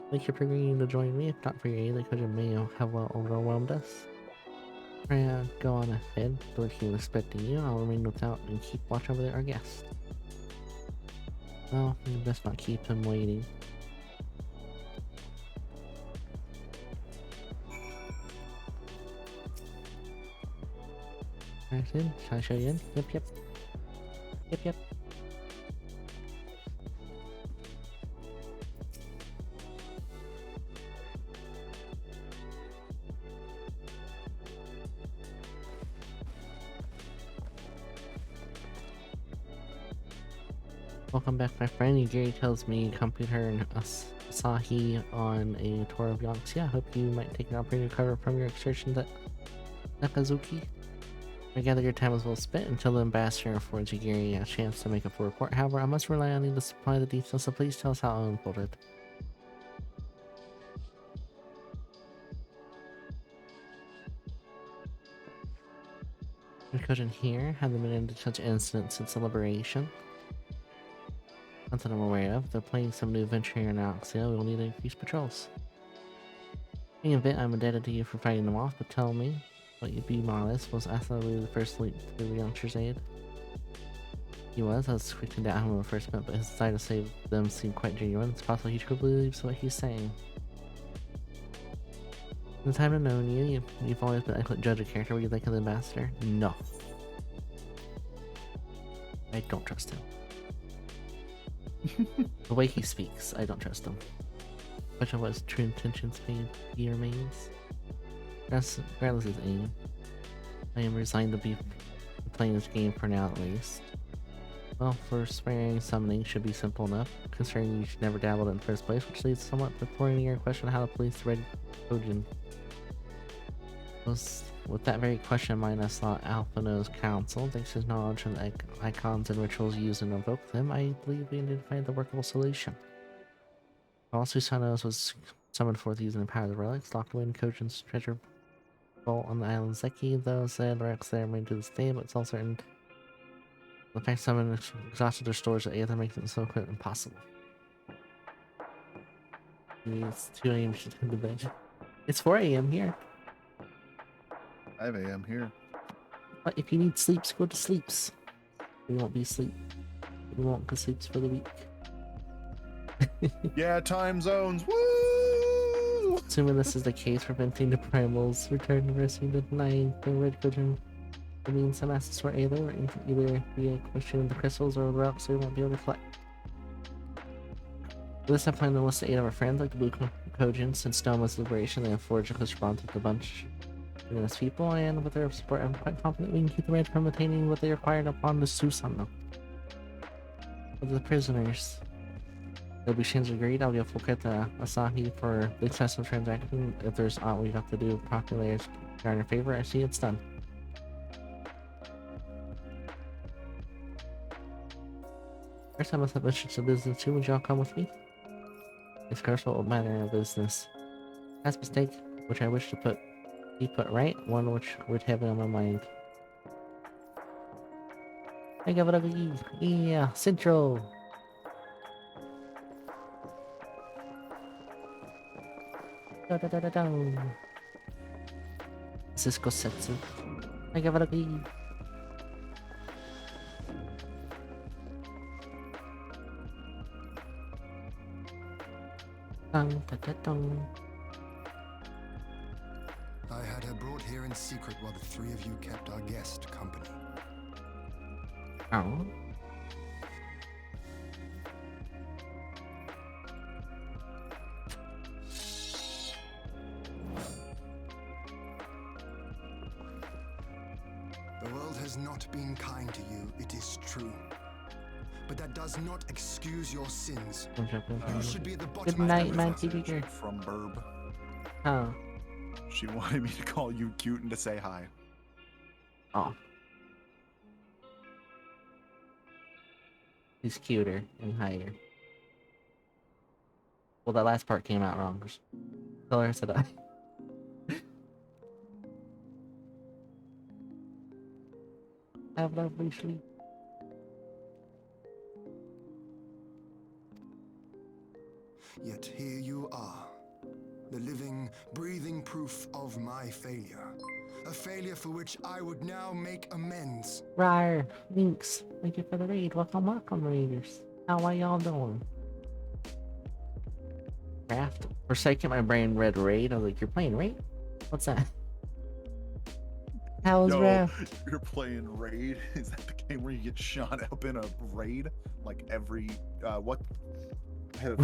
Thank you for agreeing to join me. If not for your aid, the coach may have well overwhelmed us. Go on ahead. The team is expecting you. I'll remain without and keep watch over our guest. Well, you best not keep him waiting. That's in. Shall I show you in? Yep, yep. Yep, yep. Welcome back, my friend. Gary tells me you accompanied her and Asahi on a tour of Yonks. Yeah, I hope you might take an opportunity to recover from your excursions at Nakazuki. I gather your time was well spent until the ambassador affords you Gary a chance to make a full report. However, I must rely on you to supply the details, so please tell us how it unfolded. Cousin here haven't been into such incidents since the liberation. Not that I'm aware of. They're planning some new venture here in Alexia. We will need to increase patrols. In the event, I'm indebted to you for fighting them off, but tell me what you'd be more or less. Was Atha the first leap to the youngster's aid? He was. I was quick to doubt him when we first met, but his desire to save them seemed quite genuine. It's possible he truly believes what he's saying. In the time I've known you, you've always been an excellent judge of character. What do you think of the ambassador? No. I don't trust him. The way he speaks, I don't trust him. Question of what his true intentions may be remains. Regardless of his aim, I am resigned to be playing this game for now at least. Well, for swearing summoning should be simple enough, considering you should never dabbled in the first place, which leads somewhat before any your question of how to police the Red Trojan. With that very question in mind, I sought Alphino's counsel. Thanks to his knowledge of the icons and rituals used and invoke them, I believe we identified the workable solution. While Susanos was summoned forth using the power of the relics, locked away in Kojin's treasure vault on the island Zeki, though said relics there remain to this day, but it's all certain the fact someone exhausted their stores at Aether makes it so quick impossible. It's 2 AM, she's going to bed. It's 4 AM here. 5 AM here. But if you need sleeps, go to sleeps. We won't be asleep. We won't go sleeps for the week. Yeah, time zones. Woo! Assuming this is the case, preventing the primals return to rescue the denying the Red Quadrant. It means some assets were either be a question of the crystals or the rocks, so we won't be able to collect. With this, I plan to list 8 of our friends, like the Blue Cogents and Stoma's Liberation. They have forged a close bond with a bunch of nice people, and with their support, I'm quite confident we can keep the Red from attaining what they required upon the Susanoo. Of the prisoners, It'll be Shin's agreed. I'll give full credit to Asahi for the successful transaction. If there's aught we have to do properly or in your favor, I see it's done. First, I must have issues to business too. Would y'all come with me? It's crucial matter of business. Last mistake, which I wish to be put right, one which would have it on my mind. I got it. Yeah, Central. Da da da da da. Cisco Setsu. I got it. Dun, da, da, dun. I had her brought here in secret while the three of you kept our guest company. Oh. The world has not been kind to you, it is true. But that does not excuse your sins. You should be at the bottom Good night, of my every teacher. From Burb. Oh. She wanted me to call you cute and to say hi. Oh. He's cuter and higher. Well, that last part came out wrong. Tell her I said I. Have lovely sleep. Yet here you are, the living, breathing proof of my failure. A failure for which I would now make amends. Rar, Links, thank you for the raid. Welcome, Raiders. How are y'all doing? Craft. For a second, my brain read raid. I was like, you're playing raid? What's that? How's Raft? You're playing Raid? Is that the game where you get shot up in a raid? Like every, what?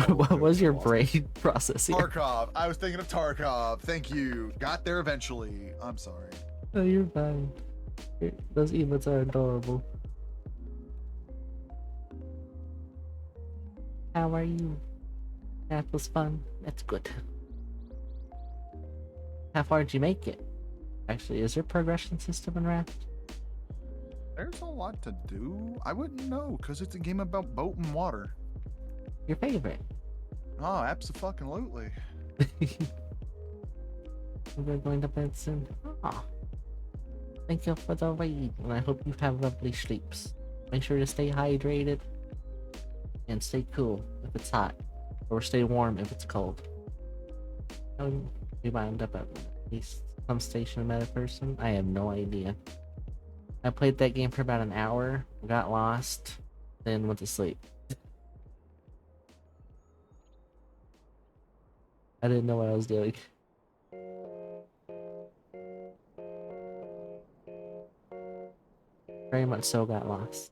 What was your brain processing? Tarkov. I was thinking of Tarkov. Thank you. Got there eventually. I'm sorry. Oh, you're fine. Those emotes are adorable. How are you? That was fun. That's good. How far did you make it? Actually, is there a progression system in Raft? There's a lot to do. I wouldn't know, because it's a game about boat and water. Your favorite? Oh, abso-fucking-lutely. We're going to bed soon. Oh. Thank you for the raid, and I hope you have lovely sleeps. Make sure to stay hydrated and stay cool if it's hot, or stay warm if it's cold. We might end up at least some station meta person. I have no idea. I played that game for about an hour, got lost, then went to sleep. I didn't know what I was doing. Very much so got lost.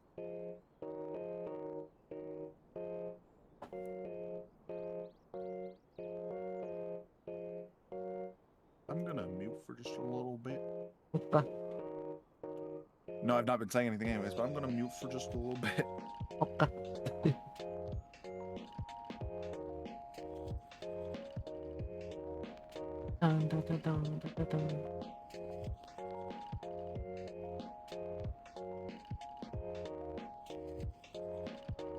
I'm gonna mute for just a little bit. Opa. No, I've not been saying anything anyways, but I'm gonna mute for just a little bit. Opa. Dun, dun, dun, dun, dun, dun.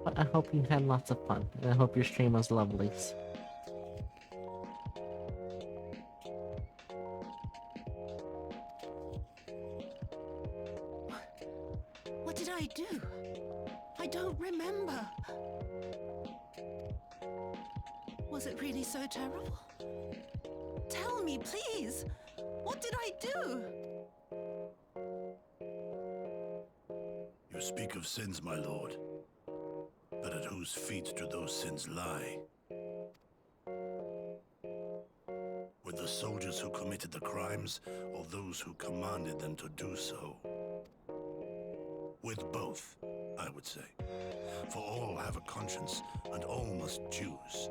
But I hope you had lots of fun, and I hope your stream was lovely. What did I do? I don't remember. Was it really so terrible? Tell me, please. What did I do? You speak of sins, my lord. But at whose feet do those sins lie? With the soldiers who committed the crimes, or those who commanded them to do so? With both, I would say. For all have a conscience, and all must choose.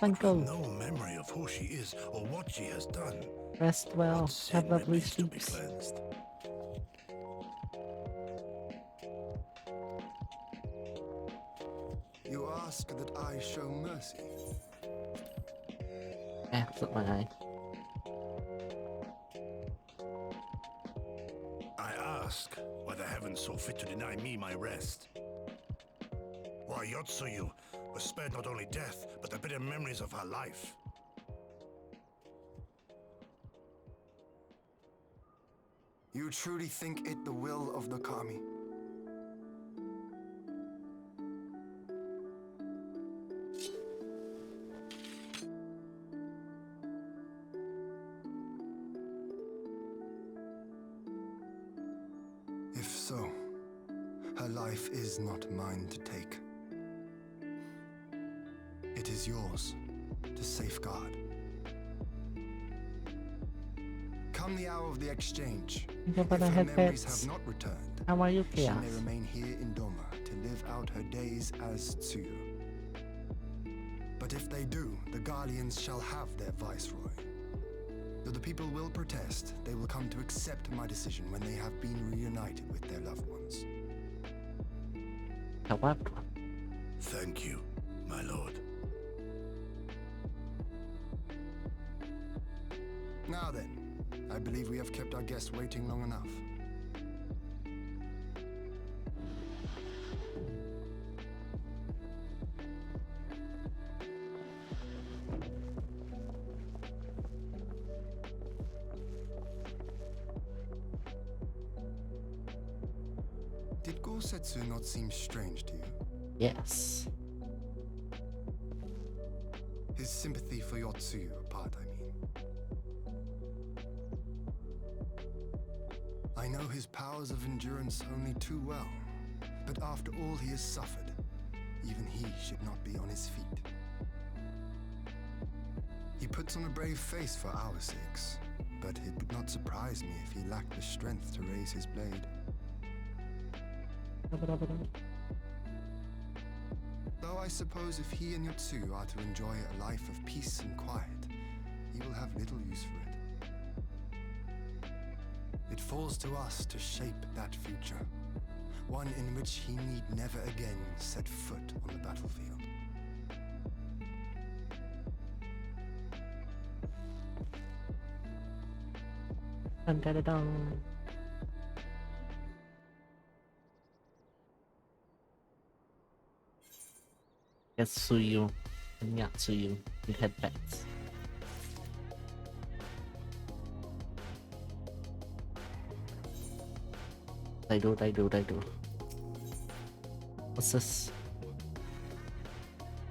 Thank you. No memory of who she is or what she has done. Rest well. What sin Have lovely remains to be sleeps. cleansed? You ask that I show mercy. Flip my eye. I ask why the heavens saw fit to deny me my rest. Why Yotsuyu was spared not only death, but the bitter memories of her life. You truly think it the will of the Kami? If so, her life is not mine to take. It is yours to safeguard. Come the hour of the exchange, Go if for the her memories headpets. have not returned, How are you, she Chaos? may remain here in Doma to live out her days as Tsuyu. But if they do, the Guardians shall have their viceroy. Though the people will protest, they will come to accept my decision when they have been reunited with their loved ones. The left one. Thank you, my lord. Now then, I believe we have kept our guest waiting long enough. Did Gosetsu not seem strange to you? Yes. His sympathy for Yotsuyu apart, I mean. I know his powers of endurance only too well, but after all he has suffered, even he should not be on his feet. He puts on a brave face for our sakes, but it would not surprise me if he lacked the strength to raise his blade. Though I suppose if he and Yotsuyu are to enjoy a life of peace and quiet, he will have little use for it. It falls to us to shape that future, one in which he need never again set foot on the battlefield. Dun, dun, dun, dun. Yatsuyu and Yatsuyu, you head bets. I do. What's this?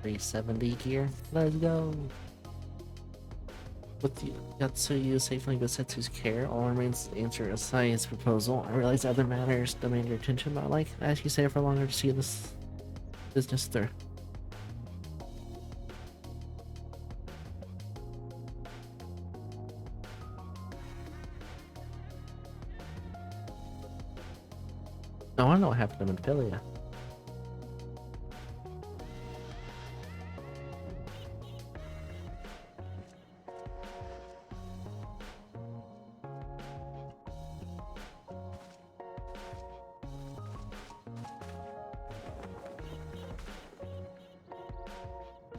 370 here. Let's go. With the Yatsuyu safely in Gosetsu's care, all remains to answer Asai's proposal. I realize other matters demand your attention, but I'd like to ask you stay for longer to see this business through. No, I know what happened to Minfilia.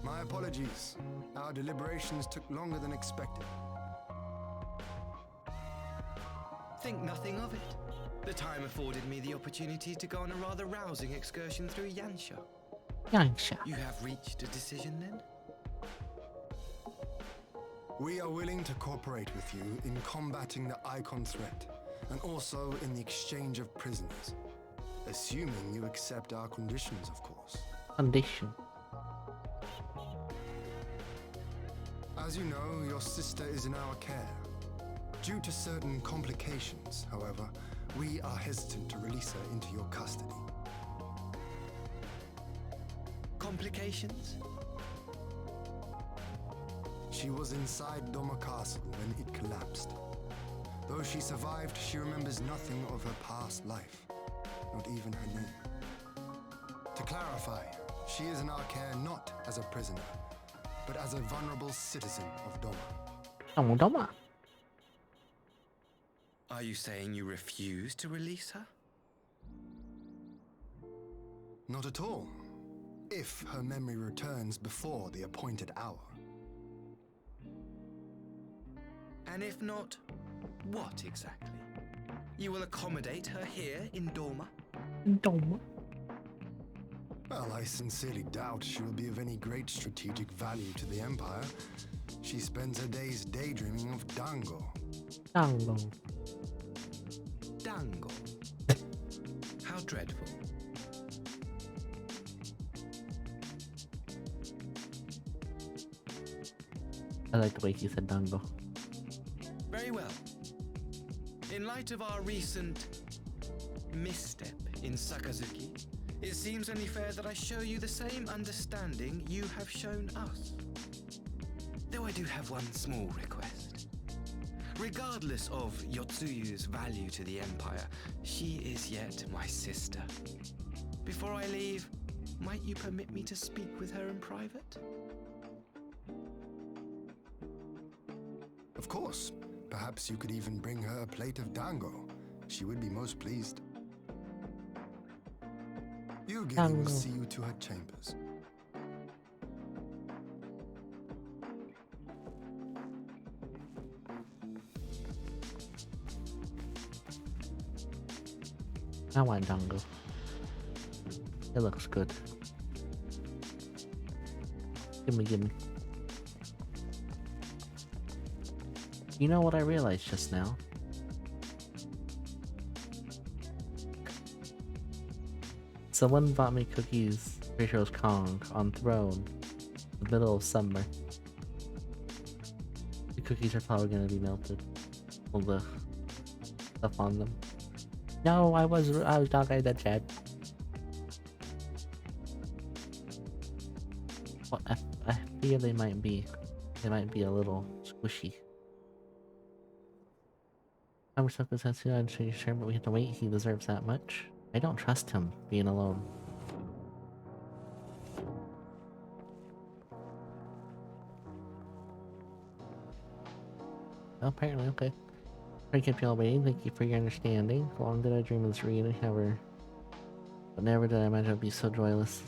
My apologies. Our deliberations took longer than expected. Think nothing of it. The time afforded me the opportunity to go on a rather rousing excursion through Yansha. Yansha. You have reached a decision then? We are willing to cooperate with you in combating the Icon threat, and also in the exchange of prisoners. Assuming you accept our conditions, of course. Condition. As you know, your sister is in our care. Due to certain complications, however, we are hesitant to release her into your custody. Complications? She was inside Doma Castle when it collapsed. Though she survived, she remembers nothing of her past life, not even her name. To clarify, she is in our care not as a prisoner, but as a vulnerable citizen of Doma. Doma. Are you saying you refuse to release her? Not at all. if her memory returns before the appointed hour. And if not, what exactly? You will accommodate her here in Dorma? Dome. Well, I sincerely doubt she will be of any great strategic value to the Empire. She spends her days daydreaming of Dango. Dango. Dango. How dreadful. I like the way he said Dango. Very well. In light of our recent misstep in Sakazuki, it seems only fair that I show you the same understanding you have shown us. Though I do have one small request. Regardless of Yotsuyu's value to the Empire, she is yet my sister. Before I leave, might you permit me to speak with her in private? Of course. Perhaps you could even bring her a plate of dango. She would be most pleased. Yugiri Dango. will see you to her chambers. I want Dango. It looks good. Gimme, gimme. You know what I realized just now? Someone bought me cookies, pretty sure it was Kong, on Throne, in the middle of summer. The cookies are probably gonna be melted. All the stuff on them. No, I was talking in the chat. Well, I fear they might be a little squishy. I'm stuck with Setsu, I'm sure, but we have to wait. He deserves that much. I don't trust him being alone. Oh, apparently, okay. I kept y'all waiting. Thank you for your understanding. Long did I dream of this reunion, but never did I imagine it would be so joyless.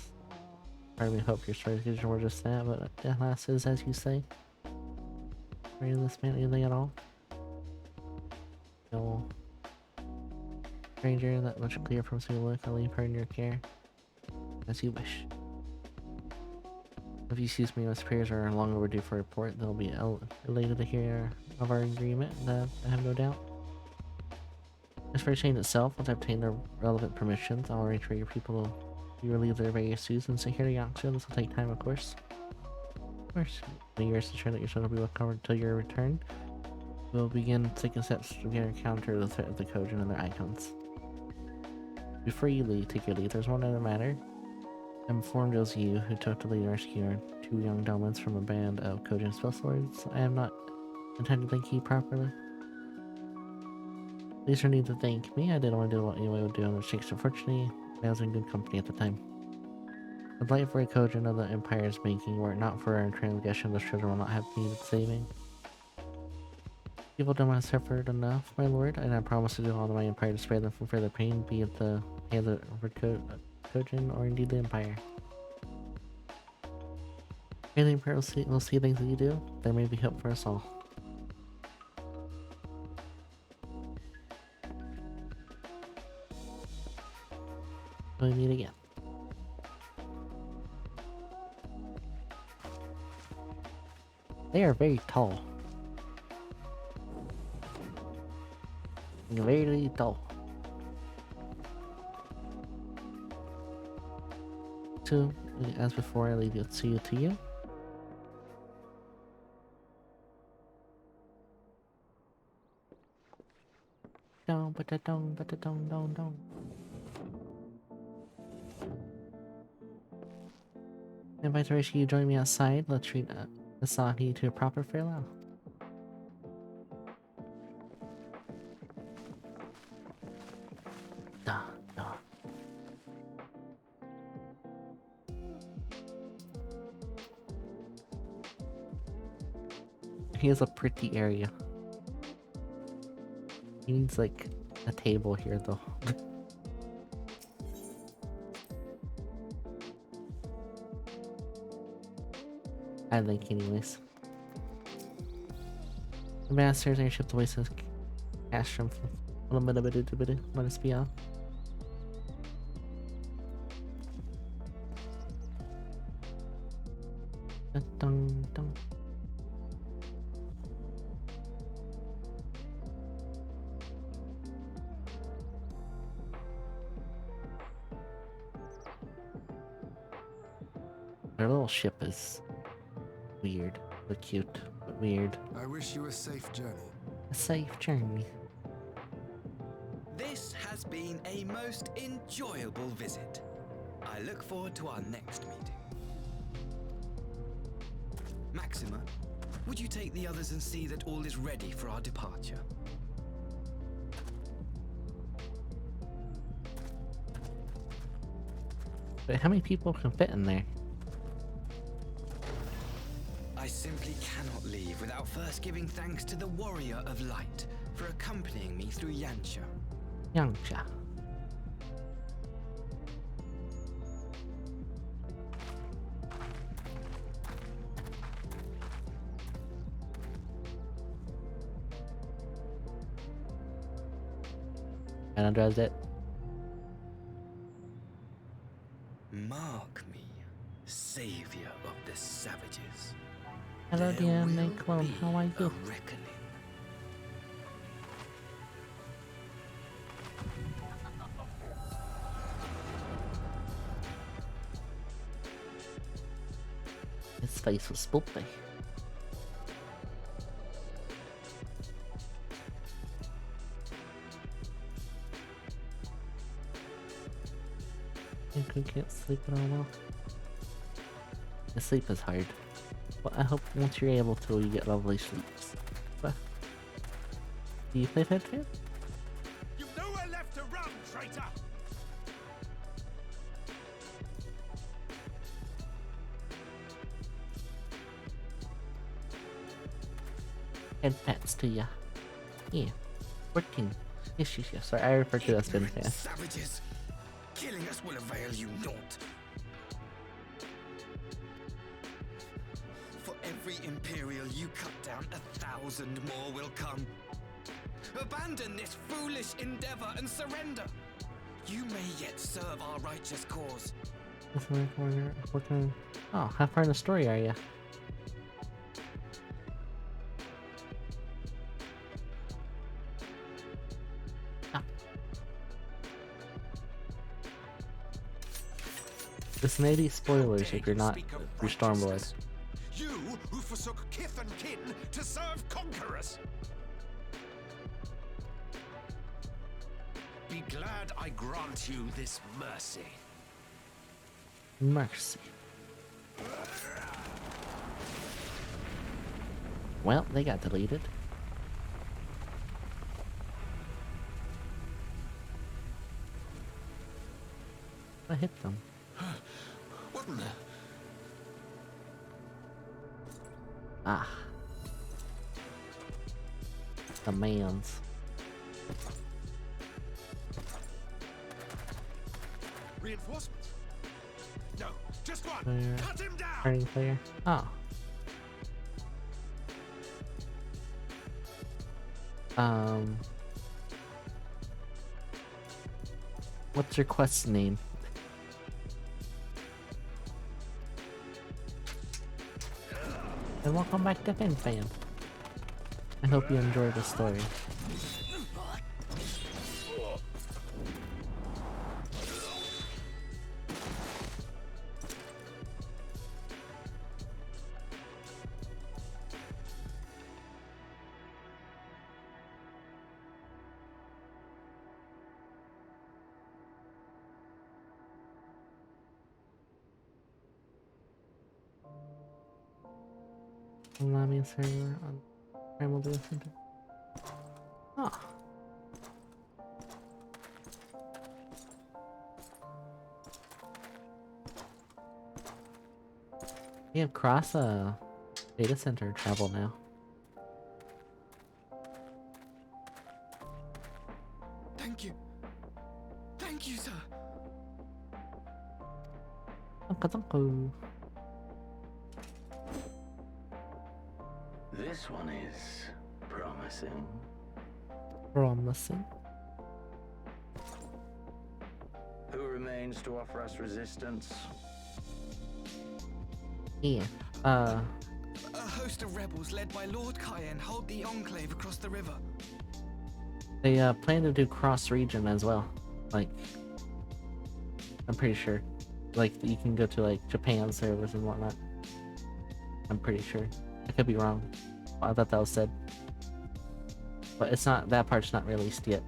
Part of me hope your stories were just that, but alas, is as you say. Are you this man anything at all? No. Stranger, that much clear from single look. I'll leave her in your care. As you wish. If you excuse me, my superiors are long overdue for a report. They'll be elated to hear of our agreement, I have no doubt. As for exchange itself, once I obtain the relevant permissions, I'll arrange for your people to be relieved of their various duties and security actions. This will take time, of course. Of course. May you rest assured that your son will be well covered until your return. We'll begin taking steps to begin to counter the threat of the Kojin and their icons. Before you take your leave, there's one other matter. I'm informed it was you who took the lead in rescuing 2 young Domans from a band of Kojin spell swords. I am not intended to thank you properly. Please don't need to thank me. I didn't want to do what anyone would do on the shakes. Unfortunately, I was in good company at the time. The blight for a Kojin of the Empire's making, were it not for our transgression, the children will not have needed saving. People don't have suffered enough, my lord, and I promise to do all in my empire to spare them from further pain, be it the hands of Kojin or indeed the Empire. May the Empire will see things that you do. There may be hope for us all. We meet again. They are very tall. Very tall. So, as before, I leave Yotsuyu to you. Dong, but dong, dong. I invite Rishi, you join me outside. Let's treat Asahi to a proper farewell. Duh. He has a pretty area. He needs like a table here though. I think, anyways. The masters airship the waste of cash from let us be off. Dun, dun. Their little ship is weird, but cute, but weird. I wish you a safe journey. A safe journey. This has been a most enjoyable visit. I look forward to our next meeting. Maxima, would you take the others and see that all is ready for our departure? But how many people can fit in there? I simply cannot leave without first giving thanks to the Warrior of Light for accompanying me through Yancha. Yangcha. And address it. Mark me, savior of the savages. Hello, There dear will Nico. be How are a you? reckoning. His face was spoopy. Nico can't sleep at all well. The sleep is hard. But I hope once you're able to, you get lovely sleeps. But do you play Vtuber? You've nowhere left to run, traitor! And pets to ya. Yeah. 14. Yes. Sorry, I refer to it as Fin Ignorant fan. savages! Killing us will avail you naught. For every Imperial you cut down, 1,000 more will come. Abandon this foolish endeavor and surrender. You may yet serve our righteous cause. Oh, how far in the story are you? This may be spoilers if you're not through Stormlord. You who forsook kith and kin to serve conquerors! Be glad I grant you this mercy. Mercy. Well, they got deleted. I hit them. What in the... Ah. The mans. Reinforcements? No, just one! Player. Cut him down! Turning player. Oh. What's your quest name? And welcome back to Fin Fan. I hope you enjoyed the story. Lobby server on Primal Data Center. Oh. We have cross data center travel now. Thank you. Thank you, sir. Danke. This one is promising. Promising. Who remains to offer us resistance? Yeah. A host of rebels led by Lord Cayenne hold the enclave across the river. They plan to do cross region as well. Like, I'm pretty sure. Like, you can go to like Japan servers and whatnot. I'm pretty sure. I could be wrong. I thought that was said. But it's not, that part's not released yet.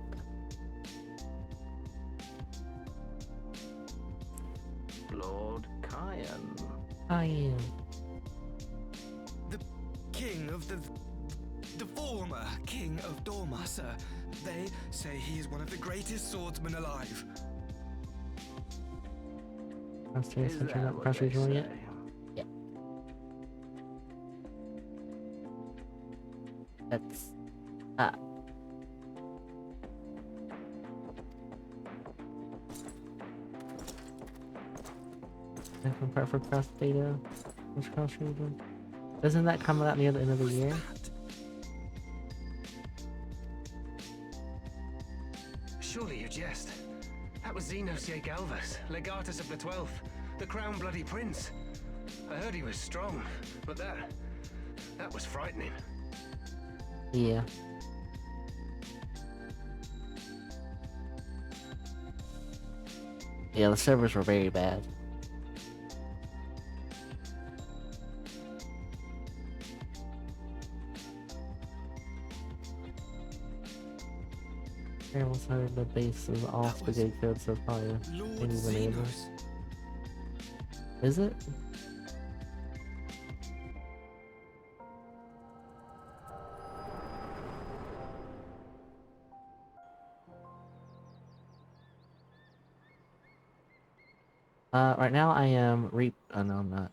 Lord Cayenne. I am. The king of the former king of Dorma, sir. They say he is one of the greatest swordsmen alive. Downstairs, Is since you're that not what cross they regional yet? say? Yeah. That's different part for cross data. What's cross region? Doesn't that come out near the end of the year? Surely you jest. That was Xenosier Galvas, Legatus of the 12th, the Crown Bloody Prince. I heard he was strong, but that was frightening. Yeah. Yeah, the servers were very bad. I almost heard the base is all spaghetti code, so probably Lord any neighbors. Xenos. Is it? Right now I am oh no, I'm not.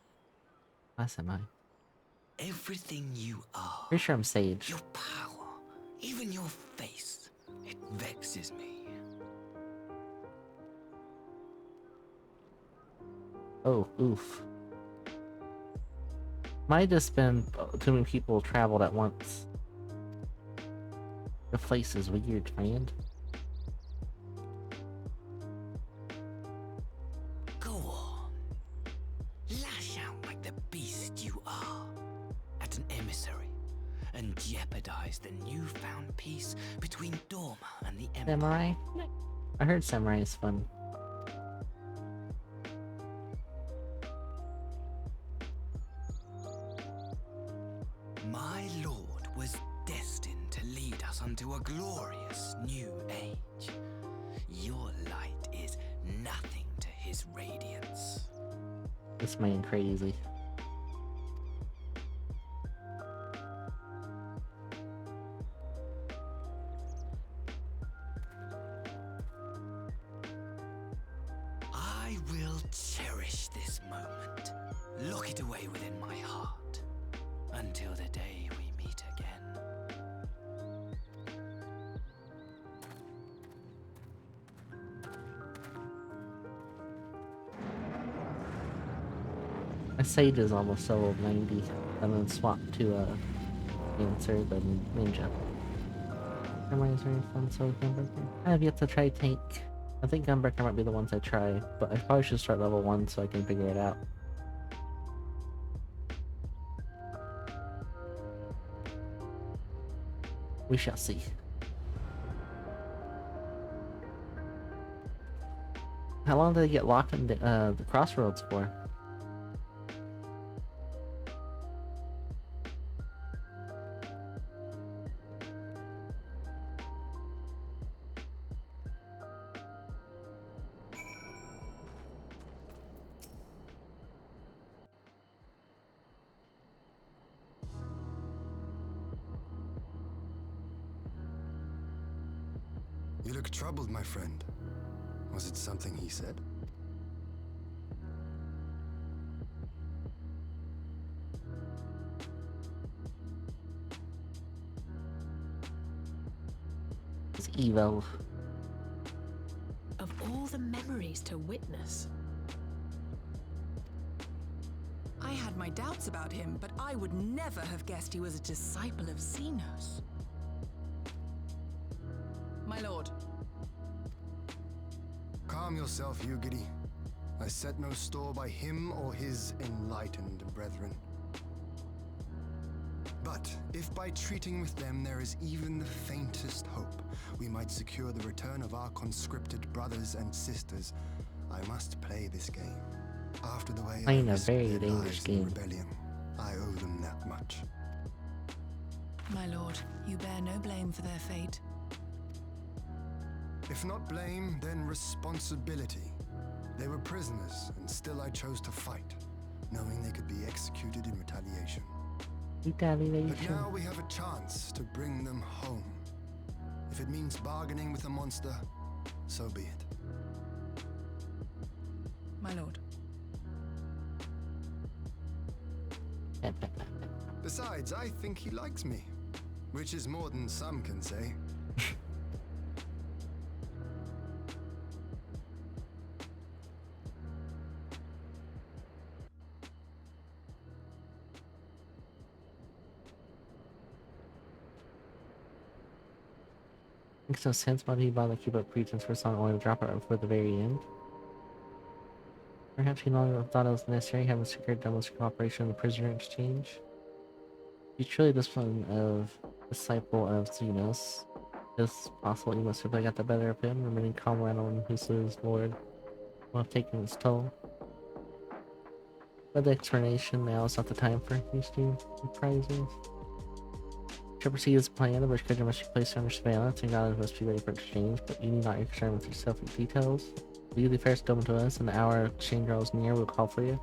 Last am I? Everything you are, Pretty sure I'm Sage. your power, even your face, it vexes me. Oh, oof. Might just been too many people traveled at once. The place is weird, man. Go on. Lash out like the beast you are at an emissary and jeopardize the newfound peace between Dorma and the Empire. Samurai? I heard Samurai is fun. My lord was destined to lead us unto a glorious new age. Your light is nothing to his radiance. This man crazy. I will cherish this moment, lock it away within my heart, until the day we meet again. My Sage is almost level 90, and then swap to Answer the Ninja. Samurai is very fun, so Gunbreaker. I have yet to try Tank. I think Gunbreaker might be the ones I try, but I probably should start level 1 so I can figure it out. We shall see. How long did they get locked in the crossroads for? You look troubled, my friend. Was it something he said? It's Evo. Of all the memories to witness, I had my doubts about him, but I would never have guessed he was a disciple of Xenos. My lord. Calm yourself, Ugidi. I set no store by him or his enlightened brethren. But if by treating with them there is even the faintest hope, we might secure the return of our conscripted brothers and sisters, I must play this game. After the way I Playing a risked very their dangerous lives in game. rebellion, I owe them that much. My lord, you bear no blame for their fate. If not blame, then responsibility. They were prisoners, and still I chose to fight, knowing they could be executed in retaliation. But now we have a chance to bring them home. If it means bargaining with a monster, so be it. My lord. Besides, I think he likes me, which is more than some can say. Makes no sense why he bother keep up pretense for a song only to drop it for the very end. Perhaps he no longer thought it was necessary having secured Dumble's cooperation in the prisoner exchange. He's truly this one of disciple of Xenos. It's possible he must have got the better of him, remaining calm around on who slew his lord while taking its toll. But the explanation now is not the time for these two reprisals. To proceed as planned, the British country must be placed under surveillance and knowledge must be ready for exchange, but you need not be concerned with yourself with details. Leave the affairs dome to us, and the hour of exchange draws near, we'll call for you.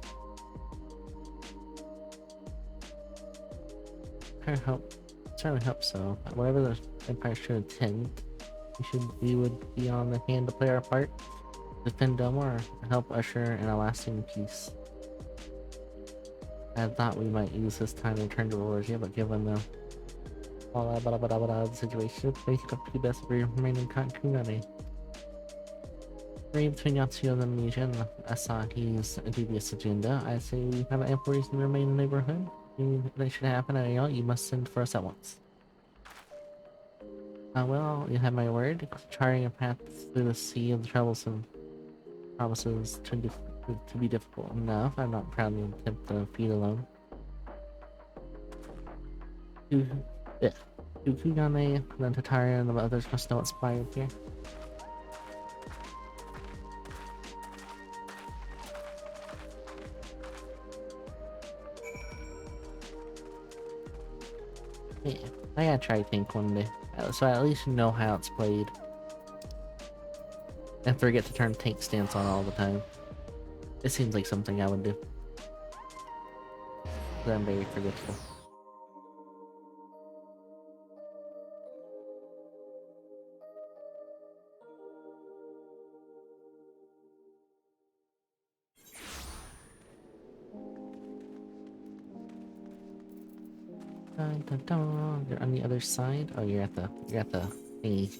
Certainly hope so. Whatever the Empire's true intent, we would be on the hand to play our part, defend Dome, or help usher in a lasting peace. I had thought we might use this time to return to Elogia, but given the the situation, make it up to the best of your remaining Kankugane. Read between Yatsuyo and Amnesia and Asahi's dubious agenda, I say we have ample reason to remain in the neighborhood. If that should happen, you must send for us at once. Well, you have my word. Charting a path through the sea of the troublesome promises to be difficult enough. I'm not proud to attempt the feat alone. Kugane, then Tataria, and the others must know what's inspired here. Yeah, I gotta try Tank one day, so I at least know how it's played. And forget to turn Tank stance on all the time. It seems like something I would do. But I'm very forgetful. Dun, dun, dun. You're on the other side. Oh, you're at the thingy.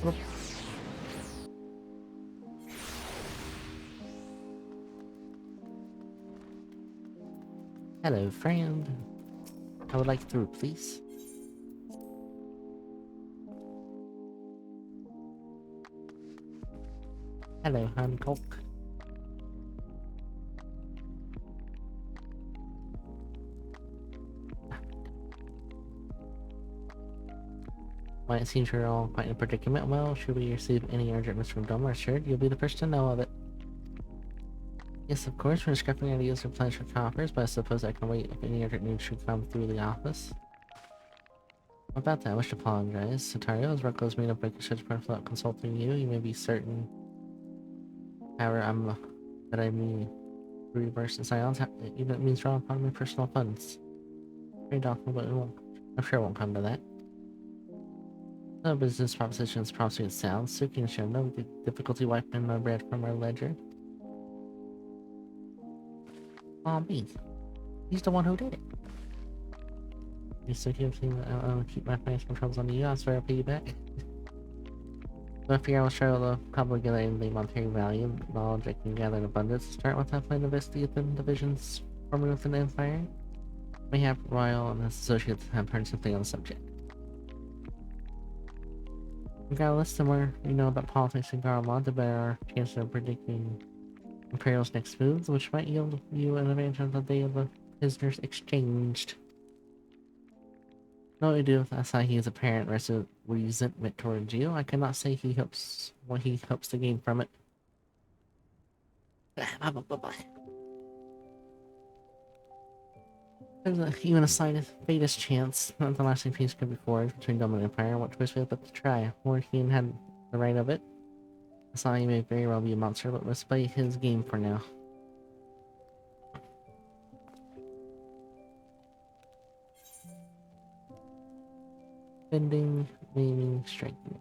Whoop. Hello, friend. I would like through, please. Hello, Hancock. Why it seems you're all quite in a predicament. Well, should we receive any urgent news from Dome, assured you'll be the first to know of it. Yes, of course, we're discussing ideas and plans for coffers, but I suppose I can wait if any urgent news should come through the office. About that, I wish to apologize. Satario, as Rucko's made a break of such part without consulting you. You may be certain. However, I mean reverse in silence, even it means draw upon my personal funds. Very doubtful, but I'm sure it won't come to that. No business propositions promising it sounds. Suki and show no difficulty wiping my bread from our ledger. Me. He's the one who did it. You still keep saying that I'll keep my financial troubles on you. I swear I'll pay you back. So I figure I'll show the probably get anything monetary value, knowledge I can gather in abundance to start with. I plan to investigate the division's Forming within the Empire. Mayhap Royal and his associates have heard something on the subject. Regardless, the more you know about politics in Garlemald, the better our chances of predicting Imperial's next moves, which might yield you an advantage on the day of the prisoners exchanged. No, I do with Asahi's apparent resentment towards you. I cannot say he hopes what he hopes to gain from it. Bye. There's even a slight faintest chance that the lasting peace could be forged between Dome and Empire. What choice we have but to try? Morkeen had the right of it. Asahi may very well be a monster, but let's play his game for now. Bending, maiming, striking.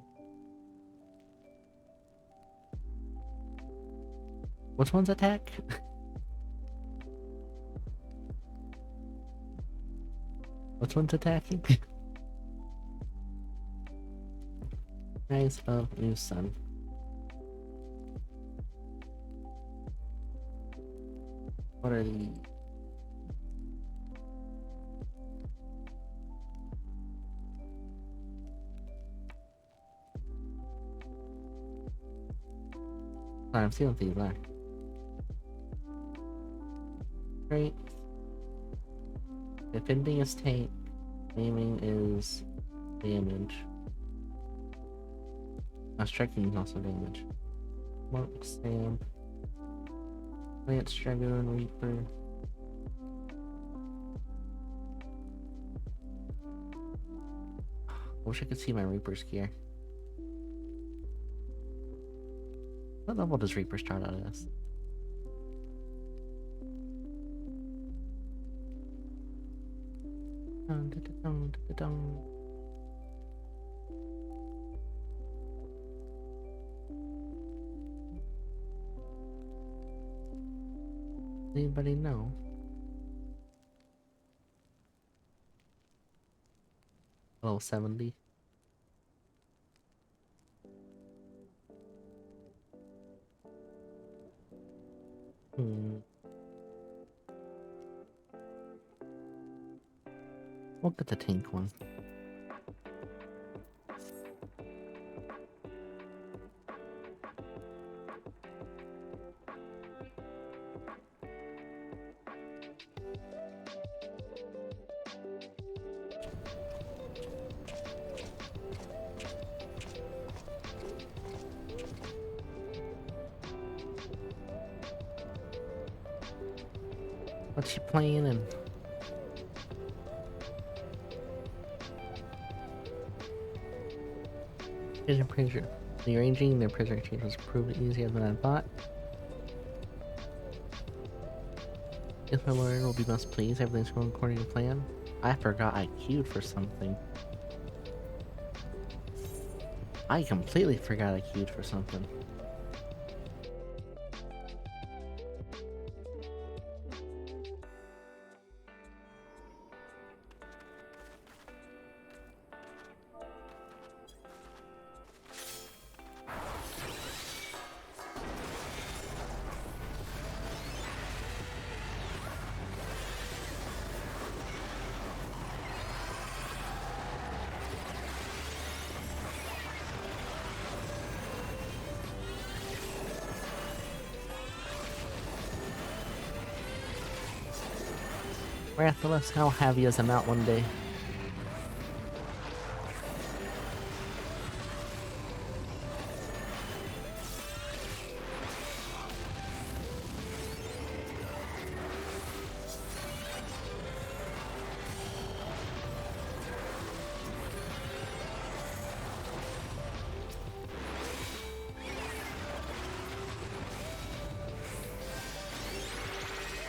Which one's attack? Which one's attacking? Rise of New Sun. What are these? I'm seeing these are. Great. Defending is tank. Aiming is damage. Striking is also damage. Monk, Sam. Lance, Dragoon, Reaper. I wish I could see my Reaper's gear. What level does Reaper start out as? Anybody know? Level 70. We'll get the tank one. What's she playing in? Vision Prisoner. The arranging their prisoner exchange was proved easier than I thought. If my lawyer will be most pleased, everything's going according to plan. I forgot I queued for something. I completely forgot I queued for something. Rathalos, I'll have you as a mount one day.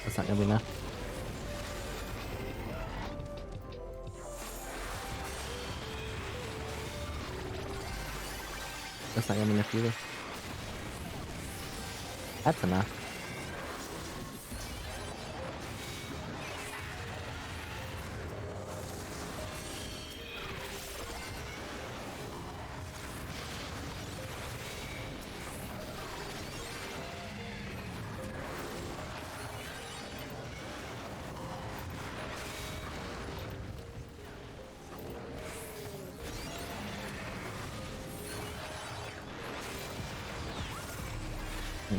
That's not gonna be enough. That's not gonna be enough either. That's enough.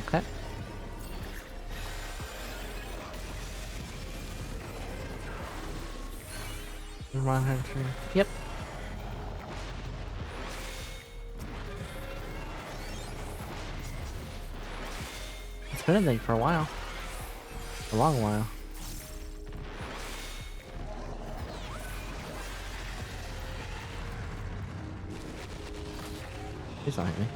Okay. Yep. It's been a thing for a while. A long while. He's not me.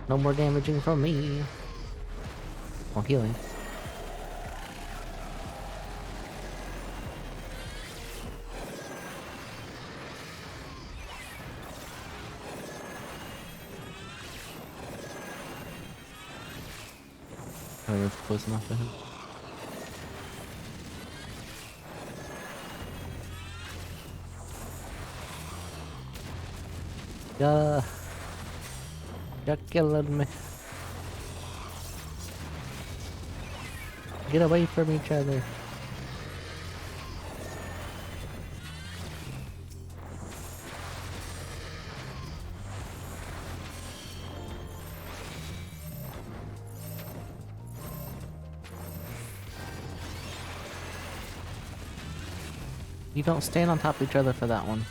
No more damaging from me. Or healing. Oh, that's close enough for him. Yeah. You're killing me. Get away from each other. You don't stand on top of each other for that one.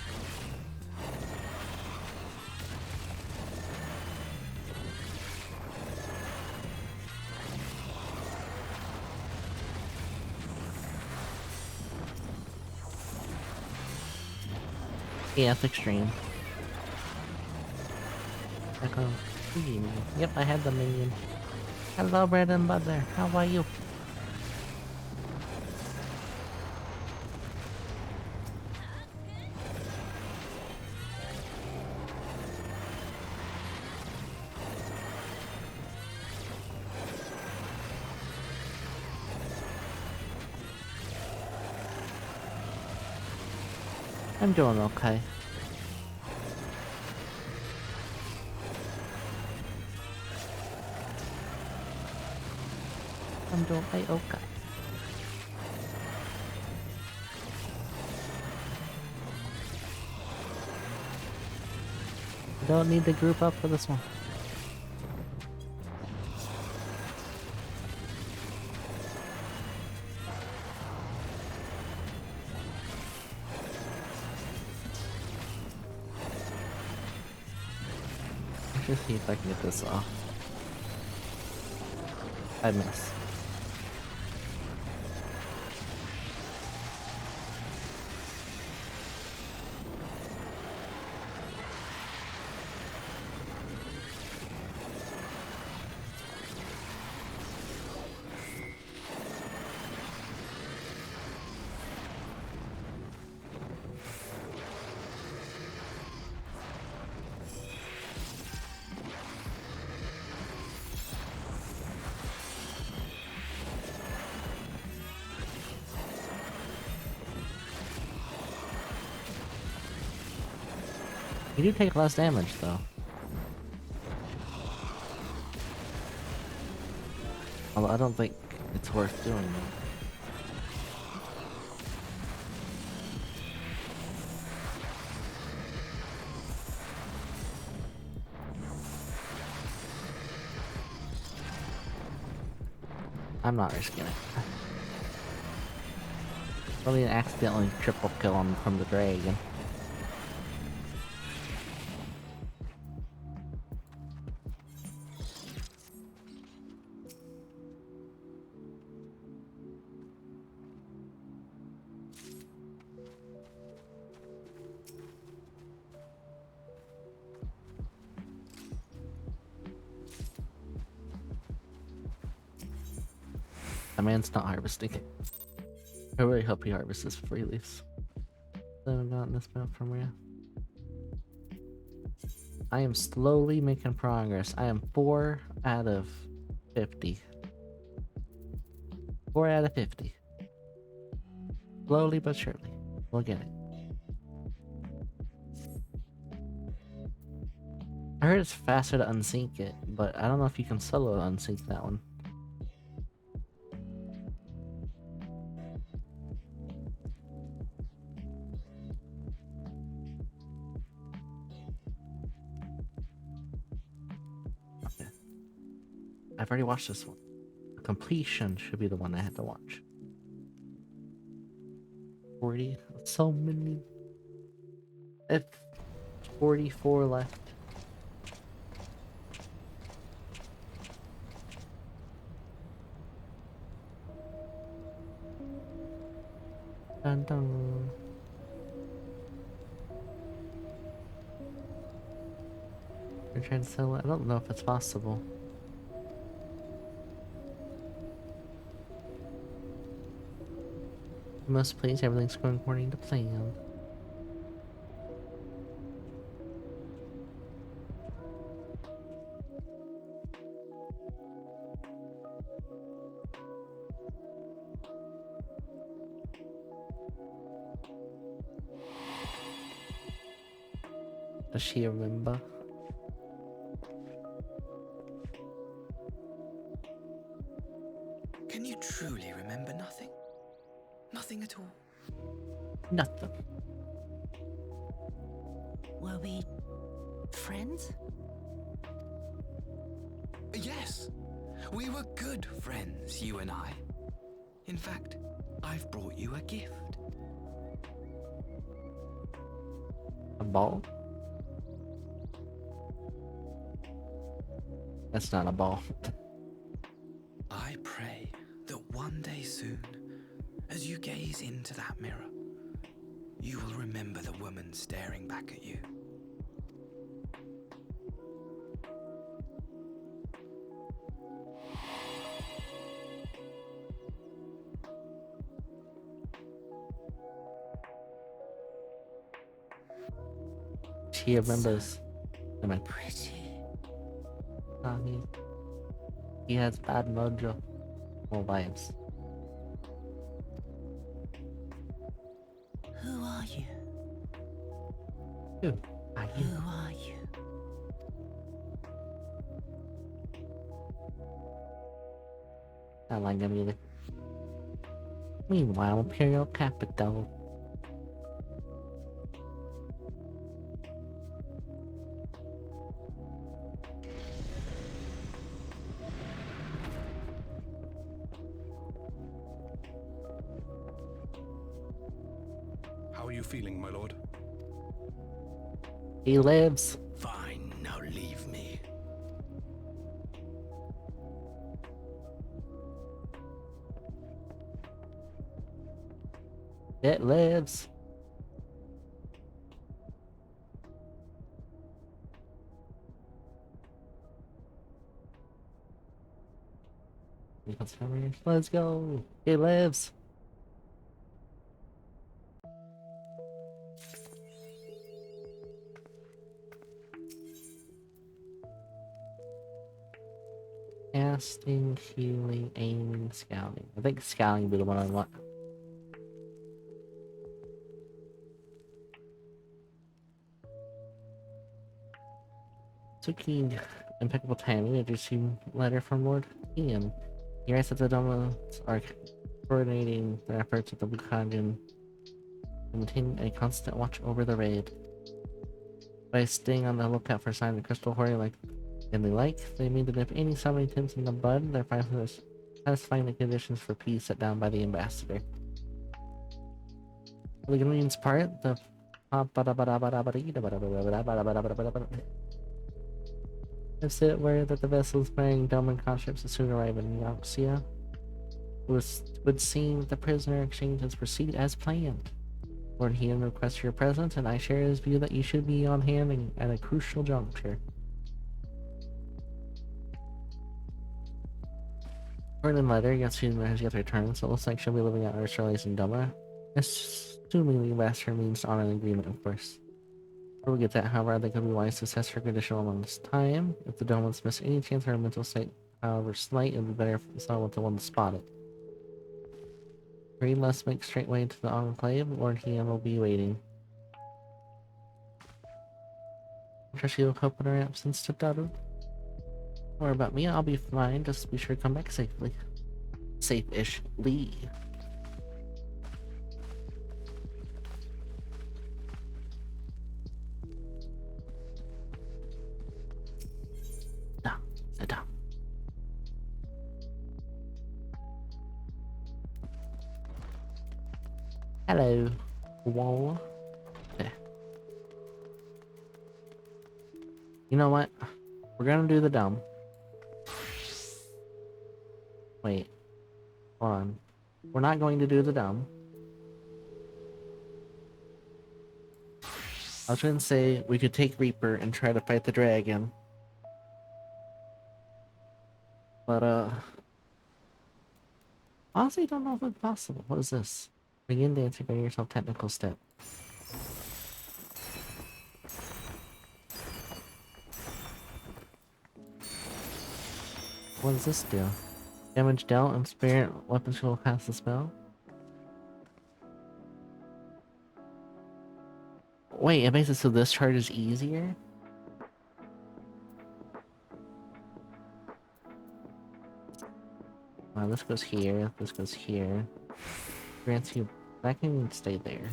Yeah, it's extreme. Echo. Yep, I had the minion. Hello, bread and butter. How are you? I'm doing okay. I'm doing okay. Don't need to group up for this one. Let's just see if I can get this off. I miss. You do take less damage, though. Although I don't think it's worth doing that. I'm not risking it. Probably accidentally triple kill him from the dragon. The man's not harvesting. I really hope he harvests this before he leaves. I haven't gotten this map from where. I am slowly making progress. I am 4 out of 50. 4 out of 50. Slowly but surely. We'll get it. I heard it's faster to unsync it, but I don't know if you can solo unsync that one. Okay. I've already watched this one. Completion should be the one I had to watch. 40. So many. It's 44 left. Dun dun. You're trying to sell it? I don't know if it's possible. Most please, everything's going according to plan. Does she remember? Can you truly remember nothing? Nothing at all? Nothing. Were we friends? Yes, we were good friends, you and I. In fact, I've brought you a gift. A ball? That's not a ball. I pray that one day soon, as you gaze into that mirror, you will remember the woman staring back at you. She remembers. Am I Pretty. He has bad mojo. Or vibes. Who are you? Who are you? Who are you? I like the music. Meanwhile, Imperial Capital. How are you feeling, my lord? He lives. Fine, now leave me. It lives. Let's go. It lives. Casting, healing, aiming, scouting. I think scouting would be the one I want. Taking impeccable timing, I received a letter from Lord Ian. He writes that the Domas are coordinating their efforts with the Blue Conjun and maintaining a constant watch over the raid. By staying on the lookout for signs of crystal hoarding like they mean that if any summoning attempts in the bud, they're finally satisfying the conditions for peace set down by the ambassador. For the convenience part, the is it aware that the vessels bearing Doman conscripts will soon arrive in Yoxia? It would seem the prisoner exchanges proceed as planned. Lord Heon requests your presence, and I share his view that you should be on hand at a crucial juncture. Portland letter, you got student has yet to return, so it looks like she'll be living at Archelaus in Doma. Assuming the master means on an agreement, of course. Before we get that, however, I think it would be wise to assess her condition along this time. If the Domans miss any chance of her mental state, however slight, it would be better if someone to one to spot it. Green, let's make straight way to the Enclave. Lord Hian will be waiting. I'm sure she will cope in her absence to Daru. Don't worry about me, I'll be fine. Just be sure to come back safely. Safe-ish. Lee. Down. Sit down. Hello. Wall. Okay. You know what? We're gonna do the dumb. Wait. Hold on. We're not going to do the dumb. I was gonna say we could take Reaper and try to fight the dragon. But, honestly, don't know if it's possible. What is this? Begin dancing, bring yourself technical step. What does this do? Damage dealt and spirit weapons will cast the spell. Wait, it makes it so this charge is easier? Wow, this goes here, this goes here. Grants you... that can stay there.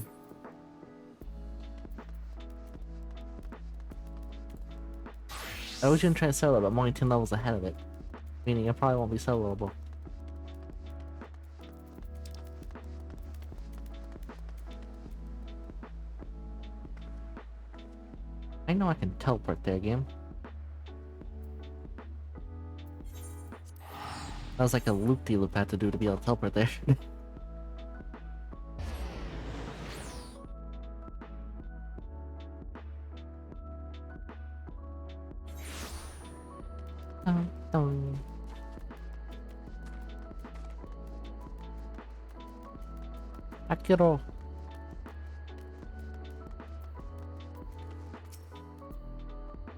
I was gonna try to solo, but I'm only 10 levels ahead of it. Meaning it probably won't be soloable. I know I can teleport there again. That was like a loop-de-loop I had to do to be able to teleport there. Akiro.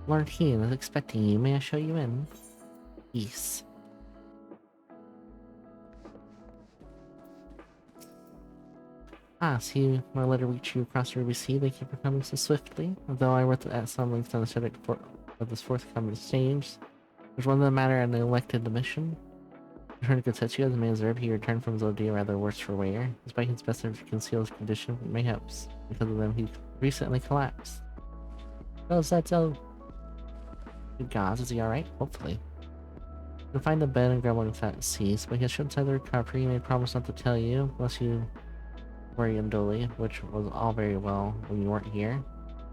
Lord Heen is expecting you. May I show you in? Yes. Ah, see my letter reach you across the Ruby Sea. Thank you for coming so swiftly. Although I wrote at some length on the subject of this forthcoming exchange, there's one other matter I neglected to mention. Return to Gotetsu as a man's herb, he returned from Zodia rather worse for wear. Despite his best effort to conceal his condition, mayhaps because of them he recently collapsed. Oh, is that so? Good gods, is he alright? Hopefully. You'll find the bed and grumbling fat cease, but he has shown signs of recovery. He made promise not to tell you, unless you worry unduly, which was all very well when you weren't here.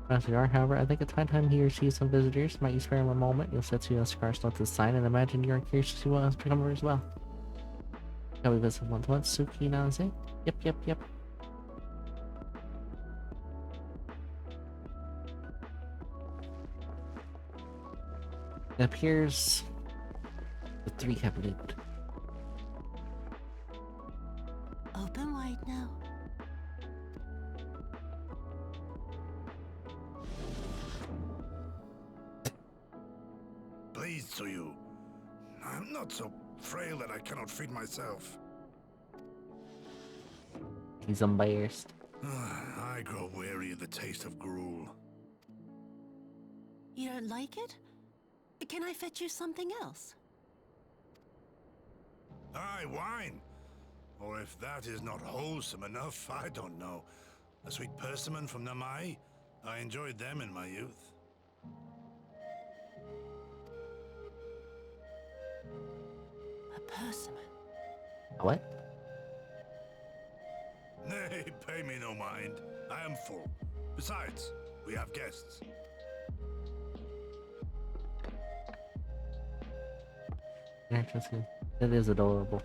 As we are, however, I think it's high time he receives some visitors. Might you spare him a moment? You'll set to a scar to the sign, and imagine you are curious to see what has become of her as well. Shall we visit once once? Suki Naze? Yep. It appears the three have looped. Open wide now. Pleased to you. I'm not so frail that I cannot feed myself. He's embarrassed. I grow weary of the taste of gruel. You don't like it? Can I fetch you something else? Aye, wine. Or if that is not wholesome enough, I don't know. A sweet persimmon from Namai? I enjoyed them in my youth. A persimmon. What? Nay, pay me no mind. I am full. Besides, we have guests. Interesting. It is adorable.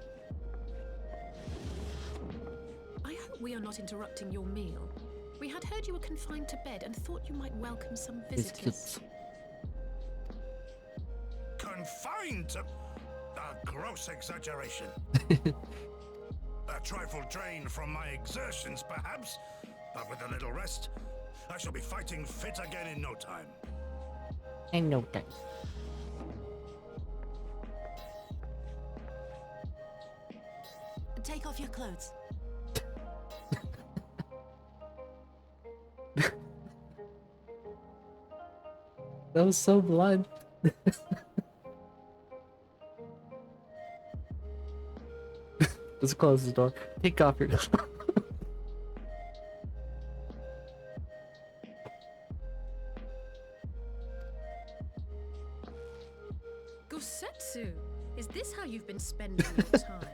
I hope we are not interrupting your meal. We had heard you were confined to bed and thought you might welcome some visitors. Biscuits. Confined to... A gross exaggeration. A trifle drained from my exertions, perhaps, but with a little rest, I shall be fighting fit again in no time. In no time. Take off your clothes. That was so blunt. Just close the door. Take off your Gosetsu, is this how you've been spending your time?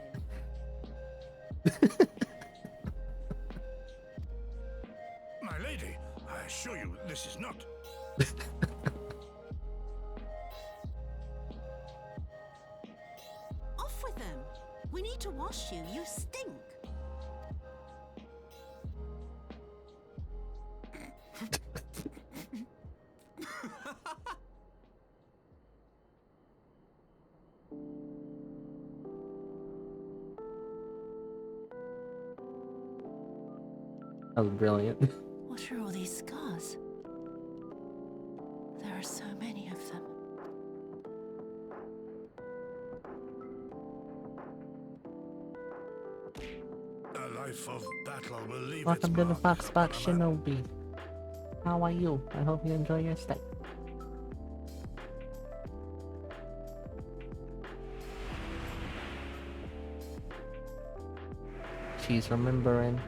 My lady, I assure you this is not. Off with them. We need to wash you. You stink. That was brilliant. What are all these scars? There are so many of them. A life of battle will leave Welcome its to the mark Foxbox upon a man. Shinobi. How are you? I hope you enjoy your stay. She's remembering.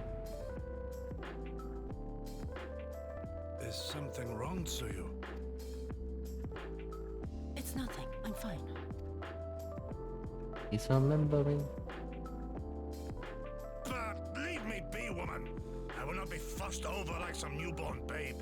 Is something wrong, Tsuyu? It's nothing. I'm fine. She's remembering. But leave me be, woman. I will not be fussed over like some newborn babe.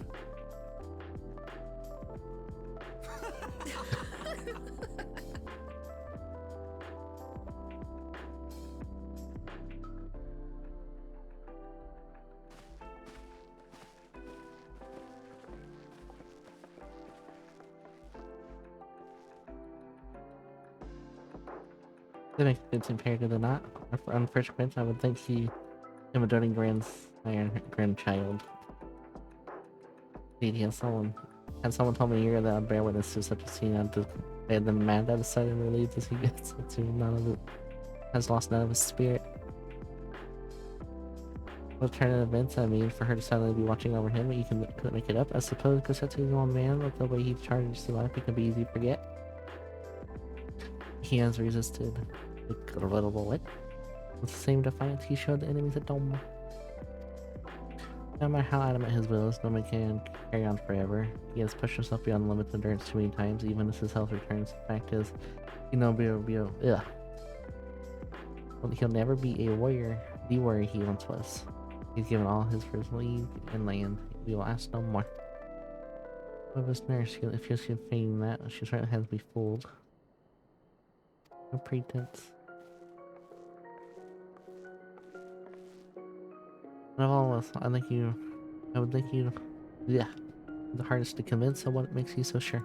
That makes sense compared to the not. On first glance, I would think he him a doting grandchild. Indeed, he has someone. Had someone told me a year that I'd bear witness to such a scene, I'd have them mad at the sudden relieved as he gets to none of it. Has lost none of his spirit. What turn of events, I mean, for her to suddenly be watching over him, but you couldn't make it up. I suppose Gosetsu's an old man, with the way he charges through life, it can be easy to forget. He has resisted. A little bit. With the same defiance he showed the enemies at Dome. No matter how adamant his will is, no man can carry on forever. He has pushed himself beyond the limits of endurance too many times, even as his health returns. The fact is, he'll never be a warrior, the warrior he once was. He's given all his for his league and land. We will ask no more. Of his nurse, if she's feigning that, she certainly has to be fooled. No pretense. Of all of us, I would think you, the hardest to convince, so what makes you so sure?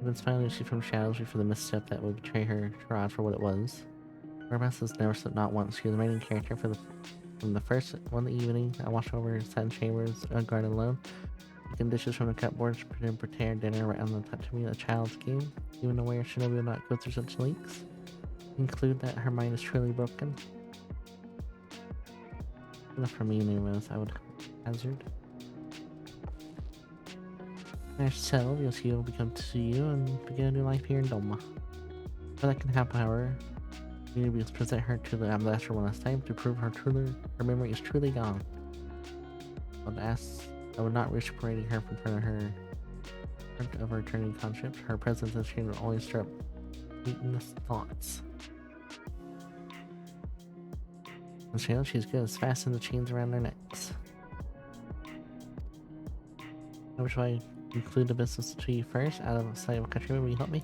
Then finally she from shadows for the misstep that would betray her rod for what it was. Perhaps has never slept not once. She was the main character from the first one evening. I watched over Satin Chambers unguarded alone. Taking dishes from the cupboard to prepare dinner right on the touch of me, a child's game. Even aware Shinobi will not go through such lengths. Conclude that her mind is truly broken. Enough for me anyways, I would hazard. So, you'll see will become to you and begin a new life here in Doma. For that can happen, however, you need to present her to the ambassador one last time to prove her memory is truly gone. I would not risk parading her from front of her returning conscience. Her presence in shame will always stir up mutinous thoughts. And she knows she's good as fasten the chains around their necks. I wish I conclude the business to you first, out of sight of a countryman. Will you help me?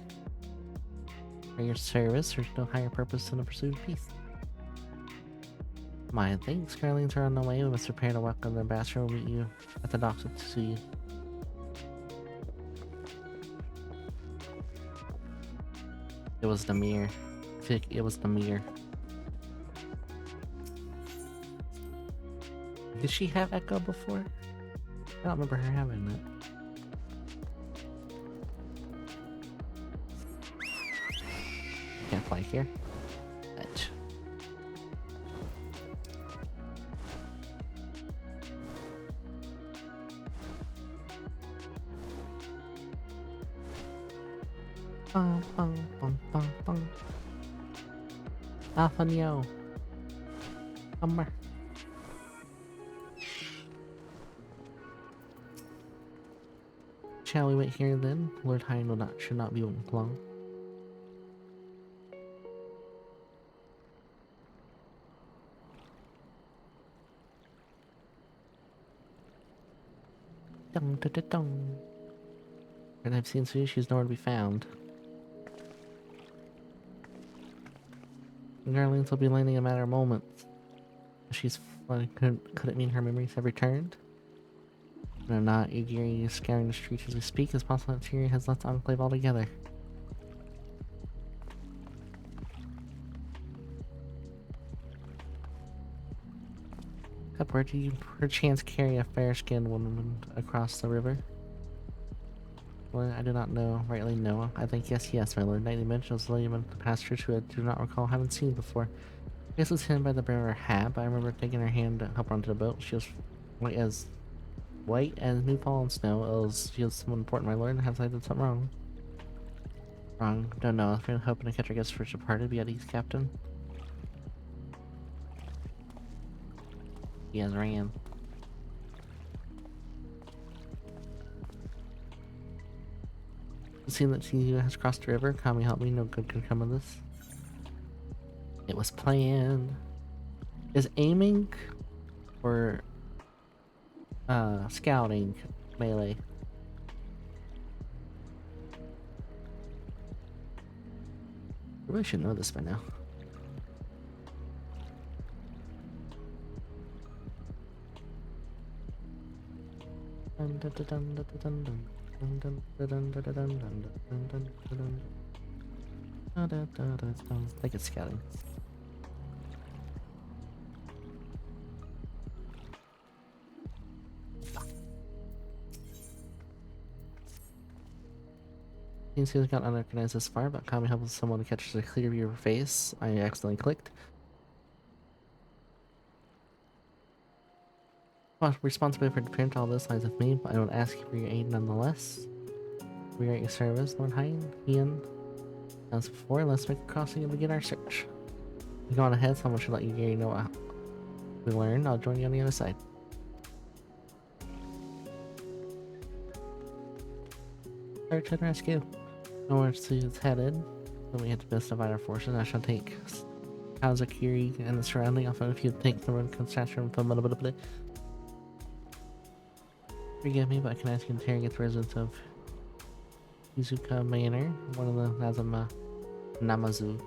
For your service, there's no higher purpose than the pursuit of peace. My thanks, Carolines are on the way. We must prepare to welcome the ambassador. We'll meet you at the docks to see you. It was the mirror. I think it was the mirror. Did she have Echo before? I don't remember her having it. Can't fly here. Fetch. Bum, bum, bum, bum, bum. Alpha Neo. Hummer. Shall we wait here then? Lord Hine should not be long. Dum, da, da, dum. And I've seen Sue, she's nowhere to be found. Garlands will be landing in a matter of moments. She's could it mean her memories have returned? No, not. Igiri is scouring the streets as we speak. It's possible that Tyrion has left the Enclave altogether. Where do you perchance carry a fair-skinned woman across the river? Well, I do not know. Rightly know. I think yes, my lord. Knight mentions William and the pastors who I do not recall having seen before. I guess it's hidden by the bearer Hab. I remember taking her hand to help her onto the boat. She was white as new fallen snow. She was someone important, my lord. Have I did something wrong? Wrong. Don't know. I'm hoping to catch our guests first departed. Be at ease, Captain. He has ran. Seeing that she has crossed the river, Kami help me, no good can come of this. It was planned. Is aiming or scouting melee? I really should know this by now. I think it's scouting. Seems he has got unrecognized this far, but Kami helps someone to catch a clear view of her face. I accidentally clicked. Well, responsibility for print all this lies with me, but I will ask you for your aid nonetheless. We are at your service, Lord Ian. As before, let's make a crossing and begin our search. You go on ahead, someone should let you know what we learn. I'll join you on the other side. Search and rescue. Nowhere to see it's headed. Then we have to best divide our forces. I shall take Kazakiri and the surrounding. Often if you take the road construction from a little bit. Forgive me, but I can ask you to interrogate the residents of Izuka Manor, one of the Nazama Namazu.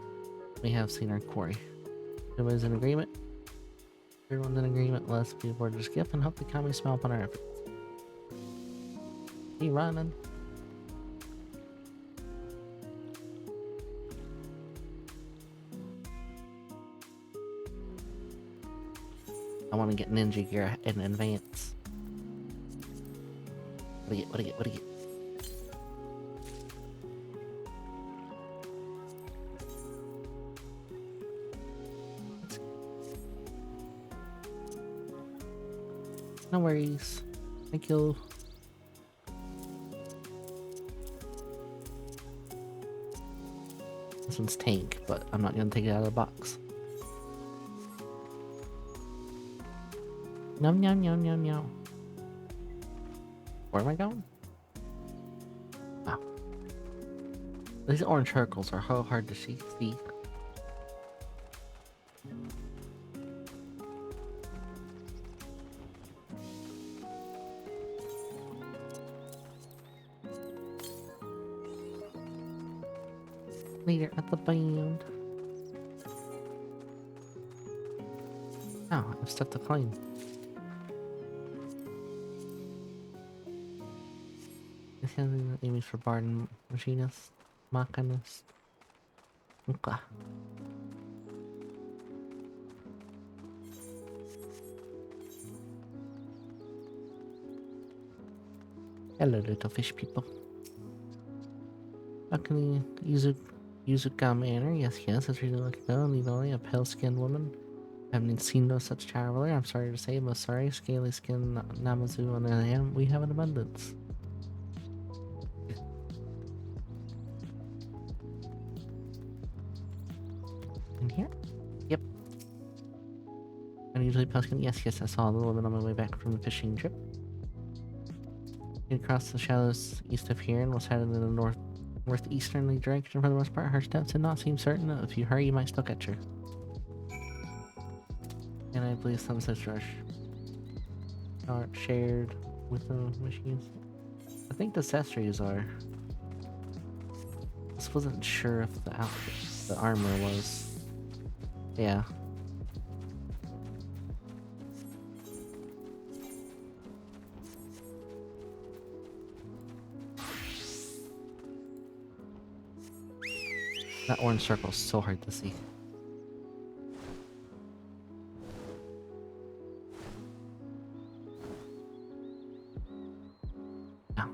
We have seen our quarry. Everybody's in agreement. Everyone's in agreement. Let's be aboard this gift and hope the Kami smile upon our efforts. Keep running. I want to get ninja gear in advance. What do you get? No worries. Thank you. This one's tank, but I'm not gonna take it out of the box. Nom nom nom nom nom. Where am I going? Wow. These orange circles are so hard to see. Leader at the band. Oh, I have stuff to claim. This has image for Barden Machinist, Machinist. Okay. Hello, little fish people. Balcony Yuzuka Manor. Yes, it's really lucky though. Need only a pale-skinned woman. Haven't seen no such traveler. I'm sorry to say, but sorry. Scaly skin Namazu on the other hand, we have an abundance. In here? Yep. Unusually pale skin. Yes, I saw the woman on my way back from the fishing trip. Across the shallows east of here and was headed in the northeasterly direction for the most part. Her steps did not seem certain. If you hurry, you might still catch her. And I believe some such rush are shared with the machines. I think the accessories are. I just wasn't sure if the outfit, the armor was. Yeah. That orange circle is so hard to see. No.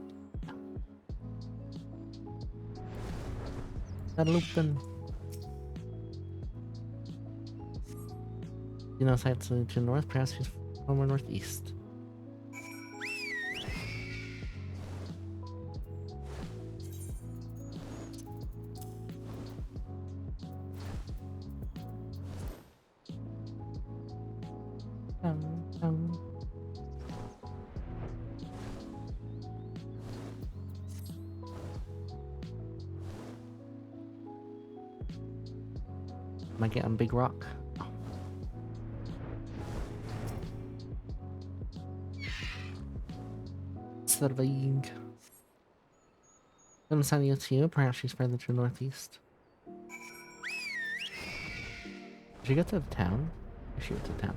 That'll open. You know, sights to the north, perhaps somewhere northeast. Am I getting big rock? Oh. Surveying. I'm sending it to you. Perhaps she's further to the northeast. Did she get to the town? Or she went to town?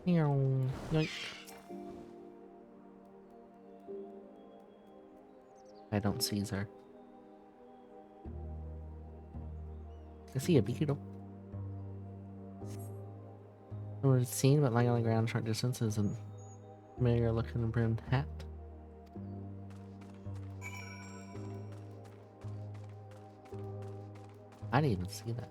Yoink. I don't see her. I see a beetle. We're seen, but lying on the ground short distance is a familiar looking brimmed hat. I didn't even see that.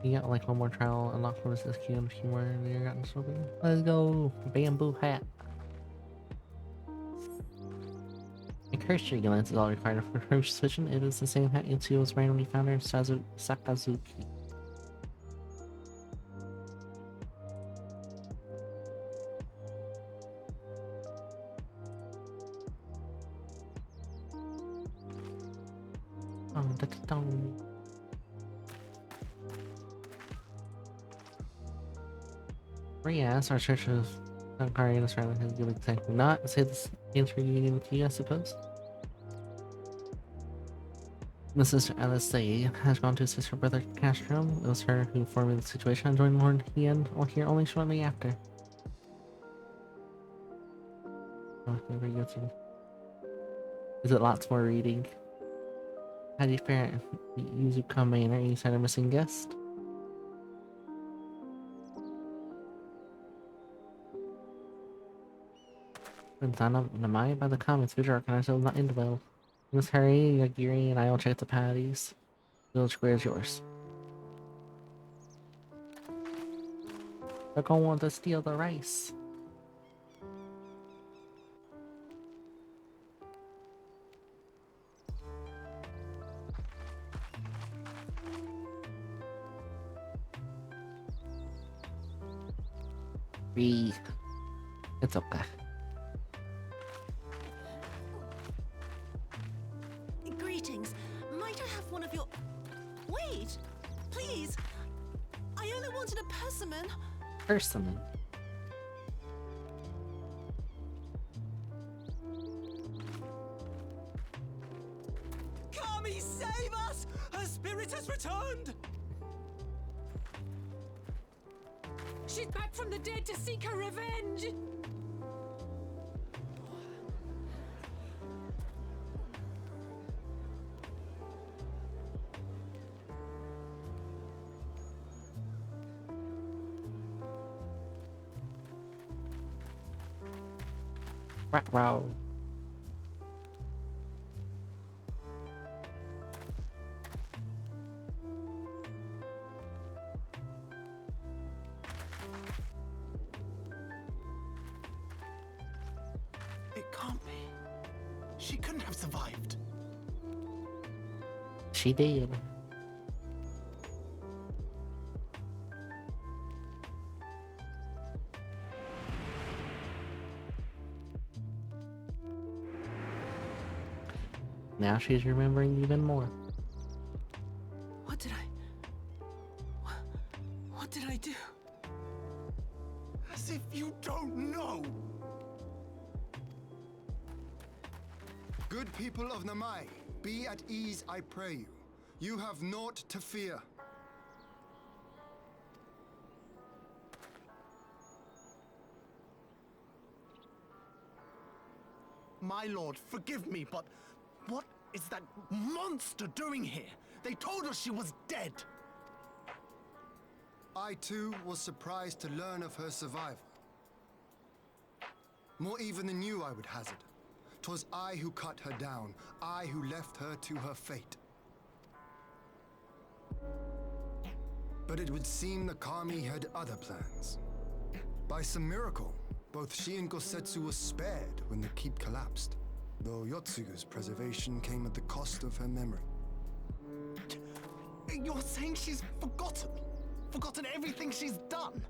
You got like one more trial unlocked for this MSQ and a few more in there gotten something. Let's go! Bamboo hat. A curse trigger lens is all required for approach switching. It is the same hat Itsuo was randomly found in Sakazuki. Yes, our church of Sankari and Australia has given exactly not. Say this answer you to you, I suppose. Mrs. LSA has gone to assist her brother Castro. It was her who informed me the situation and joined Lord Hien here only shortly after. Oh, very good. Is it lots more reading? How do you fare at Yuzuka Manor? You said a missing guest? Namai by the comments, visual organizer will not end well. Miss Harry, Yagiri, and I will check the patties. Village Square is yours. They're gonna want to steal the rice. It's okay. Greetings. Might I have one of your... Wait! Please! I only wanted a persimmon. Persimmon? Kami, save us! Her spirit has returned! She's back from the dead to seek her revenge! Row. It can't be. She couldn't have survived. She did. Now she's remembering even more. What did I do? As if you don't know. Good people of Namai, be at ease, I pray you. You have naught to fear. My lord, forgive me, but what is that monster doing here? They told us she was dead. I too was surprised to learn of her survival. More even than you, I would hazard. 'Twas I who cut her down, I who left her to her fate. But it would seem the Kami had other plans. By some miracle, both she and Gosetsu were spared when the keep collapsed, though Yotsugu's preservation came at the cost of her memory. You're saying she's forgotten? Forgotten everything she's done?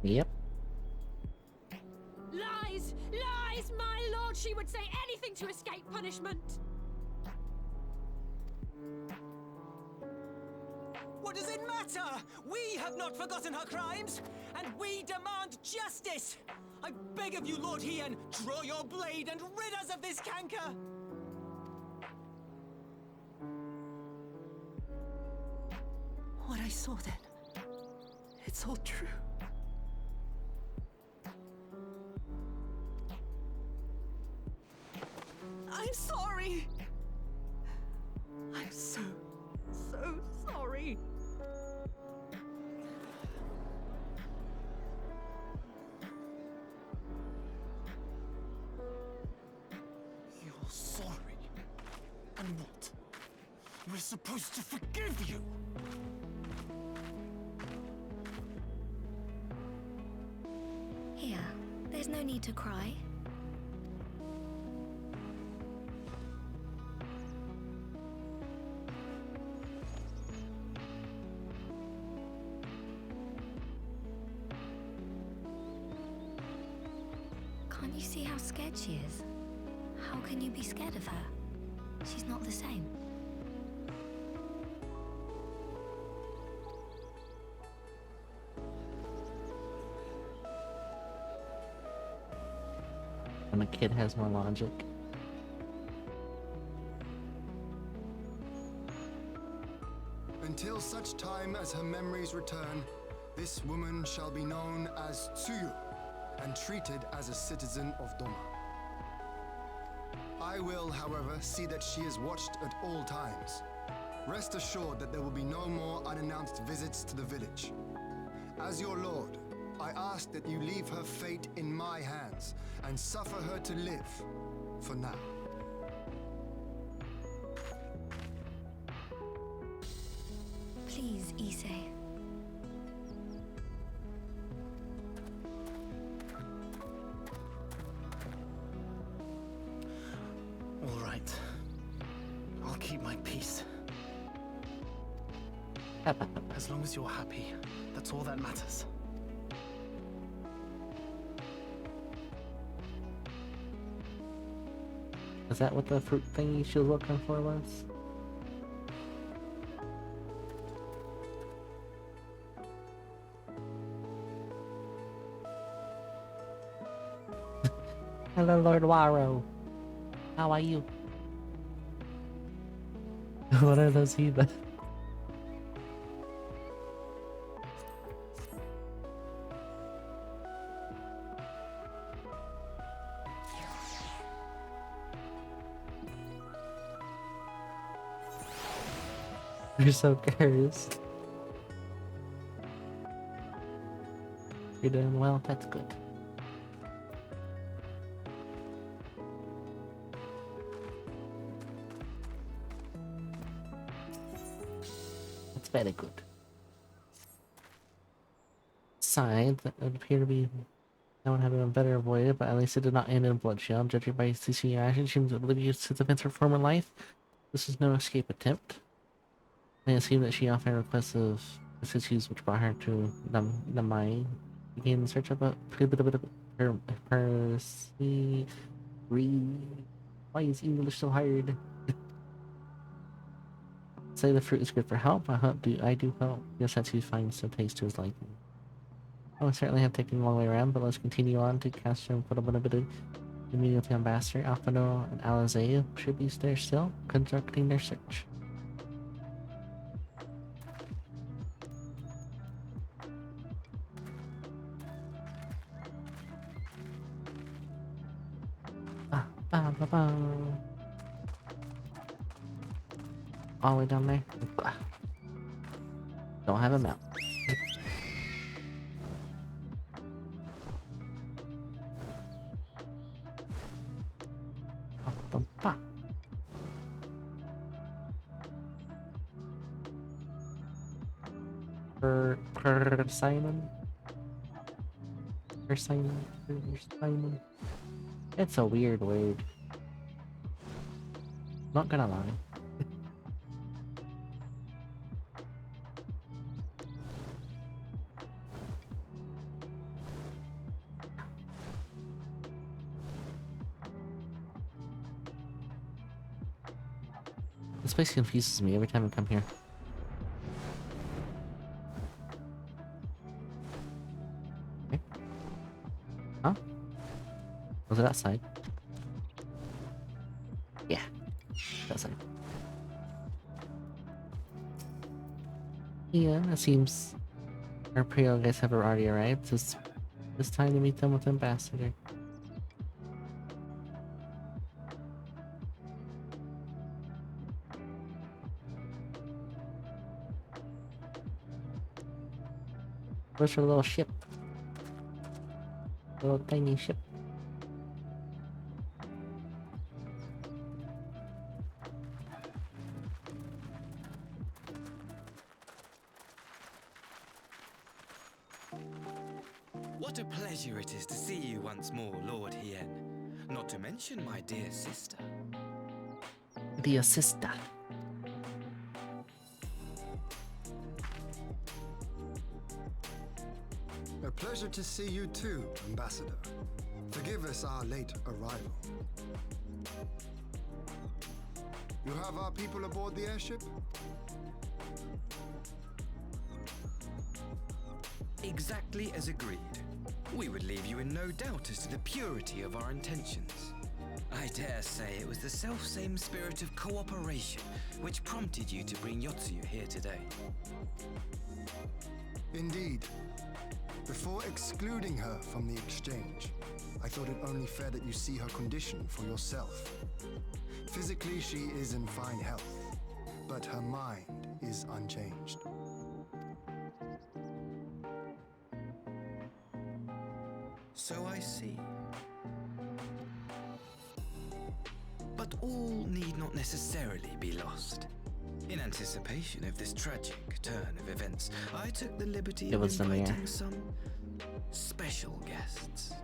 Yep. Lies! Lies! My lord, she would say anything to escape punishment! What does it matter? We have not forgotten her crimes, and we demand justice! I beg of you, Lord Hien, draw your blade and rid us of this canker! What I saw then, it's all true. I'm sorry. I'm so sorry. You're sorry? And what? We're supposed to forgive you? Here, there's no need to cry. Can't you see how scared she is? How can you be scared of her? She's not the same. When a kid has more logic. Until such time as her memories return, this woman shall be known as Tsuyu and treated as a citizen of Doma. I will, however, see that she is watched at all times. Rest assured that there will be no more unannounced visits to the village. As your lord, I ask that you leave her fate in my hands and suffer her to live, for now. Please, Issei. All right. I'll keep my peace. As long as you're happy, that's all that matters. Is that what the fruit thingy she was looking for was? Hello, Lord Waro. How are you? What are those heathen? You're so curious. You're doing well, that's good. very good. Side that would appear to be that would have been better avoided, but at least it did not end in bloodshed. Judging by CC action, she seems oblivious to the events of her former life. This is no escape attempt. I assume that she often requests of issues which brought her to Namai. Began the search of a Percy. Why is English so hard? Say the fruit is good for health. I do hope Yosetsu finds some taste to his liking. I would certainly have taken a long way around, but let's continue on to cast and put a bit of immediately Ambassador, Alphano, and Alizea should be there still, conducting their search. All the way down there. Don't have a mount. Simon. Simon. It's a weird word. Not gonna lie. This place confuses me every time I come here. Okay. Huh? Was it outside? Yeah. Outside. Yeah, it seems our Prio guys have already arrived, so it's time to meet them with Ambassador. Where's her little ship? Little tiny ship. What a pleasure it is to see you once more, Lord Hien. Not to mention my dear sister. Dear sister. A pleasure to see you too, Ambassador. Forgive us our late arrival. You have our people aboard the airship? Exactly as agreed. We would leave you in no doubt as to the purity of our intentions. I dare say it was the self-same spirit of cooperation which prompted you to bring Yotsuyu here today. Indeed. Before excluding her from the exchange, I thought it only fair that you see her condition for yourself. Physically, she is in fine health, but her mind is unchanged. So I see. But all need not necessarily be lost. In anticipation of this tragic turn of events, I took the liberty of inviting some special guests.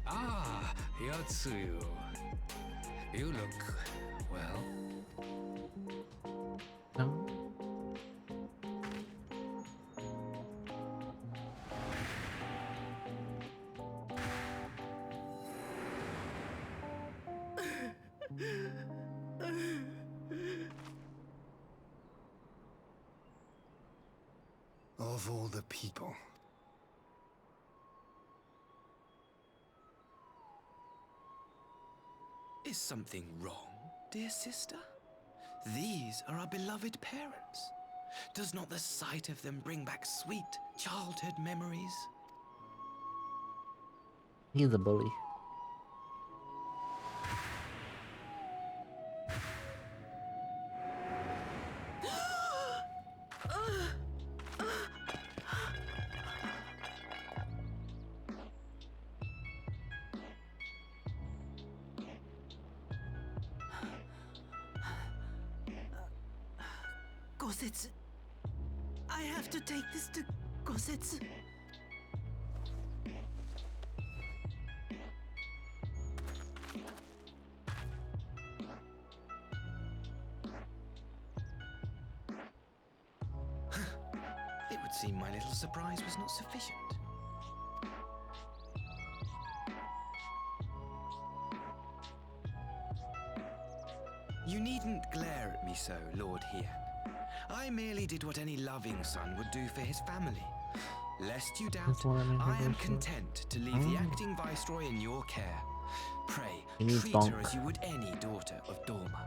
Ah, Yotsuyu. You look, well. No. Of all the people. Is something wrong, dear sister? These are our beloved parents. Does not the sight of them bring back sweet childhood memories? He's a bully. Gossets. I have to take this to Gossets. It would seem my little surprise was not sufficient. You needn't glare at me so, Lord Hian. I merely did what any loving son would do for his family. Lest you doubt, I am content to leave the acting viceroy in your care. Pray, treat her as you would any daughter of Dorma.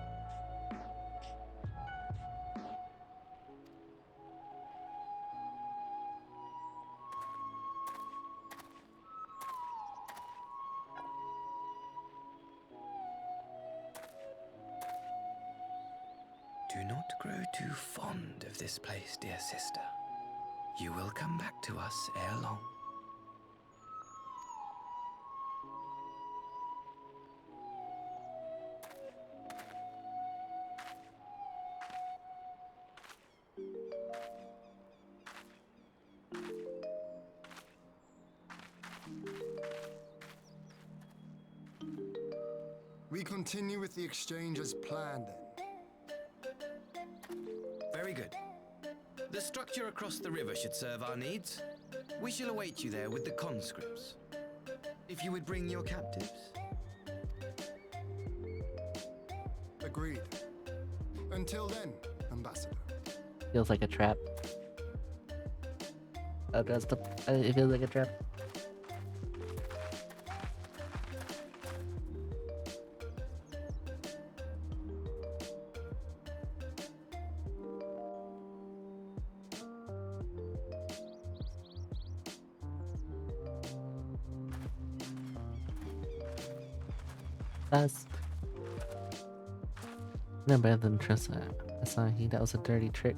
Do not grow too fond of this place, dear sister. You will come back to us ere long. We continue with the exchange as planned, then. Very good. The structure across the river should serve our needs. We shall await you there with the conscripts. If you would bring your captives. Agreed. Until then, Ambassador. Feels like a trap. Oh, that's the. It feels like a trap. That's no better than trust Asahi. That was a dirty trick.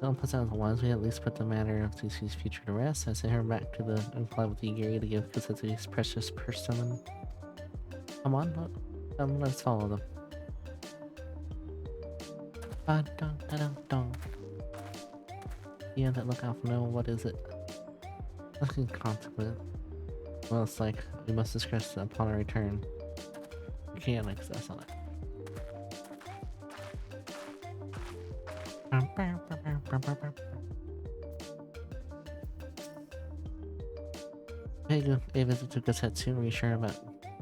Don't put out the wise way, at least put the matter of Tsuchi's future to rest. I sent her back to the enclave with Igiri to give Kusatsu's precious persimmon. Come on, let's follow them. Yeah, that look out for no, what is it? Looking consequent. Well, it's like, we must discuss upon our return. We can't access on it. Pay a visit to Gosetsu and reassure about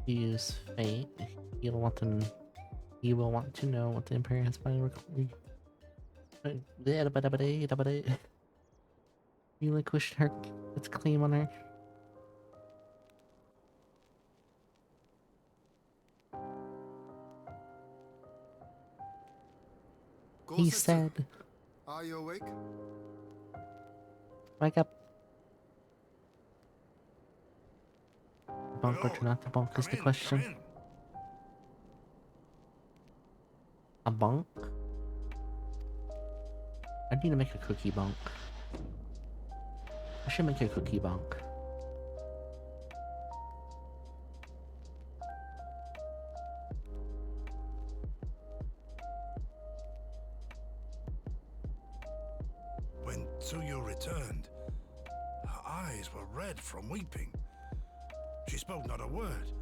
Yu's fate. You will want to know what the Empire has finally relinquished its claim on her. He said, "Are you awake?" Wake up. Bonk or not to bonk is the question. A bonk? I need to make a cookie bonk. I should make a cookie bonk. When Tsuyu returned, her eyes were red from weeping. She spoke not a word,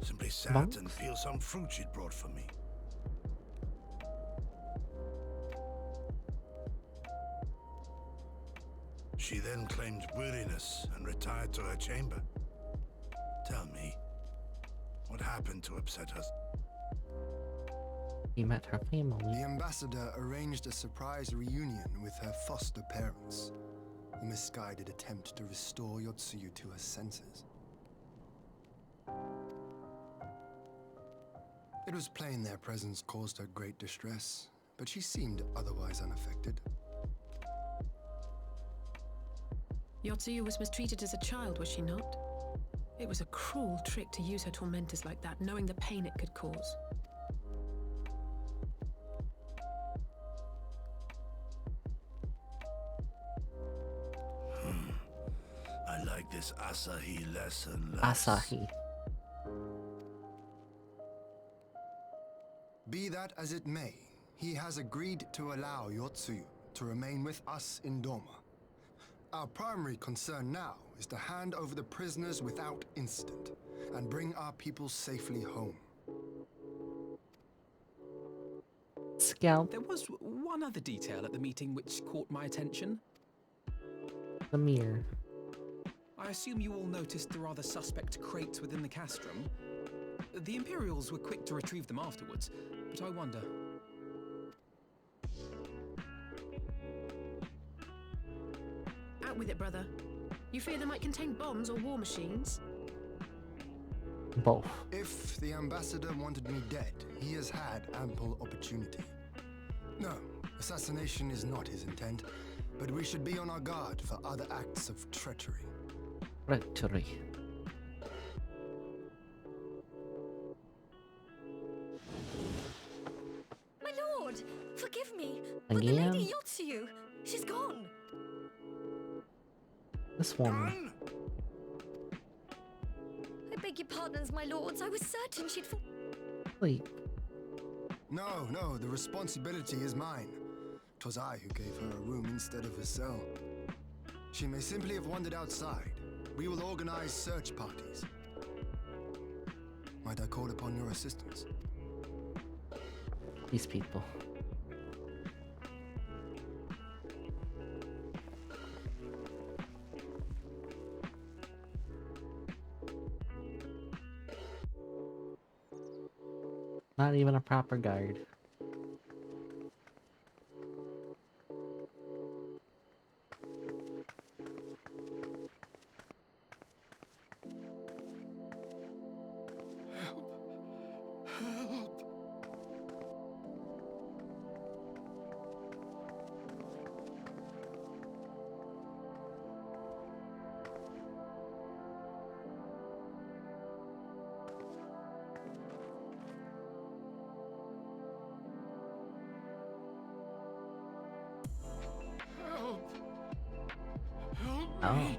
simply sat and peeled some fruit she'd brought for me. She then claimed weariness and retired to her chamber. Tell me, what happened to upset her? He met her family. The ambassador arranged a surprise reunion with her foster parents. A misguided attempt to restore Yotsuyu to her senses. It was plain their presence caused her great distress, but she seemed otherwise unaffected. Yotsuyu was mistreated as a child, was she not? It was a cruel trick to use her tormentors like that, knowing the pain it could cause. I like this Asahi lesson less. Asahi. Be that as it may, he has agreed to allow Yotsuyu to remain with us in Doma. Our primary concern now is to hand over the prisoners without incident and bring our people safely home. Scout. There was one other detail at the meeting which caught my attention. The mirror. I assume you all noticed the rather suspect crates within the castrum. The Imperials were quick to retrieve them afterwards, but I wonder. Out with it, brother. You fear they might contain bombs or war machines? Both. If the ambassador wanted me dead, he has had ample opportunity. No, assassination is not his intent, but we should be on our guard for other acts of treachery. Treachery. My lord, forgive me, but the Again? Lady Yotsuyu, she's gone. This woman. I beg your pardons, my lords. I was certain she'd fall. Sleep. No, the responsibility is mine. 'Twas I who gave her a room instead of a cell. She may simply have wandered outside. We will organize search parties. Might I call upon your assistance? These people. Not even a proper guard. Oh.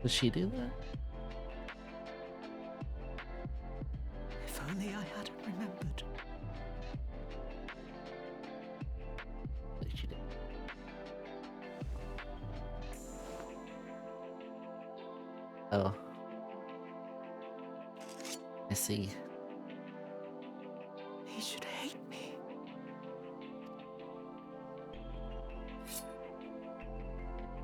Did she do that? If only I had remembered. Did she do? Oh. I see. He should hate me.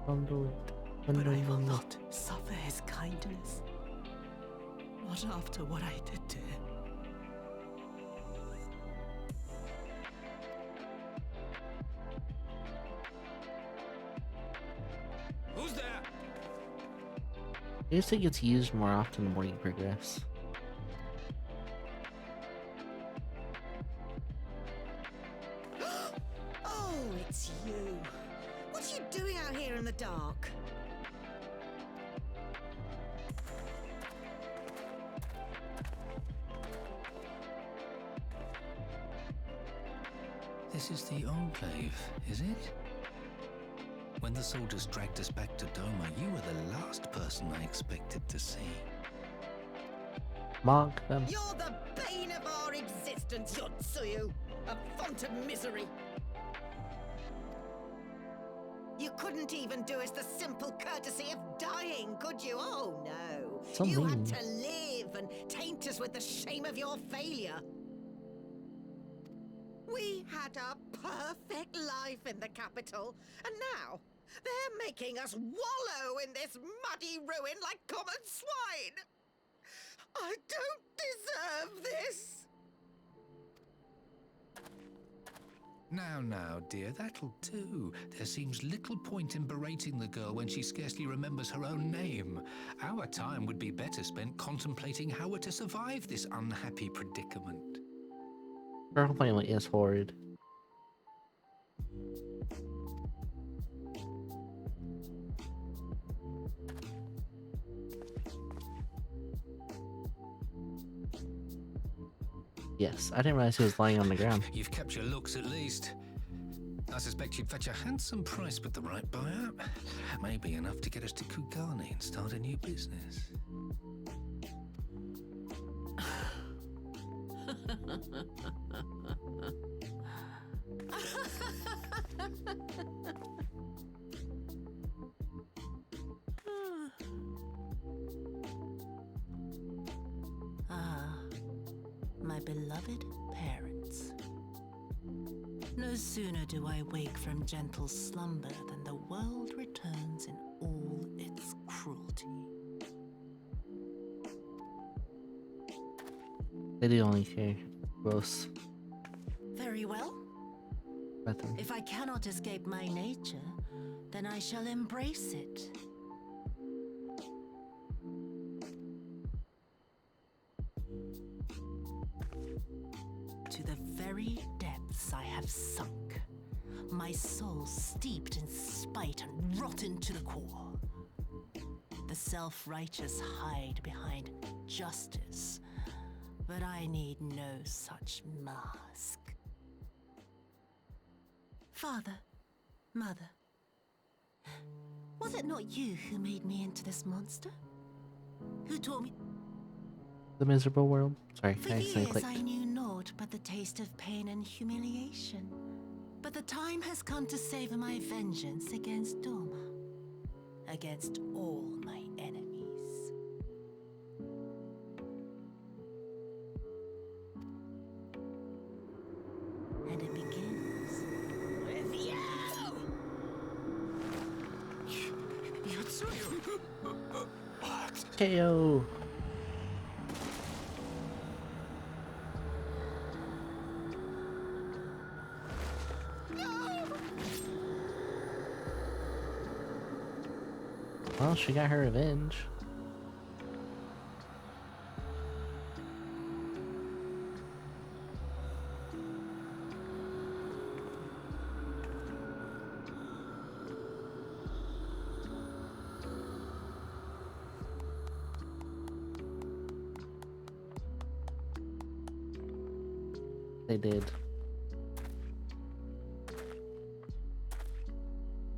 Don't do it. But I will not suffer his kindness. Not after what I did to him. Who's there? I guess it gets used more often the more you progress. Oh, it's you. What are you doing out here in the dark? This is the Enclave, is it? When the soldiers dragged us back to Doma, you were the last person I expected to see. Mark them. You're the bane of our existence, Yotsuyu. A font of misery. You couldn't even do us the simple courtesy of dying, could you? Oh, no. So you mean. had to live and taint us with the shame of your failure. We had a perfect life in the capital, and now They're making us wallow in this muddy ruin like common swine! I don't deserve this! Now, dear, that'll do. There seems little point in berating the girl when she scarcely remembers her own name. Our time would be better spent contemplating how we're to survive this unhappy predicament. Her whole family is horrid. Yes, I didn't realize he was lying on the ground. You've kept your looks at least. I suspect you'd fetch a handsome price with the right buyer. Maybe enough to get us to Kugani and start a new business. Ah, my beloved parents. No sooner do I wake from gentle slumber than the world returns in all its cruelty. They do only care. Gross. Very well. Nothing. If I cannot escape my nature, then I shall embrace it. To the very depths I have sunk, my soul steeped in spite and rotten to the core. The self-righteous hide behind justice, but I need no such mask. Father, Mother, was it not you who made me into this monster? Who taught me? The miserable world. Sorry, For I years accidentally clicked. I knew naught but the taste of pain and humiliation. But the time has come to savor my vengeance against Doma. Against all my enemies. And it begins with you! KO. Well, she got her revenge. They did.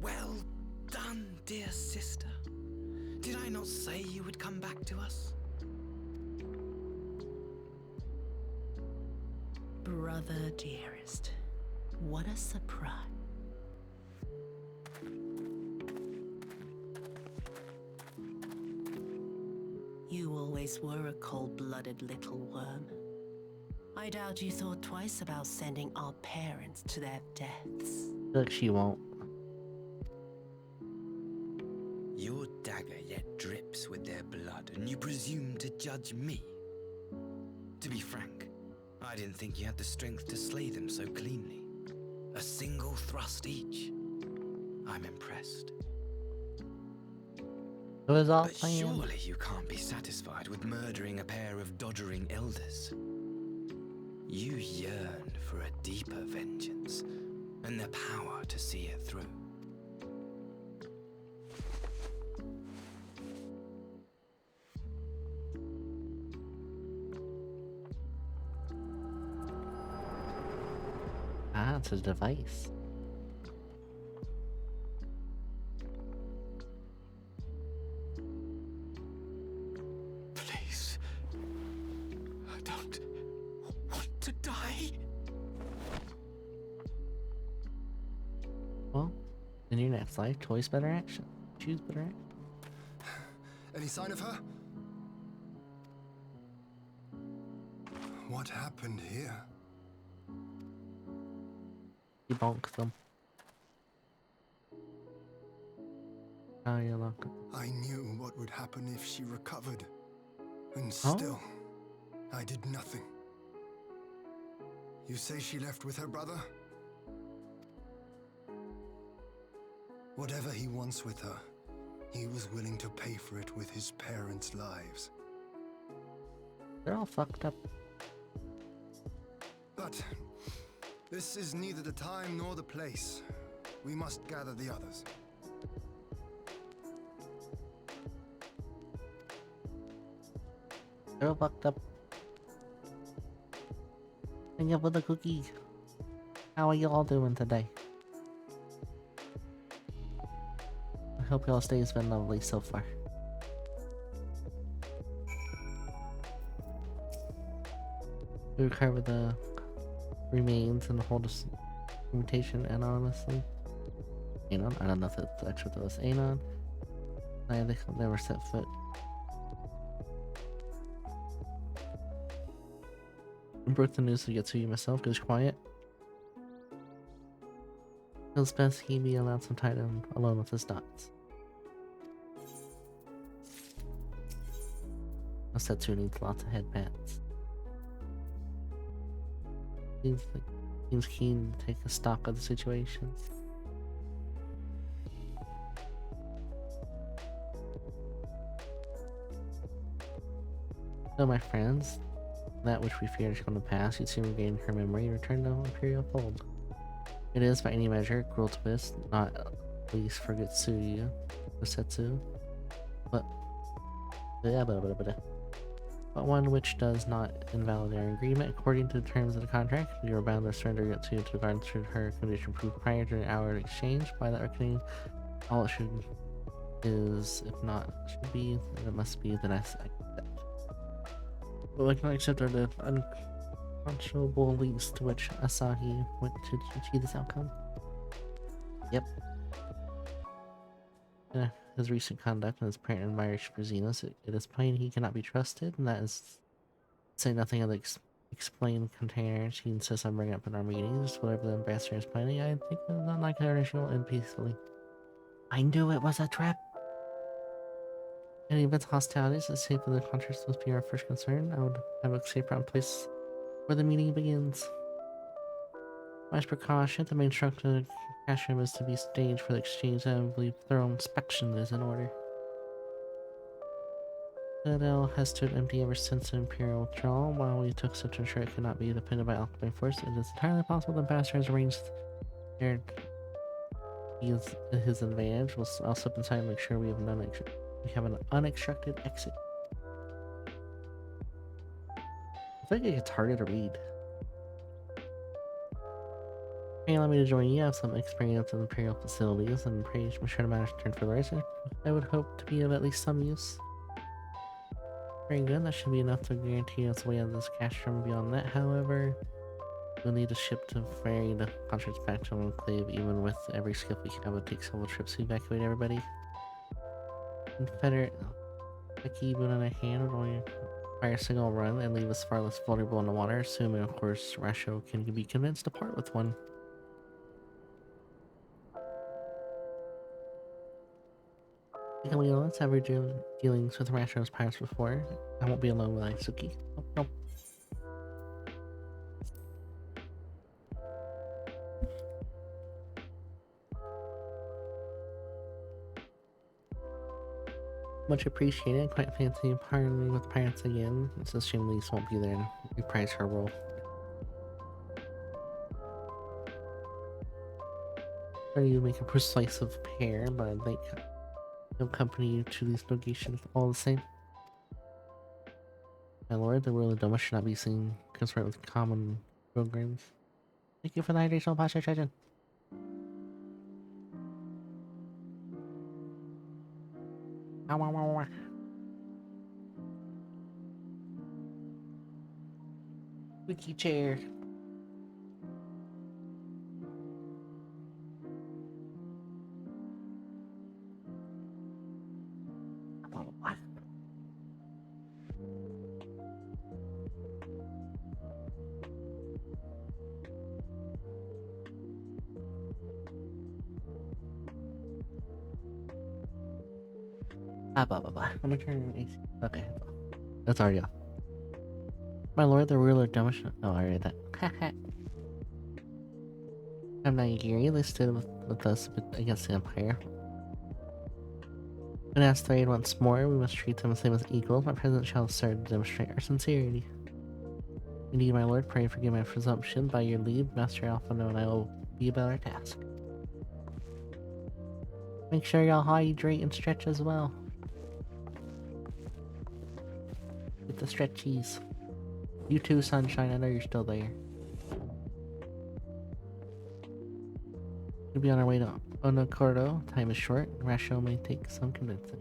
Well done, dear sister. Did I not say you would come back to us? Brother dearest, what a surprise. You always were a cold-blooded little worm. I doubt you thought twice about sending our parents to their deaths. Look, she won't. Your dagger yet drips with their blood, and you presume to judge me? To be frank, I didn't think you had the strength to slay them so cleanly. A single thrust each. I'm impressed. It was all But planned. surely you can't be satisfied with murdering a pair of doddering elders. You yearn for a deeper vengeance, and the power to see it through. Ah, it's a device. Please. I don't want to die. Well, in your next life, choice better action. Choose better action. Any sign of her? What happened here? Debunk them. Oh, you're welcome. I knew what would happen if she recovered. And Huh? still, I did nothing. You say she left with her brother? Whatever he wants with her, he was willing to pay for it with his parents' lives. They're all fucked up. But this is neither the time nor the place. We must gather the others. They're all fucked up. Hang up with a cookie. How are you all doing today? I hope y'all's day has been lovely so far. We recover the remains and hold this mutation anonymously. Anon? I don't know if it's actually what was Anon. I think I'll never set foot. I broke the news to get to you myself, goes quiet. Feels best he be allowed some time alone with his thoughts. Setsu needs lots of head pats. Seems keen to take a stock of the situation. So my friends, that which we feared is going to pass, you soon regain her memory and return to Imperial Fold. It is, by any measure, cruel twist, not least for Gutsuya, Setsu, but one which does not invalidate our agreement. According to the terms of the contract, we are bound to surrender Gutsuya to the guard should her condition prove prior to our exchange. By that reckoning, all it should is, if not should be, then it must be the next accept. But we can accept the unconscionable leagues to which Asahi went to achieve this outcome. Yep. His recent conduct and his apparent admiration for Xenos, it is plain he cannot be trusted, and that is say nothing of the explained containers he insists on bringing up in our meetings. Whatever the ambassador is planning, I think it's not like her she'll end peacefully. I knew it was a trap. Any events hostilities, the safety of the contracts must be our first concern. I would have a safe round place where the meeting begins. As precaution, the main structure of the cash room is to be staged for the exchange, and I believe thorough inspection is in order. Citadel has stood empty ever since the Imperial withdrawal. While we took steps to ensure it cannot be defended by occupying force, it is entirely possible the ambassador has arranged their his advantage. I'll slip inside and make sure we have an unobstructed exit. I think it gets harder to read. Hey, allow me to join you. I have some experience in Imperial facilities and praise my sure to manage to turn for the racer. I would hope to be of at least some use. Very good, that should be enough to guarantee us a way out of this cash room. Beyond that, however, we'll need a ship to ferry the contracts back to Enclave. Even with every skip we have, it takes several trips to evacuate everybody. Confederate a key boot in a hand will only fire a single run and leave us far less vulnerable in the water, assuming of course Rasho can be convinced to part with one. Let's have our dealings with Rasho's pirates before. I won't be alone with Aisuki. Nope. Much appreciated. Quite fancy partnering with pirates again. It's a shame Lise won't be there and reprise her role. You make a persuasive pair, but I think they'll accompany you to these negotiations all the same. My lord, the world of Doma should not be seen concerned with common programs. Thank you for the hydrational posture session. Wiki chair. Blah blah blah. I'm gonna turn AC. Okay, that's already off. My lord, the ruler Domition. Oh, I read that. I'm Nigiri. They stood with us against the Empire. When asked to aid once more, we must treat them the same as equals. My presence shall serve to demonstrate our sincerity. Indeed, my lord, pray forgive my presumption. By your leave, Master Alphano and I will be about our task. Make sure y'all hydrate and stretch as well. Get the stretchies. You too, Sunshine. I know you're still there. We'll be on our way to Onokordo. Time is short. Ratio may take some convincing.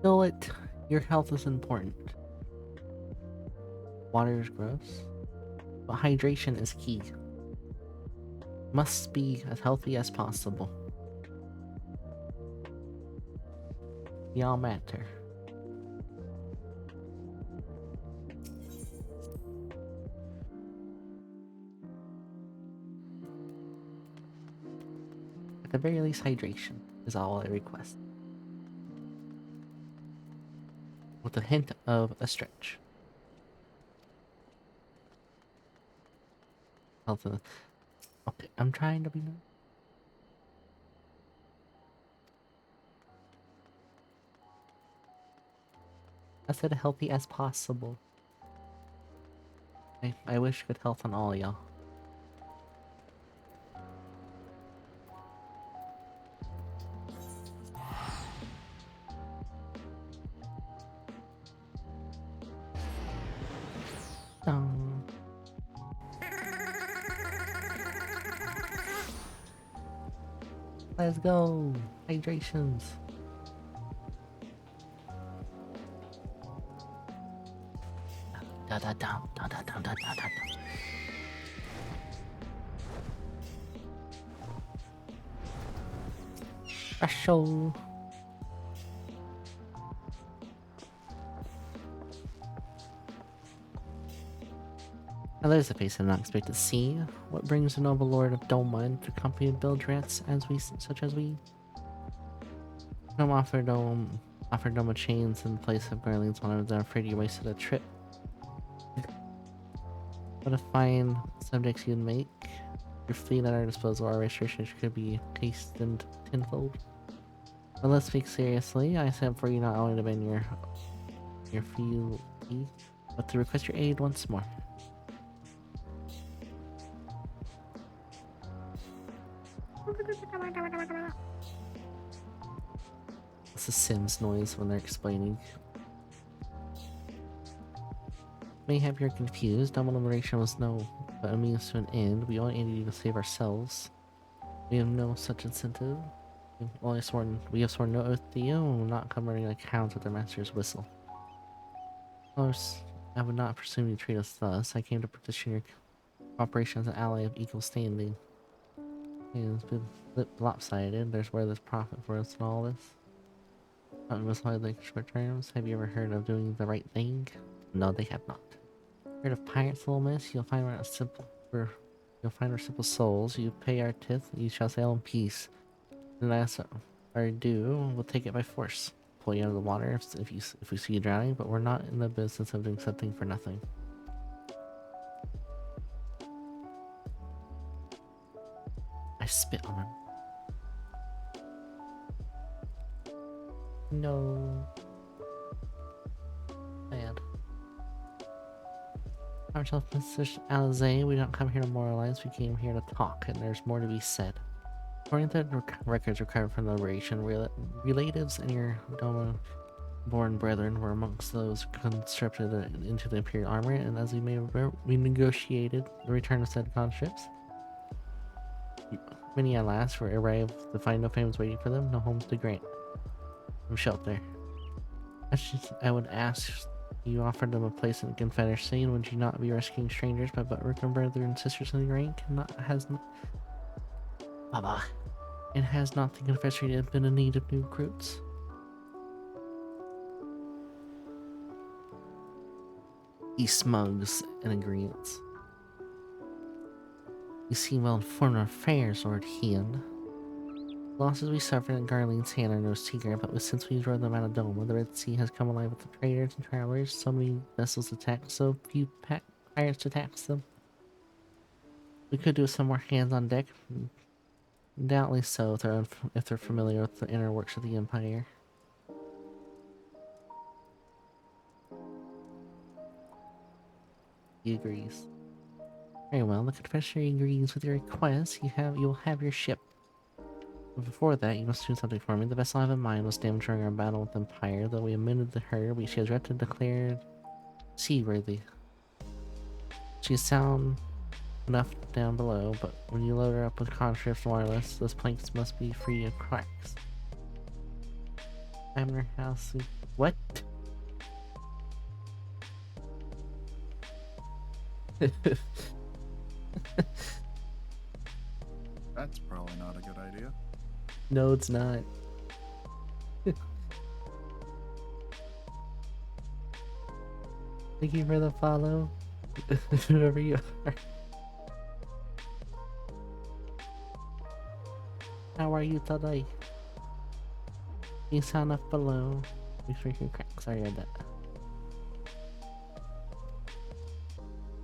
Know it. Your health is important. Water is gross, but hydration is key. Must be as healthy as possible. Y'all matter. At the very least, hydration is all I request. With a hint of a stretch. Health of... Okay, I'm trying to be nice. I said healthy as possible. I wish good health on all y'all. Let's go! Hydrations! Da da da da da da da da da. Special. Now there's a face I did not expect to see. What brings the noble lord of Doma into company of Bildrats such as we? Gnome offered Doma chains in place of garlands when I was afraid you wasted a trip. What a fine subjects you'd make. Your fleet at our disposal, our restrictions could be cased in tenfold. But let's speak seriously. I sent for you not only to bend your fealty, but to request your aid once more. It's a Sims noise when they're explaining. Mayhap you're confused. Double liberation was no but a means to an end. We only needed you to save ourselves. We have no such incentive. We have sworn no oath to you and will not come running like hounds with their master's whistle. Of course, I would not presume you treat us thus. I came to petition your cooperation as an ally of equal standing. It's been lopsided. There's where there's profit for us in all this. Not most likely short terms. Have you ever heard of doing the right thing? No, they have not. Heard of pirates, little miss? You'll find our simple souls. You pay our tithe, you shall sail in peace. And as our due, we'll take it by force. Pull you out of the water if we see you drowning, but we're not in the business of doing something for nothing. I spit on him. No. Bad. Ourselves, Mr. Alize, we don't come here to moralize, we came here to talk, and there's more to be said. According to the records recovered from the liberation, relatives and your Doma-born brethren were amongst those conscripted into the Imperial Army, and as we negotiated the return of said conscripts. Many at last were arrived to find no families waiting for them, no homes to grant. No shelter. I would ask, you offered them a place in the Confederacy, and would you not be rescuing strangers but working brother and sisters in the rank? And has not the Confederacy been in need of new recruits? He smugs in agreement. You seem well informed of affairs, Lord Hien. Losses we suffered at Garlean's hand are no secret, but since we drove them out of Doma, the Red Sea has come alive with the traders and travelers. So many vessels attacked, so few pirates attacked them. We could do some more hands on deck. Doubtly so if they're familiar with the inner works of the Empire. He agrees. Very well, the Confessor agrees with your request. You'll have your ship. But before that, you must do something for me. The vessel I have in mind was damaged during our battle with the Empire. Though we amended her, she has yet to declare seaworthy. She is sound enough down below, but when you load her up with conscripts and wireless, those planks must be free of cracks. I'm in her house. What? That's probably not a good idea. No, it's not. Thank you for the follow. Whoever you are. How are you today? You sound up below. We freaking crack. Sorry, I read that.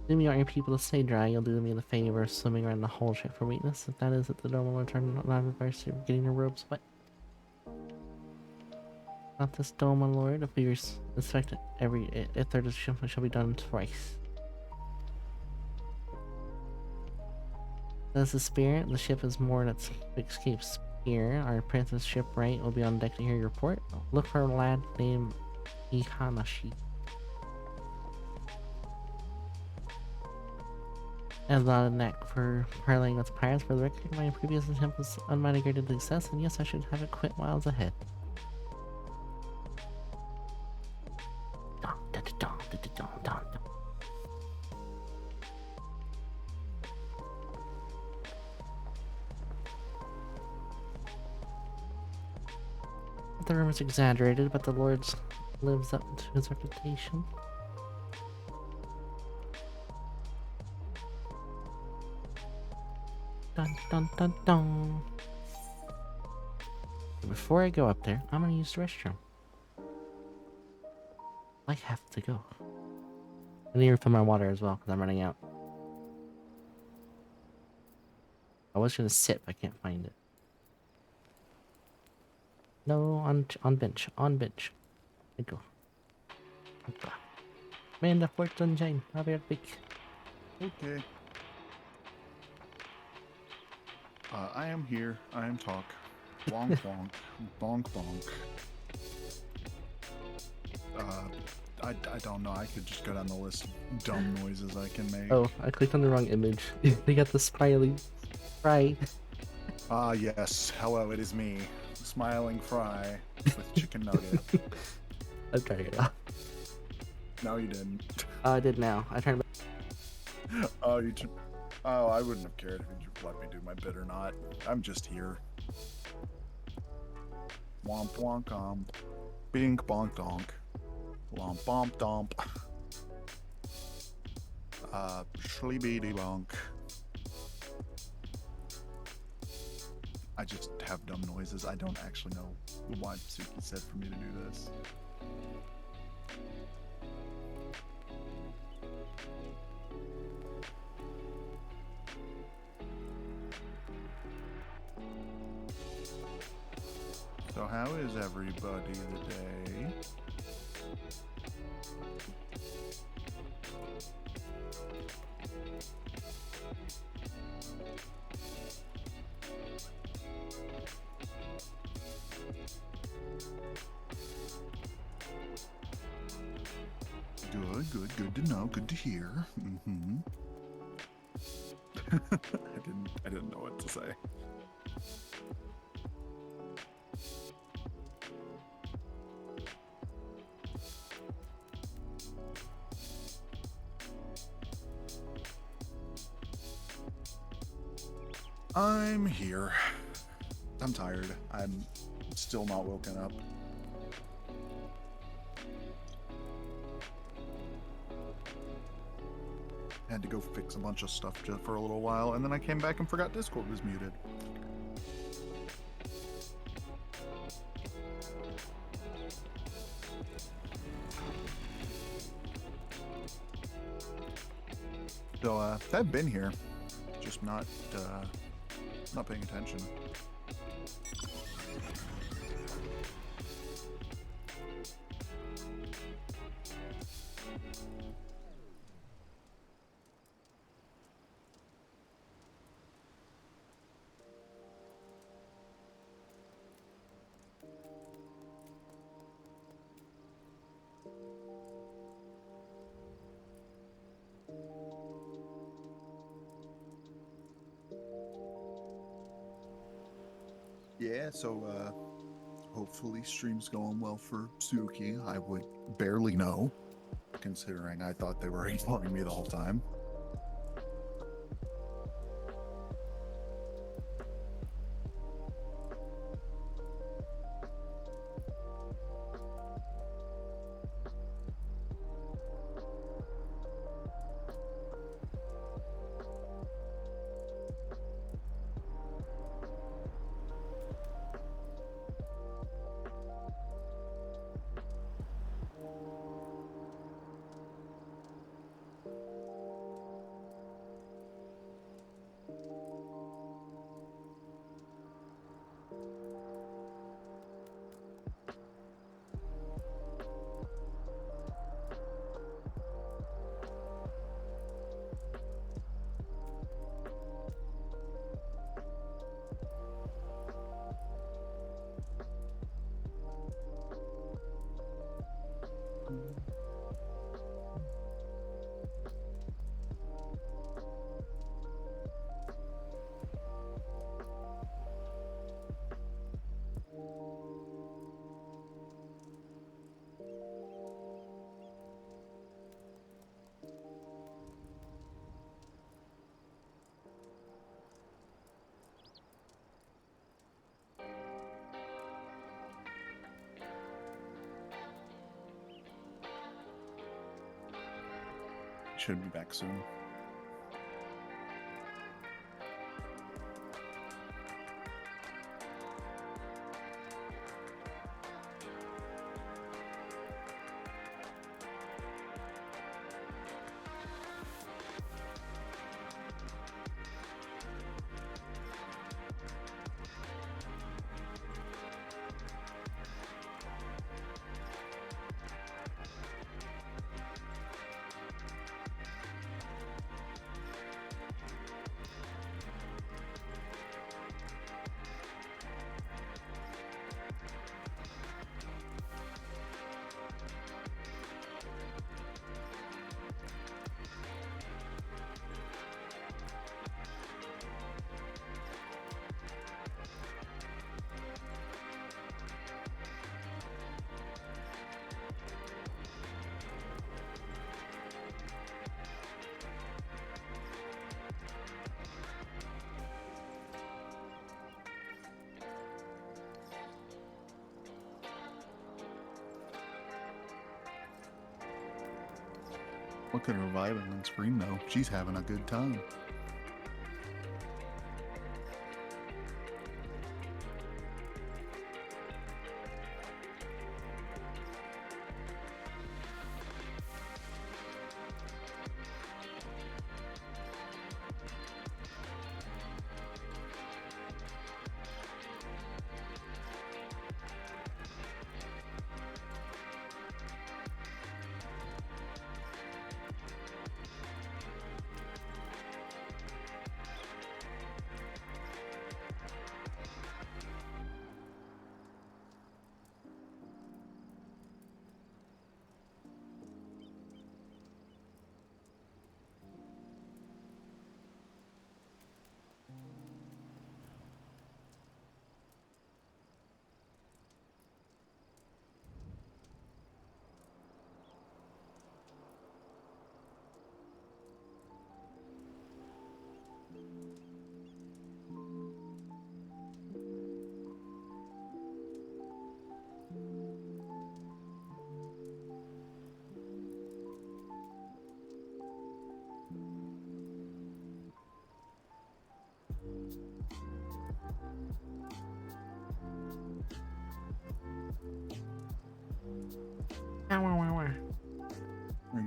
Assume you want your people to stay dry, you'll do me the favor of swimming around the whole ship for weakness. If that is at the Doma, will return not advice to getting your robes wet. Not this Doma, Lord. If we inspect a third of the ship, it shall be done twice. That's the spirit. The ship is moored at Escape Spear. Our princess shipwright will be on deck to hear your report. Look for a lad named Ihanashi. I have not a knack for parleying with pirates. For the record, my previous attempt was unmitigated success, and yes, I should have it quit miles ahead. The rumor's exaggerated, but the Lord lives up to his reputation. Dun dun dun dun. Before I go up there, I'm gonna use the restroom. I have to go. I need to refill my water as well because I'm running out. I was gonna sit, but I can't find it. No, on bench. There you go. Man, the fort sunshine. I'll be right back. Okay. I am here. I am talk. Bonk bonk. Bonk bonk. I don't know. I could just go down the list of dumb noises I can make. Oh, I clicked on the wrong image. They got the smiley fry. Ah, yes. Hello, it is me. Smiling fry with chicken nugget. I'm turning it off. No, you didn't. I did now. I turned it. Oh, Oh, I wouldn't have cared if you let me do my bit or not. I'm just here. Womp wonk omp. Bink bonk donk. Lomp bomp domp. Schleebedy bonk. I just have dumb noises. I don't actually know why Suki said for me to do this. So how is everybody today? Good to know, good to hear. Mm-hmm. I didn't know what to say. I'm here. I'm tired. I'm still not woken up. Had to go fix a bunch of stuff for a little while, and then I came back and forgot Discord was muted. So I've been here, just not paying attention. Yeah, so hopefully stream's going well for Suki. I would barely know, considering I thought they were ignoring me the whole time. Should be back soon. Look at her vibing on screen though. She's having a good time.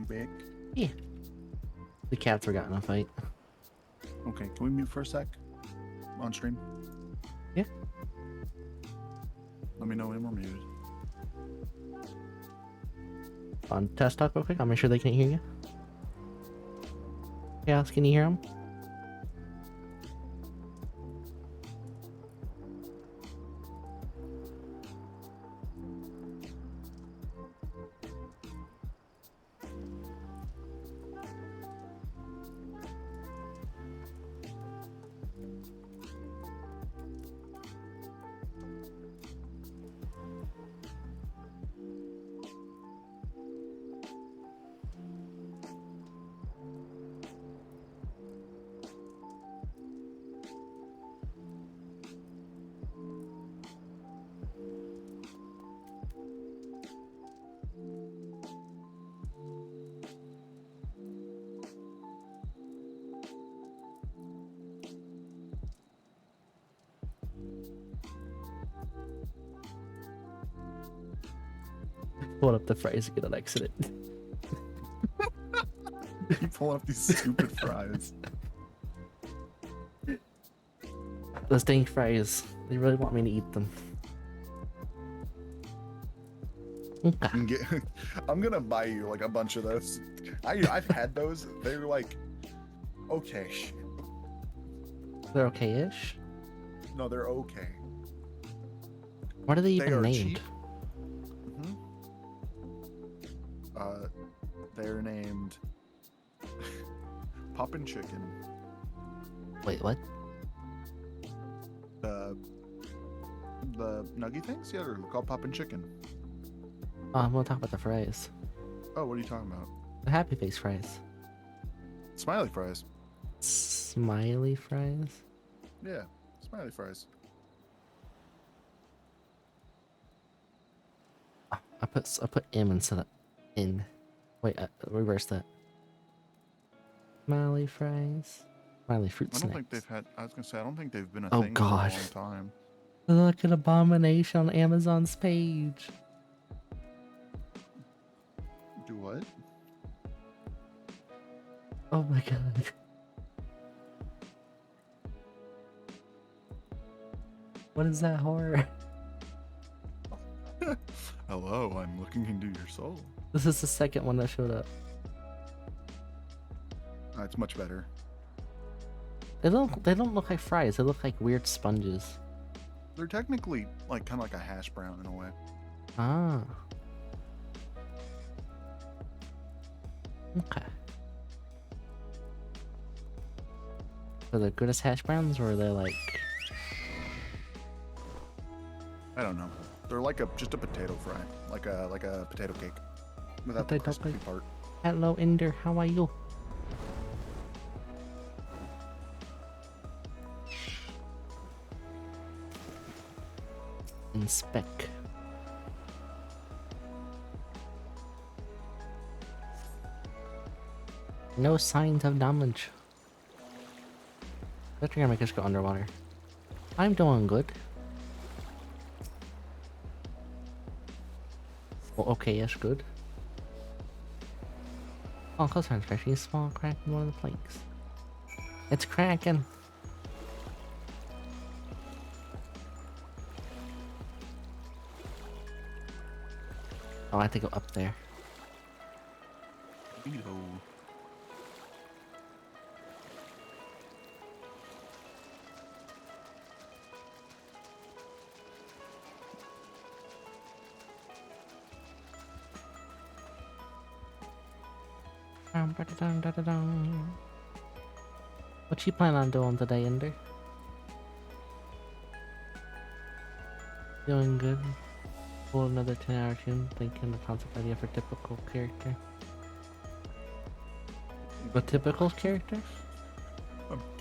back? Yeah. The cats were in a fight. Okay, can we mute for a sec? On stream? Yeah. Let me know when we're muted. On test talk real quick, I'll make sure they can hear you. Chaos, can you hear them? Pull up the phrase, get an accident. You pull up these stupid fries. Those dang fries. They really want me to eat them. Okay. I'm gonna buy you like a bunch of those. I've had those. They're like okay. They're okay-ish? No, they're okay. What are they even are named? cheap. They're named Poppin' Chicken. Wait, what? The nuggy things? Yeah, they're called Poppin' Chicken. Oh, I'm gonna talk about the fries. Oh, what are you talking about? The happy face fries. Smiley fries. Smiley fries? Yeah, smiley fries. Oh, I put M instead of in. Wait, reverse that. Smiley fries. Smiley fruit I snacks. don't think they've had. I was gonna say I don't think they've been a Oh thing god. for a long time. Look at Abomination on Amazon's page. Do what? Oh my god. What is that horror? Hello, I'm looking into your soul. This is the second one that showed up. It's much better. They don't look like fries, they look like weird sponges. They're technically like kind of like a hash brown in a way. Ah. Okay. Are they good as hash browns, or are they like... I don't know. They're like just a potato fry, like a potato cake, without the crispy part. Hello, Ender. How are you? Inspect. No signs of damage. That's gonna make us go underwater. I'm doing good. Well, okay-ish good. Oh, close friends, especially a small crack in one of the planks. It's cracking. Oh, I have to go up there. What you plan on doing today, Ender? Doing good. Pull another 10-hour tune, thinking the concept idea for typical character. A typical character?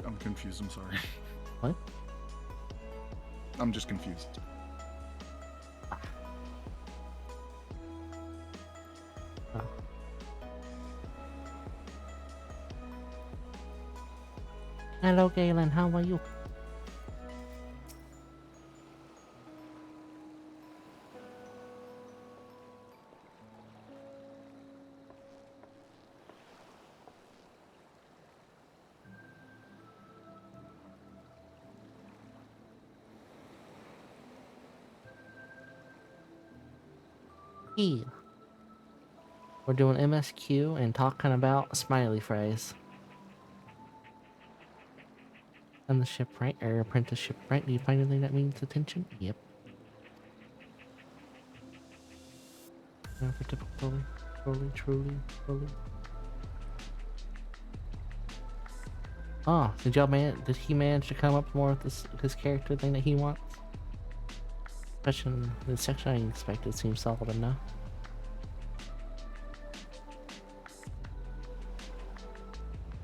I'm confused, I'm sorry. What? I'm just confused. Oh. Hello, Galen, how are you? E. We're doing MSQ and talking about smiley fries. And the shipwright, or apprentice shipwright. Do you find anything that means attention? Yep. Now for typical, truly. Oh, did he manage to come up more with his character thing that he wants? Especially the section I expected seems solid enough.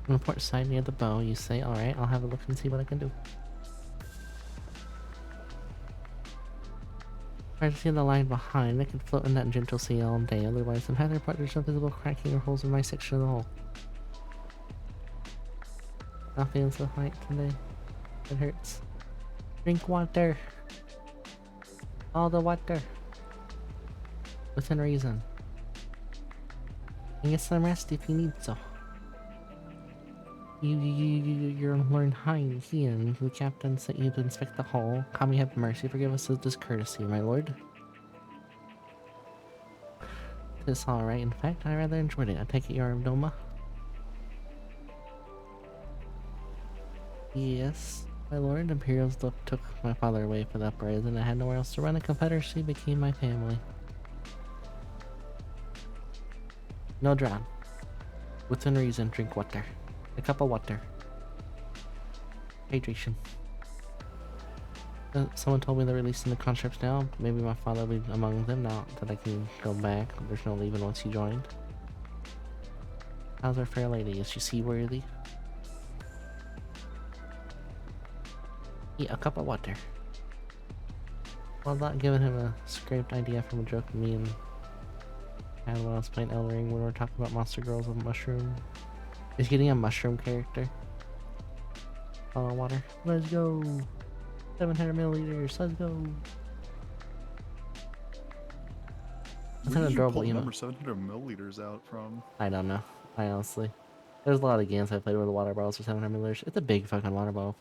On the port side near the bow, you say, alright, I'll have a look and see what I can do. Try to see the line behind. I can float in that gentle sea all day, otherwise I'm having there's no visible cracking or holes in my section of the hull. Not feeling so hot today. It hurts. Drink water. All the water. Within reason. And get some rest if you need so. You're learned Hein here. The captain sent you to inspect the hull. Kami have mercy, forgive us this discourtesy, my lord. It's alright, in fact, I rather enjoyed it. I take it you're of Doma? Yes, my lord. Imperials took my father away for the uprising. I had nowhere else to run. The Confederacy became my family. No drown. Within reason, drink water. A cup of water. Hydration. Someone told me they're releasing the conscripts now. Maybe my father will be among them now that I can go back. There's no leaving once he joined. How's our fair lady? Is she seaworthy? Yeah, a cup of water. Well, not giving him a scraped idea from a joke of me and when I was playing Elden Ring when we were talking about Monster Girls with Mushroom. Is getting a mushroom character. Bottle of water. Let's go. 700 milliliters. Let's go. That's an adorable emote. Number 700 milliliters out from. I don't know. I honestly. There's a lot of games I played with the water bottles for 700 milliliters. It's a big fucking water bottle.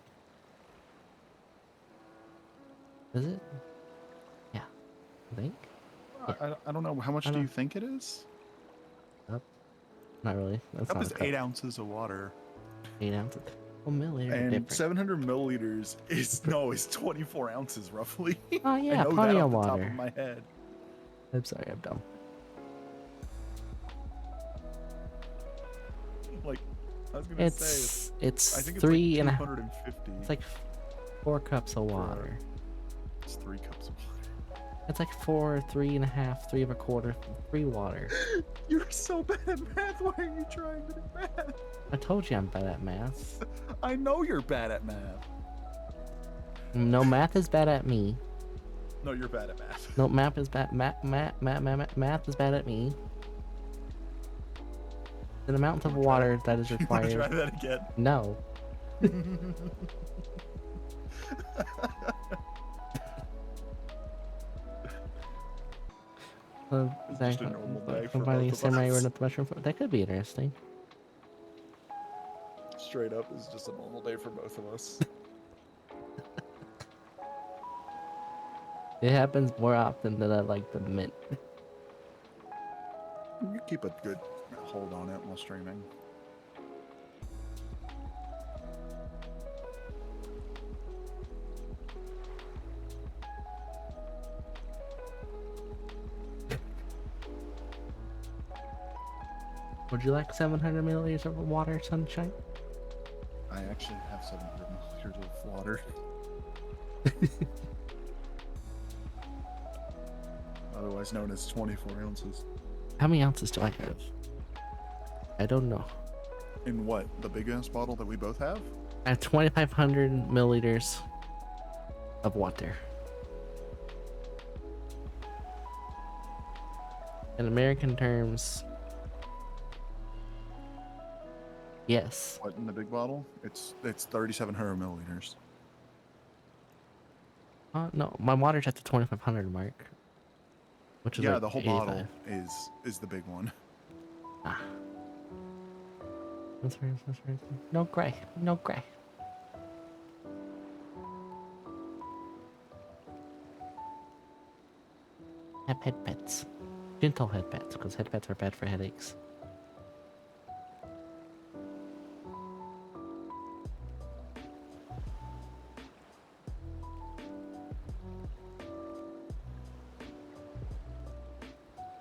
Is it? Yeah. I think. Yeah. I don't know. How much do you think it is? Not really. That's cup not is a cup. 8 ounces of water. 8 ounces. Well, milliliters. And different. 700 milliliters is 24 ounces roughly. Oh yeah, I know plenty that of off water. the top of my head. I'm sorry, I'm dumb. Like, I was gonna say, it's I think three it's and like a 250. It's like 4 cups of water. It's 3 cups of water. It's like 4, 3.5, 3 1/4, 3 water. You're so bad at math. Why are you trying to do math? I told you I'm bad at math. I know you're bad at math. No, math is bad at me. No, you're bad at math. No, math is bad. Math is bad at me. The amount of water that is required. You wanna try that again? No. Just a normal day for combining both of samurai us. word with mushroom. That could be interesting. Straight up, is just a normal day for both of us. It happens more often than I like to admit. You keep a good hold on it while streaming. Would you like 700 milliliters of water, sunshine? I actually have 700 milliliters of water. Otherwise known as 24 ounces. How many ounces do I have? I don't know. In what? The big ass bottle that we both have? I have 2,500 milliliters of water. In American terms, yes. What, in the big bottle? It's 3,700 milliliters. No, my water's at the 2,500 mark. Which is yeah, like the whole 85. bottle is the big one. Ah. That's right. No gray. No gray. Have head pets. Gentle headpats, because headpats are bad for headaches.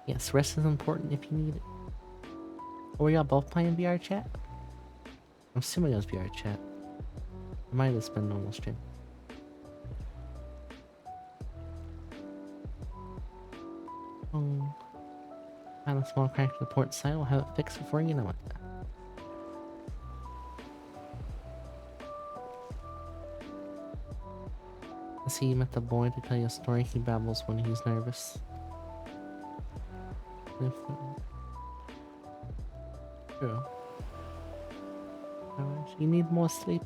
Yes, rest is important if you need it. Were y'all both playing VR chat? I'm assuming it was VR chat. It might have been normal stream. Oh, found a small crack in the port side. We'll have it fixed before you know it. I see you met the boy to tell you a story. He babbles when he's nervous. True. Alright, you need more sleep.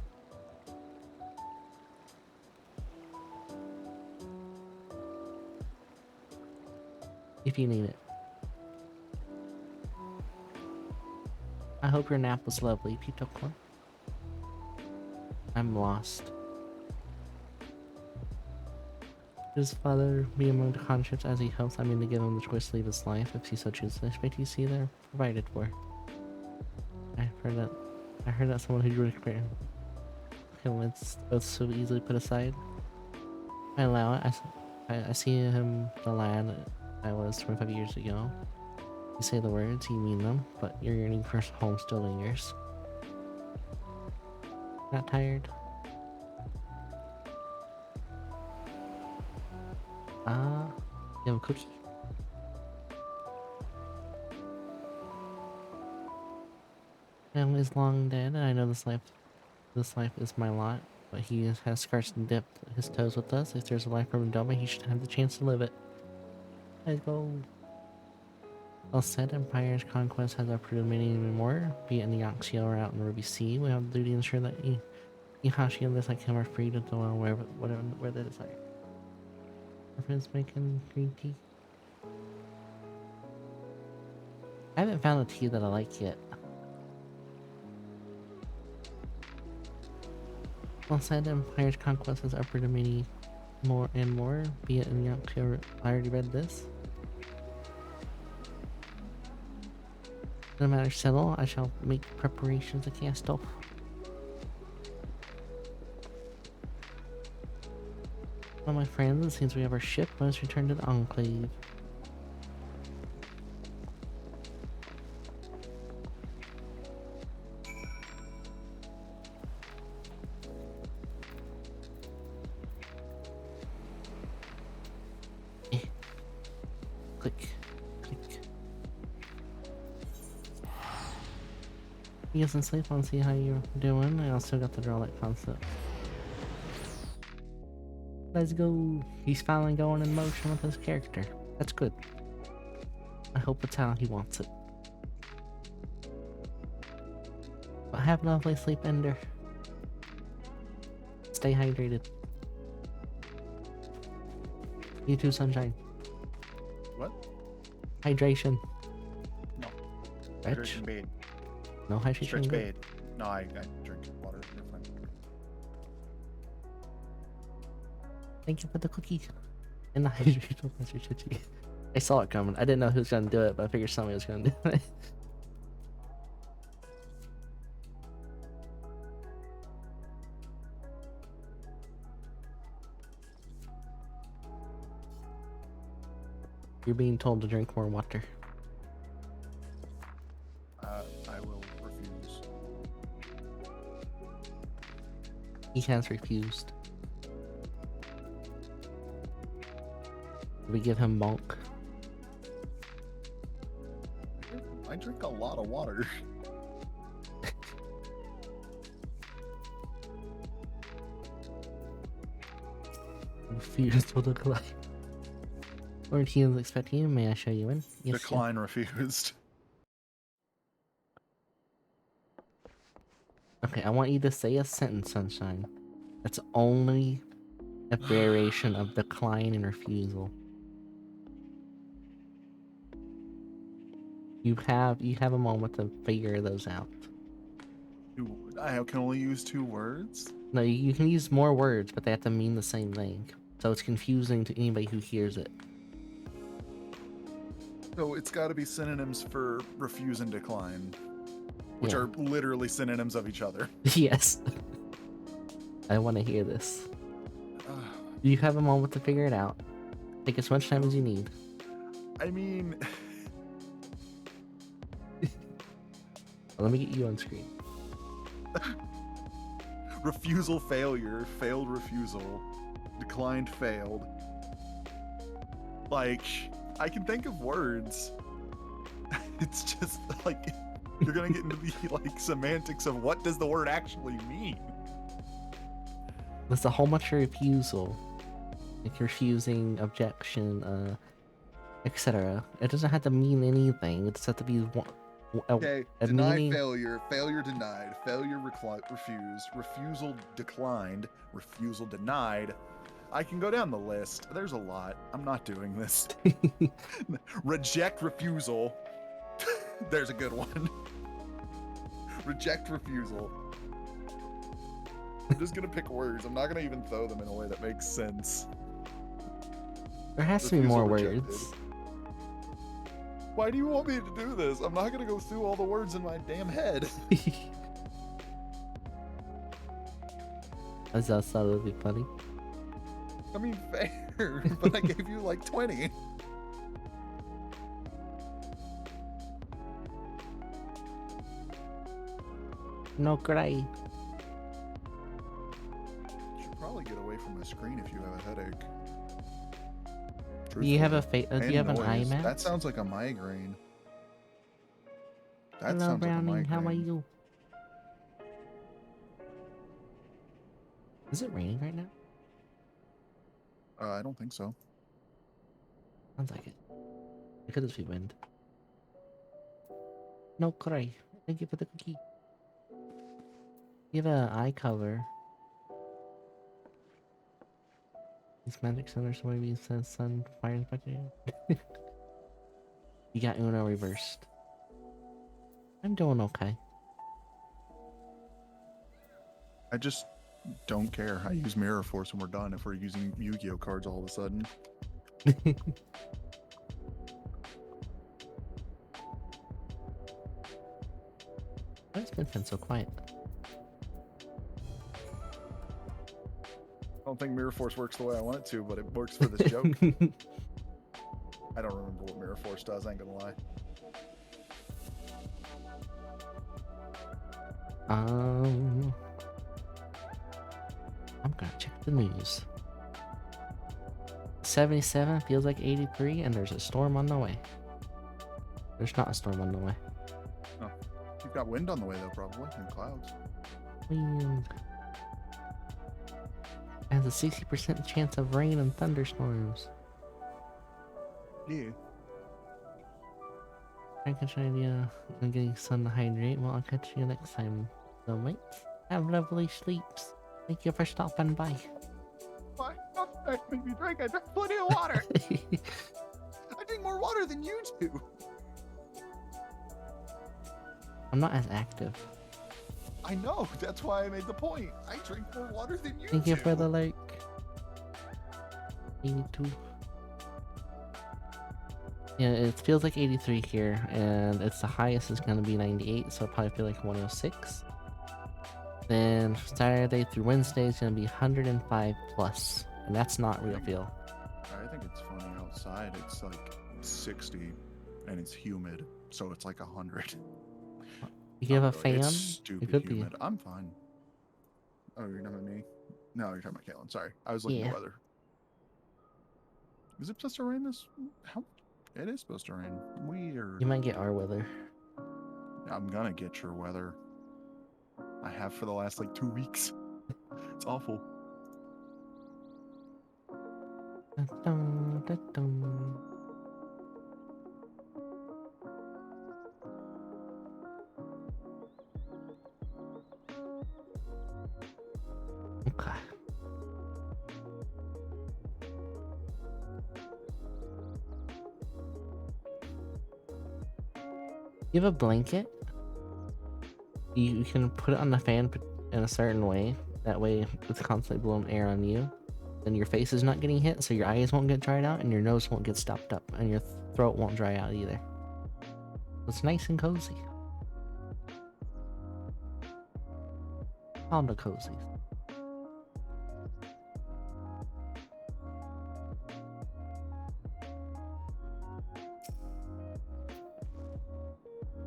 If you need it. I hope your nap was lovely if you took one. I'm lost. His father be among the conscience as he hopes. I mean to give him the choice to leave his life if he so chooses. I expect you see they're provided for. I heard that someone who drew it's both so easily put aside. I allow it. I see him the lad I was 25 years ago. You say the words, you mean them, but your yearning for home still lingers. Not tired? You have a cookie? Family's long dead, and I know this life is my lot, but he has scratched and dipped his toes with us. If there's a life from Doma, he should have the chance to live it. Let's go. Well said, Empire's conquest has uprooted many and more, be it in the Oxio or out in the Ruby Sea. We have the duty to ensure that Ihashi and others like him are free to dwell where they desire. Our friends making green tea. I haven't found a tea that I like yet. Well said, Empire's conquest has uprooted many more and more, be it in the Oxio. I already read this. No matter settle, I shall make preparations to cast off. Well, my friends, it seems we have our ship. Let us return to the Enclave. Click. You get some sleep. I'll see how you're doing. I also got the draw that concept. Let's go. He's finally going in motion with his character. That's good. I hope it's how he wants it. But have a lovely sleep, Ender. Stay hydrated. You too, Sunshine. What? Hydration. No. Stretch? Hydration bait. No hydration. Stretch bait. No, I drink water. You're fine. Thank you for the cookie. And the hydration Mr. Chichi. I saw it coming. I didn't know who was gonna do it, but I figured somebody was gonna do it. You're being told to drink more water. I will refuse. He has refused. We give him bulk. I drink a lot of water. Refused to decline. Lord Heal's expecting you. May I show you in? Yes, Decline refused. Okay, I want you to say a sentence, Sunshine. That's only a variation of decline and refusal. You have a moment to figure those out. I can only use 2 words? No, you can use more words, but they have to mean the same thing. So it's confusing to anybody who hears it. So it's got to be synonyms for refuse and decline, which Yeah. are literally synonyms of each other. Yes. I want to hear this. You have a moment to figure it out. Take as much time as you need. I mean, Let me get you on screen. refusal, failure, failed refusal, declined, failed. Like, I can think of words. It's just like you're gonna get into the like semantics of what does the word actually mean. There's a whole bunch of refusal, like refusing, objection, etc. It doesn't have to mean anything. It just has to be one. Okay, a denied meaning. failure, failure denied, failure refused, refusal declined, refusal denied. I can go down the list. There's a lot. I'm not doing this. Reject refusal. There's a good one. Reject refusal. I'm just gonna pick words. I'm not gonna even throw them in a way that makes sense. There has to be Refusal more rejected. words. Why do you want me to do this? I'm not gonna go through all the words in my damn head. That sounds solidly funny. I mean, fair, but I gave you like 20. No cry. Should probably get away from my screen if you have a headache. Do you have a Truthfully. do you have And an eye noise. mask? That sounds like a migraine. That Hello, sounds Brownie. like a How are migraine. you? Is it raining right now? I don't think so. Sounds like it. It could just be wind. No cry. Thank you for the cookie. You have an eye cover. These magic centers maybe says sun fires back again. You got Uno reversed. I'm doing okay. I just don't care. I use Mirror Force when we're done if we're using Yu-Gi-Oh cards all of a sudden. Why has been so quiet? I don't think Mirror Force works the way I want it to, but it works for this joke. I don't remember what Mirror Force does, I ain't gonna lie. I'm gonna check the news. 77 feels like 83, and there's a storm on the way. There's not a storm on the way. Oh, you've got wind on the way though, probably, and clouds. Wind. Has a 60% chance of rain and thunderstorms. Yeah. I can try to I'm getting sun to hydrate. Well, I'll catch you next time. So, mates, have lovely sleeps. Thank you for stopping by. Why? Don't make me drink. I drink plenty of water. I drink more water than you do. I'm not as active. I know. That's why I made the point. I drink more water than you Thank do. you for the like. 82. Yeah, it feels like 83 here, and it's the highest is going to be 98, so it'll probably feel like 106. Then Saturday through Wednesday is going to be 105 plus, and that's not real feel. I think it's funny outside. It's like 60, and it's humid, so it's like 100. You have a It's fan? stupid It could humid. be. I'm fine. Oh, you're talking about me? No, you're talking about Caitlin. Sorry, I was looking Yeah. at weather. Is it supposed to rain this? How? It is supposed to rain. Weird. You might get our weather. I'm gonna get your weather. I have for the last like 2 weeks. It's awful. Da-dum, da-dum. Okay. You have a blanket? You can put it on the fan in a certain way. That way it's constantly blowing air on you. Then your face is not getting hit, so your eyes won't get dried out and your nose won't get stopped up. And your throat won't dry out either. It's nice and cozy. Honda cozies.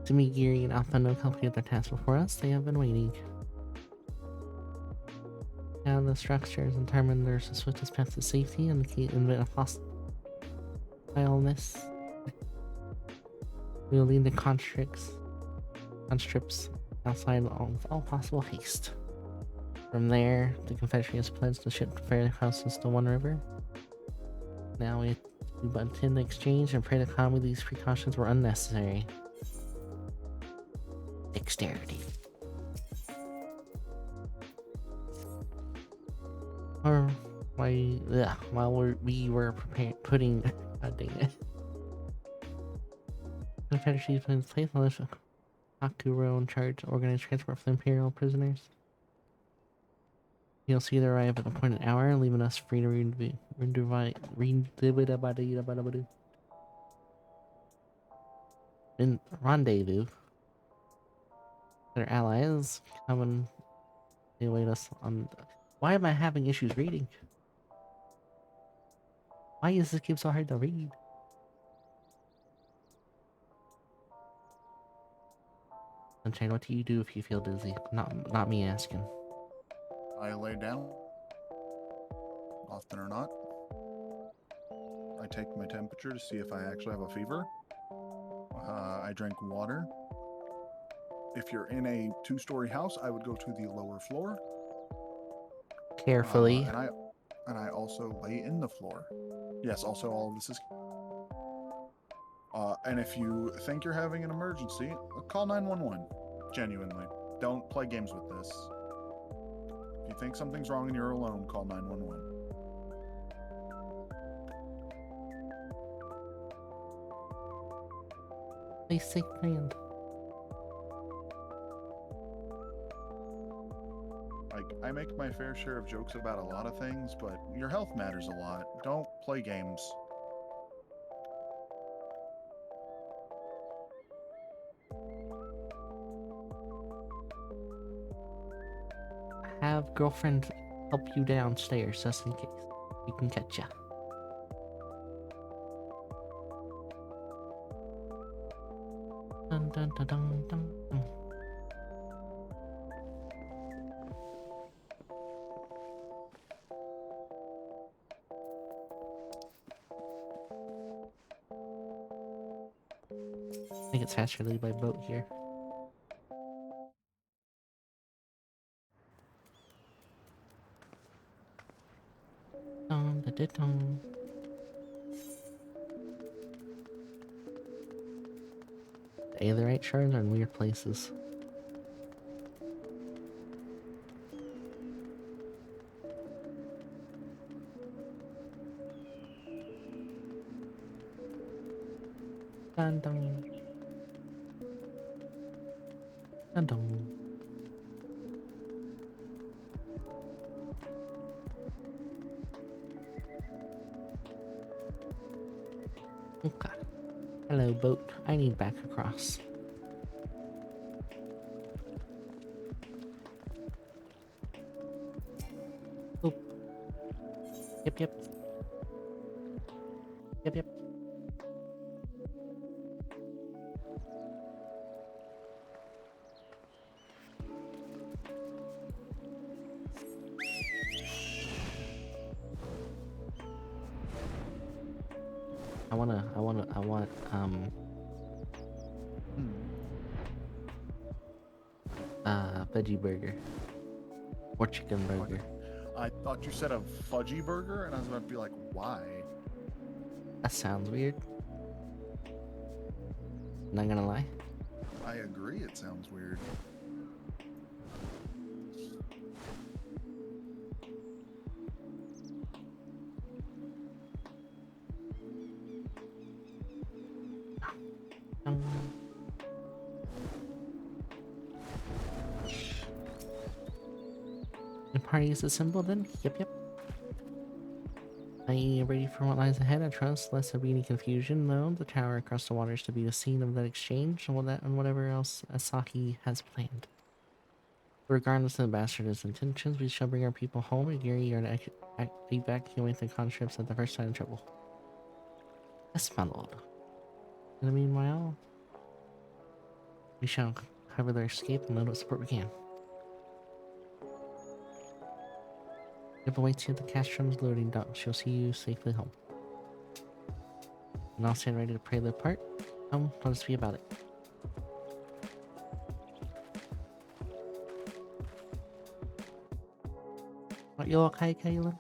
Jimmy, Geary, and Alpha no completed their task before us. They have been waiting. Now the structures determine there's the swiftest path to safety and the key invent of hostileness. We will lead the constricts outside with all possible haste. From there, the Confederacy has pledged the ship to ferry the houses to One River. Now we but attend the exchange and pray to calmly these precautions were unnecessary. Dexterity. Or while we were putting God dang it. The Confederacy put in place on this Hakuro in charge to organize transport for the Imperial prisoners. You'll see them arrive at the appointed hour, leaving us free to rendezvous. Their allies come and they await us on. Why am I having issues reading? Why is this game so hard to read? Sunshine, what do you do if you feel dizzy? Not me asking. I lay down. Often or not. I take my temperature to see if I actually have a fever. I drink water. If you're in a 2-story house, I would go to the lower floor. Carefully. And I also lay in the floor. Yes, also all of this is... and if you think you're having an emergency, call 911. Genuinely. Don't play games with this. If you think something's wrong and you're alone, call 911. They sick land. Like, I make my fair share of jokes about a lot of things, but your health matters a lot. Don't play games. Have girlfriend help you downstairs just in case we can catch ya. Dun dun dun dun dun dun. I think it's faster to leave by boat here. Dun, da, da, dun. The Aetherite shards are in weird places. Dun dun. Dun dun. Okay. Hello, boat. I need back across. Oh. Yep, yep. Yep, yep. I want, veggie burger. Or chicken burger. I thought you said a fudgy burger, and I was about to be like, why? That sounds weird. Not gonna lie. I agree, it sounds weird. The party is assembled then? Yep, yep. Are you ready for what lies ahead? I trust lest there be any confusion, though. The tower across the water is to be the scene of that exchange and whatever else Asahi has planned. Regardless of the bastard's intentions, we shall bring our people home and Gary are to evacuate the conscripts at the first sign of trouble. Yes, my lord. In the meanwhile, we shall cover their escape and load what support we can. Ship awaits you at the Castrom's loading dock. She'll see you safely home. And I'll stand ready to play the part. Come, let us be about it. Are you okay, Kaylin?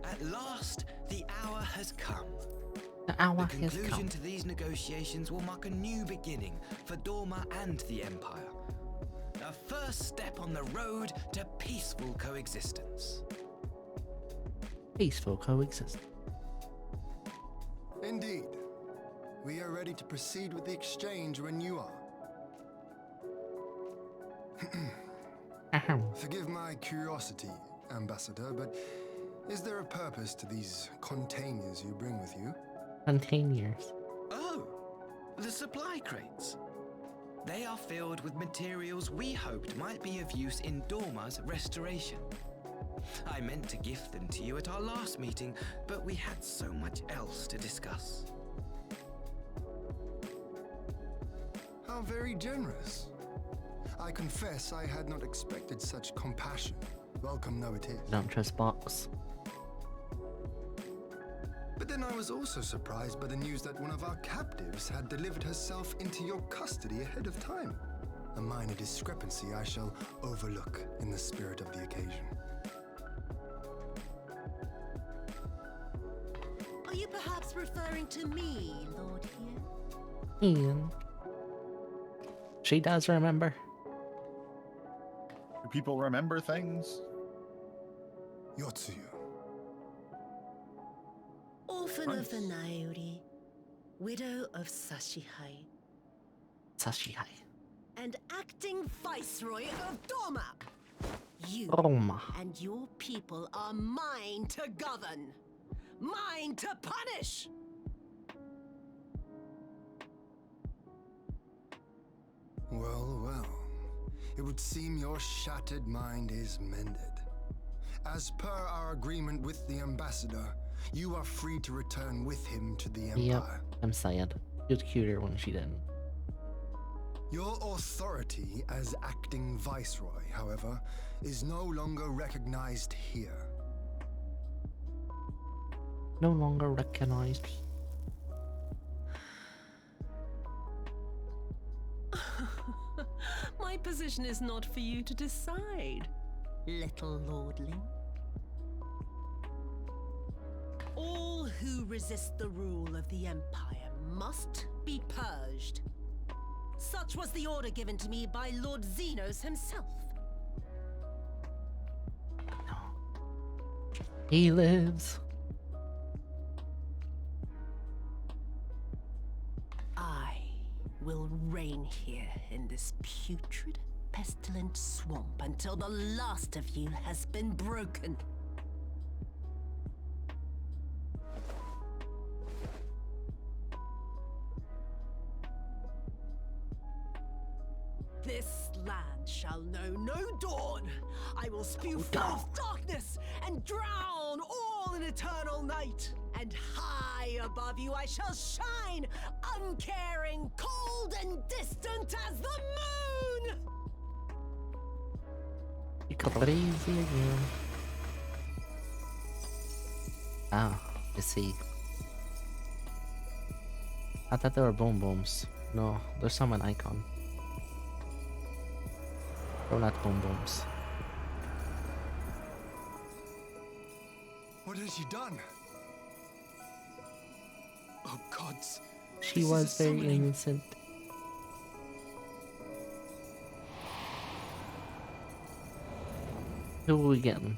At last, the hour has come. The hour The has conclusion come. to these negotiations will mark a new beginning for Dorma and the Empire. A first step on the road to peaceful coexistence. Peaceful coexistence. Indeed. We are ready to proceed with the exchange when you are. Ahem. Forgive my curiosity, Ambassador, but is there a purpose to these containers you bring with you? Containers. Oh, the supply crates. They are filled with materials we hoped might be of use in Dorma's restoration. I meant to gift them to you at our last meeting, but we had so much else to discuss. How very generous. I confess I had not expected such compassion. Welcome though it is. Don't trust box. But then I was also surprised by the news that one of our captives had delivered herself into your custody ahead of time. A minor discrepancy I shall overlook in the spirit of the occasion. Are you perhaps referring to me, Lord here? Ian. She does remember. Do people remember things? Yotsuyu. Orphan of the Naori, widow of Sashihai, Sashihai. and acting viceroy of Dorma. You Dorma. and your people are mine to govern, mine to punish. Well, well. It would seem your shattered mind is mended. As per our agreement with the ambassador, you are free to return with him to the Empire. Yep, I'm sad. She was cuter when she didn't. Your authority as acting viceroy, however, is no longer recognized here. No longer recognized. My position is not for you to decide, little lordling. All who resist the rule of the Empire must be purged. Such was the order given to me by Lord Xenos himself. He lives. I will reign here in this putrid, pestilent swamp until the last of you has been broken. This land shall know no dawn. I will spew forth darkness and drown all in eternal night. And high above you I shall shine, uncaring, cold and distant as the moon. You crazy again. Ah, I see. I thought they were boom booms. No, there's some an icon. Oh, not boom booms. What has she done? Oh gods. She This was is a very summoning. innocent. Who are we getting?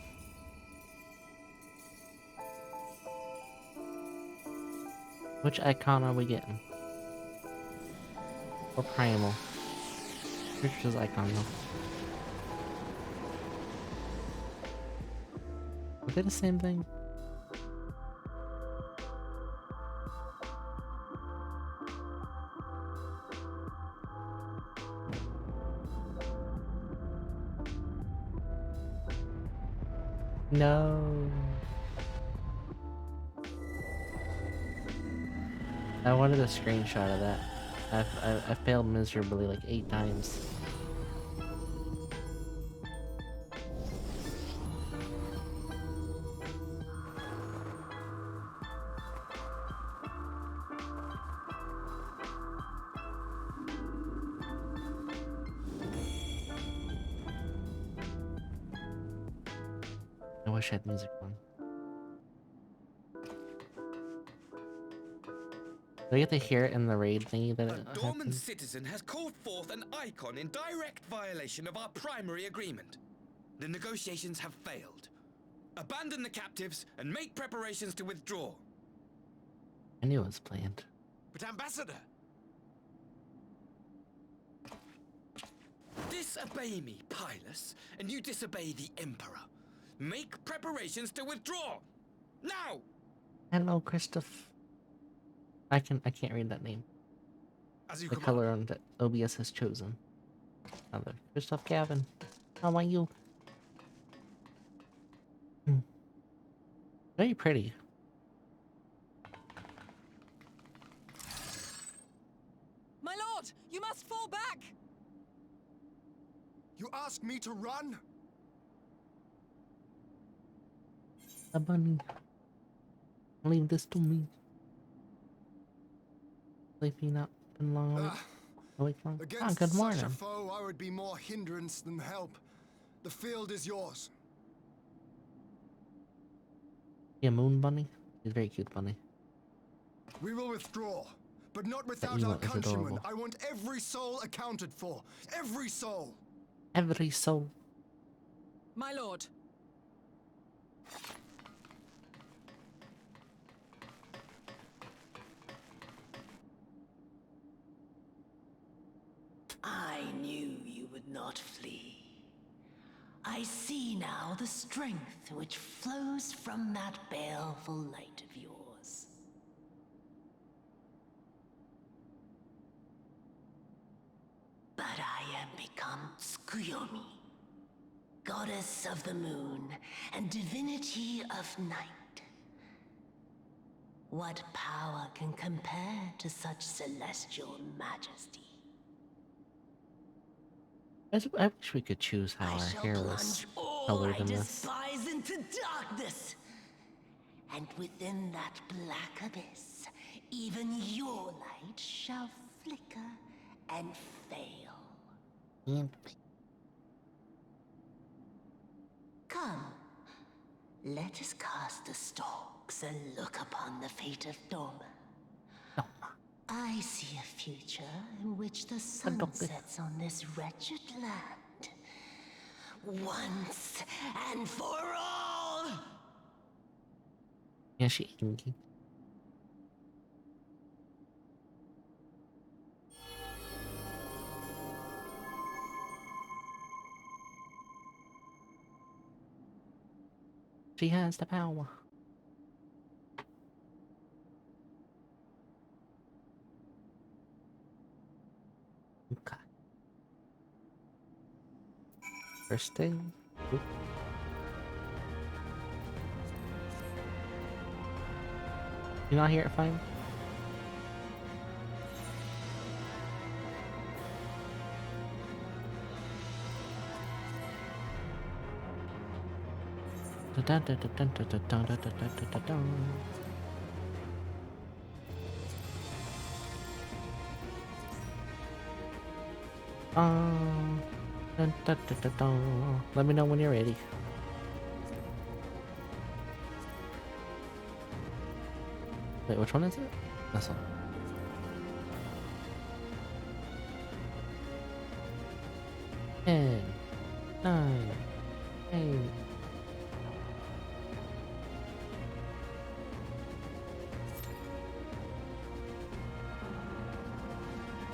Which icon are we getting? Or primal? Which is icon though? Are they the same thing? No. I wanted a screenshot of that. I failed miserably like 8 times. I wish I had music on. Do I get to hear it in the raid thingy that A it dormant happened? citizen has called forth an icon in direct violation of our primary agreement. The negotiations have failed. Abandon the captives and make preparations to withdraw. I knew it was planned. But Ambassador! Disobey me, Pilus, and you disobey the Emperor. Make preparations to withdraw! Now! Hello, Christoph. I can't read that name. As you The command. color on that OBS has chosen. Hello, Christoph Gavin. How are you? Very pretty. My lord, you must fall back! You ask me to run? A bunny. Leave this to me. Sleeping up and long. Awake long. Ah, Against good such morning. a foe, I would be more hindrance than help. The field is yours. Yeah, Moon Bunny. He's a very cute bunny. We will withdraw, but not without emote our is countrymen. adorable. I want every soul accounted for. Every soul. Every soul. My lord. I knew you would not flee. I see now the strength which flows from that baleful light of yours. But I am become Tsukuyomi, goddess of the moon and divinity of night. What power can compare to such celestial majesty? I wish we could choose how I our shall hair plunge was all colored I in this. despise into darkness. And within that black abyss, even your light shall flicker and fail. And Come, let us cast the stalks and look upon the fate of Doma. I see a future in which the sun sets on this wretched land. Once and for all! yeah, she inky. She has the power. Okay. First thing. Oop. You not hear it fine? Let me know when you're ready. Wait, which one is it? This one. Ten, 9, 8.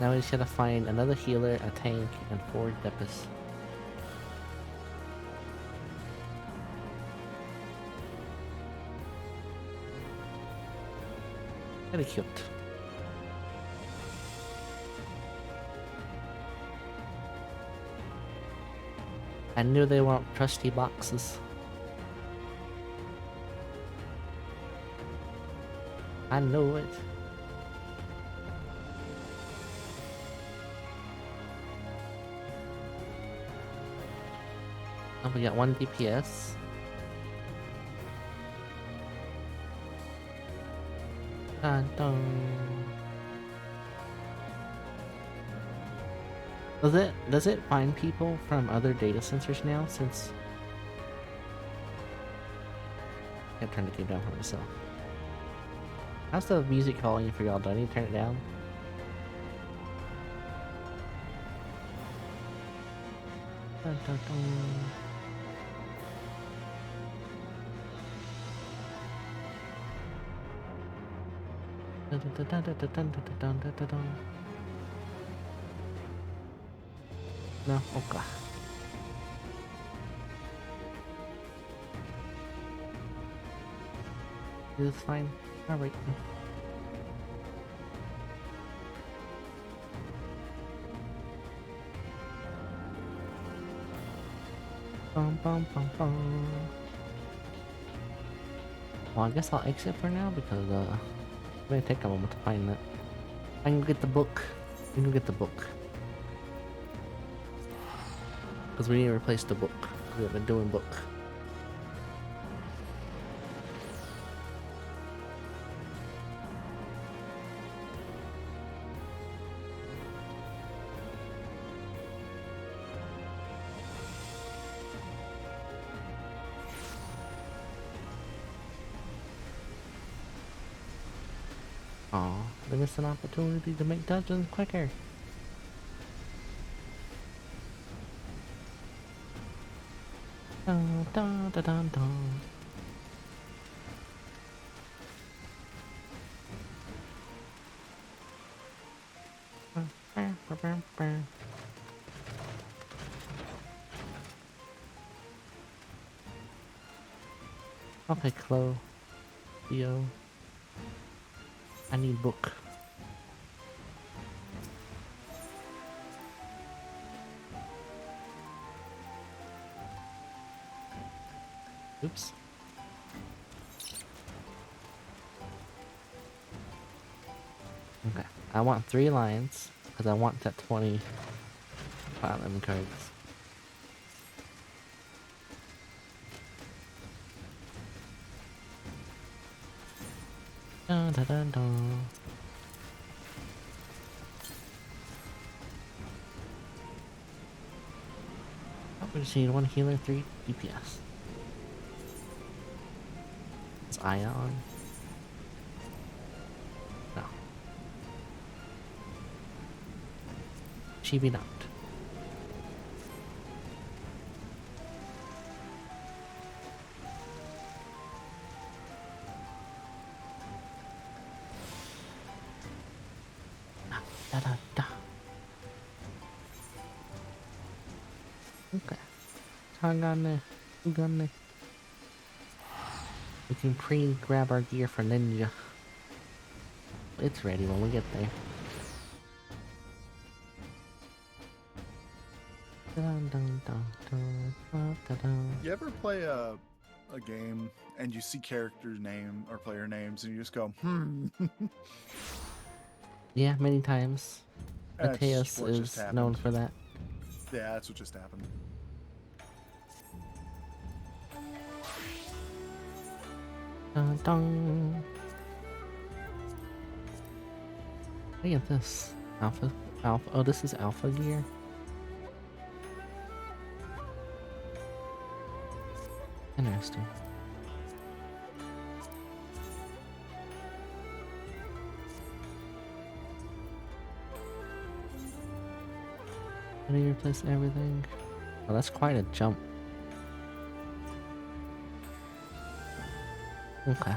Now we just gotta find another healer, a tank, and 4 Depis. Very cute. I knew they weren't trusty boxes. I know it. Oh, we got 1 DPS. Dun, dun. Does it find people from other data centers now since I can't turn the game down for myself. How's the music calling for y'all? Do I need to turn it down? Dun, dun, dun. Dun, dun, dun, dun, dun, dun, dun, dun, dun, dun, dun. No, okay. This is fine. Alright. Bum, bum, bum, bum. Well, I guess I'll exit for now because it's gonna take a moment to find that. I can get the book. I can get the book. Because we need to replace the book. We have been doing book. Aw, they missed an opportunity to make dungeons quicker. Dun, dun, dun, dun, dun. Okay, Chloe. Theo. I need book. Oops. Okay, I want 3 lines because I want that 20 platinum cards. Dun, dun, dun, dun. Oh, we just need 1 healer, 3 DPS. Is Aya on? No. She be not. Da, da, da. Okay. Hang on there. Hang on there. We can pre-grab our gear for Ninja. It's ready when we get there. Dun, dun, dun, dun, dun, dun, dun. You ever play a game and you see character name or player names and you just go, Yeah, many times. That's Mateus what just is known happened. for that. Yeah, that's what just happened. Dun, dun. Look at this. Alpha. Oh, this is alpha gear. Interesting. How do you replace everything? Oh, that's quite a jump. Okay.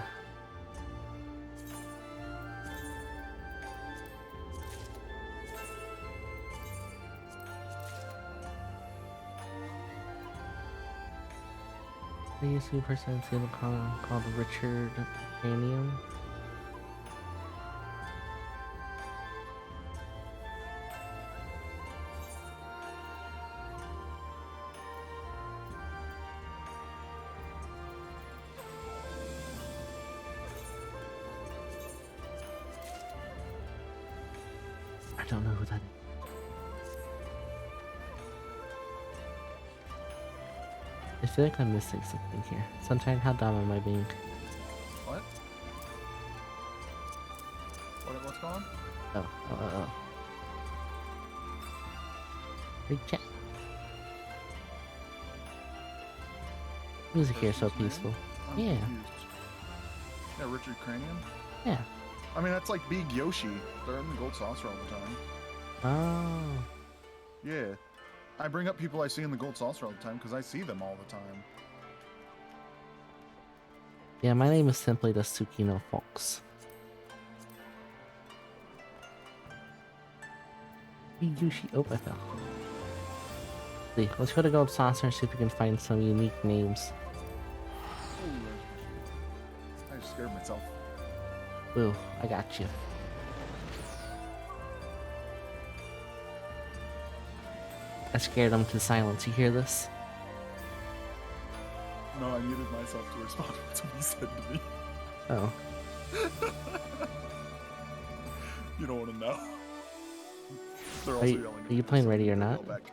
I used to be a person called Richard Cranium. I don't know who that is. I feel like I'm missing something here. Sunshine, how dumb am I being? What? What's going on? Oh. Big chat. Music here is so peaceful. I'm Yeah. confused. Yeah, Richard Cranium? Yeah. I mean, that's like Big Yoshi. They're in the gold saucer all the time. Oh. Yeah. I bring up people I see in the gold saucer all the time because I see them all the time. Yeah, my name is simply the Tsukino Fox. Yushi. Oh, I fell. See, let's go to Gold Saucer and see if we can find some unique names. I just scared myself. Ooh, I got you. I scared him to silence. You hear this? No, I muted myself to respond to what he said to me. Oh. You don't want to know. They're Are also you, yelling at are you me, playing so Ready or they'll Not? yell back.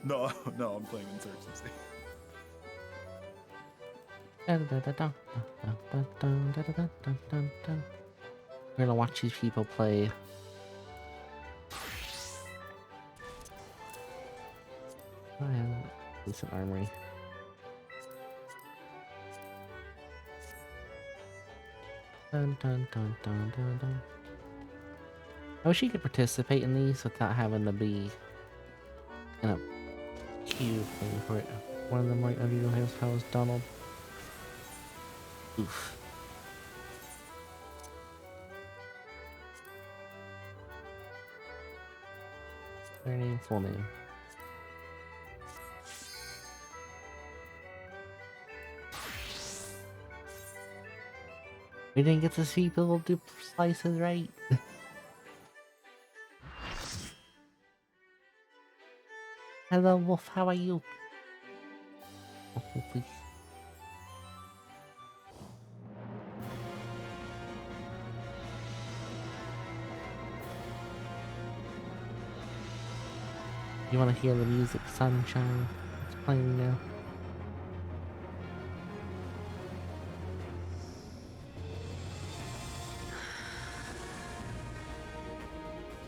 No, I'm playing Insurgency. We're gonna watch these people play. I have a decent armory. Dun, dun, dun, dun, dun, dun. I wish you could participate in these without having to be in a queue thing for it. One of them, like, of you has house Donald. Oof. Their name, full name. We didn't get to see the little dip slices right. Hello, Wolf. How are you? Oh, please. You want to hear the music, Sunshine? It's playing now.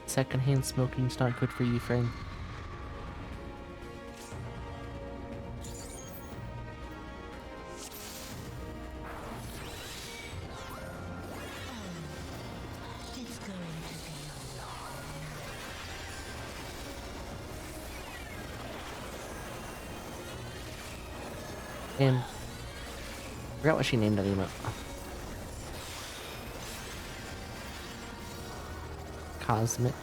Secondhand smoking's not good for you, friend. And I forgot what she named that emote. Cosmic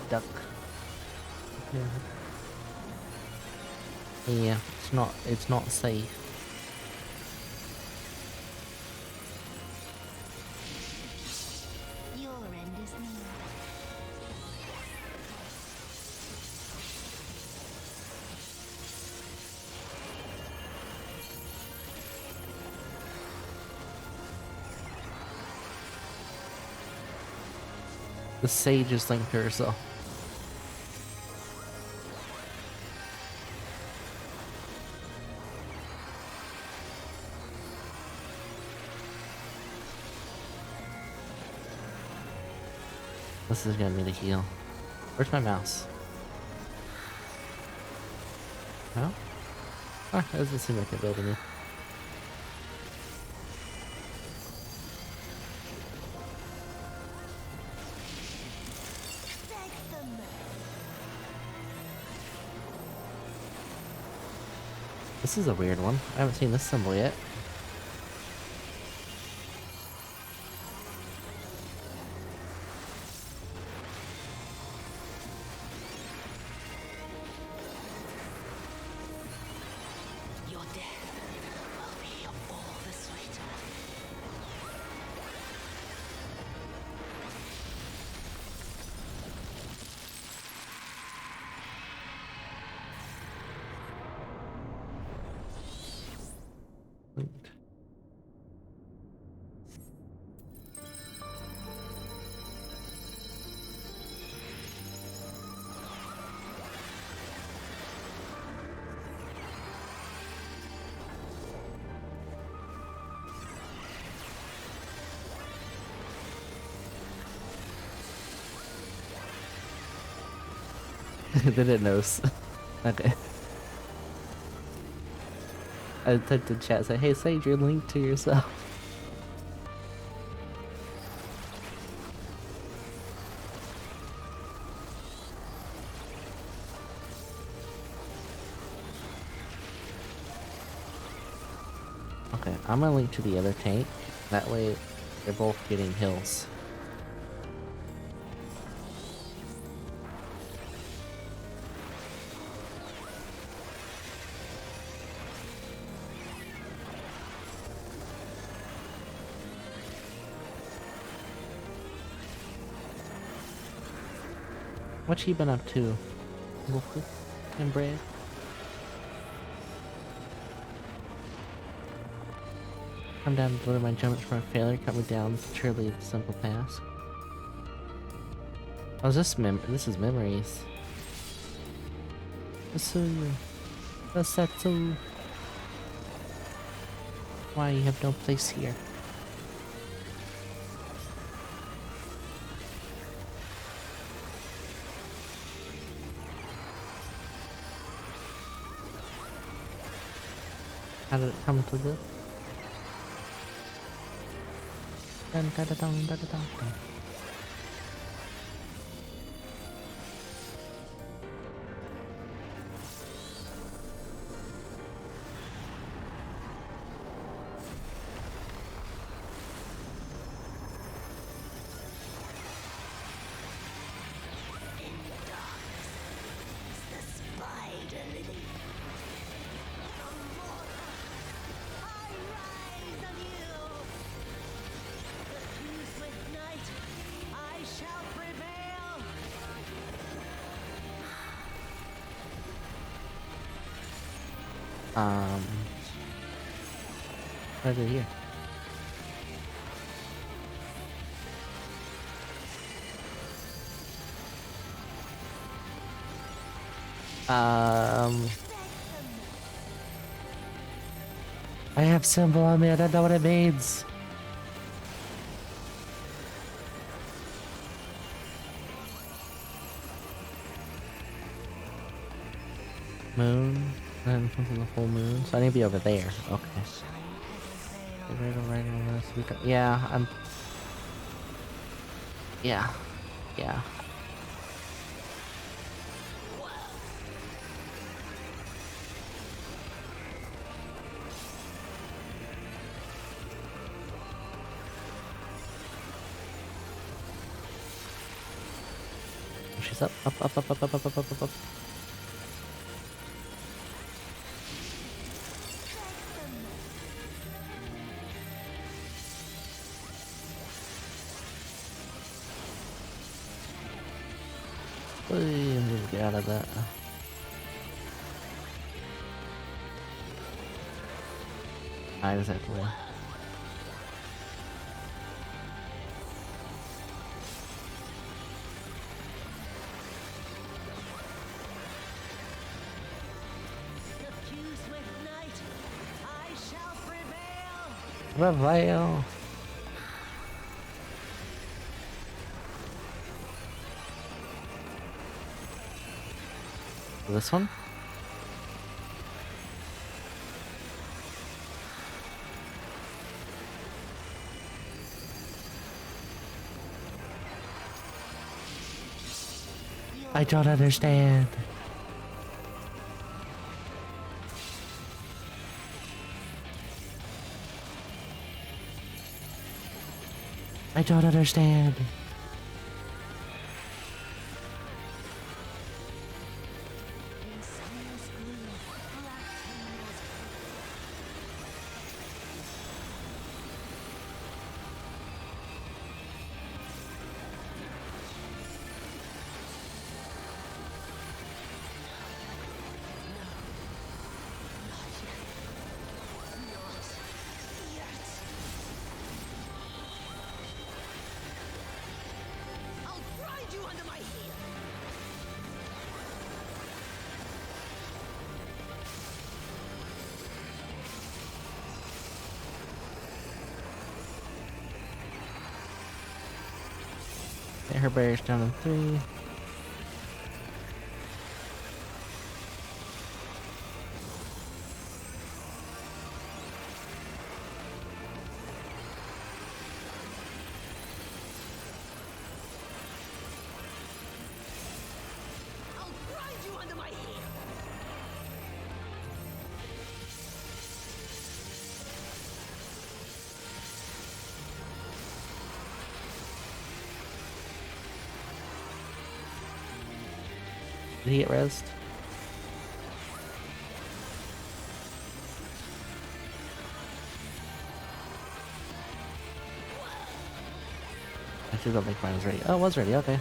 duck. Yeah, it's not safe. Your end is near. The sage is linked to herself. This is gonna need a heal. Where's my mouse? No? Ah, that doesn't seem like it building me. This is a weird one. I haven't seen this symbol yet. Your death will be all the sweeter. They didn't notice. Okay. I typed in chat, say, hey, save your link to yourself. Okay, I'm gonna link to the other tank. That way, they're both getting hills. What you been up to, Goku and Brad? Come down to deliver my jumps from a failure, cut me down to truly a simple task. Oh, is this this is memories. Setsu. Why you have no place here? How did it come to this? Dun, dun, dun, dun, dun, dun, dun. Right over here. I have symbol on me, I don't know what it means. Moon, and something the full moon. So I need to be over there. Okay. Right on this. Yeah, I'm. Yeah. She's up. Get out of that. Exactly. Prevail. This one? I don't understand. I don't understand. Her barrier's down in 3. Did he get rezzed? I still don't think mine was ready. Oh, it was ready, okay.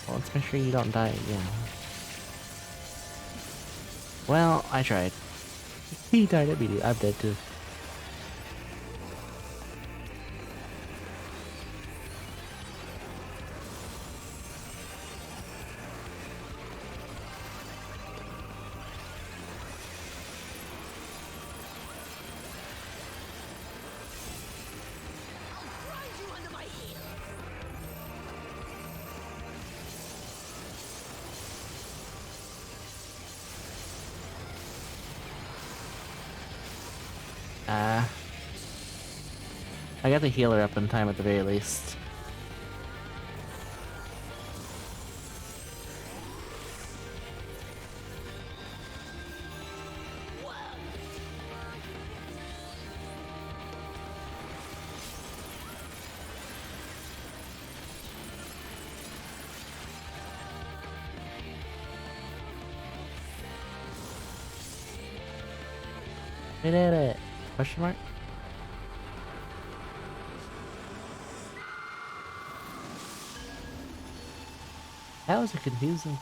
Well, let's make sure you don't die again. Well, I tried. He died immediately. I'm dead too. I got the healer up in time at the very least. We did it! Question mark? That was confusing.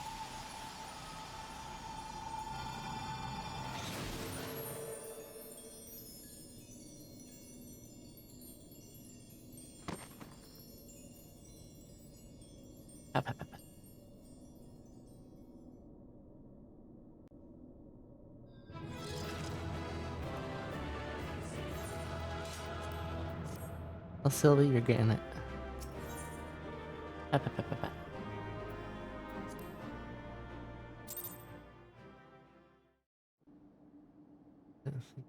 Oh, Sylvie, you're getting it.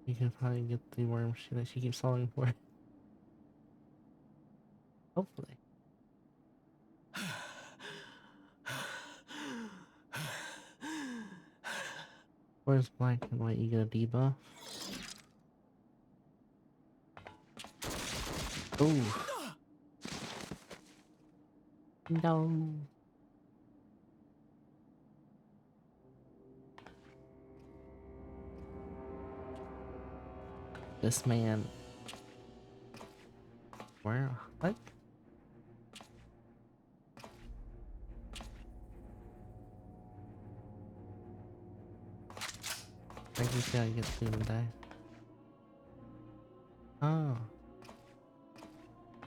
You can probably get the worm shit that she keeps falling for. Hopefully. Where's black and white? You get a debuff? Ooh. No. This man. Where? What? I can see how you get to and die. Oh.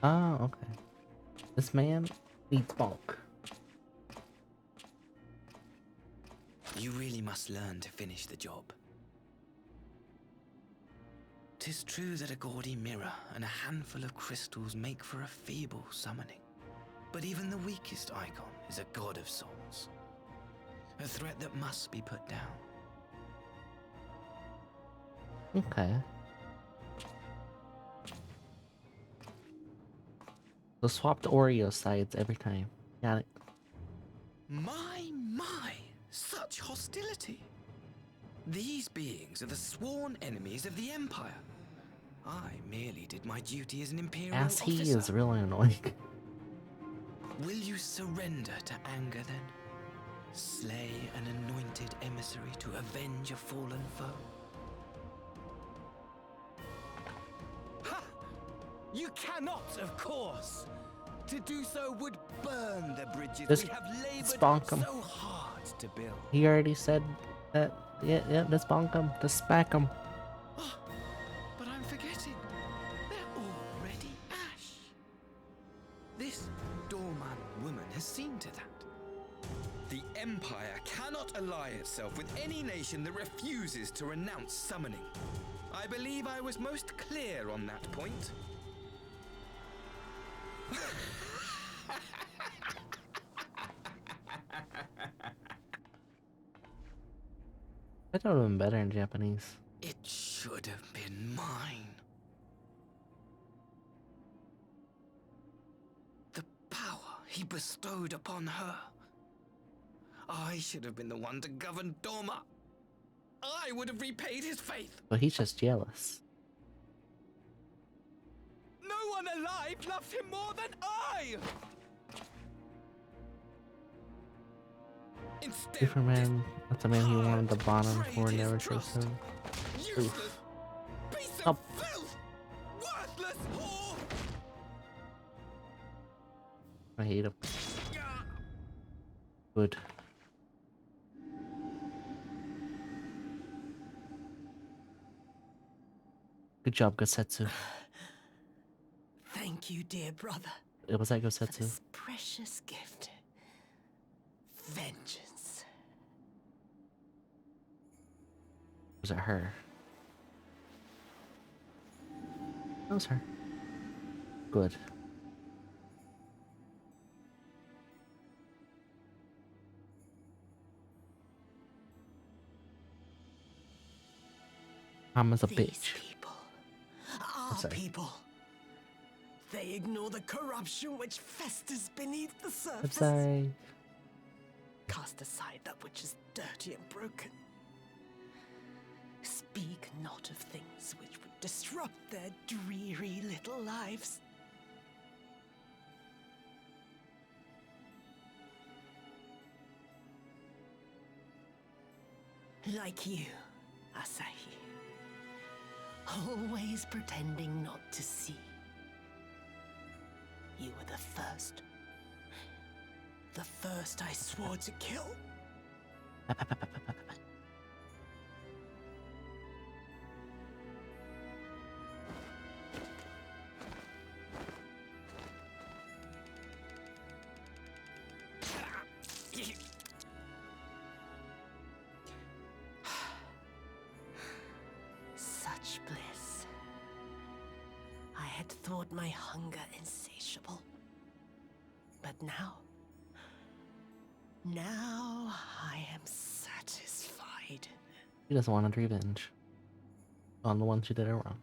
Oh, okay. This man needs bulk. You really must learn to finish the job. 'Tis true that a gaudy mirror and a handful of crystals make for a feeble summoning. But even the weakest icon is a god of souls. A threat that must be put down. Okay. So swap the Oreo sides every time. Got it. My, such hostility. These beings are the sworn enemies of the Empire. I merely did my duty as an Imperial As he officer. is really annoying. Will you surrender to anger then? Slay an anointed emissary to avenge a fallen foe? Ha! You cannot, of course. To do so would burn the bridges Just we have labored bonk him. so hard to build. He already said that. Yeah, just bonk him. Just smack him. But I'm forgetting. They're already ash. This Dorman woman has seen to that. The Empire cannot ally itself with any nation that refuses to renounce summoning. I believe I was most clear on that point. I thought it would have been better in Japanese. It should have been mine. The power he bestowed upon her. I should have been the one to govern Doma. I would have repaid his faith. But he's just jealous. No one alive loves him more than I! Instead, Superman, that's the man he wanted the bottom for, never chose him. useless piece of filth! Worthless whore! I hate him. Good. Good job, Gosetsu. Thank you, dear brother. It was that Gosetsu. This precious gift. Vengeance. Was it her? That was her. Good. Mama's a bitch. Our sorry. people. They ignore the corruption which festers beneath the I'm surface. sorry. Cast aside that which is dirty and broken. Speak not of things which would disrupt their dreary little lives. Like you, Asahi. Always pretending not to see. You were the first. The first I swore to kill. Such bliss. I had thought my hunger insatiable. But now I am satisfied. He doesn't want to revenge on the ones who did it wrong.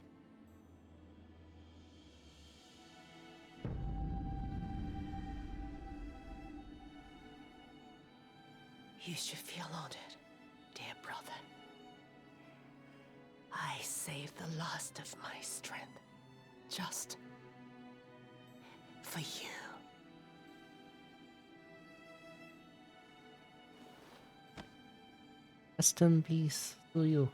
You should feel honored, dear brother. I saved the last of my strength, just for you. Rest in peace to you.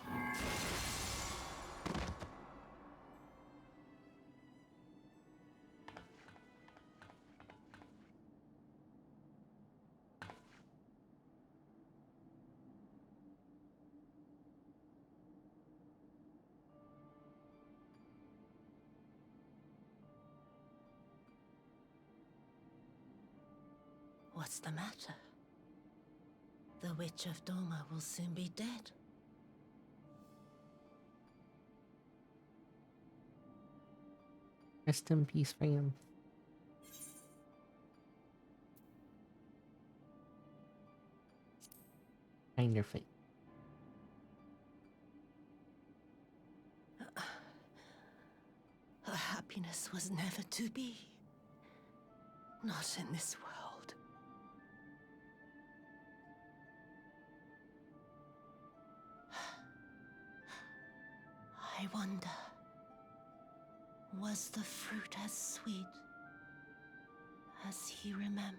What's the matter? The Witch of Doma will soon be dead. Rest in peace, fam. Find your fate. Her happiness was never to be. Not in this world. I wonder, was the fruit as sweet as he remembered?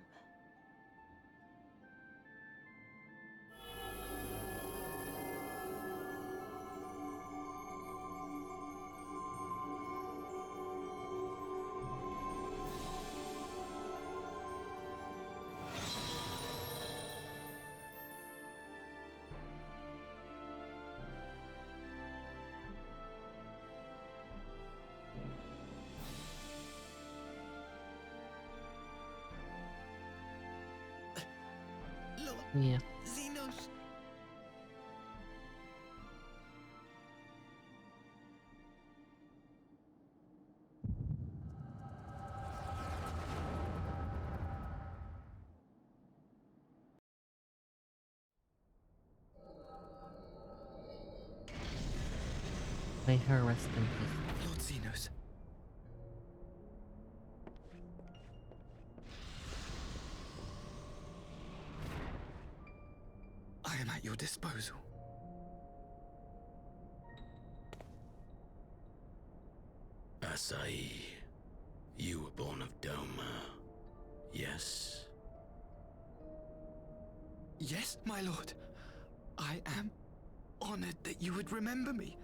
Yeah. Xenos! May her rest in peace. Lord Xenos. I am at your disposal. Assai, you were born of Doma, yes? Yes, my lord. I am honored that you would remember me.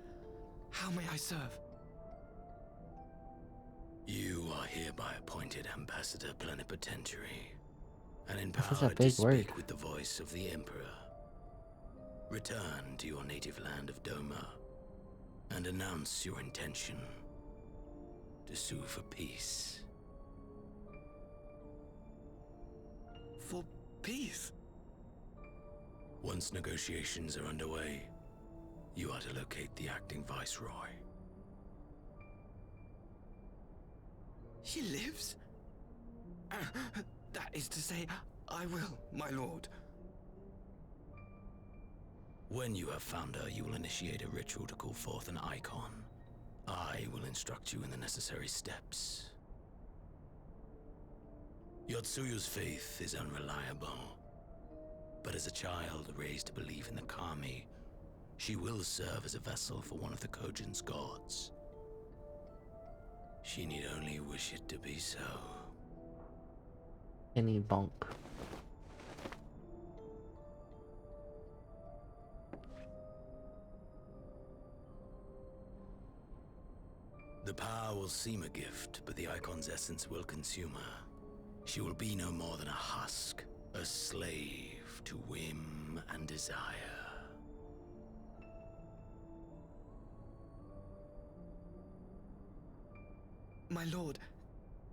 How may I serve? You are hereby appointed Ambassador Plenipotentiary, and This is a empowered to big word. speak with the voice of the Emperor. Return to your native land of Doma, and announce your intention to sue for peace. For peace? Once negotiations are underway, you are to locate the acting Viceroy. She lives? That is to say, I will, my lord. When you have found her, you will initiate a ritual to call forth an icon. I will instruct you in the necessary steps. Yotsuyu's faith is unreliable, but as a child raised to believe in the Kami, she will serve as a vessel for one of the Kojin's gods. She need only wish it to be so. Any bonk. The power will seem a gift, but the icon's essence will consume her. She will be no more than a husk, a slave to whim and desire. My lord,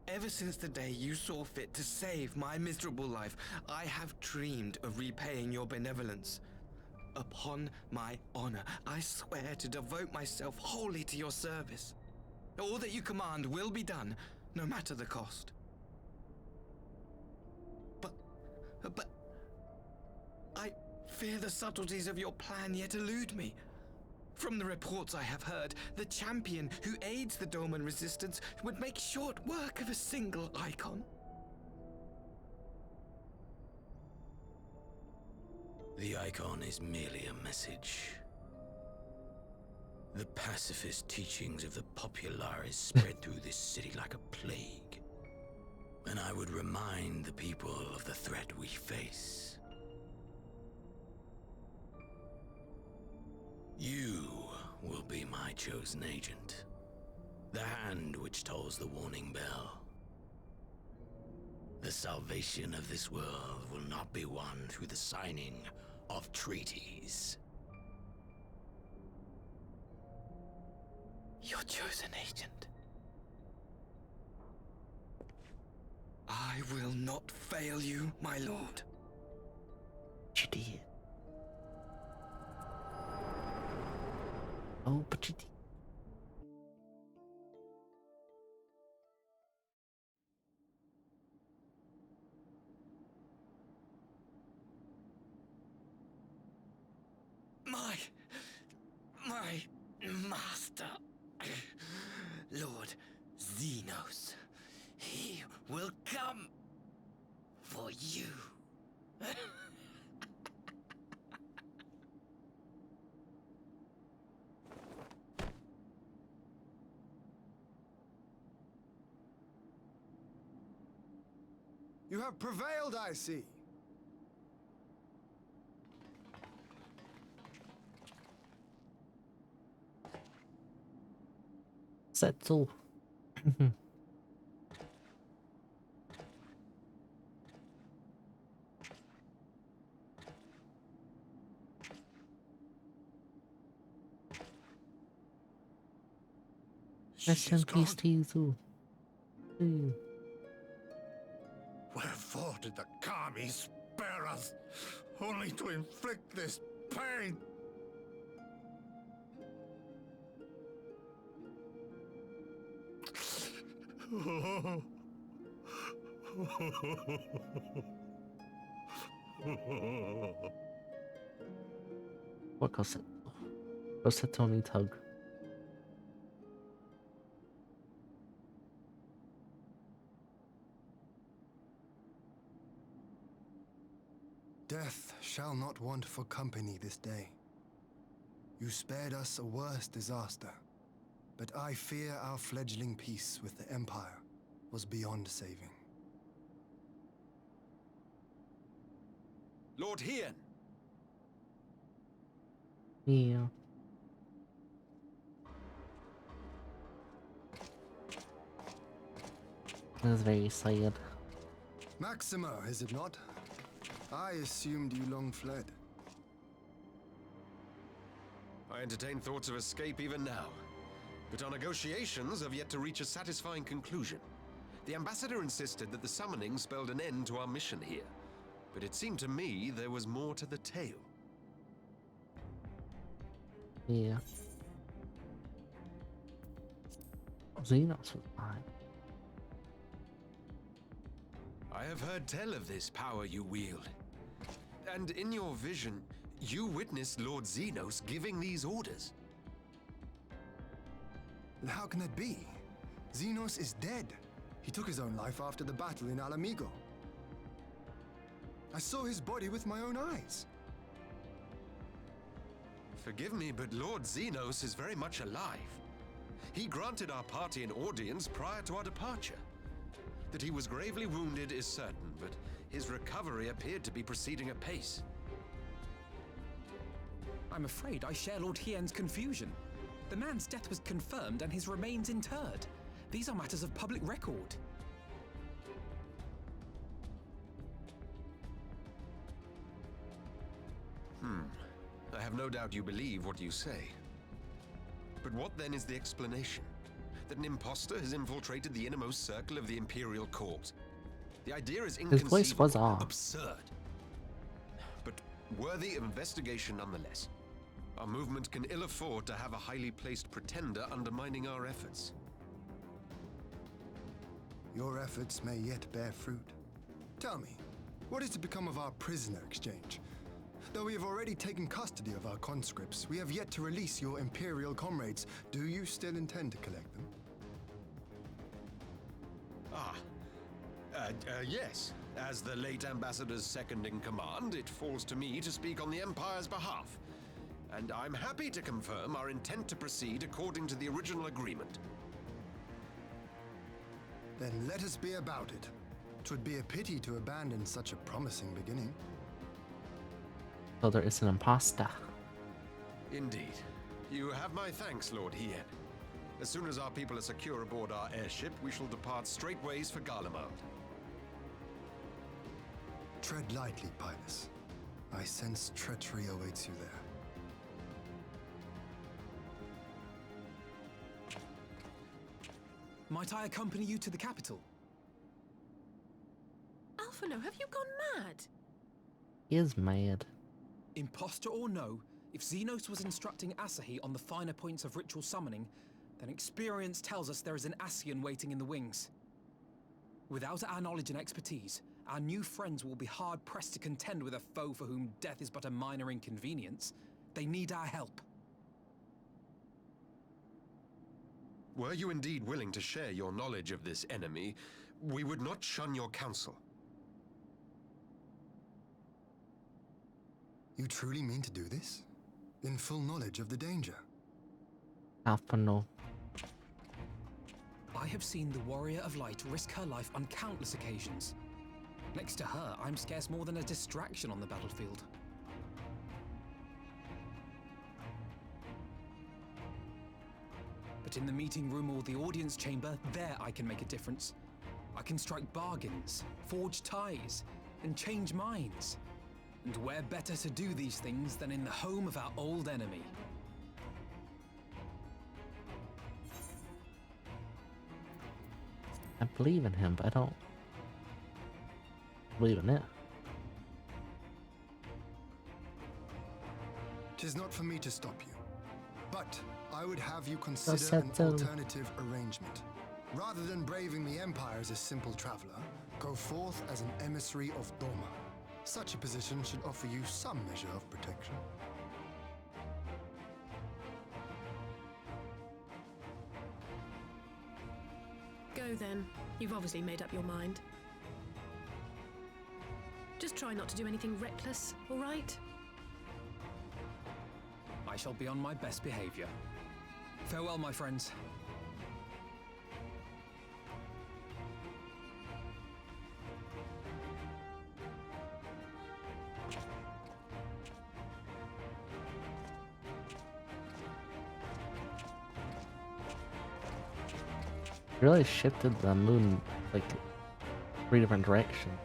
ever since the day you saw fit to save my miserable life, I have dreamed of repaying your benevolence. Upon my honor, I swear to devote myself wholly to your service. All that you command will be done, no matter the cost. But I fear the subtleties of your plan yet elude me. From the reports I have heard, the champion who aids the Doman resistance would make short work of a single icon. The icon is merely a message. The pacifist teachings of the Populares spread through this city like a plague. And I would remind the people of the threat we face. You will be my chosen agent. The hand which tolls the warning bell. The salvation of this world will not be won through the signing of treaties. Your chosen agent. I will not fail you, my lord. You did. Oh, but you did. My master, Lord Xenos, he will come for you. You have prevailed, I see. Settle. Rest in peace, Tizu. Wherefore did the Kami spare us, only to inflict this pain? What Cossetto? Cossetto needs hug. Death shall not want for company this day. You spared us a worse disaster, but I fear our fledgling peace with the Empire was beyond saving. Lord Hien! Yeah. That's very sad. Maxima, is it not? I assumed you long fled. I entertain thoughts of escape even now. But our negotiations have yet to reach a satisfying conclusion. The ambassador insisted that the summoning spelled an end to our mission here. But it seemed to me there was more to the tale. Yeah. Xenos was fine. I have heard tell of this power you wield. And in your vision, you witnessed Lord Xenos giving these orders. And how can that be? Xenos is dead. He took his own life after the battle in Alamigo. I saw his body with my own eyes. Forgive me, but Lord Xenos is very much alive. He granted our party an audience prior to our departure. That he was gravely wounded is certain, but his recovery appeared to be proceeding apace. I'm afraid I share Lord Hien's confusion. The man's death was confirmed and his remains interred. These are matters of public record. I have no doubt you believe what you say. But what then is the explanation? That an imposter has infiltrated the innermost circle of the Imperial Court? The idea is His voice was inconceivable, off. absurd. But worthy of investigation nonetheless. Our movement can ill afford to have a highly placed pretender undermining our efforts. Your efforts may yet bear fruit. Tell me, what is to become of our prisoner exchange? Though we have already taken custody of our conscripts, we have yet to release your Imperial comrades. Do you still intend to collect them? Yes. As the late ambassador's second in command, it falls to me to speak on the Empire's behalf. And I'm happy to confirm our intent to proceed according to the original agreement. Then let us be about it. 'Twould be a pity to abandon such a promising beginning. So there is an imposter. Indeed. You have my thanks, Lord Hien. As soon as our people are secure aboard our airship, we shall depart straightways for Garlemald. Tread lightly, Pilus. I sense treachery awaits you there. Might I accompany you to the capital? Alphino, have you gone mad? He is mad. Imposter or no, if Xenos was instructing Asahi on the finer points of ritual summoning, then experience tells us there is an Ascian waiting in the wings. Without our knowledge and expertise, our new friends will be hard-pressed to contend with a foe for whom death is but a minor inconvenience. They need our help. Were you indeed willing to share your knowledge of this enemy, we would not shun your counsel. You truly mean to do this? In full knowledge of the danger? Alphino. I have seen the Warrior of Light risk her life on countless occasions. Next to her, I'm scarce more than a distraction on the battlefield. But in the meeting room or the audience chamber, there I can make a difference. I can strike bargains, forge ties, and change minds. And where better to do these things than in the home of our old enemy? I believe in him, but I don't believe in it. 'Tis not for me to stop you, but I would have you consider an alternative arrangement. Rather than braving the Empire as a simple traveler, go forth as an emissary of Doma. Such a position should offer you some measure of protection. Go then. You've obviously made up your mind. Just try not to do anything reckless, all right? I shall be on my best behavior. Farewell, my friends. Really shifted the moon like 3 different directions.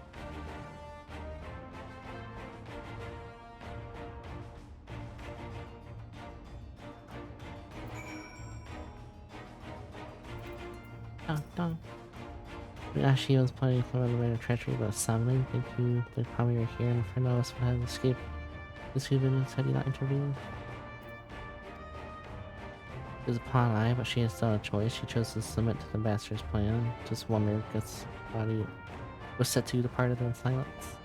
Actually, was planning to come out of the treachery about summoning. Thank you for coming over here, and for now, us would have escaped. This few minutes had you not intervened. It was upon I, but she has still a choice. She chose to submit to the bastard's plan. Just wondered, guess body was set to depart in silence.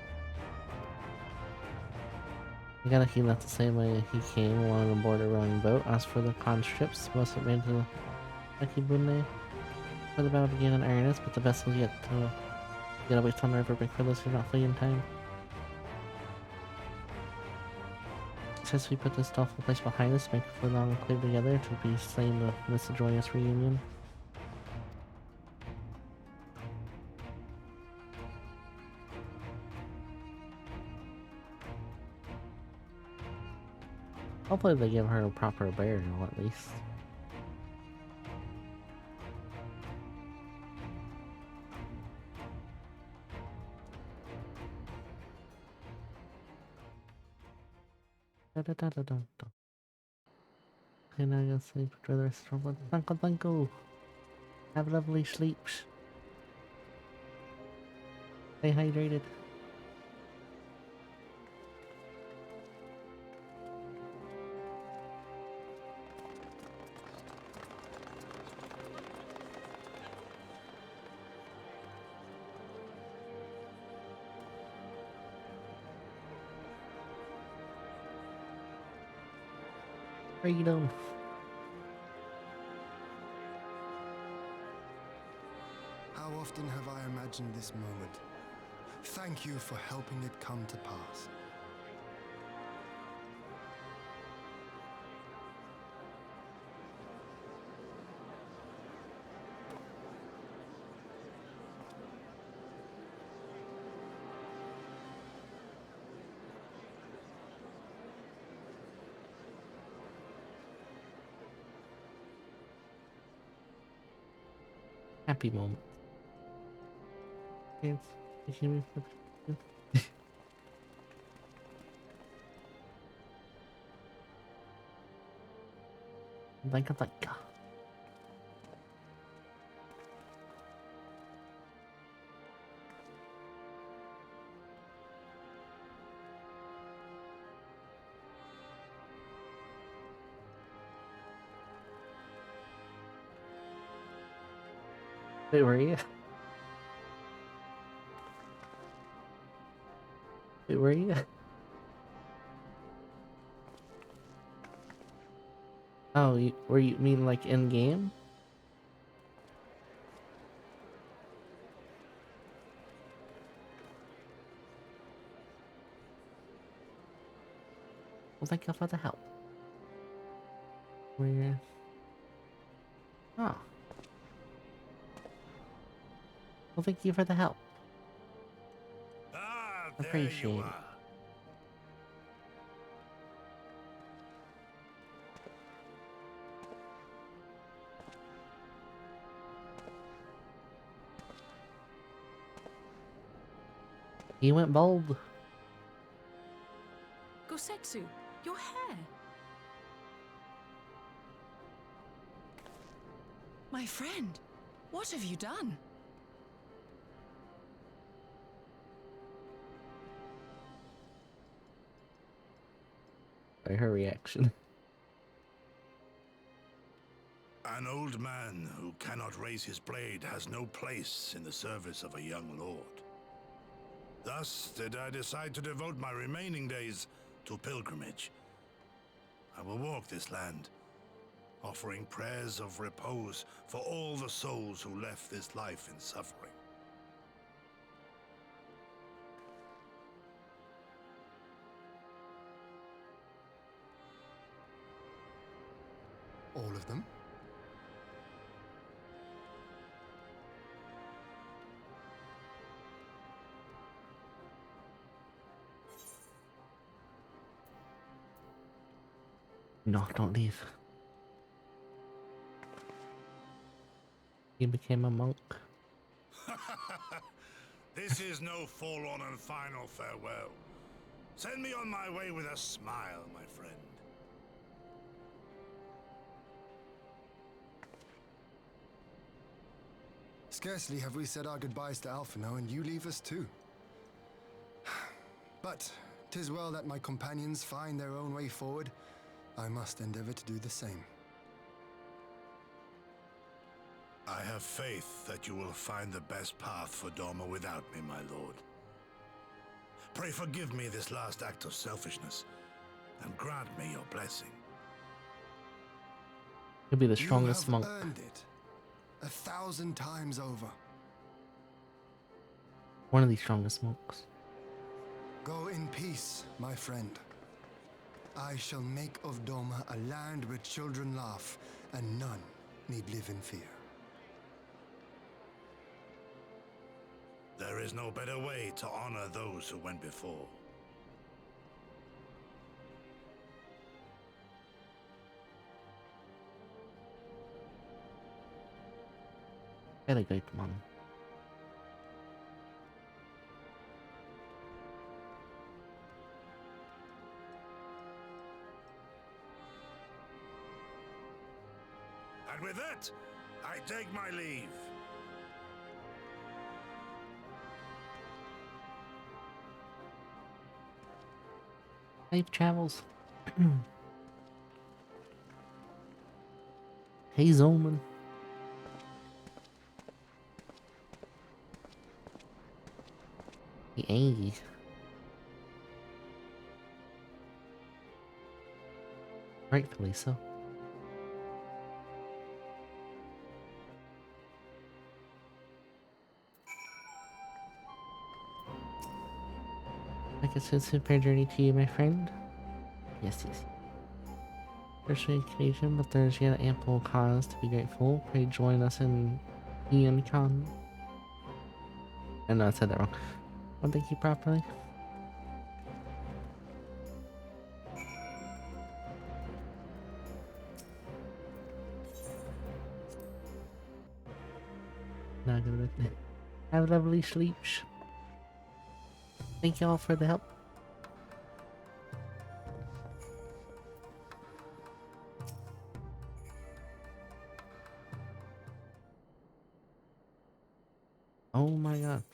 I got he left the same way he came, along aboard a rowing boat. As for the conscripts, most of it made to Akibune. For the battle began in earnest, but the vessel yet away on the river bank for those who did not flee in time. Since we put this awful place behind us, make it for long and clear together to be slain to miss a joyous reunion. Hopefully they give her a proper burial at least. And I gotta sleep for the rest of the Uncle Uncle. Have lovely sleeps. Stay hydrated. Freedom. How often have I imagined this moment? Thank you for helping it come to pass. Happy moment. Yes. Like. Wait, were you? Wait, were you? Oh, were you mean like in game? Well, thank you for the help. Where? Oh. Well, thank you for the help. Appreciate it. He went bald. Gosetsu, your hair. My friend, what have you done? By her reaction. An old man who cannot raise his blade has no place in the service of a young lord. Thus did I decide to devote my remaining days to pilgrimage. I will walk this land, offering prayers of repose for all the souls who left this life in suffering. All of them? No, don't leave. He became a monk. This is no forlorn and final farewell. Send me on my way with a smile, my friend. Scarcely have we said our goodbyes to Alphino, and you leave us too. But 'tis well that my companions find their own way forward. I must endeavor to do the same. I have faith that you will find the best path for Doma without me, my lord. Pray forgive me this last act of selfishness, and grant me your blessing. He'll be the strongest You have monk. earned it 1,000 times over. One of the strongest monks. Go in peace, my friend. I shall make of Doma a land where children laugh and none need live in fear. There is no better way to honor those who went before. Very good, man. And with that, I take my leave. Safe travels. Hey, Zolman. Hey. Rightfully so. Like I said, super journey to you, my friend. Yes, yes. Firstly occasion, but there's yet ample cause to be grateful. Pray join us in EonCon. I know I said that wrong. Don't think you properly. Not gonna have lovely sleeps. Thank y'all for the help. Oh my god.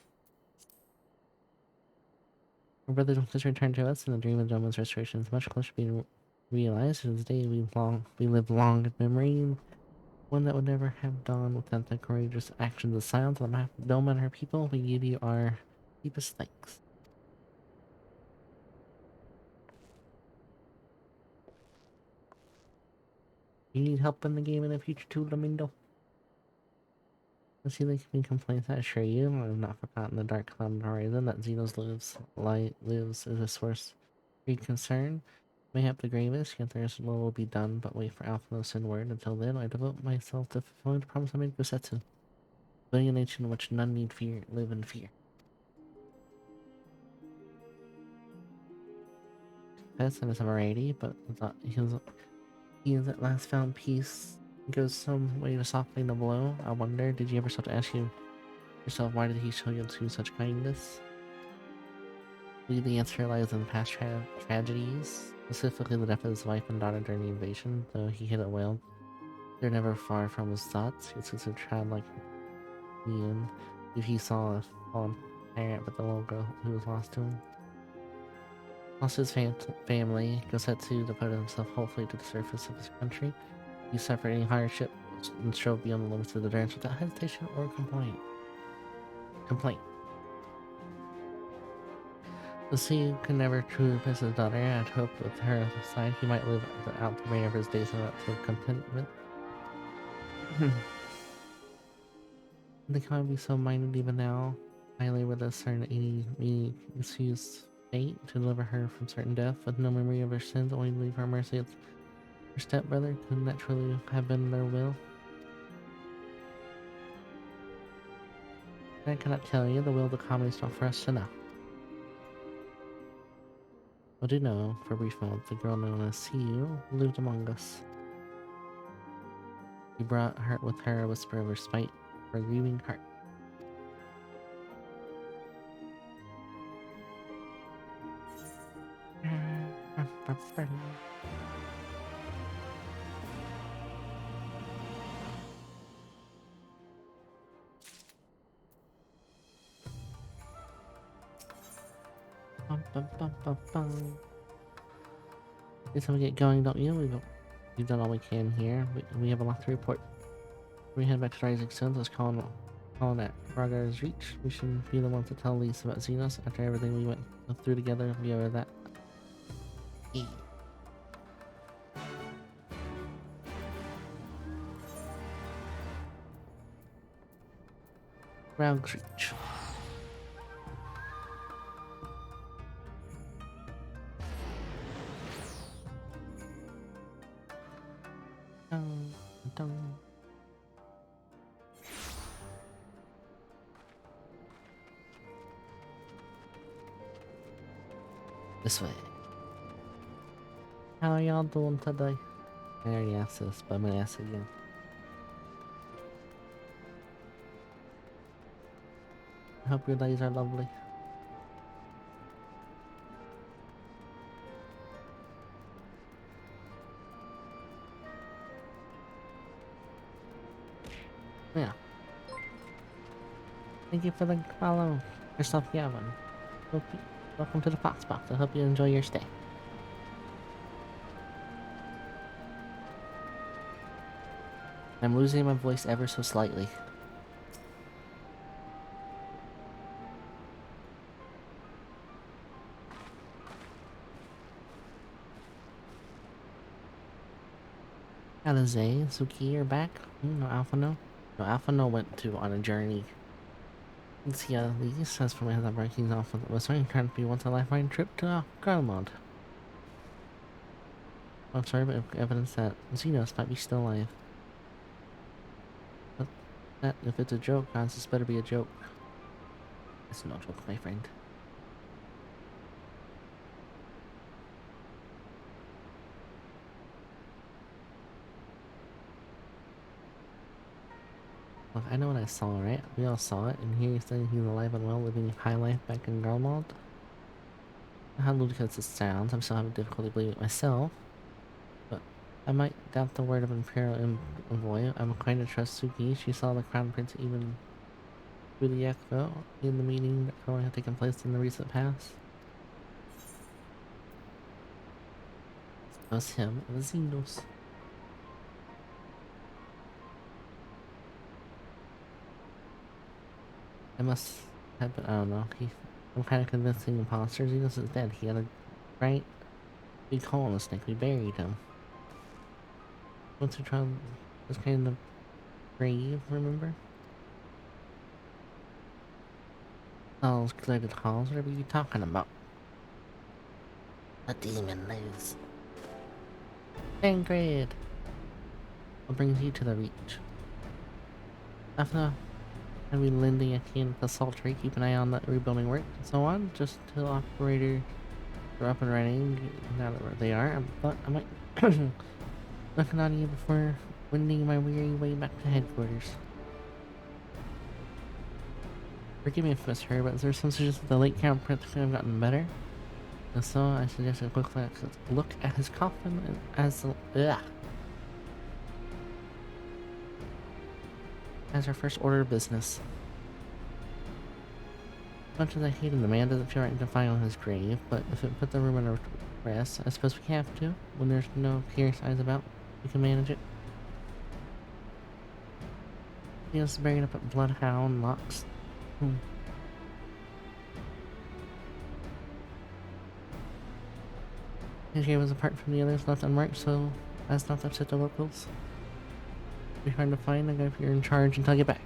Our brothers and sisters return to us, and the dream of Doma's restoration is much closer to being realized. In this day we live long in memory, one that would never have dawned without the courageous actions of silence on behalf of Doma and her people. We give you our deepest thanks. You need help in the game in the future too, Lamindo? I see there can be complaints, I assure you. I have not forgotten the dark cloud on the horizon that Xenos lives is a source of great concern. Mayhap the gravest, yet there is little will be done, but wait for Alphino to send word. Until then, I devote myself to fulfilling the promise I made Gosetsu. Building a nation in which none need fear, live in fear. pacifist and a variety, but thought he has at last found peace. It goes some way to softening the blow. I wonder, did you ever stop to ask yourself why did he show you to such kindness? Maybe the answer lies in past tragedies, specifically the death of his wife and daughter during the invasion. Though he hid it well, they're never far from his thoughts. It's a child like Ian, if he saw a fallen parent, but the little girl who was lost to him. Lost his family, Gosetsu devoted himself hopefully to the surface of his country. He suffered any hardship and strove beyond the limits of the endurance without hesitation or complaint. The sea could never truly replace his daughter. I'd hoped with her at his side he might live out the remainder of his days in that sort of contentment. I think I might be so minded even now. I lay with a certain any excuse fate to deliver her from certain death, with no memory of her sins, only to leave her mercy at her stepbrother. Couldn't that truly have been their will? I cannot tell you. The will of the comedy is not for us to know. I do know, for a brief moment, the girl known as Siu lived among us. He brought her with her a whisper of respite for a grieving heart. Guess we get going, don't you? We've done all we can here. We have a lot to report. We head back to Rising Suns. Let's call at Ragar's Reach. We should be the ones to tell Lise about Xenos after everything we went through together. Be over that. E. Ragar's Reach. This way. How are y'all doing today? I already asked this, but I'm gonna ask it again. I hope your days are lovely. Yeah. Thank you for the follow, Christoph Gavin. Welcome to the Fox Box. I hope you enjoy your stay. I'm losing my voice ever so slightly. Alize, Suki, you're back? No Alpha No? No, Alpha No went on a journey. Let's see, Lee says from his breaking off with was trying to be once a lifetime trip to Garlemald. I'm sorry, but evidence that Xenos might be still alive. But that, if it's a joke, guys, this better be a joke. It's no joke, my friend. Look, I know what I saw, right? We all saw it, and here he's saying he's alive and well, living high life back in Garlemald. How ludicrous it sounds, I'm still having difficulty believing it myself. But I might doubt the word of Imperial Envoy. I'm inclined to trust Suki. She saw the Crown Prince even through the Expo in the meeting that probably had taken place in the recent past. It was him, it was Xenos. I must have been, I don't know, I'm kind of convincing imposters. Xenos is dead. He had a great big hole in the snake. We buried him. Once we tried this kind of grave, remember? All those clouded halls, whatever you talking about? A demon lives. Angrid! What brings you to the Reach? After and we lending a hand with the sultry, keep an eye on the rebuilding work and so on, just till operator They're up and running now that they are, but I might looking on you before wending my weary way back to headquarters. Forgive me if I misheard, but is there some suggestion that the late Count Prince could have gotten better? If so, I suggest a quick look at his coffin and as our first order of business. Much as I hate him, the man doesn't feel right in confining on his grave, but if it put the room under rest, I suppose we have to. When there's no curious eyes about, we can manage it. He was bringing up at Bloodhound locks. His grave was apart from the others, left unmarked, so as not to upset the locals. It'll be hard to find. I go if you're in charge until I get back.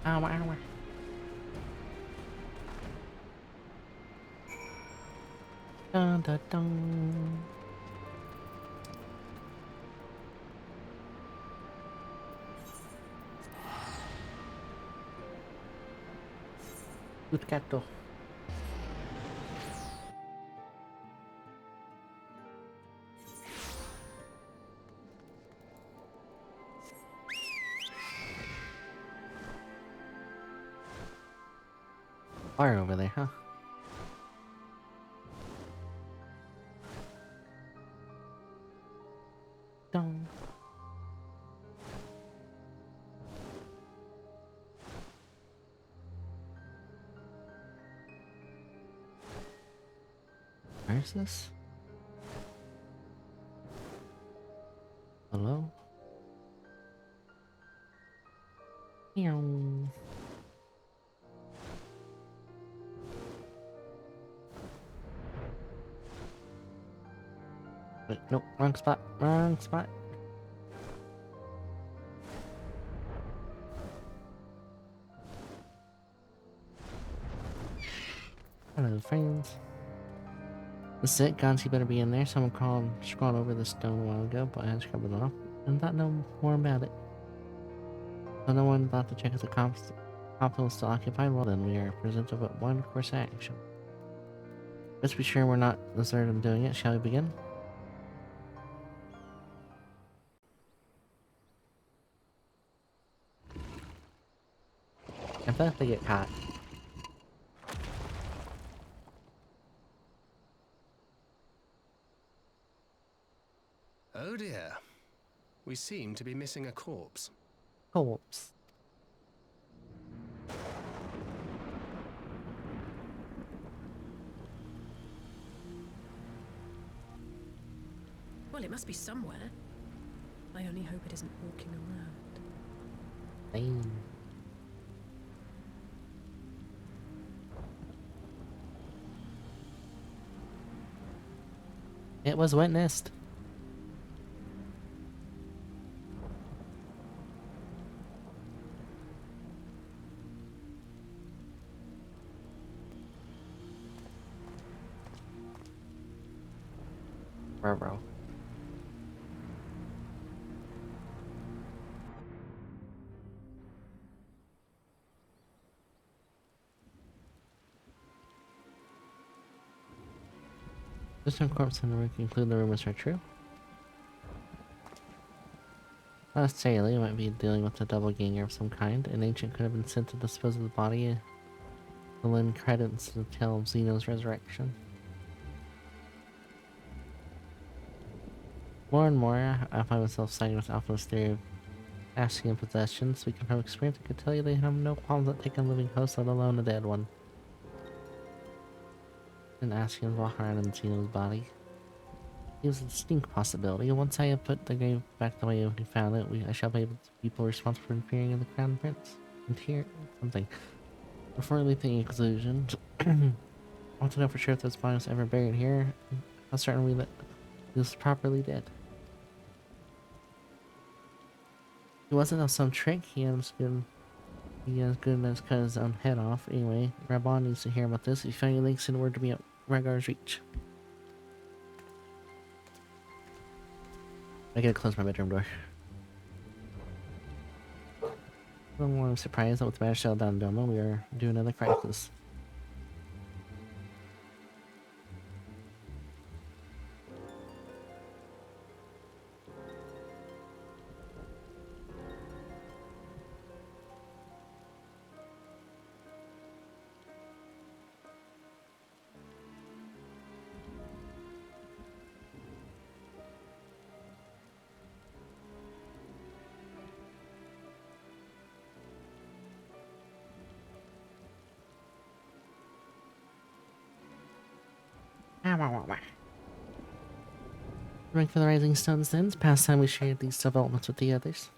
Ow, ow. Dun dun dun. Good gato. Fire over there, huh? Dong. Where's this? Hello? Meow. Wait, nope, wrong spot, wrong spot. Hello, friends. That's it, Gonzi better be in there. Someone scrawled over the stone a while ago, but I had scrubbed it off and thought no more about it. So no one thought to check if the compton was still occupied. Well then, we are presented with one course of action. Let's be sure we're not deserted in doing it. Shall we begin? I bet they get caught. Oh dear. We seem to be missing a corpse. Corpse. Well, it must be somewhere. I only hope it isn't walking around. Damn. It was witnessed. Bro. Just some corpse and we conclude the rumors are true. Not necessarily, we might be dealing with a doppelganger of some kind. An ancient could have been sent to dispose of the body to lend credence to the tale of Zeno's resurrection. More and more, I find myself siding with Alpha's theory of Ascian possession. Speaking from experience, I can tell you they have no qualms at taking a living host, let alone a dead one. And Ascians walk around in Zeno's body. It was a distinct possibility. Once I have put the grave back the way we found it, I shall be able to people responsible for interfering in the Crown Prince. Something. Before I leave the conclusion, I want to know for sure if this body was ever buried here. How certain are we that he was properly dead? He wasn't of some trick. He as good as cut his own head off. Anyway, Rabon needs to hear about this. If you find any links, send word to me at Ragar's reach. I gotta close my bedroom door. I'm surprised that with the Battle down Doma, we are doing another crisis. Rank for the Rising Stones then. It's past time we shared these developments with the others.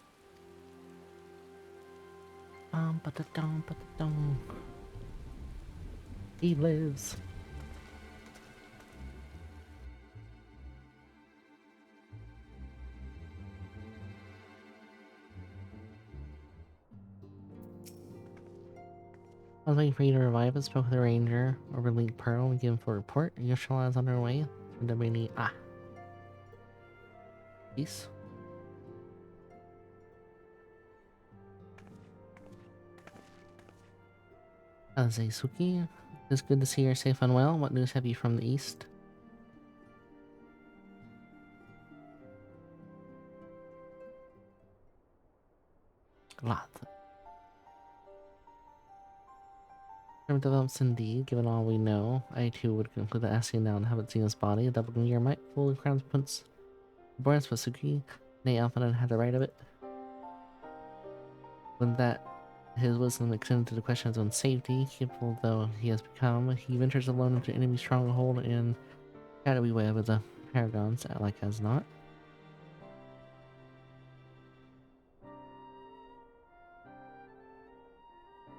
He lives. I was waiting for you to revive us. Spoke with the ranger over Link Pearl and give him for a report. Yoshua is on her way. Peace. Azeisuki, it's good to see you're safe and well. What news have you from the east? Lot. Develops indeed, given all we know. I too would conclude that asking now and haven't seen his body. A double gear might fully crown punts. Boris Wasuki, Nate Alphanen had the right of it. When that his wisdom extended to the question of his own safety, capable though he has become, he ventures alone into enemy stronghold in shadowy web of the paragons, like as not.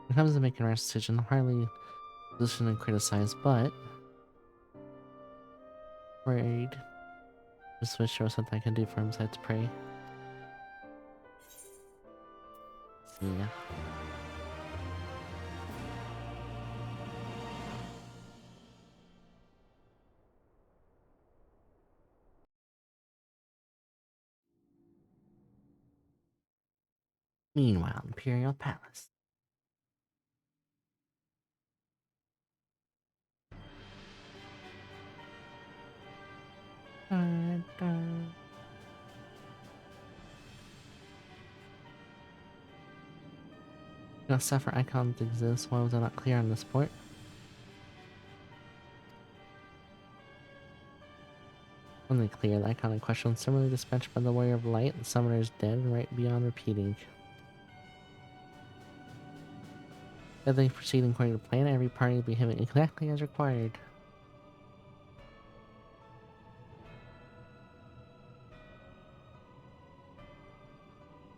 When it comes to making a rash decision, I'm hardly positioned and criticized, but worried. Just wish there was something I could do for him besides pray. Yeah. Meanwhile, Imperial Palace. No suffer icons exist. Why was I not clear on this port? Only clear, the icon in question similarly dispatched by the Warrior of Light. The summoner is dead and right beyond repeating. Everything proceeding according to plan, every party will be behaving exactly as required.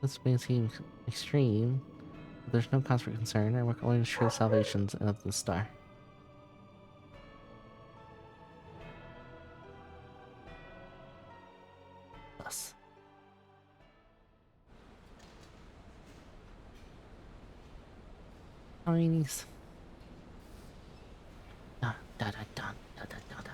This may seem extreme, but there's no cause for concern. I work only to ensure salvations of the star. Thus. Tinies. Da da da da da da da da.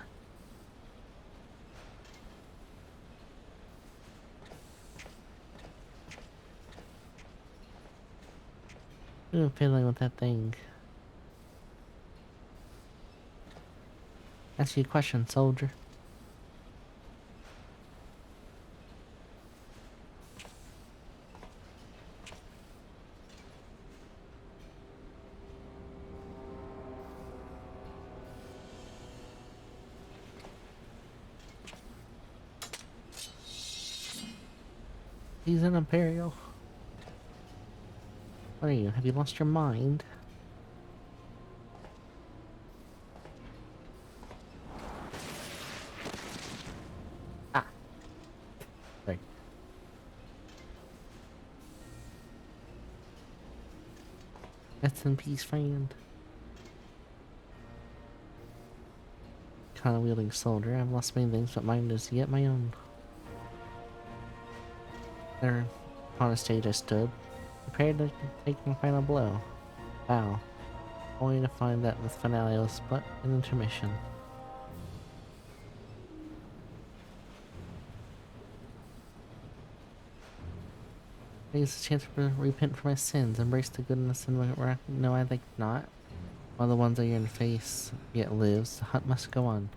I'm fiddling with that thing. Ask you a question, soldier. He's an Imperial. What are you? Have you lost your mind? Ah. Sorry. Rest in peace, friend. Kind of wielding soldier. I've lost many things, but mine is yet my own. There, on a stage I stood, prepared to take my final blow. Wow. Only to find that the finale was but an intermission. Today's a chance to repent for my sins, embrace the goodness and where no, I think not. While the ones that you're in the face yet lives, the hunt must go on.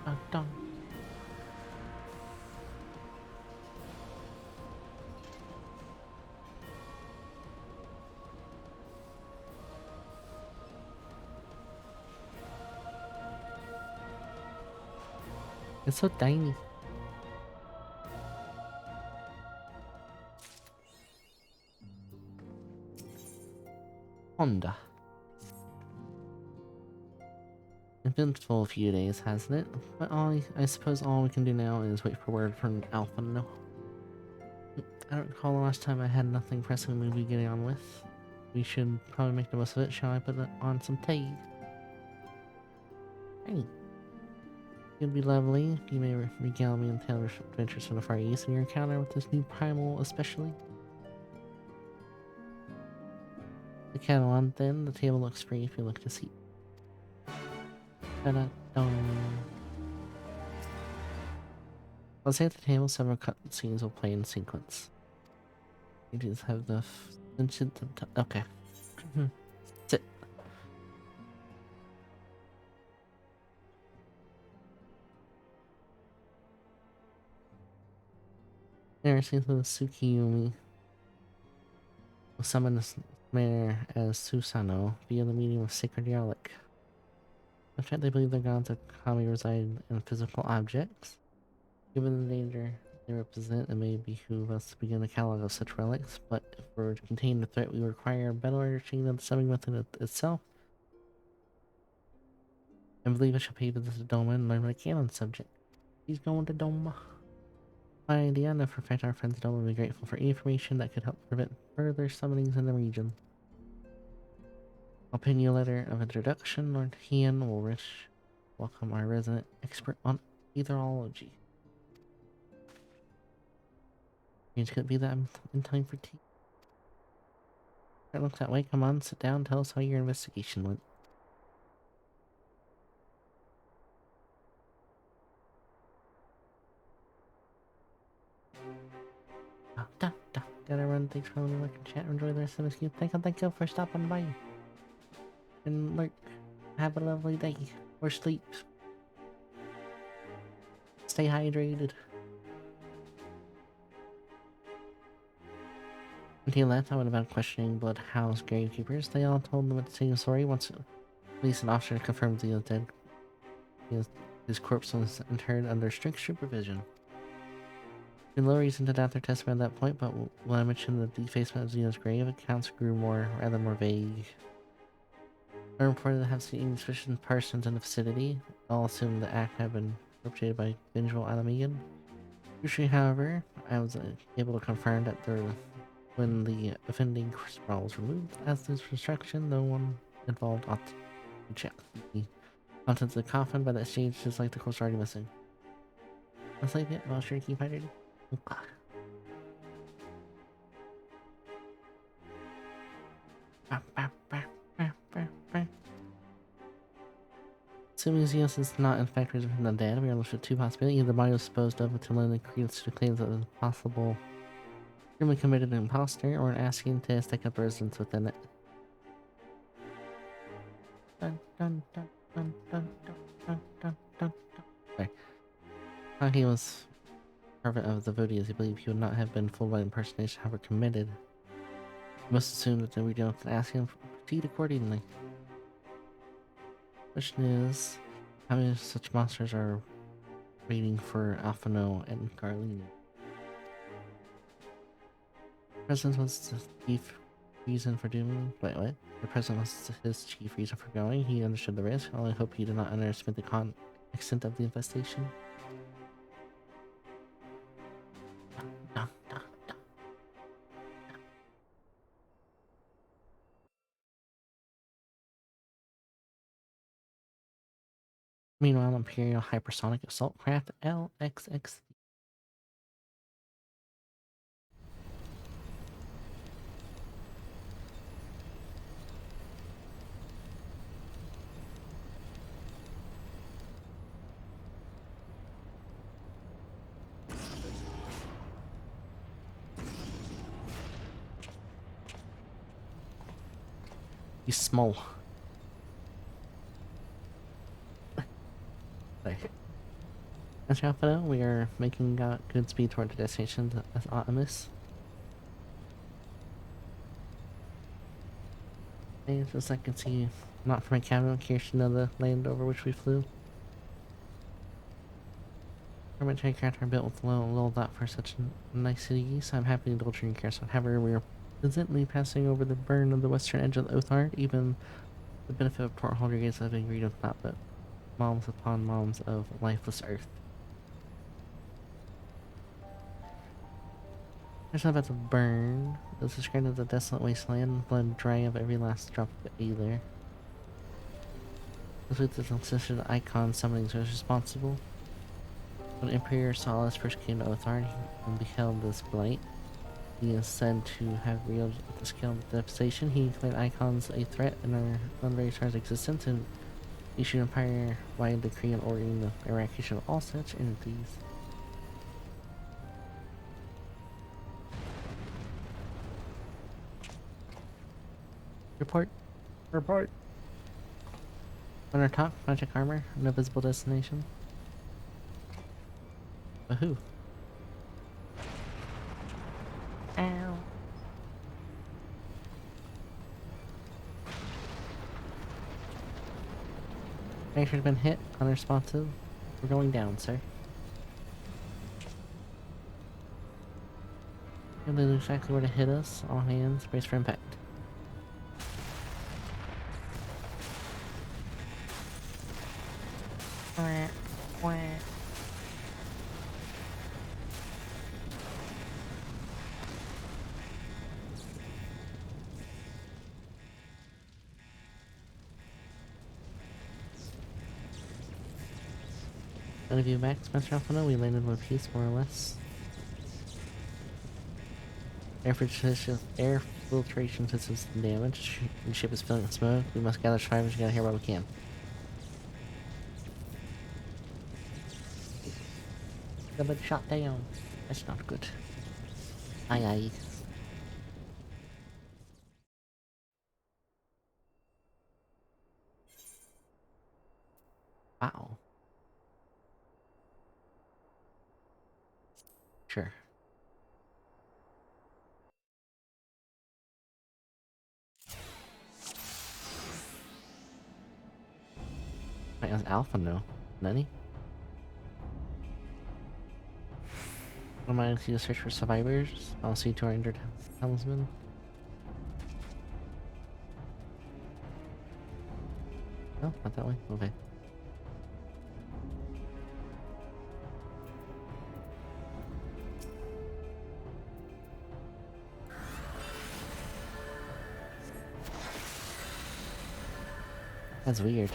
Dun, dun. It's so tiny. Honda. Eventful few days, hasn't it? But I suppose all we can do now is wait for word from Alpha. No. I don't recall the last time I had nothing pressing to be getting on with. We should probably make the most of it, shall I put on some tea? Hey. It'd be lovely if you may regale me and tell your adventures from the Far East and your encounter with this new primal especially. The kettle on then, the table looks free if you look to see. Let's say at the table, several cut scenes will play in sequence. You just have the okay. Sit. There, scenes with Tsukiyumi will summon this mare as Susano via the medium of sacred relic. In fact, they believe their gods of kami reside in physical objects. Given the danger they represent, it may behoove us to begin a catalog of such relics, but if we're to contain the threat, we require a better understanding of the summoning method itself. I believe I shall pay visit to Doma and learn what I can on the subject. He's going to Doma. My idea, and for fact our friends at Doma will be grateful for any information that could help prevent further summonings in the region. I'll pin you a letter of introduction. Lord Hien will welcome our resident expert on etherology. It could be that I'm in time for tea. It looks that way. Come on, sit down. Tell us how your investigation went. Gotta run. Thanks for letting me work and chat. Enjoy the rest of MSQ. Thank you for stopping by. And lurk. Have a lovely day. Or sleep. Stay hydrated. Until left, I went about questioning Bloodhouse gravekeepers. They all told them the same story. Once police and officer confirmed he was dead, his corpse was interred under strict supervision. There was no reason to doubt their testimony at that point, but when I mentioned the defacement of Xeno's grave, accounts grew rather more vague. I reported to have seen suspicious persons in the vicinity. All assumed the act had been perpetrated by vengeful Alamegan. Usually, however, I was able to confirm that when the offending scroll was removed, as this construction, no one involved ought to check the contents of the coffin. By that stage, just like the corpse already missing. Let's leave it. Well, sure to keep hydrated. Assuming Zeus is not in fact risen from the dead, we are left with two possibilities. Either the body was disposed of to lend credence to the claims of a possible criminally committed imposter, or asking to take up residence within it. Sorry. He was fervent of the voodoo, as he believed he would not have been fooled by impersonation, however committed. We must assume that we don't ask him to proceed accordingly. Question is, how many such monsters are waiting for Alphino and Carlini? Presence was the chief reason for doing. Wait, what? The presence was his chief reason for going. He understood the risk. I only hope he did not underestimate the extent of the infestation. Meanwhile, Imperial Hypersonic Assault Craft LXX. He's small. Sorry. As Alpha, we are making good speed toward the destination as Optimus. And just I can see, not from a cabin, curious to know the land over which we flew. Permanent character built with little dot for such a nice city, so I'm happy to indulge in your care. So, however, we are pleasantly passing over the burn of the western edge of the Oathard, even the benefit of Port Rodriguez have agreed with that, but moms upon moms of lifeless earth. There's not about to burn. It was described as a desolate wasteland, blood dry of every last drop of either. This with the consistent icon summonings was responsible. When Emperor Solus first came to Oathard and beheld this blight, he is said to have reeled at the scale of devastation. He declared icons a threat in our very star's existence and issued empire-wide decree ordering the eradication of all such entities. Report. On our top, magic armor, no visible destination. But who? Ow. Make sure to been hit, unresponsive. We're going down, sir. And then exactly where to hit us. All hands, brace for impact. None of you back, Spencer Alphano. We landed in one piece, more or less. Air filtration systems damaged. The ship is filling with smoke. We must gather survivors and get out of here while we can. Got been shot down. That's not good. Aye aye. Wow. Sure. Wait, that's Alpha, no. Nani? Don't mind if you search for survivors. I'll see to our injured helmsman. No, not that way. Okay. That's weird.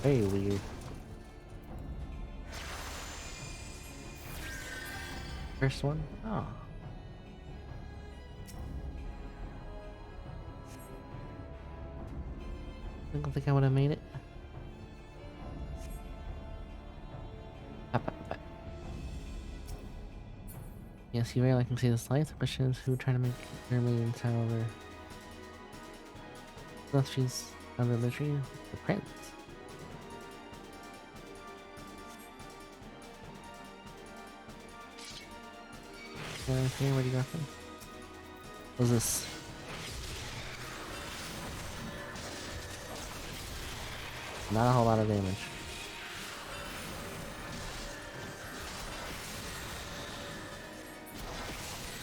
Very weird. First one? Oh. I don't think I would have made it. Yes, you rarely can see this light. The question is who trying to make their millions, however. Unless she's under military, the prince. Okay, where do you got them? What's this? Not a whole lot of damage.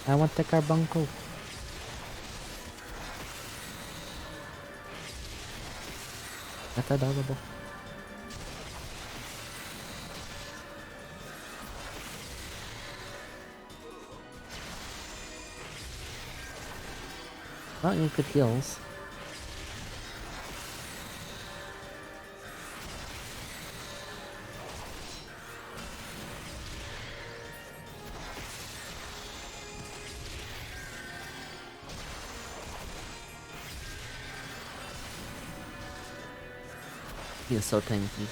I want the carbuncle. That's adorable. Well, you could heals. He is so tanky.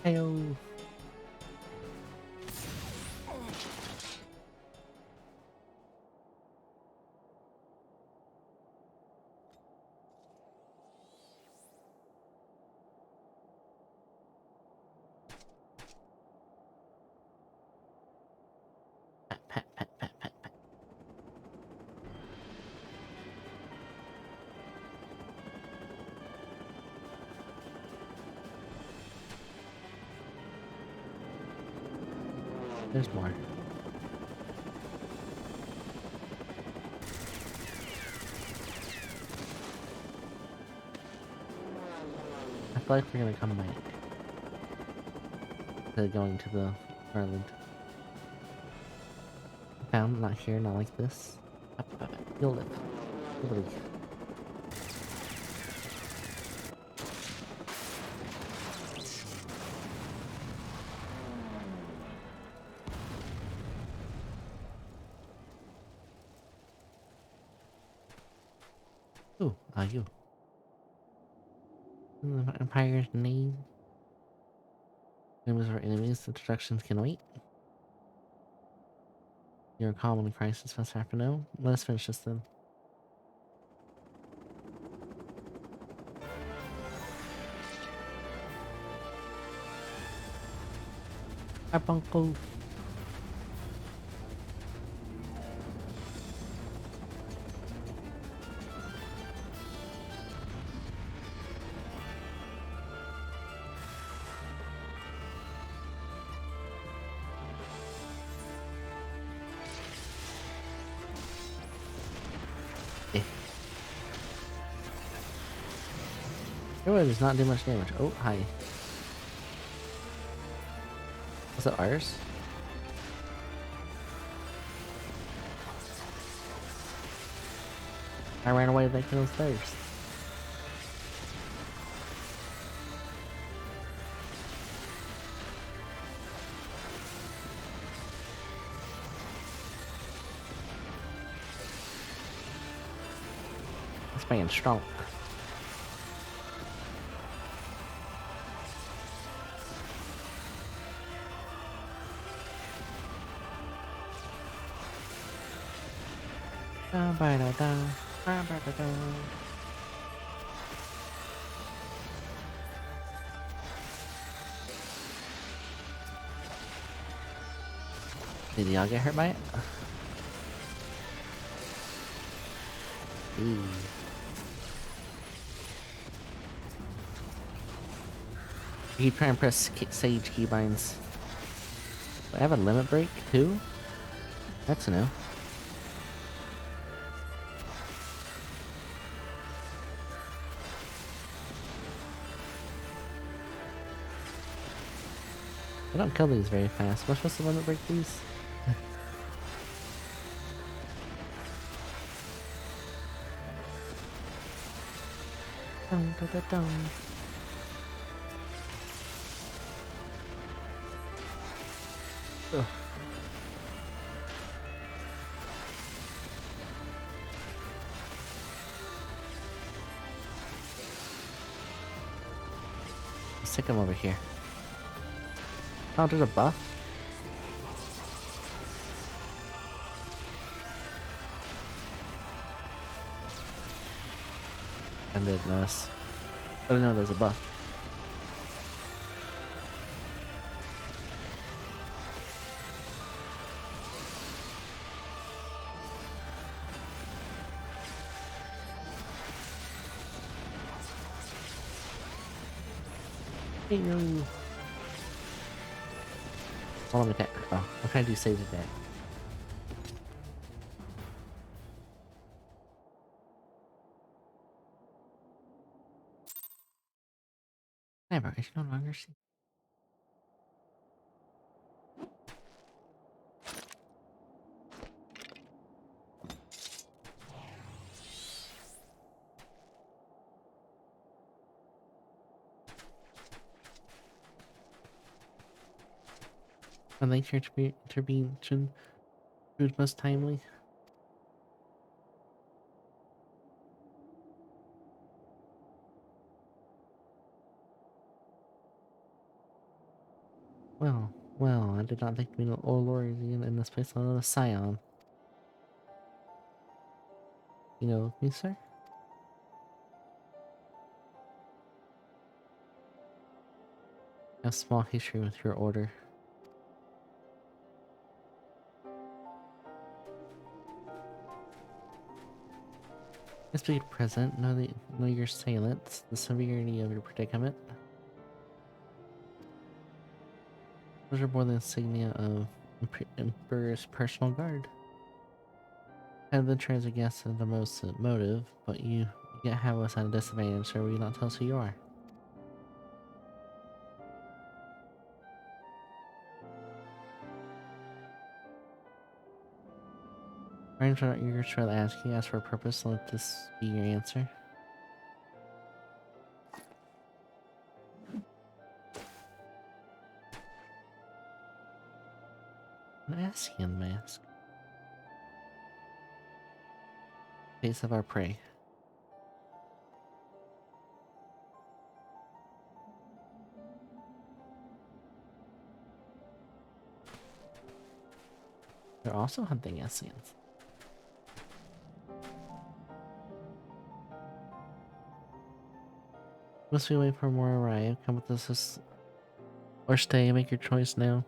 Heyo. Pat, pat, pat, pat, pat. There's more. I feel like we're gonna come back to going to the island. Found, not here, not like this. Up, up, up. You'll live. You'll believe. Ooh, you. The Empire's name. Names of our enemies. Introductions can wait. You're a common crisis must have to know. Let us finish this then. Carbuncle. It does not do much damage. Oh, hi. Was it ours? I ran away like those first. This man's strong. Da ba da da, ba ba da da. Did y'all get hurt by it? Ooh. You try and press Sage keybinds. Do I have a limit break too? That's new. I don't kill these very fast. Am I supposed to limit break these? Dun, dun, dun, dun. Ugh. Stick him over here. Oh, there's a buff? I didn't notice. I didn't know there's a buff. Hey, yo. Hold on, attack. Oh, I'm trying to do save attack. Never, I should no longer see. I think your intervention proved most timely. Well, I did not think we know Orlorian in this place on a scion. You know me, sir? A small history with your order. Let's be present, know your assailants, the severity of your predicament. Those are more the insignia of Emperor's personal guard. Had the tries to guess at the most motive, but you yet have us at a disadvantage, so will you not tell us who you are? Friends are not eager to try to ask you, ask for a purpose, let this be your answer. An Asian mask. Face of our prey. They're also hunting Asians. Must we wait for more arrive? Come with us or stay, make your choice now.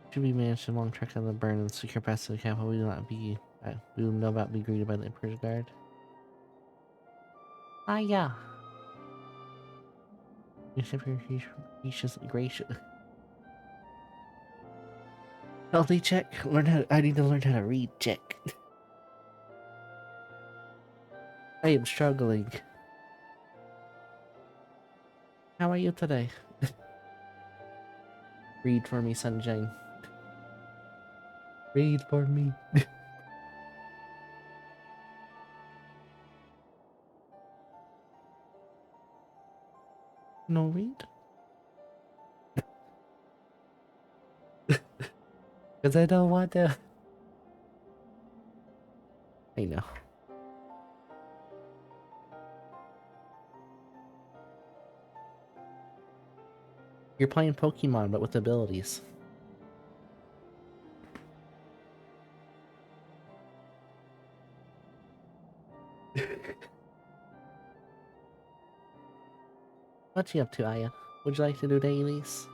Should we manage a long trek on the burn and secure past the capital, we will no doubt be greeted by the Emperor's Guard. Ah, yeah. Except for gracious. Healthy check. I need to learn how to read check. I am struggling. How are you today? Read for me, Sunshine. Read for me. No read? Because I don't want to. I know. You're playing Pokemon, but with abilities. What you up to, Aya? Would you like to do dailies?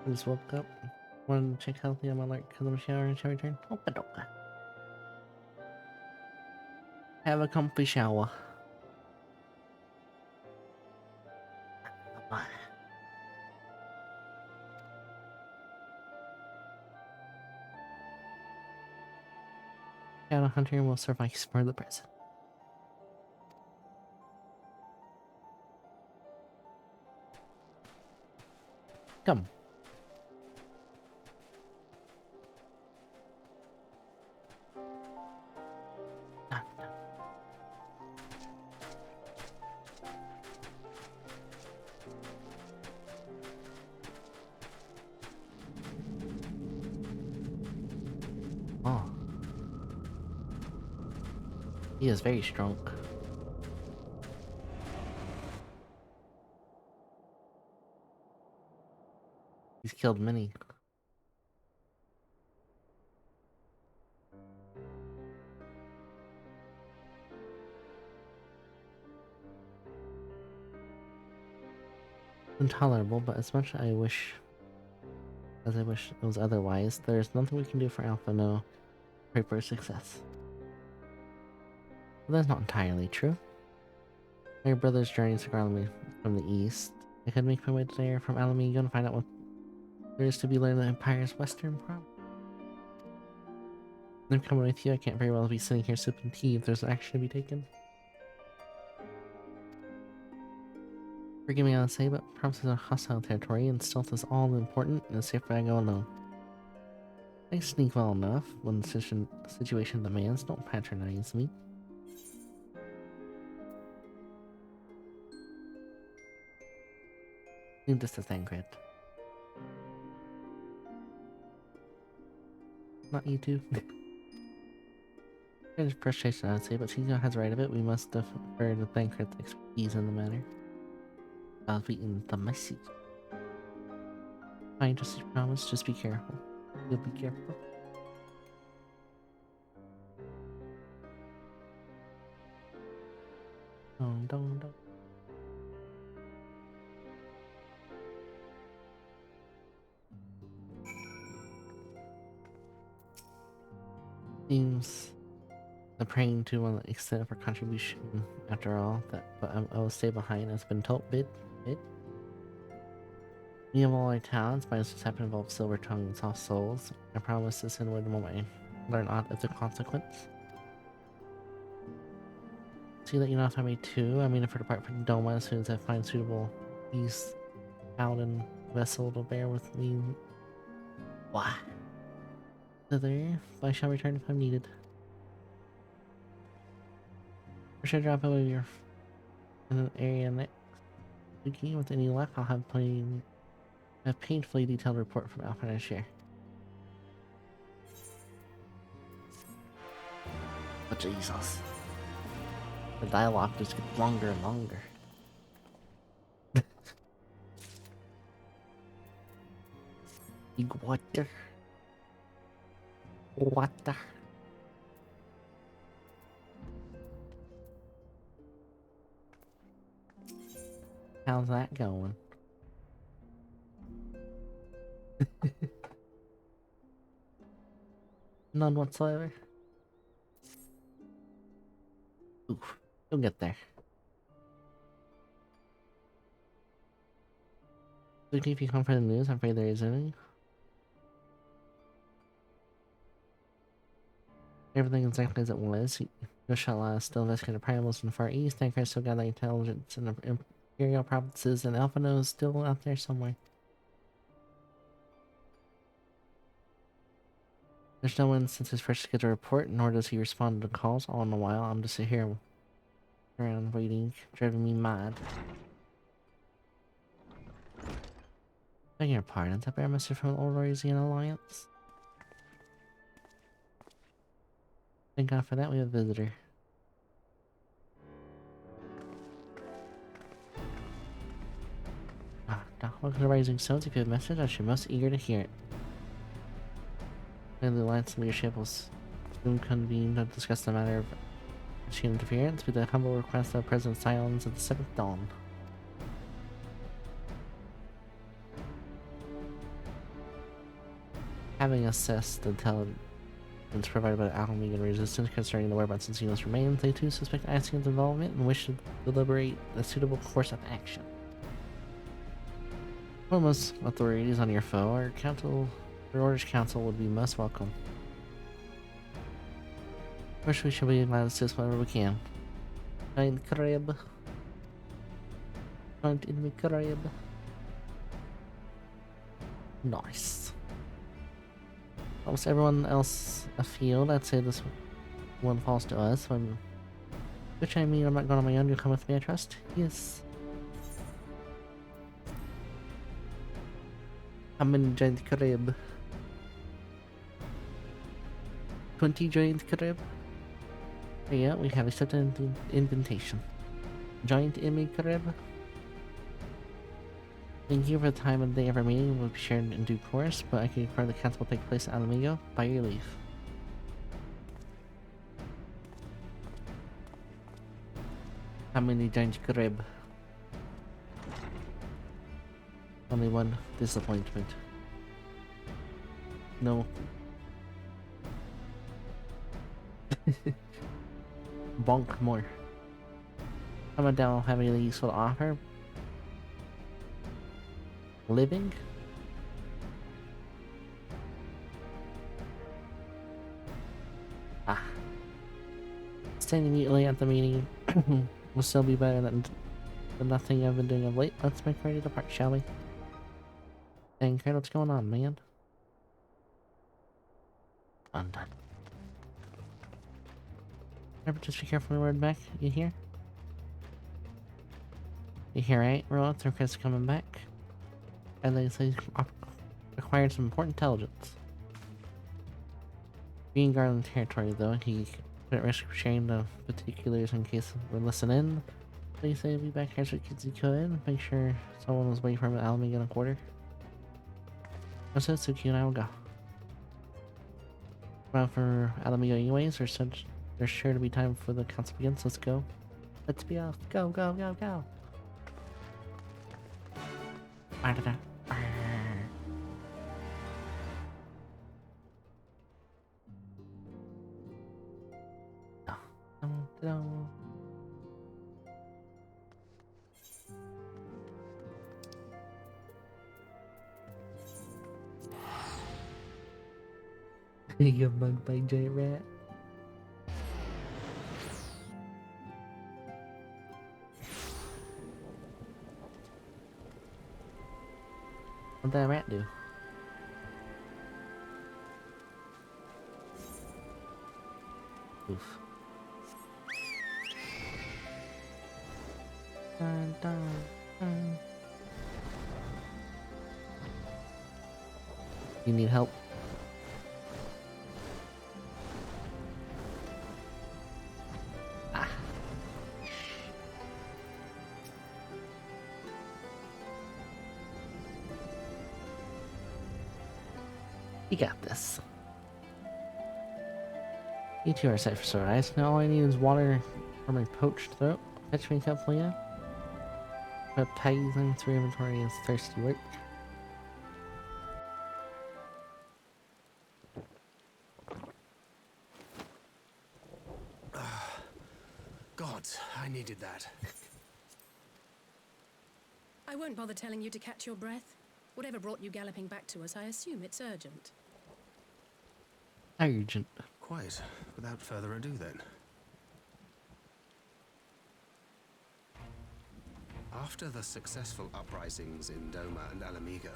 I just woke up. Wanted to check healthy on my alert because I'm showering. Shall I return? Opa-dopa. Have a comfy shower. Bye. Shadow Hunter will suffice for the present. Come. Oh. He is very strong. He's killed many. Intolerable, but as much as I wish it was otherwise, there's nothing we can do for Alpha No. Pray for success. But that's not entirely true. My brother's journey to Alameda from the east. I could make my way there from Alameda and find out what there is to be learned in the Empire's western province. I'm coming with you. I can't very well be sitting here sipping tea if there's action to be taken. Forgive me, I'll say, but provinces are hostile territory, and stealth is all important, and it's safer I go alone. I sneak well enough when the situation demands. Don't patronize me. Leave this to Thancred. Not you two. There's frustration, I would say, but Nico has right of it. We must defer to Thancred's expertise in the matter. I'll be in the message. I just promise, just be careful. You'll be careful. Don't. Seems the praying to an extent of our contribution, after all, but I will stay behind has been told bit. We have all our talents, but just happen to involve silver tongue and soft souls. I promise this in word moment I learn aught of the consequence. See that you know if I may too. I mean, if we depart from Doma as soon as I find suitable peace out and vessel to bear with me. Why? Thither, I shall return if I'm needed. Or should I drop away your in an area next weekend with any luck? I'll have a painfully detailed report from Alpha and share. But Jesus. The dialogue just gets longer and longer. Big water. Water. How's that going? None whatsoever. Oof, you'll get there. Looking if you come for the news, I'm afraid there isn't any. Everything exactly as it was. Yoshala is still investigating the primals in the Far East. Thancred still got the intelligence in the Imperial provinces, and Alphino is still out there somewhere. There's no one since his first scheduled report, nor does he respond to calls. All in a while, I'm just here around waiting, driving me mad. Begging your pardon, is that bear message from the Old Rosian Alliance? Thank God for that, we have a visitor. Welcome to Rising Stones. If you have a message, I should be most eager to hear it. And the Alliance leadership will soon convene to discuss the matter of machine interference with the humble request of President Silence at the 7th dawn. Having assessed the intelligence provided by the Almegan resistance concerning the whereabouts of Xenos remains, they too suspect Iceland's involvement and wish to deliberate a suitable course of action. Foremost authorities on your foe, our Orders Council would be most welcome. First, we shall be glad to assist whenever we can. Giant crab. Giant enemy crab. Nice. Almost everyone else afield, I'd say this one falls to us. Which I mean, I'm not going on my own. You come with me, I trust? Yes. I'm in giant crab. 20 giant crab. Yeah, we have accepted an invitation. Giant enemy crab. Thank you for the time of the day of our meeting. Will be shared in due course, but I can confirm the council will take place at Alamigo by your leave. How many giant crab? Only one disappointment. No. Bonk more. I'm not down have anything useful to offer. Living? Standing mutely at the meeting will still be better than nothing I've been doing of late. Let's make ready to depart, shall we? Thancred, what's going on, man? I'm done. Remember, just be careful when we're back. You hear? You hear, right? Roll Thancred's coming back. And they say acquired some important intelligence. Being guard on the territory, though, he at risk of sharing the particulars in case we're listening. Please say be back as quick as you could. Make sure someone was waiting for him at Alameda in a quarter. That's it, Suki and I will go. Well, for Alameda anyways, there's sure to be time for the council begins. Let's go. Let's be off. Go, go, go, go. You get mugged by giant rat. What'd that rat do? Oof. Dun, dun, dun. You need help? Ah. You got this. You two are set for sunrise. Now all I need is water for my poached throat. Fetch me a cup, Leah. Baptizing through inventory is thirsty work. God, I needed that. I won't bother telling you to catch your breath. Whatever brought you galloping back to us, I assume it's urgent. Urgent. Quite. Without further ado then. After the successful uprisings in Doma and Alamigo,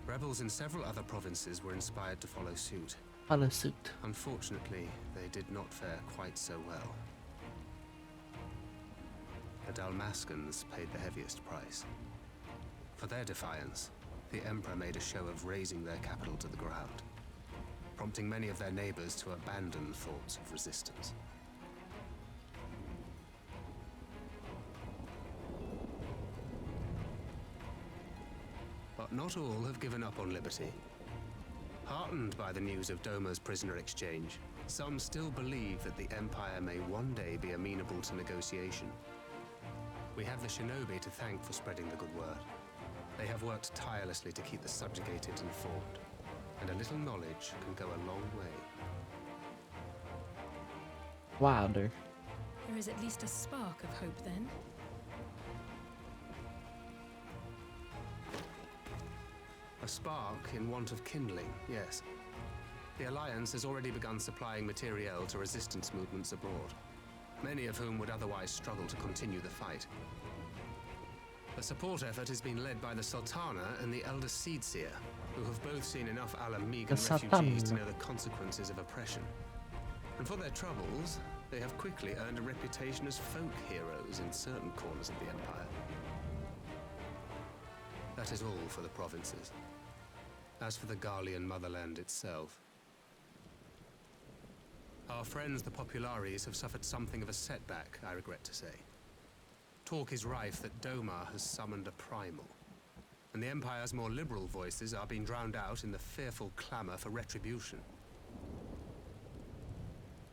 rebels in several other provinces were inspired to follow suit. Follow suit. Unfortunately, they did not fare quite so well. The Dalmascans paid the heaviest price. For their defiance, the Emperor made a show of razing their capital to the ground, prompting many of their neighbors to abandon thoughts of resistance. But not all have given up on liberty. Heartened by the news of Doma's prisoner exchange, some still believe that the Empire may one day be amenable to negotiation. We have the shinobi to thank for spreading the good word. They have worked tirelessly to keep the subjugated informed, and a little knowledge can go a long way. Wilder. There is at least a spark of hope then. A spark in want of kindling, yes. The Alliance has already begun supplying materiel to resistance movements abroad, many of whom would otherwise struggle to continue the fight. The support effort has been led by the Sultana and the Elder Seedseer, who have both seen enough Alamigan refugees to know the consequences of oppression. And for their troubles, they have quickly earned a reputation as folk heroes in certain corners of the Empire. That is all for the provinces. As for the Garlean motherland itself, our friends the Populares have suffered something of a setback, I regret to say. Talk is rife that Doma has summoned a primal, and the Empire's more liberal voices are being drowned out in the fearful clamor for retribution.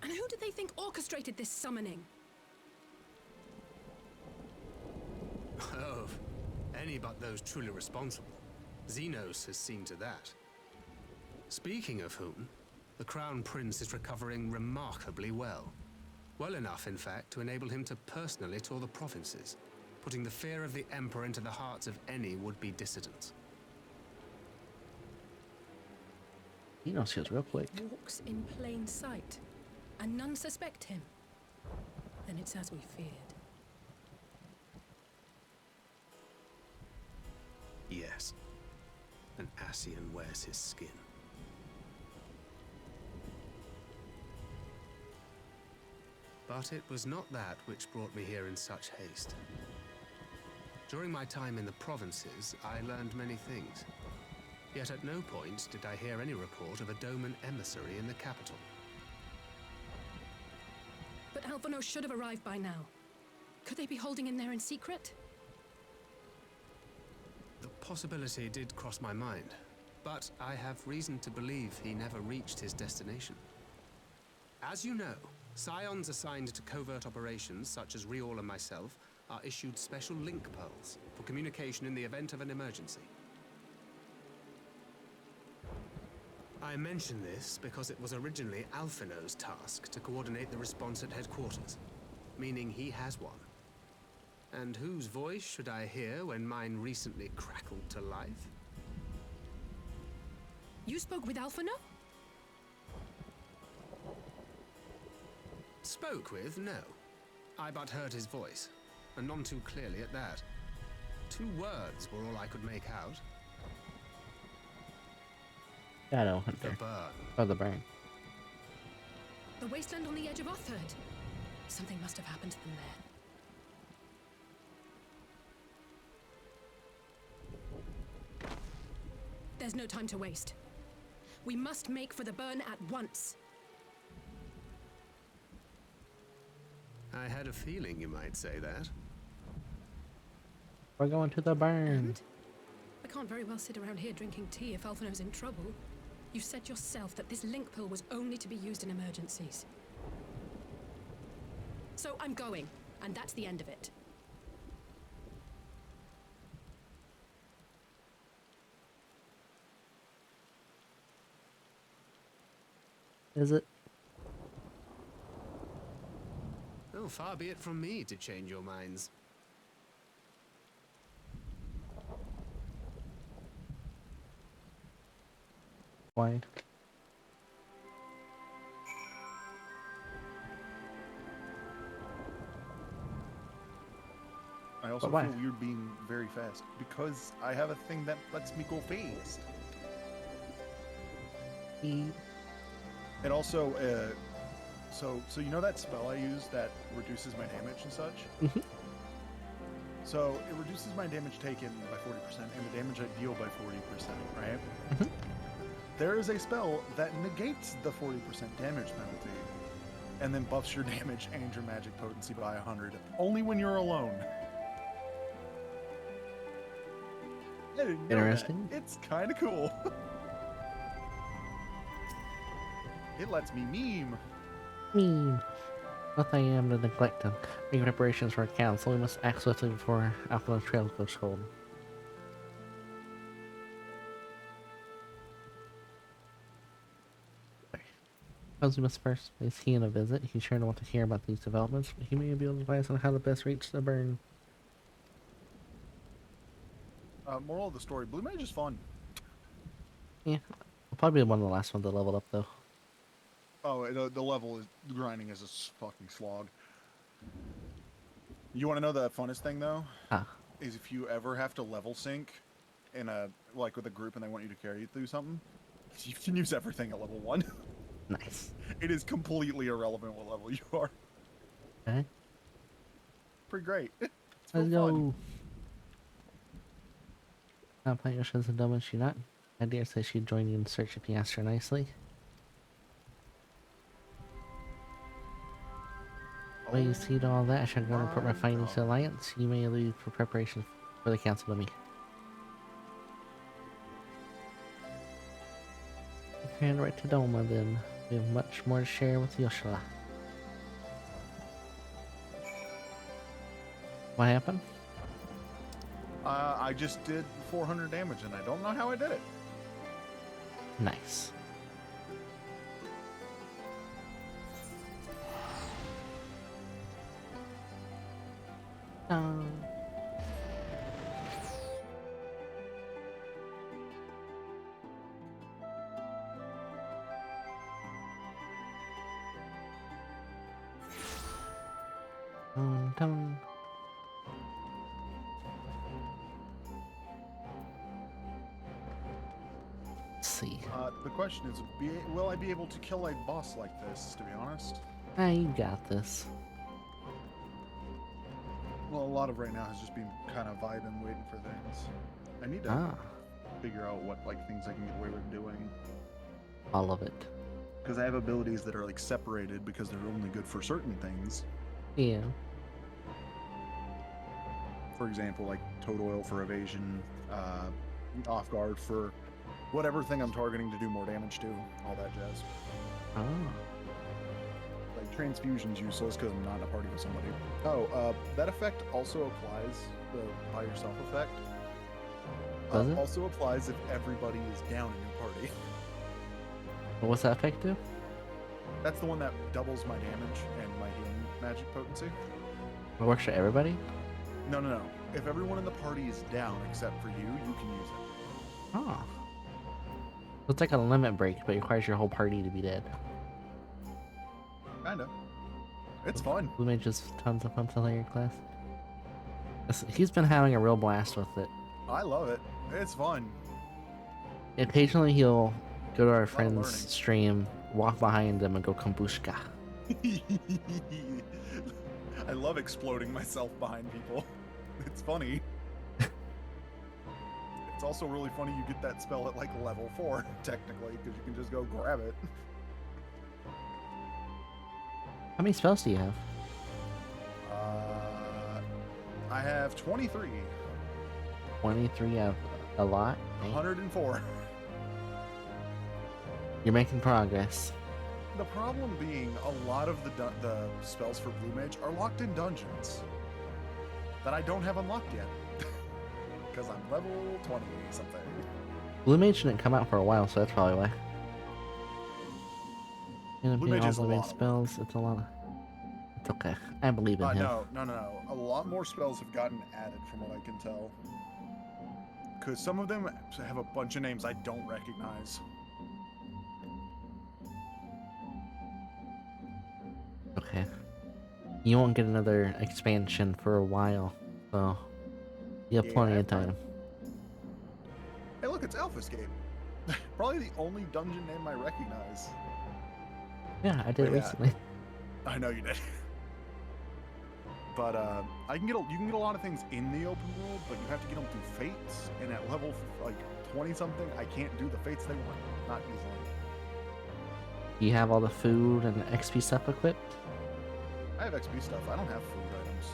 And who do they think orchestrated this summoning? Oh, any but those truly responsible. Xenos has seen to that. Speaking of whom, the Crown Prince is recovering remarkably well. Well enough, in fact, to enable him to personally tour the provinces, putting the fear of the Emperor into the hearts of any would-be dissidents. He knows skills real quick. Walks in plain sight, and none suspect him. Then it's as we feared. Yes. An Ascian wears his skin. But it was not that which brought me here in such haste. During my time in the provinces, I learned many things. Yet at no point did I hear any report of a Doman emissary in the capital. Alphonse should have arrived by now. Could they be holding in there in secret? The possibility did cross my mind, but I have reason to believe he never reached his destination. As you know, Scions assigned to covert operations, such as Riol and myself, are issued special link pearls for communication in the event of an emergency. I mention this because it was originally Alphino's task to coordinate the response at headquarters, meaning he has one. And whose voice should I hear when mine recently crackled to life? You spoke with Alphino? Spoke with? No. I but heard his voice, and none too clearly at that. 2 words were all I could make out. Shadow Hunter. The burn. Oh, the burn. The wasteland on the edge of Utherd. Something must have happened to them there. There's no time to waste. We must make for the burn at once. I had a feeling you might say that. We're going to the burn. And I can't very well sit around here drinking tea if Alphino's in trouble. You said yourself that this link pill was only to be used in emergencies. So I'm going, and that's the end of it. Is it? Oh, far be it from me to change your minds. Wide. I also But why? feel weird being very fast because I have a thing that lets me go fast. It also, so you know that spell I use that reduces my damage and such? Mm-hmm. So it reduces my damage taken by 40% and the damage I deal by 40%, right? Mm-hmm. There is a spell that negates the 40% damage penalty and then buffs your damage and your magic potency by 100, only when you're alone. I didn't know Interesting. that. It's kind of cool. It lets me meme. Meme. What I am to neglect them. Make preparations for a council. We must act swiftly before Alphino's trail goes cold. As we must first place he in a visit. He's sure to want to hear about these developments, but he may be able to advise on how to best reach the burn. Moral of the story, Blue Mage is fun. Yeah. I'll probably be one of the last ones to level up though. Oh, the level is grinding is a fucking slog. You want to know the funnest thing though? Ah. Is if you ever have to level sync in a like with a group and they want you to carry you through something, you can use everything at level 1. Nice. It is completely irrelevant what level you are. Okay. Pretty great. It's Let's real fun. go. Not playing your shows and dumb as she not. I dare say she'd join you in search if you asked her nicely. While you see to all that, I shall go and report my findings to the Alliance. You may leave for preparation for the council to me. Head right to Doma then. We have much more to share with Yoshala. What happened? I just did 400 damage and I don't know how I did it. Nice. Dun. Let's see. The question is, will I be able to kill a boss like this, to be honest? You got this. Well, a lot of right now has just been kind of vibing, waiting for things. I need to figure out what like things I can get away with doing. All of it. Because I have abilities that are like separated because they're only good for certain things. Yeah. For example, like Toad Oil for evasion, Off Guard for whatever thing I'm targeting to do more damage to, all that jazz. Oh. Like Transfusion's useless because I'm not in a party with somebody. Oh, that effect also applies, the by yourself effect. Does it? Also applies if everybody is down in your party. What's that effect do? That's the one that doubles my damage and my healing magic potency. It works for everybody? No. If everyone in the party is down except for you, you can use it. Oh. It's like a limit break, but it requires your whole party to be dead. Kinda. It's fun. Blue Mage is tons of fun to play your class. He's been having a real blast with it. I love it. It's fun. Occasionally he'll go to our friend's stream, walk behind them, and go kombushka. I love exploding myself behind people. It's funny. It's also really funny you get that spell at like level 4, technically, because you can just go grab it. How many spells do you have? I have 23. 23 of a lot? 104. You're making progress. The problem being, a lot of the spells for Blue Mage are locked in dungeons that I don't have unlocked yet. Because I'm level 20 something. Blue Mage didn't come out for a while, so that's probably why. Blue Mage is a lot. Spells, it's a lot. It's okay. I believe in him. No. A lot more spells have gotten added from what I can tell. Because some of them have a bunch of names I don't recognize. Okay. You won't get another expansion for a while, so you have plenty of time. Hey, look, it's Alphascape. Probably the only dungeon name I recognize. Yeah, I did it recently. I know you did. But you can get a lot of things in the open world, but you have to get them through fates. And at level like 20 something, I can't do the fates they want. Not easily. You have all the food and XP stuff equipped? I have XP stuff. I don't have food items.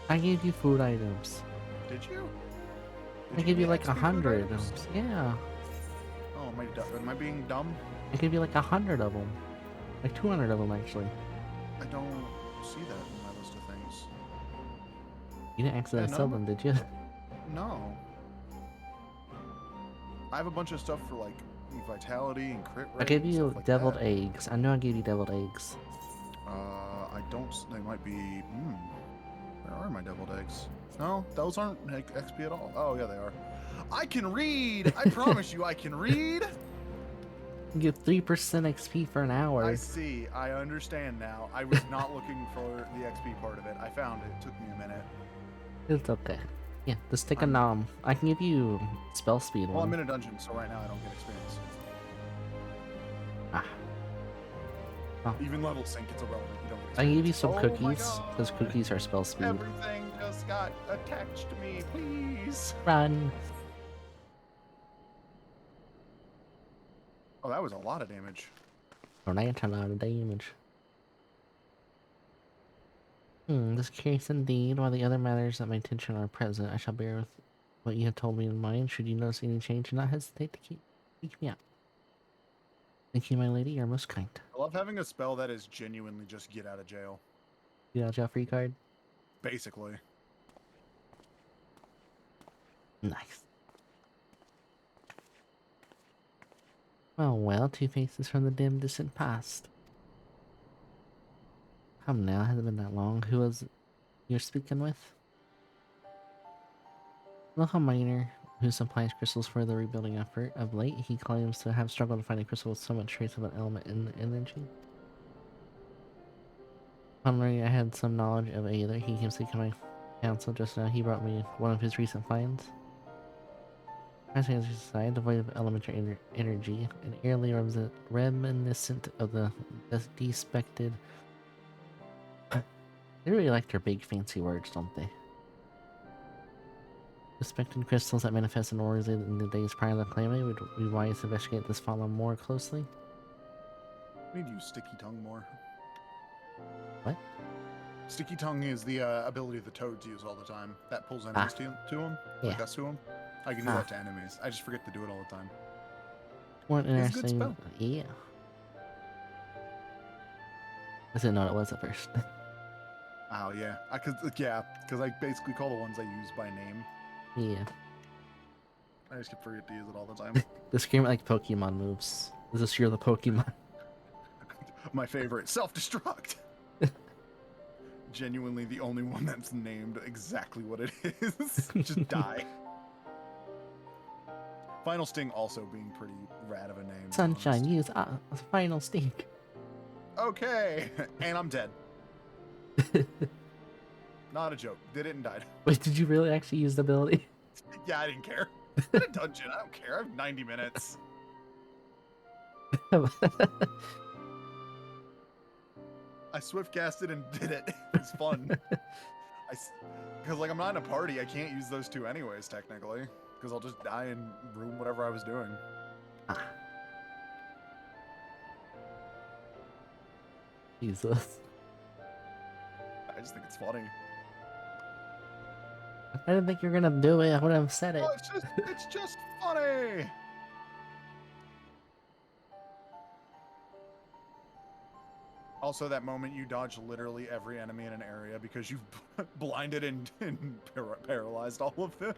I gave you food items. Did you? I gave you like 100 of them. Yeah. Oh, am I being dumb? I gave you like 100 of them. Like 200 of them, actually. I don't see that in my list of things. You didn't accidentally sell them, did you? No. I have a bunch of stuff for like vitality and crit rate. I gave you like deviled that. eggs. I know I gave you deviled eggs. I don't. They might be. Where are my deviled eggs? No, those aren't XP at all. Oh yeah, they are. I can read. I promise you, I can read. You get 3% XP for an hour. I see. I understand now. I was not looking for the XP part of it. I found it. It took me a minute. It's okay. Yeah, just take a nom. I can give you spell speed. Well, I'm in a dungeon, so right now I don't get experience. Oh. Even level sync, it's irrelevant. You don't get experience. I gave you some cookies, because cookies are spell speed. Everything just got attached to me, please. Run. Oh, that was a lot of damage. Oh, that's a lot of damage. This curious indeed. While the other matters that my attention are present, I shall bear with what you have told me in mind. Should you notice any change, do not hesitate to seek me out. Thank you, my lady. You're most kind. I love having a spell that is genuinely just get out of jail. Get out of jail free card? Basically. Nice. Well, two faces from the dim, distant past. Come now, it hasn't been that long. Who was you're speaking with? Local miner who supplies crystals for the rebuilding effort. Of late, he claims to have struggled to find a crystal with so much trace of an element in the energy. Upon learning I had some knowledge of either, he came seeking my counsel just now. He brought me one of his recent finds. Passing as aside, devoid of elementary energy, and eerily reminiscent of the despected. They really like their big fancy words, don't they? Suspected crystals that manifest in auras in the days prior to the calamity. Would we wise to investigate this problem more closely? I need to use Sticky Tongue more. What? Sticky Tongue is the ability the toads use all the time. That pulls enemies to them, like Yeah. us to them. I can do that to enemies. I just forget to do it all the time. What It's a good interesting. spell. Yeah. I didn't know what it was at first. Oh yeah, because I basically call the ones I use by name. Yeah. I just forget to use it all the time. The scream like Pokemon moves. Is this you're the Pokemon? My favorite, self-destruct. Genuinely the only one that's named exactly what it is. Just die. Final Sting also being pretty rad of a name. Sunshine, use final stink. Okay, and I'm dead. Not a joke. Did it and died. Wait, did you really actually use the ability? Yeah, I didn't care. In a dungeon, I don't care. I have 90 minutes. I swift casted and did it. It's fun. Because like I'm not in a party, I can't use those two anyways, technically. Because I'll just die and ruin whatever I was doing. Jesus. I just think it's funny. I didn't think you were gonna do it. I would have said it. Oh, it's just funny. Also, that moment you dodge literally every enemy in an area because you've blinded and paralyzed all of them.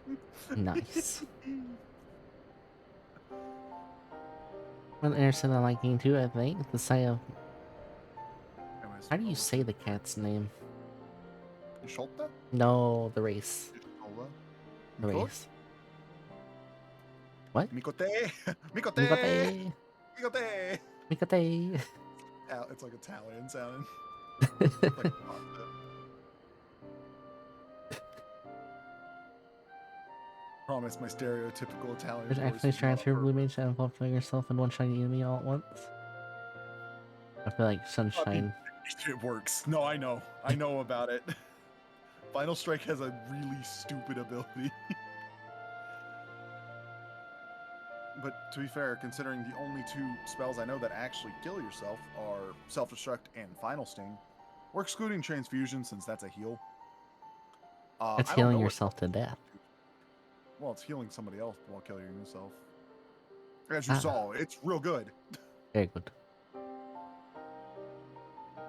Nice. One interesting I liking too, I think. The sight of. How do you say the cat's name? Sholta? No, the race. The Mikot? race. What? Mikote! Mikote! Mikote! Mikote! Mikote! It's like Italian sounding. Promise my stereotypical Italian There's voice actually is not transfer perfect. blue mage and involve yourself and one shiny enemy all at once. I feel like sunshine. It works. No, I know. I know about it. Final Strike has a really stupid ability. But to be fair, considering the only two spells I know that actually kill yourself are Self-Destruct and Final Sting, we're excluding Transfusion since that's a heal. It's I don't healing know what- yourself to death. Well, it's healing somebody else while killing yourself. As you saw, it's real good. Very good.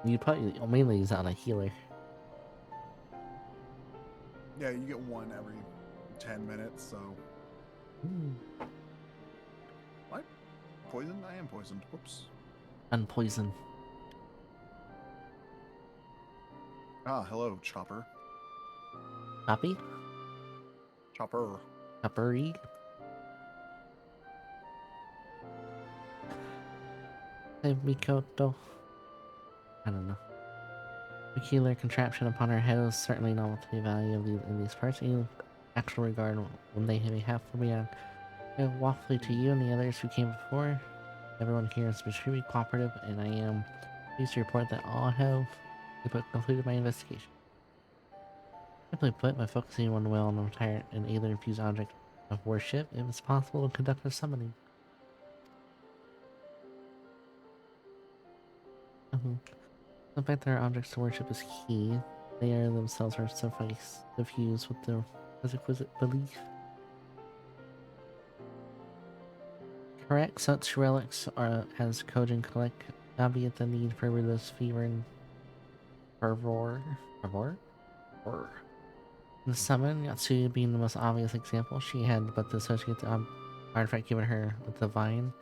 You probably mainly use that on a healer. Yeah, you get one every 10 minutes, so... What? Poisoned? I am poisoned. Whoops. Unpoison. Ah, hello, Chopper. Copy? Chopper. Choppery? Hey, Mikoto. I don't know. Peculiar contraption upon her head was certainly not the value of these in these parts. Any actual regard when they may have for me. I waffly to you and the others who came before. Everyone here is extremely cooperative, and I am pleased to report that all have completed my investigation. Simply put, by focusing one will on a retired and either infused object of worship, it was possible to conduct a summoning. The fact that our objects to worship is key. They are themselves are suffice to fuse with their exquisite belief. Correct, such relics are as Kojin collect, albeit the need for religious fever and fervor. In the summon, Yatsuya being the most obvious example, she had but to associate the artifact given her with the divine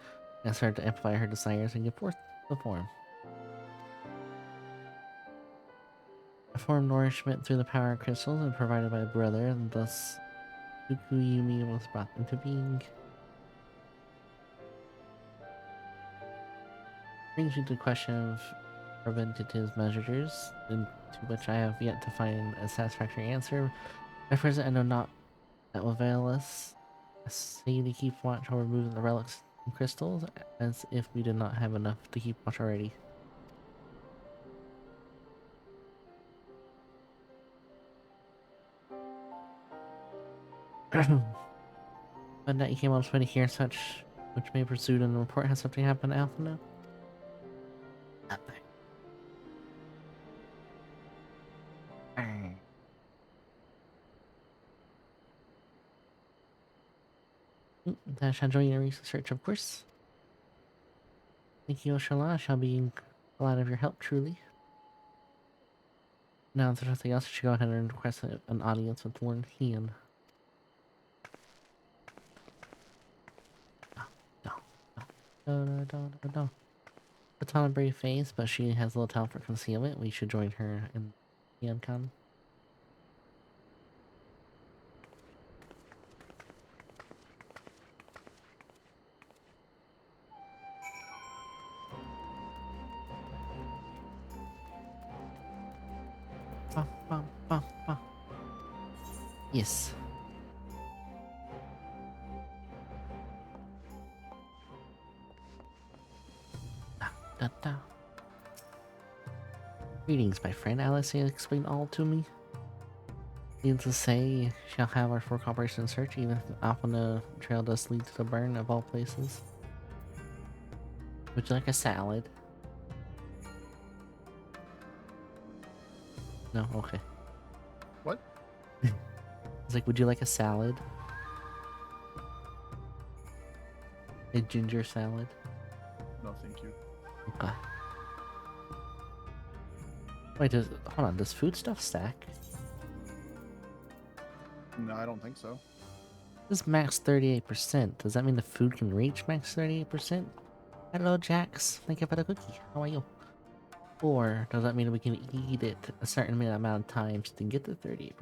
and started to amplify her desires and give forth the form. A form nourishment through the power of crystals and provided by a brother, and thus Fukuyumi was brought into being. Brings you to the question of preventative measures, to which I have yet to find a satisfactory answer. At present, I know not that will avail us. I say to keep watch or remove the relics and crystals, as if we did not have enough to keep watch already. But that you came on to hear such, which may be pursued in the report. Has something happened to Alpha now? That shall join your research, of course. Thank you, Oshala. I shall be glad of your help, truly. Now, if there's nothing else, I should go ahead and request an audience with Lord Hean. No. It's on a brave face, but she has little talent for concealment. We should join her in HeanCon. Yes. Greetings, my friend. Alice explained all to me. Needless to say, shall have our full cooperation in search, even if often the trail does lead to the burn of all places. Would you like a salad? No? Okay. What? It's like, would you like a salad? A ginger salad? No, thank you. Okay. Wait, hold on, does food stuff stack? No, I don't think so. This is max 38%. Does that mean the food can reach max 38%? Hello, Jax. Thank you for the cookie. How are you? Or does that mean we can eat it a certain amount of times to get to 38%?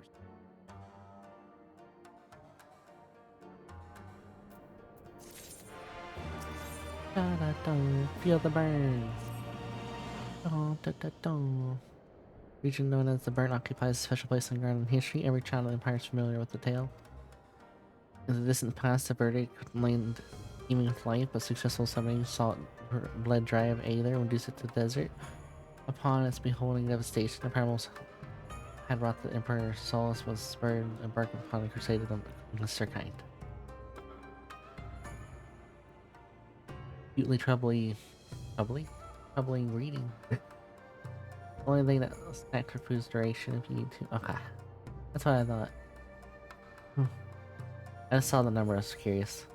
Feel the burn. Region known as the Burn occupies a special place in ground in history. Every child of the empire is familiar with the tale. In the distant past, the verdict land teeming with life, but successful summoning salt bled dry of Aether, reduced it to desert. Upon its beholding devastation, the parables had wrought the Emperor Solus was spurred and embarked upon a crusade against their kind. Acutely troubling reading. The only thing that snack for food's duration if you need to. Okay. That's what I thought. I just saw the number, I was curious.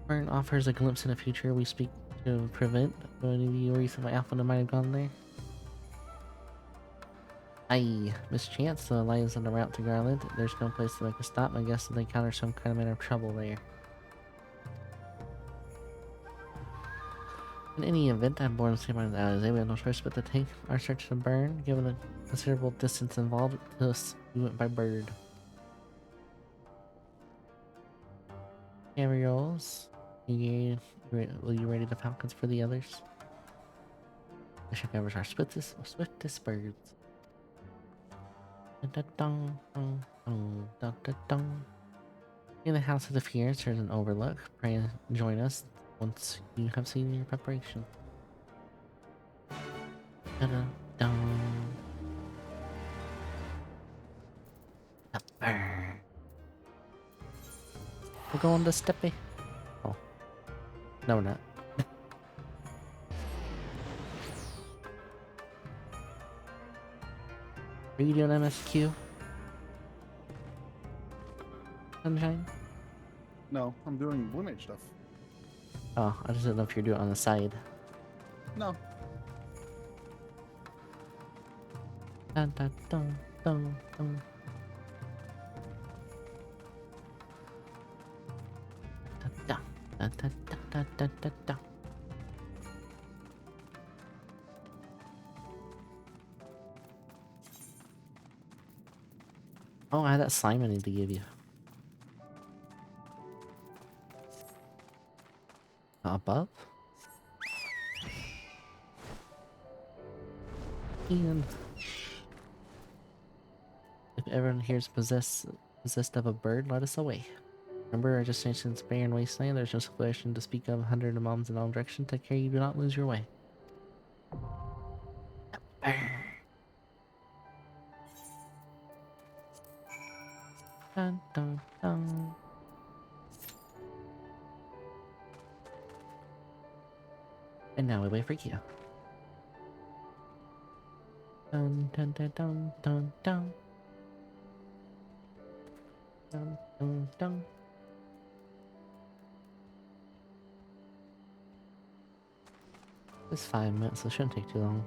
Burn offers a glimpse in the future we speak to prevent. Do any of you reason why Alpha might have gone there? Aye, mischance, the lions on the route to Garland. There's no place to make a stop. I guess they encounter some kind of manner of trouble there. In any event, I'm born in the same mind as we have no choice but to take our search to Burn. Given the considerable distance involved, thus we went by bird. Camerioles, will you ready the falcons for the others? The ship covers our swiftest birds. In the House of the Fears, there's an overlook. Pray join us once you have seen your preparation. We're going to Steppy. Oh. No, we're not. Are you doing MSQ? Sunshine? No, I'm doing Blue Mage stuff. Oh, I just didn't know if you're doing it on the side. No. Dun, dun, dun, dun, dun. Dun, dun, dun, dun, dun, dun, dun. Oh, I had that slime I need to give you. Above? And if everyone here is possessed of a bird, let us away. Remember our destination's barren wasteland. There's no civilization to speak of. 100 moms in all directions. Take care you do not lose your way. Dun, dun, dun. And now we wait for you. Dun dun dun dun dun dun. Dun, dun, dun. It's 5 minutes, so it shouldn't take too long.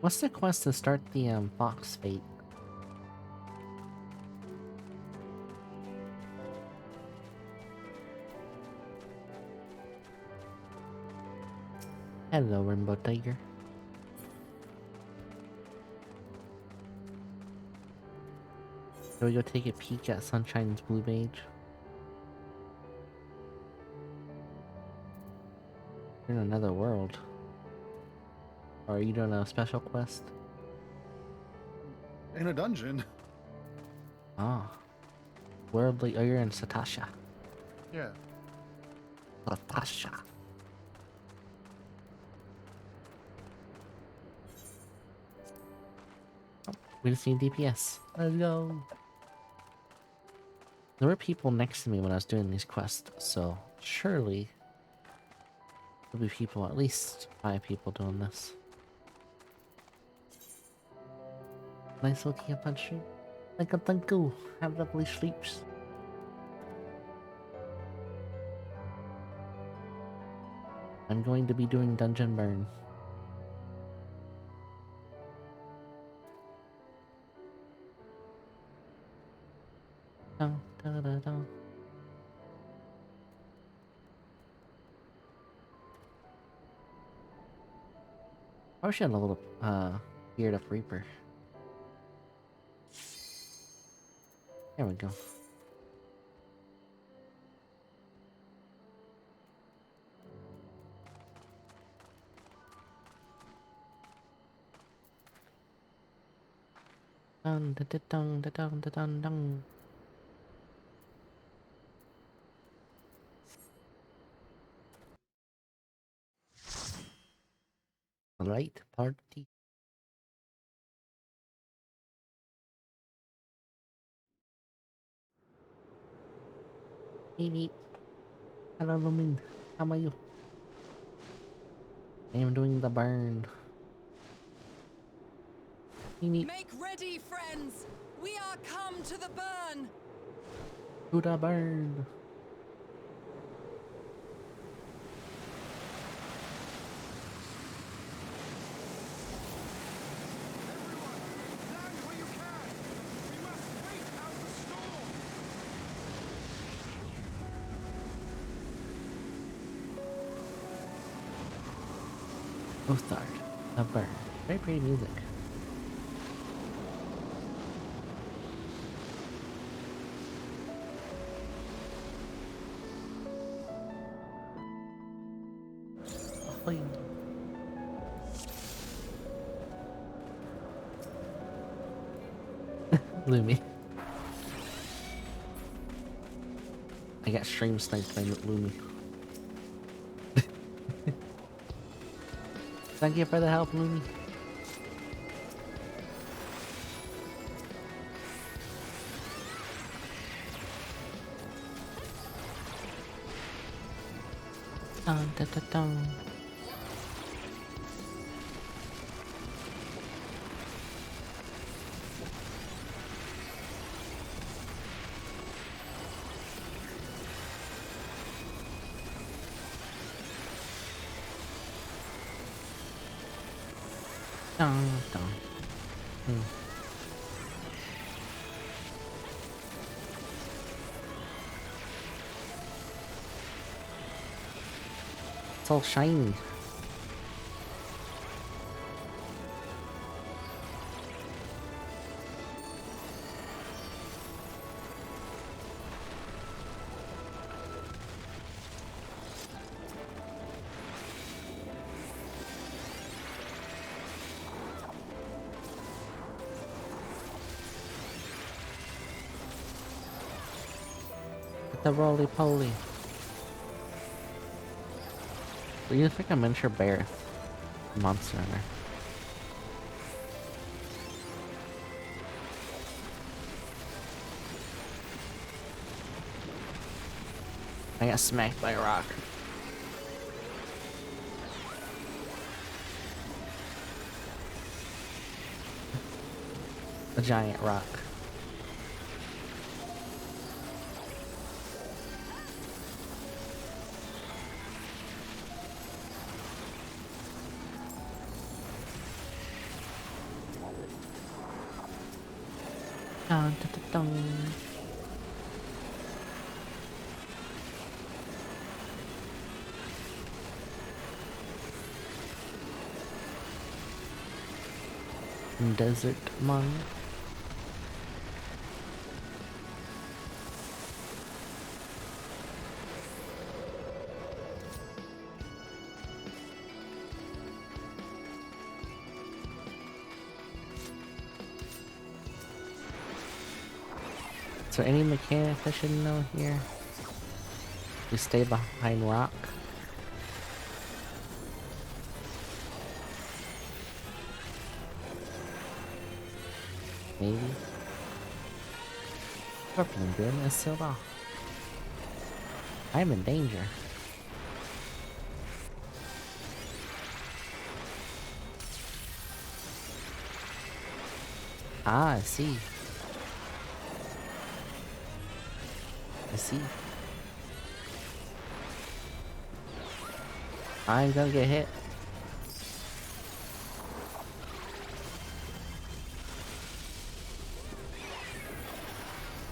What's the quest to start the Fox Fate? Hello, Rainbow Tiger. Shall we go take a peek at Sunshine's Blue Mage? You're in another world. Or are you doing a special quest? In a dungeon. Ah. Worldly. Oh, you're in Satasha. Yeah. Satasha. Oh, we just need DPS. Let's go. There were people next to me when I was doing these quests, so surely there'll be people, at least 5 people doing this. Nice looking up on stream. Thank you. Have lovely sleeps. I'm going to be doing Dungeon Burn. Dun, dun, dun, dun. I wish I had a little Beard of Reaper. There we go. Dun dun dun dun dun dun dun dun. Right party. Hey meet. Hello Lumin. How are you? I am doing the burn. Hey meet. Make ready, friends! We are come to the burn! To the burn. Start the burn. Very pretty music. Oh, Lumi. I got stream sniped by Lumi. Thank you for the help, Lumi. Dun, dun, dun, dun. Dun, dun. It's all shiny. The roly-poly. We use like a miniature bear monster in there. I got smacked by a rock. A giant rock. Dun, dun, dun, dun. Desert monk. Is there any mechanic I should know here? We stay behind rock. Maybe. Scorpion good is sealed off. I'm in danger. Ah, I see. I see. I'm gonna get hit.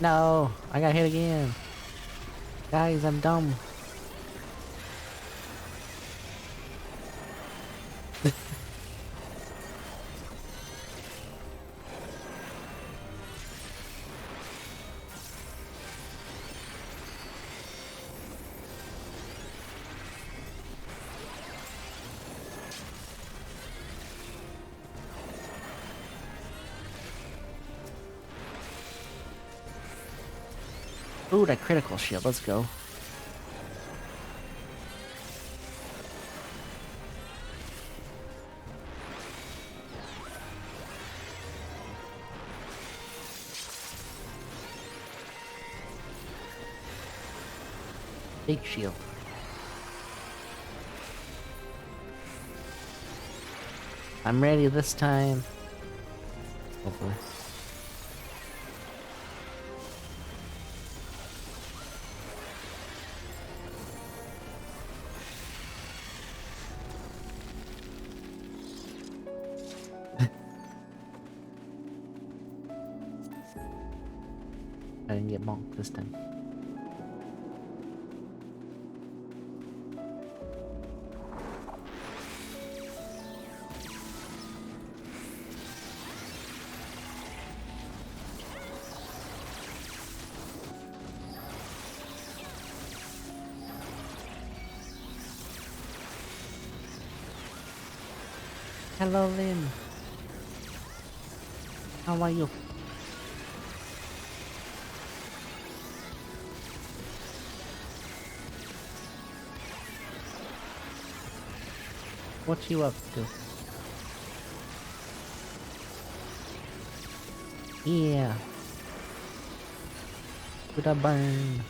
No, I got hit again. Guys, I'm dumb. Ooh, that critical shield, let's go. Big shield. I'm ready this time. Hopefully. I didn't get bonked this time. Hello, Lynn. How are you? What you up to? Yeah. To the burn.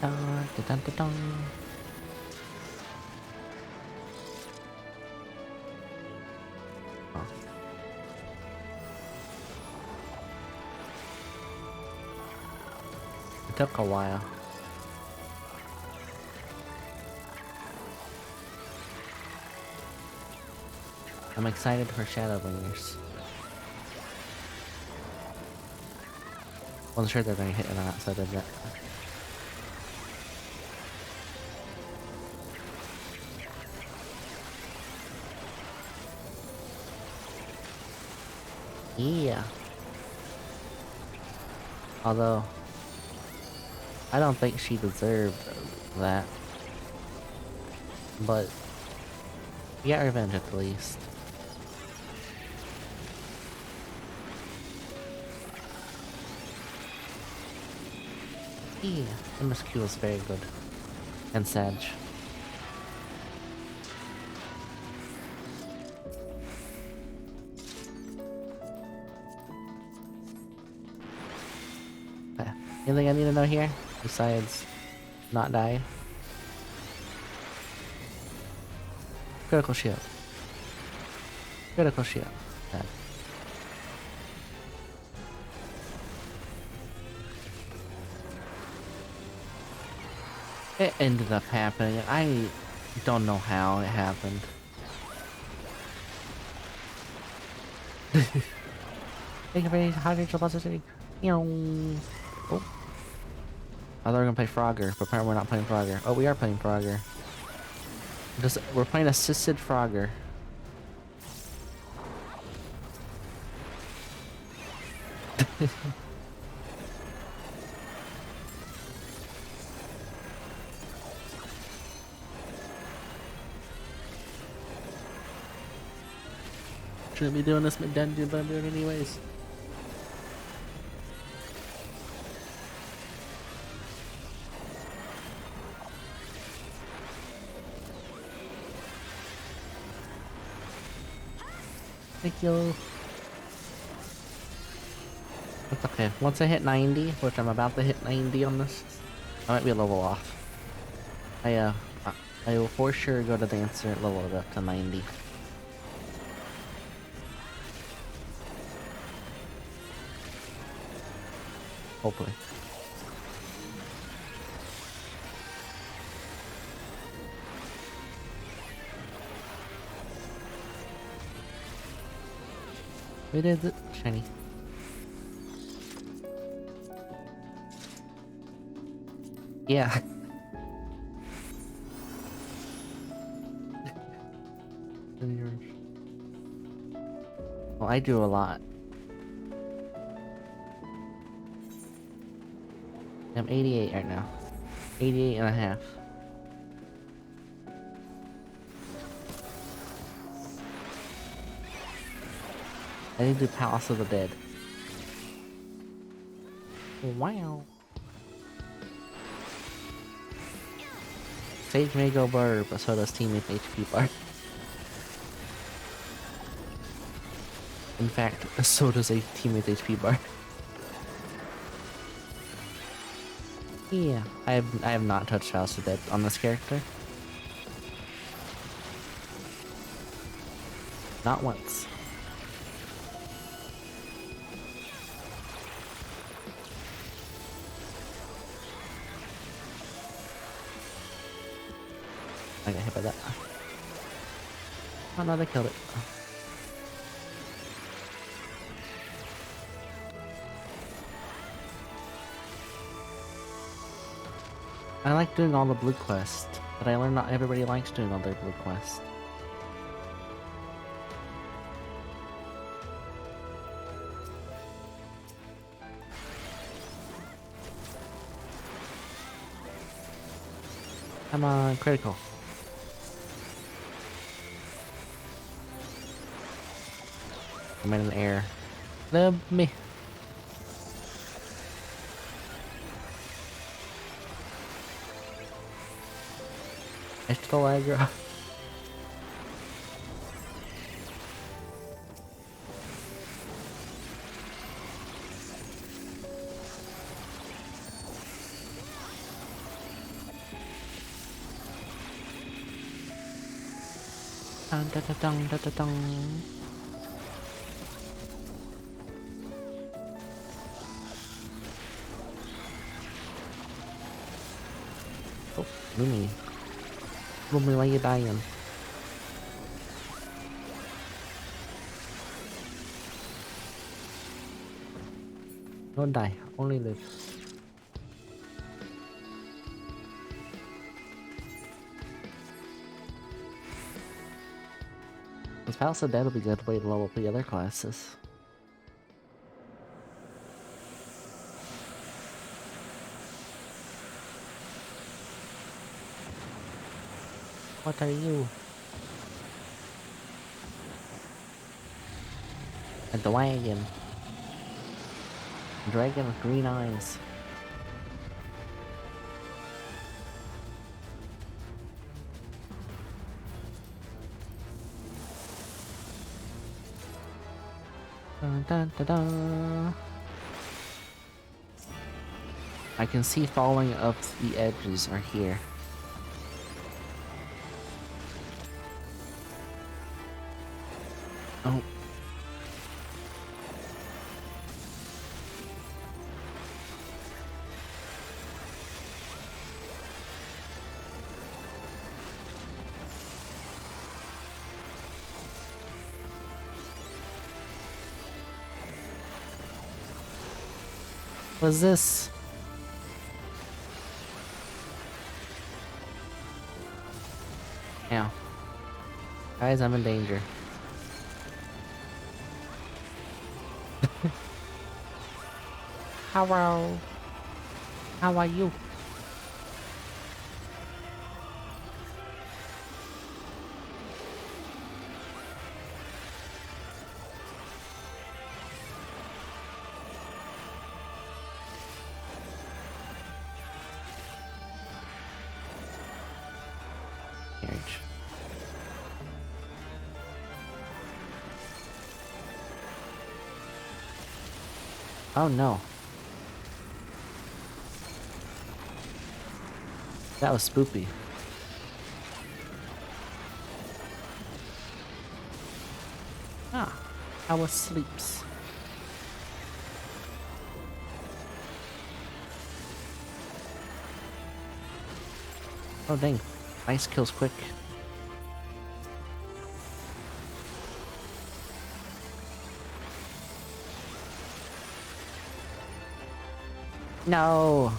Dun, dun, dun, dun. It took a while. I'm excited for Shadowbringers. Wasn't sure they're gonna hit or not, so I did that. Yeah. Although, I don't think she deserved that. But, we got revenge at the least. Yeah, MSQ was very good. And Sag. Anything I need to know here? Besides not die? Critical shield. Critical shield. Bad. It ended up happening. I don't know how it happened. Thank you for 100 depositing. Oh. I thought we were gonna play Frogger, but apparently we're not playing Frogger. Oh, we are playing Frogger. We're playing assisted Frogger. Shouldn't be doing this mid-dungeon, but I'm doing it anyways. Thank you. It's okay. Once I hit 90, which I'm about to hit 90 on this, I might be a level off. I will for sure go to Dancer and level it up to 90. Hopefully. We did it, shiny. Yeah. Well, I do a lot. I'm 88 right now. 88 and a half. I need to do Palace of the Dead. Wow. Sage may go bar, but so does teammate HP bar. In fact, so does a teammate HP bar. Yeah, I have not touched House of Dead on this character. Not once. I got hit by that. Oh no, they killed it. I like doing all the blue quests, but I learned not everybody likes doing all their blue quests. Come on, critical. I'm in an air. Love me. Extra aggro. Dun dun dun dun dun dun dun. Oh, Lumi. Lumi, why you dying? Don't die, only live. This Palace of Dead will be a good way to level up the other classes. What are you? A dragon. A dragon with green eyes. Dun dun dun dun. I can see falling up the edges are here. Oh. What's this? Ow. Guys, I'm in danger. Hello. How are you? Carriage. Oh no. That was spoopy. Ah, I was sleeps. Oh dang, ice kills quick. No.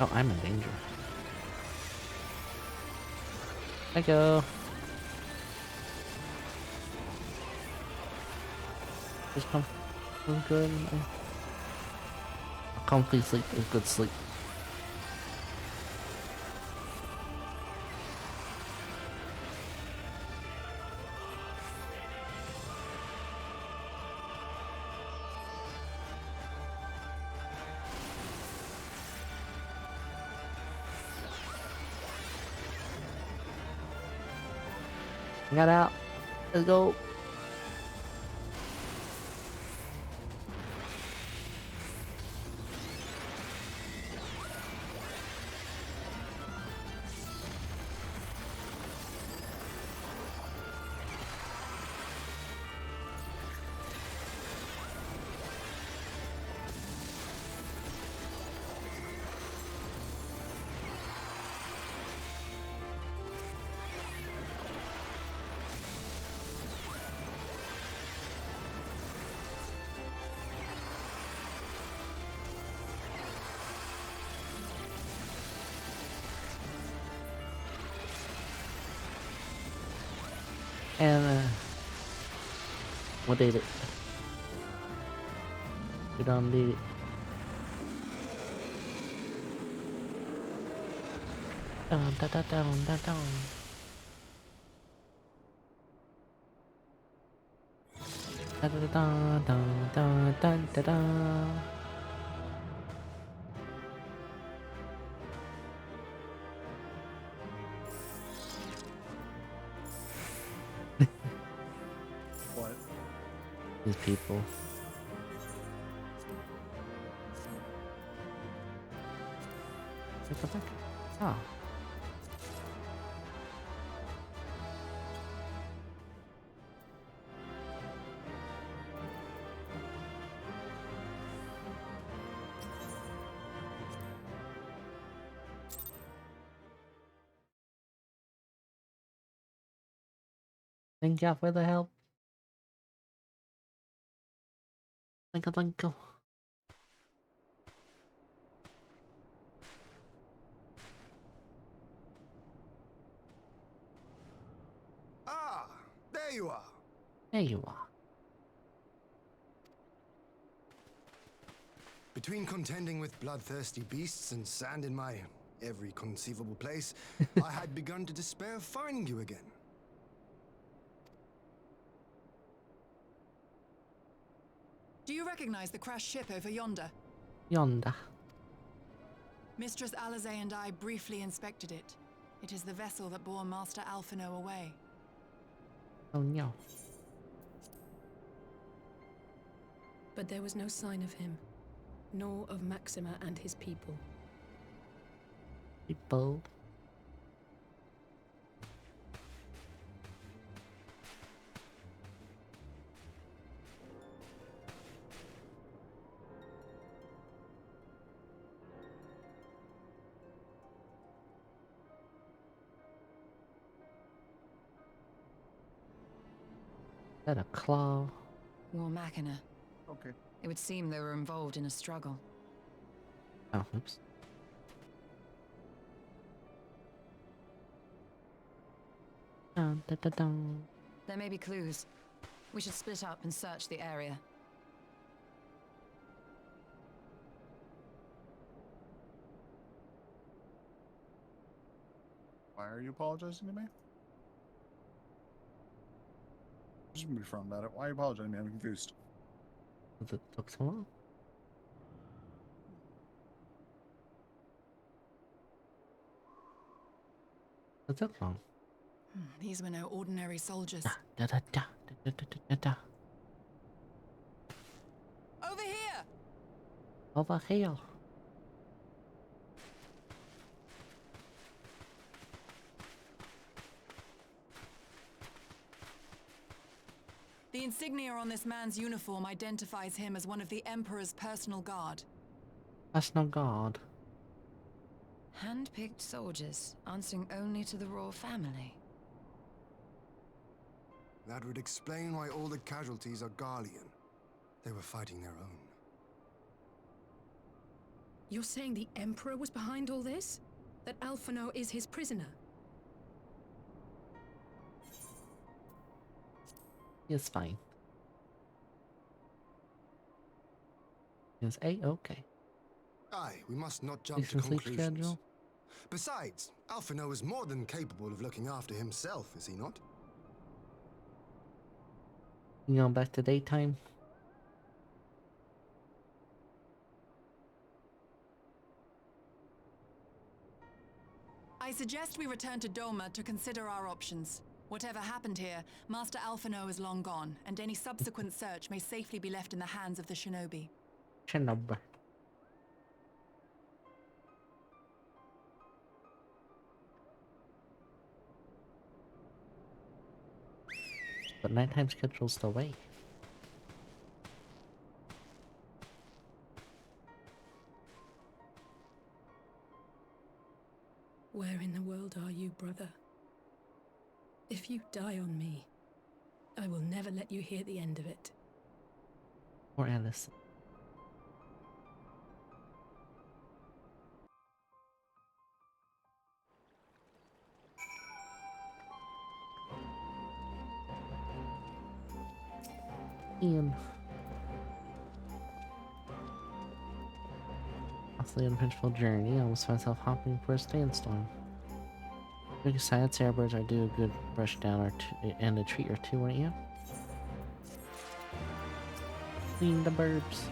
Oh, I'm in danger. I go. Just come. I'm good. A comfy sleep is good sleep. Got out. Let's go. And what did it? We don't need it. Dun, dun, dun, dun, dun, dun. Dun, dun, dun, dun, dun, dun, dun, dun. What? These people. What the fuck? Oh. Thank you for the help. Thank you, thank you. Ah, there you are. There you are. Between contending with bloodthirsty beasts and sand in my every conceivable place, I had begun to despair of finding you again. Do you recognize the crashed ship over yonder? Yonder. Mistress Alizé and I briefly inspected it. It is the vessel that bore Master Alphino away. Oh no. But there was no sign of him, nor of Maxima and his people. People. That a claw? War Machina. Okay. It would seem they were involved in a struggle. Oh, oops. Dun, dun, dun, dun. There may be clues. We should split up and search the area. Why are you apologizing to me? Just gonna be front about it. Why are you apologizing to me? I'm confused. Does it took so long? It took long. These were no ordinary soldiers. Da, da, da, da, da, da, da, da. Over here! Over here. The insignia on this man's uniform identifies him as one of the Emperor's personal guard. Personal guard. Hand-picked soldiers, answering only to the royal family. That would explain why all the casualties are Garlean. They were fighting their own. You're saying the Emperor was behind all this? That Alphino is his prisoner? It's fine. It's A-okay. Aye, we must not jump to Decent sleep conclusions. schedule. Besides, Alphino is more than capable of looking after himself, is he not? You going back to daytime? I suggest we return to Doma to consider our options. Whatever happened here, Master Alphino is long gone, and any subsequent search may safely be left in the hands of the shinobi. Shinobi. But nighttime schedule's the way. Where in the world are you, brother? If you die on me, I will never let you hear the end of it. Or Alice. Ian. After the uneventful journey, I almost found myself hopping for a sandstorm. Big side airbirds, I do a good brush down or two, and a treat or two, wouldn't you? Clean the burbs.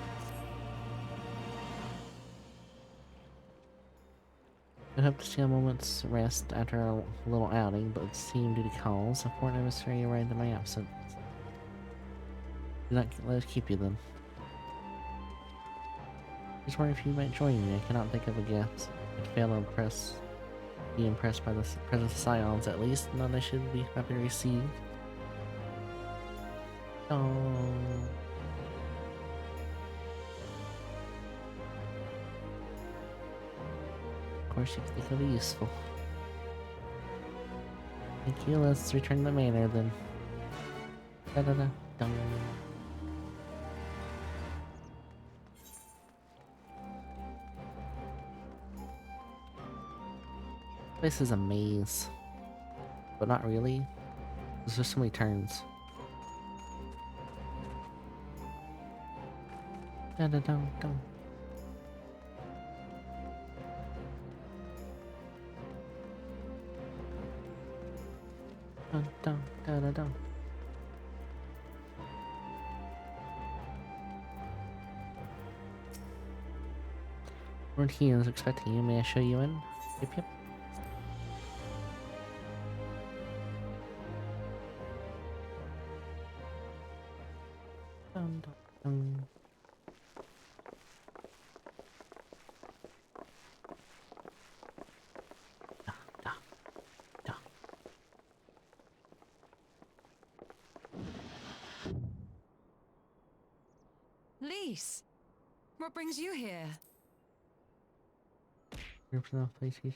I hope to see a moment's rest after a little outing, but it seemed due to calls, a foreign emissary arrived in my absence. Do not let us keep you then. Just wondering if you might join me. I cannot think of a guest. I'd fail to be impressed by the presence of scions, at least. None I should be happy to receive. Oh. Of course, you think it'll be useful. Thank you. Let's return to the manor then. Da da da. Dum. This is a maze, but not really. There's just so many turns. Da da da da. Da da da da da. Lord Hien is expecting you. May I show you in? Yep, yep. Um, da, da, da. Lise, what brings you here? Personal PlayStation.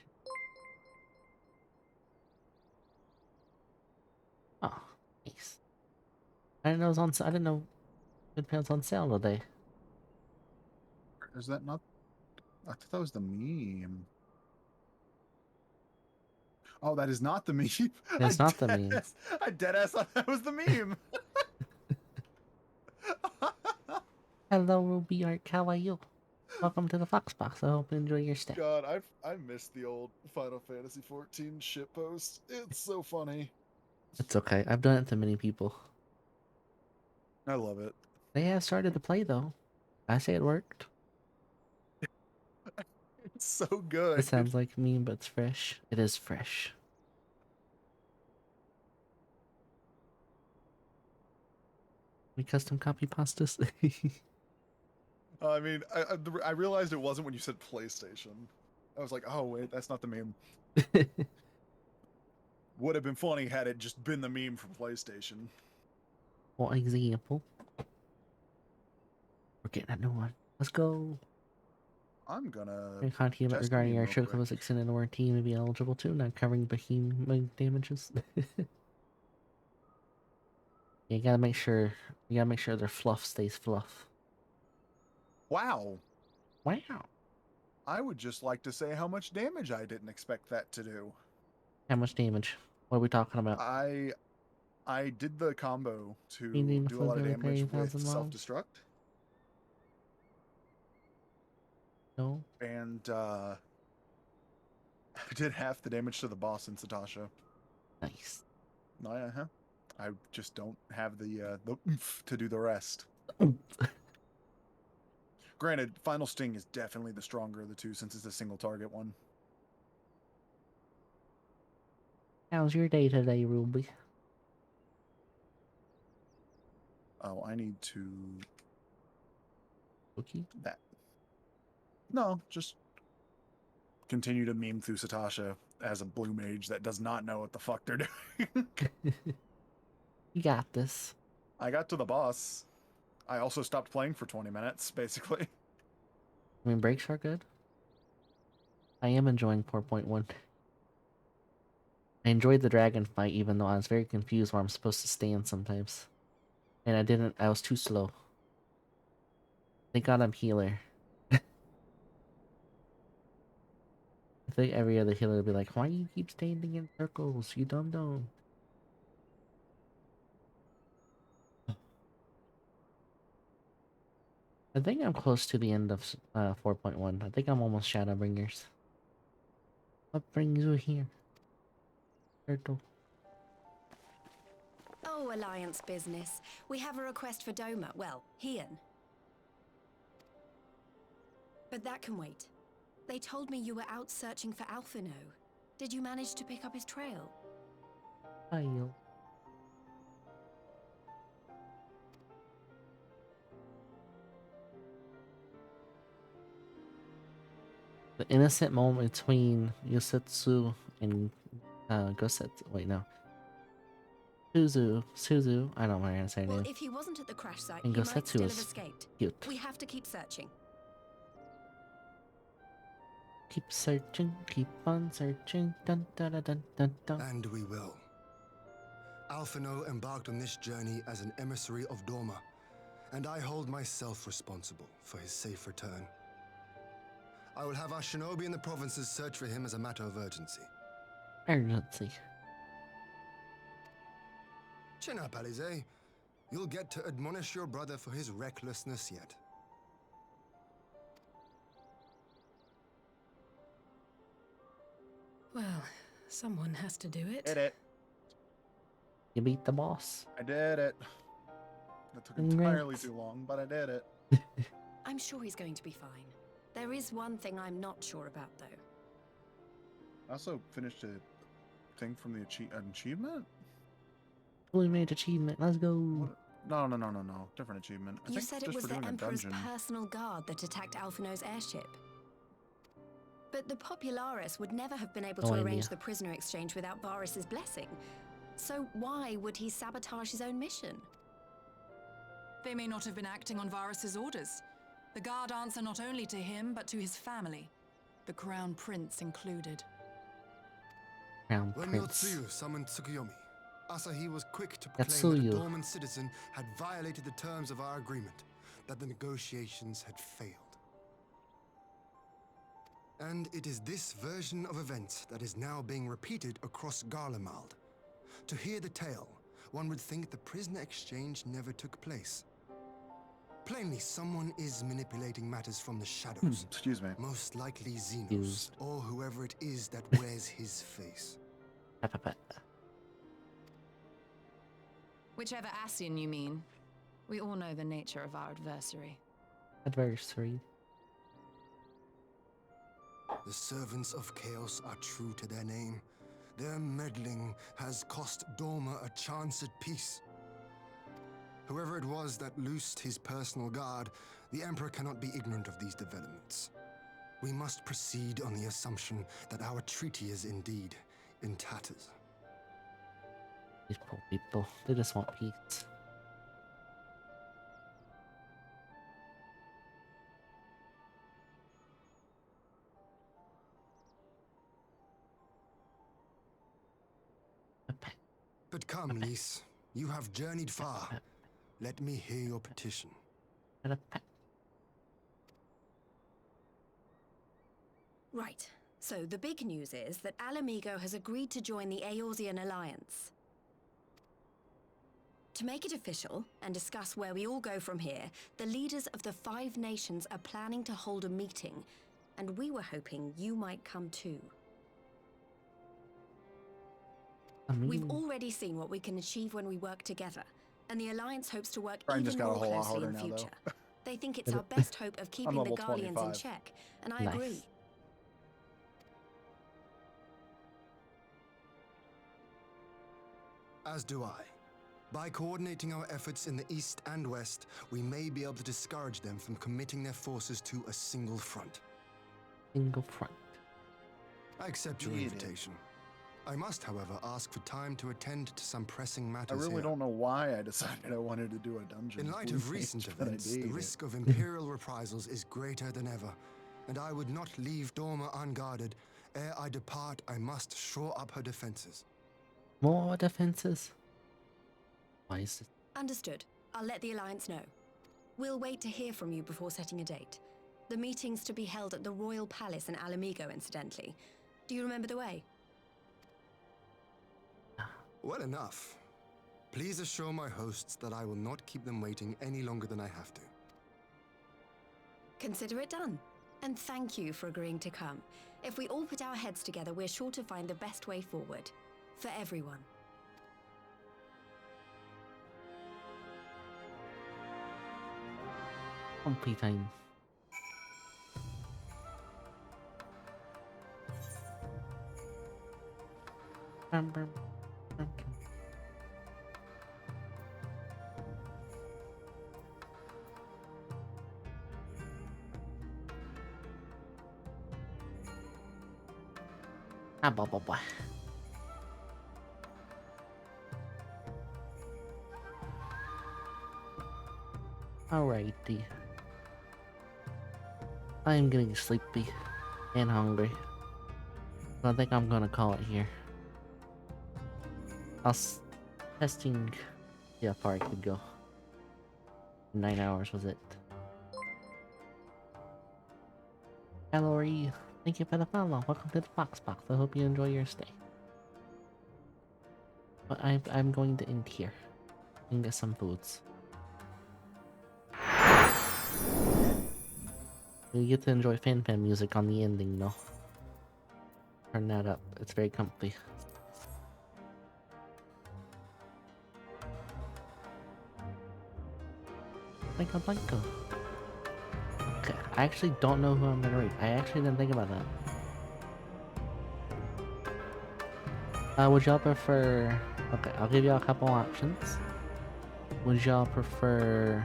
Oh, nice. I didn't know it was on. I didn't know Good Pants on sale today. Is that not? I thought that was the meme. Oh, that is not the meme. It's not the meme. I deadass thought that was the meme. Hello, Ruby Art. How are you? Welcome to the Foxbox. I hope you enjoy your stay. God, I miss the old Final Fantasy 14 shitpost. It's so funny. It's okay. I've done it to many people. I love it. They have started to play though. I say it worked. It's so good. It sounds like me, but it's fresh. It is fresh. We custom copy pastas. I mean, I realized it wasn't when you said PlayStation. I was like, oh wait, that's not the meme. Would have been funny had it just been the meme from PlayStation. For example, we're getting a new one. Let's go. I'm gonna. Your content just regarding meme our real trip quick. was extended warranty may be eligible too, not covering behemoth damages. You gotta make sure their fluff stays fluff. Wow. Wow. I would just like to say how much damage I didn't expect that to do. How much damage? What are we talking about? I did the combo to Meaning do a lot of further damage with 30,000 miles? self-destruct. No. And I did half the damage to the boss in Satasha. Nice. Uh-huh. I just don't have the oomph to do the rest. Granted, Final Sting is definitely the stronger of the two since it's a single target one. How's your day today, Ruby? Oh, I need to... Cookie? That. No, just continue to meme through Satasha as a blue mage that does not know what the fuck they're doing. You got this. I got to the boss. I also stopped playing for 20 minutes, basically. I mean, breaks are good. I am enjoying 4.1. I enjoyed the dragon fight, even though I was very confused where I'm supposed to stand sometimes. And I was too slow. Thank God I'm healer. I think every other healer would be like, why do you keep standing in circles, you dumb? I think I'm close to the end of 4.1. I think I'm almost Shadowbringers. What brings you here? Turtle. Oh, Alliance business. We have a request for Doma. Well, Hian. But that can wait. They told me you were out searching for Alphino. Did you manage to pick up his trail? I'll. The innocent moment between Yosetsu and Gosetsu. Wait, no. Suzu. I don't know how to say her Well, name. if he wasn't at the crash site, And he might Gosetsu still have is escaped. cute. We have to keep searching. Keep searching, keep on searching. Dun dun dun dun dun dun. And we will. Alphino embarked on this journey as an emissary of Doma, and I hold myself responsible for his safe return. I will have our shinobi in the provinces search for him as a matter of urgency. Urgency. Chin up, Alize. You'll get to admonish your brother for his recklessness yet. Well, someone has to do it. Did it. You beat the boss. I did it. That took entirely too long, but I did it. I'm sure he's going to be fine. There is one thing I'm not sure about, though. I also finished a thing from the achievement. Fully made achievement. Let's go. No. Different achievement. I You think said it just was for the doing a Emperor's dungeon. personal guard that attacked Alphino's airship. But the Popularis would never have been able to No idea. arrange the prisoner exchange without Varus's blessing. So why would he sabotage his own mission? They may not have been acting on Varus's orders. The guard answer not only to him, but to his family, the Crown Prince included. Crown When Prince. Yotsuyu summoned Tsukuyomi, Asahi was quick to proclaim that a Yotsuyu. dormant citizen had violated the terms of our agreement, that the negotiations had failed. And it is this version of events that is now being repeated across Garlemald. To hear the tale, one would think the prisoner exchange never took place. Plainly, someone is manipulating matters from the shadows. Excuse me. Most likely Xenos, Used. or whoever it is that wears his face. Whichever Ascian you mean, we all know the nature of our adversary. Adversary. The servants of chaos are true to their name. Their meddling has cost Dorma a chance at peace. Whoever it was that loosed his personal guard, the Emperor cannot be ignorant of these developments. We must proceed on the assumption that our treaty is indeed in tatters. These poor people. They just want peace. But come, Lys, you have journeyed far. Let me hear your petition. Right. So the big news is that Alamigo has agreed to join the Eorzean Alliance. To make it official and discuss where we all go from here, the leaders of the 5 nations are planning to hold a meeting, and we were hoping you might come too. We've already seen what we can achieve when we work together, and the Alliance hopes to work Brian even just got more a whole lot closely harder in now, future. though. They think it's our best hope of keeping the level Garleans in 25. check, and I Nice. agree. As do I. By coordinating our efforts in the east and west, we may be able to discourage them from committing their forces to a single front. Single front. I accept your Really? invitation. I must, however, ask for time to attend to some pressing I matters really here. don't know why I decided I wanted to do a dungeon. In light of recent but I events, the did. risk of Imperial reprisals is greater than ever, and I would not leave Dorma unguarded. Ere I depart, I must shore up her defenses. More defenses? Why is it? Understood. I'll let the Alliance know. We'll wait to hear from you before setting a date. The meeting's to be held at the Royal Palace in Alamigo, incidentally. Do you remember the way? Well enough. Please assure my hosts that I will not keep them waiting any longer than I have to. Consider it done. And thank you for agreeing to come. If we all put our heads together, we're sure to find the best way forward. For everyone. Comfy time. Bum, bum, bum, bum. Ah, blah, blah, blah. Alrighty. I am getting sleepy and hungry. So I think I'm gonna call it here. Testing see how far I could go. 9 hours was it. LoFi, thank you for the follow. Welcome to the Fox Box. I hope you enjoy your stay. But I'm going to end here and get some foods. You get to enjoy fan music on the ending though. Turn that up. It's very comfy. Blanco. Okay, I actually don't know who I'm gonna read. I actually didn't think about that. Would y'all prefer... Okay, I'll give y'all a couple options. Would y'all prefer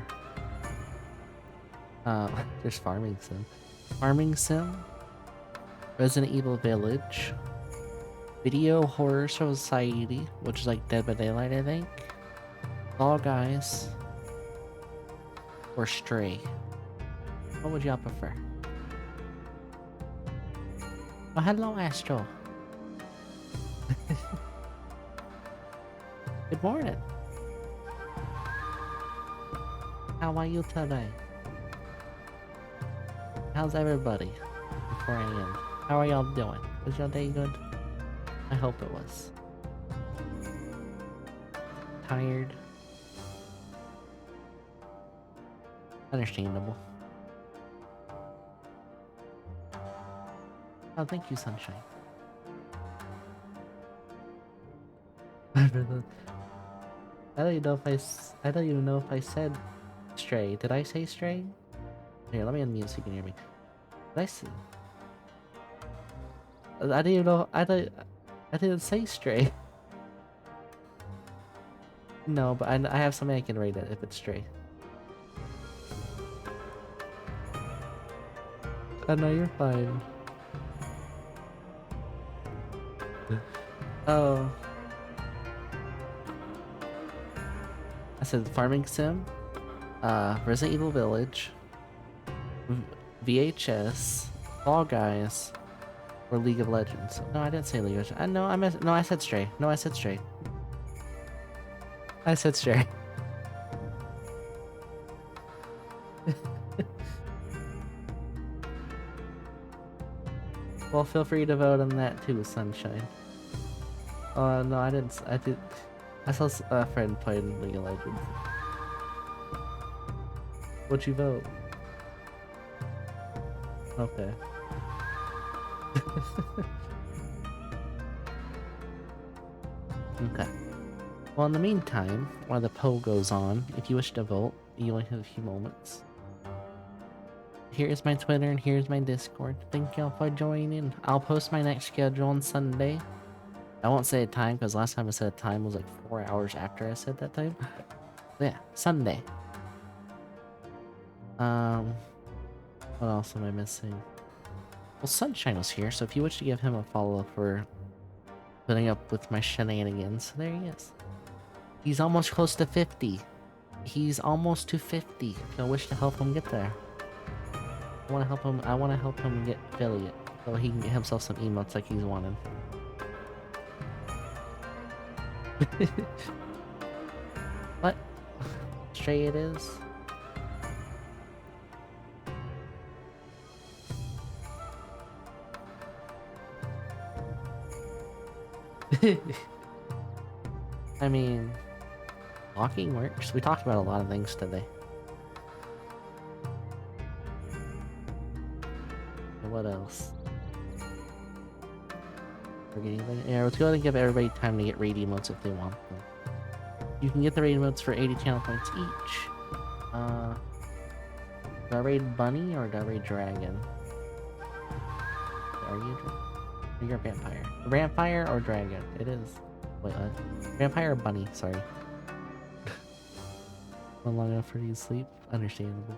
there's Farming Sim. Farming Sim, Resident Evil Village, Video Horror Society, which is like Dead by Daylight, I think, Fall Guys, or Stray? What would y'all prefer? Oh, hello, Astro. Good morning. How are you today? How's everybody? Before I end, how are y'all doing? Was your day good? I hope it was. Tired? Understandable. Oh, thank you, Sunshine. I don't even know if I don't even know if I said Stray. Did I say Stray? Here, let me unmute so you can hear me. Did I see? I didn't even know. I didn't say Stray. No, but I have something I can rate it if it's Stray. I know you're fine. Oh. I said Farming Sim, Resident Evil Village, VHS, Fall Guys, or League of Legends. No, I didn't say League of Legends. No, I said Stray. No, I said Stray. I said Stray. Well, feel free to vote on that too, Sunshine. No, I didn't. I saw a friend playing League of Legends. What'd you vote? Okay. Okay. Well, in the meantime, while the poll goes on, if you wish to vote, you only have a few moments. Here's my Twitter and here's my Discord. Thank y'all for joining. I'll post my next schedule on Sunday. I won't say a time because last time I said a time was like 4 hours after I said that time. Yeah, Sunday. What else am I missing? Well, Sunshine was here, so if you wish to give him a follow for putting up with my shenanigans, there he is. He's almost close to 50. He's almost to 50. I wish to help him get there. I want to help him get affiliate so he can get himself some emotes like he's wanted. What? Stray it is? I mean, walking works. We talked about a lot of things today. And what else? Forgetting anything? Yeah, let's go ahead and give everybody time to get raid emotes if they want them. You can get the raid emotes for 80 channel points each. Do I raid Bunny or do I raid Dragon? Are you a dragon? You're a vampire. Vampire or dragon? It is. Wait, what? Vampire or bunny? Sorry. One long enough for you to sleep? Understandable.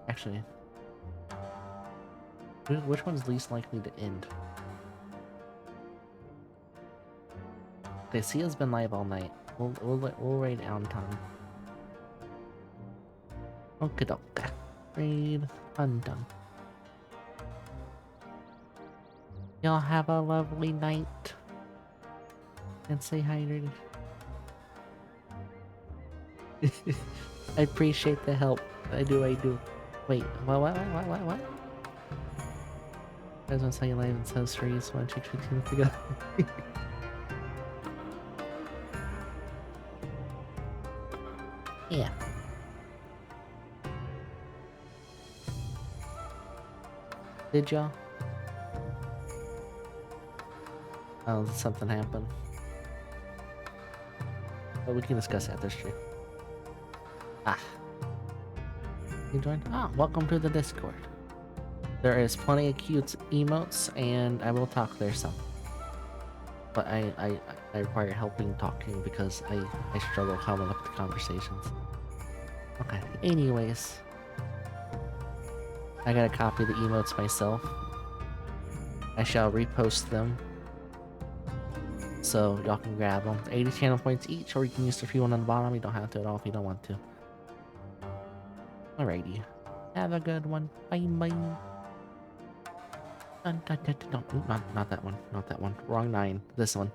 Actually, which one's least likely to end? Okay, Sia's been live all night. We'll raid Anton. Okie-doke. Raid undone. Y'all have a lovely night. And stay hydrated. I appreciate the help. I do. Wait, what? I was gonna say live and says freeze 1 2 2 minutes ago. Yeah. Did y'all? Oh, something happened. But we can discuss that, that's true. Ah. You joined? Ah, welcome to the Discord. There is plenty of cute emotes, and I will talk there some. but I require helping talking because I struggle coming up with conversations. Okay, anyways. I gotta copy the emotes myself. I shall repost them. So y'all can grab them. 80 channel points each, or you can use the free one on the bottom. You don't have to at all if you don't want to. Alrighty. Have a good one. Bye bye. Dun, dun, dun, dun, dun. Ooh, not that one. Not that one. Wrong 9. This one.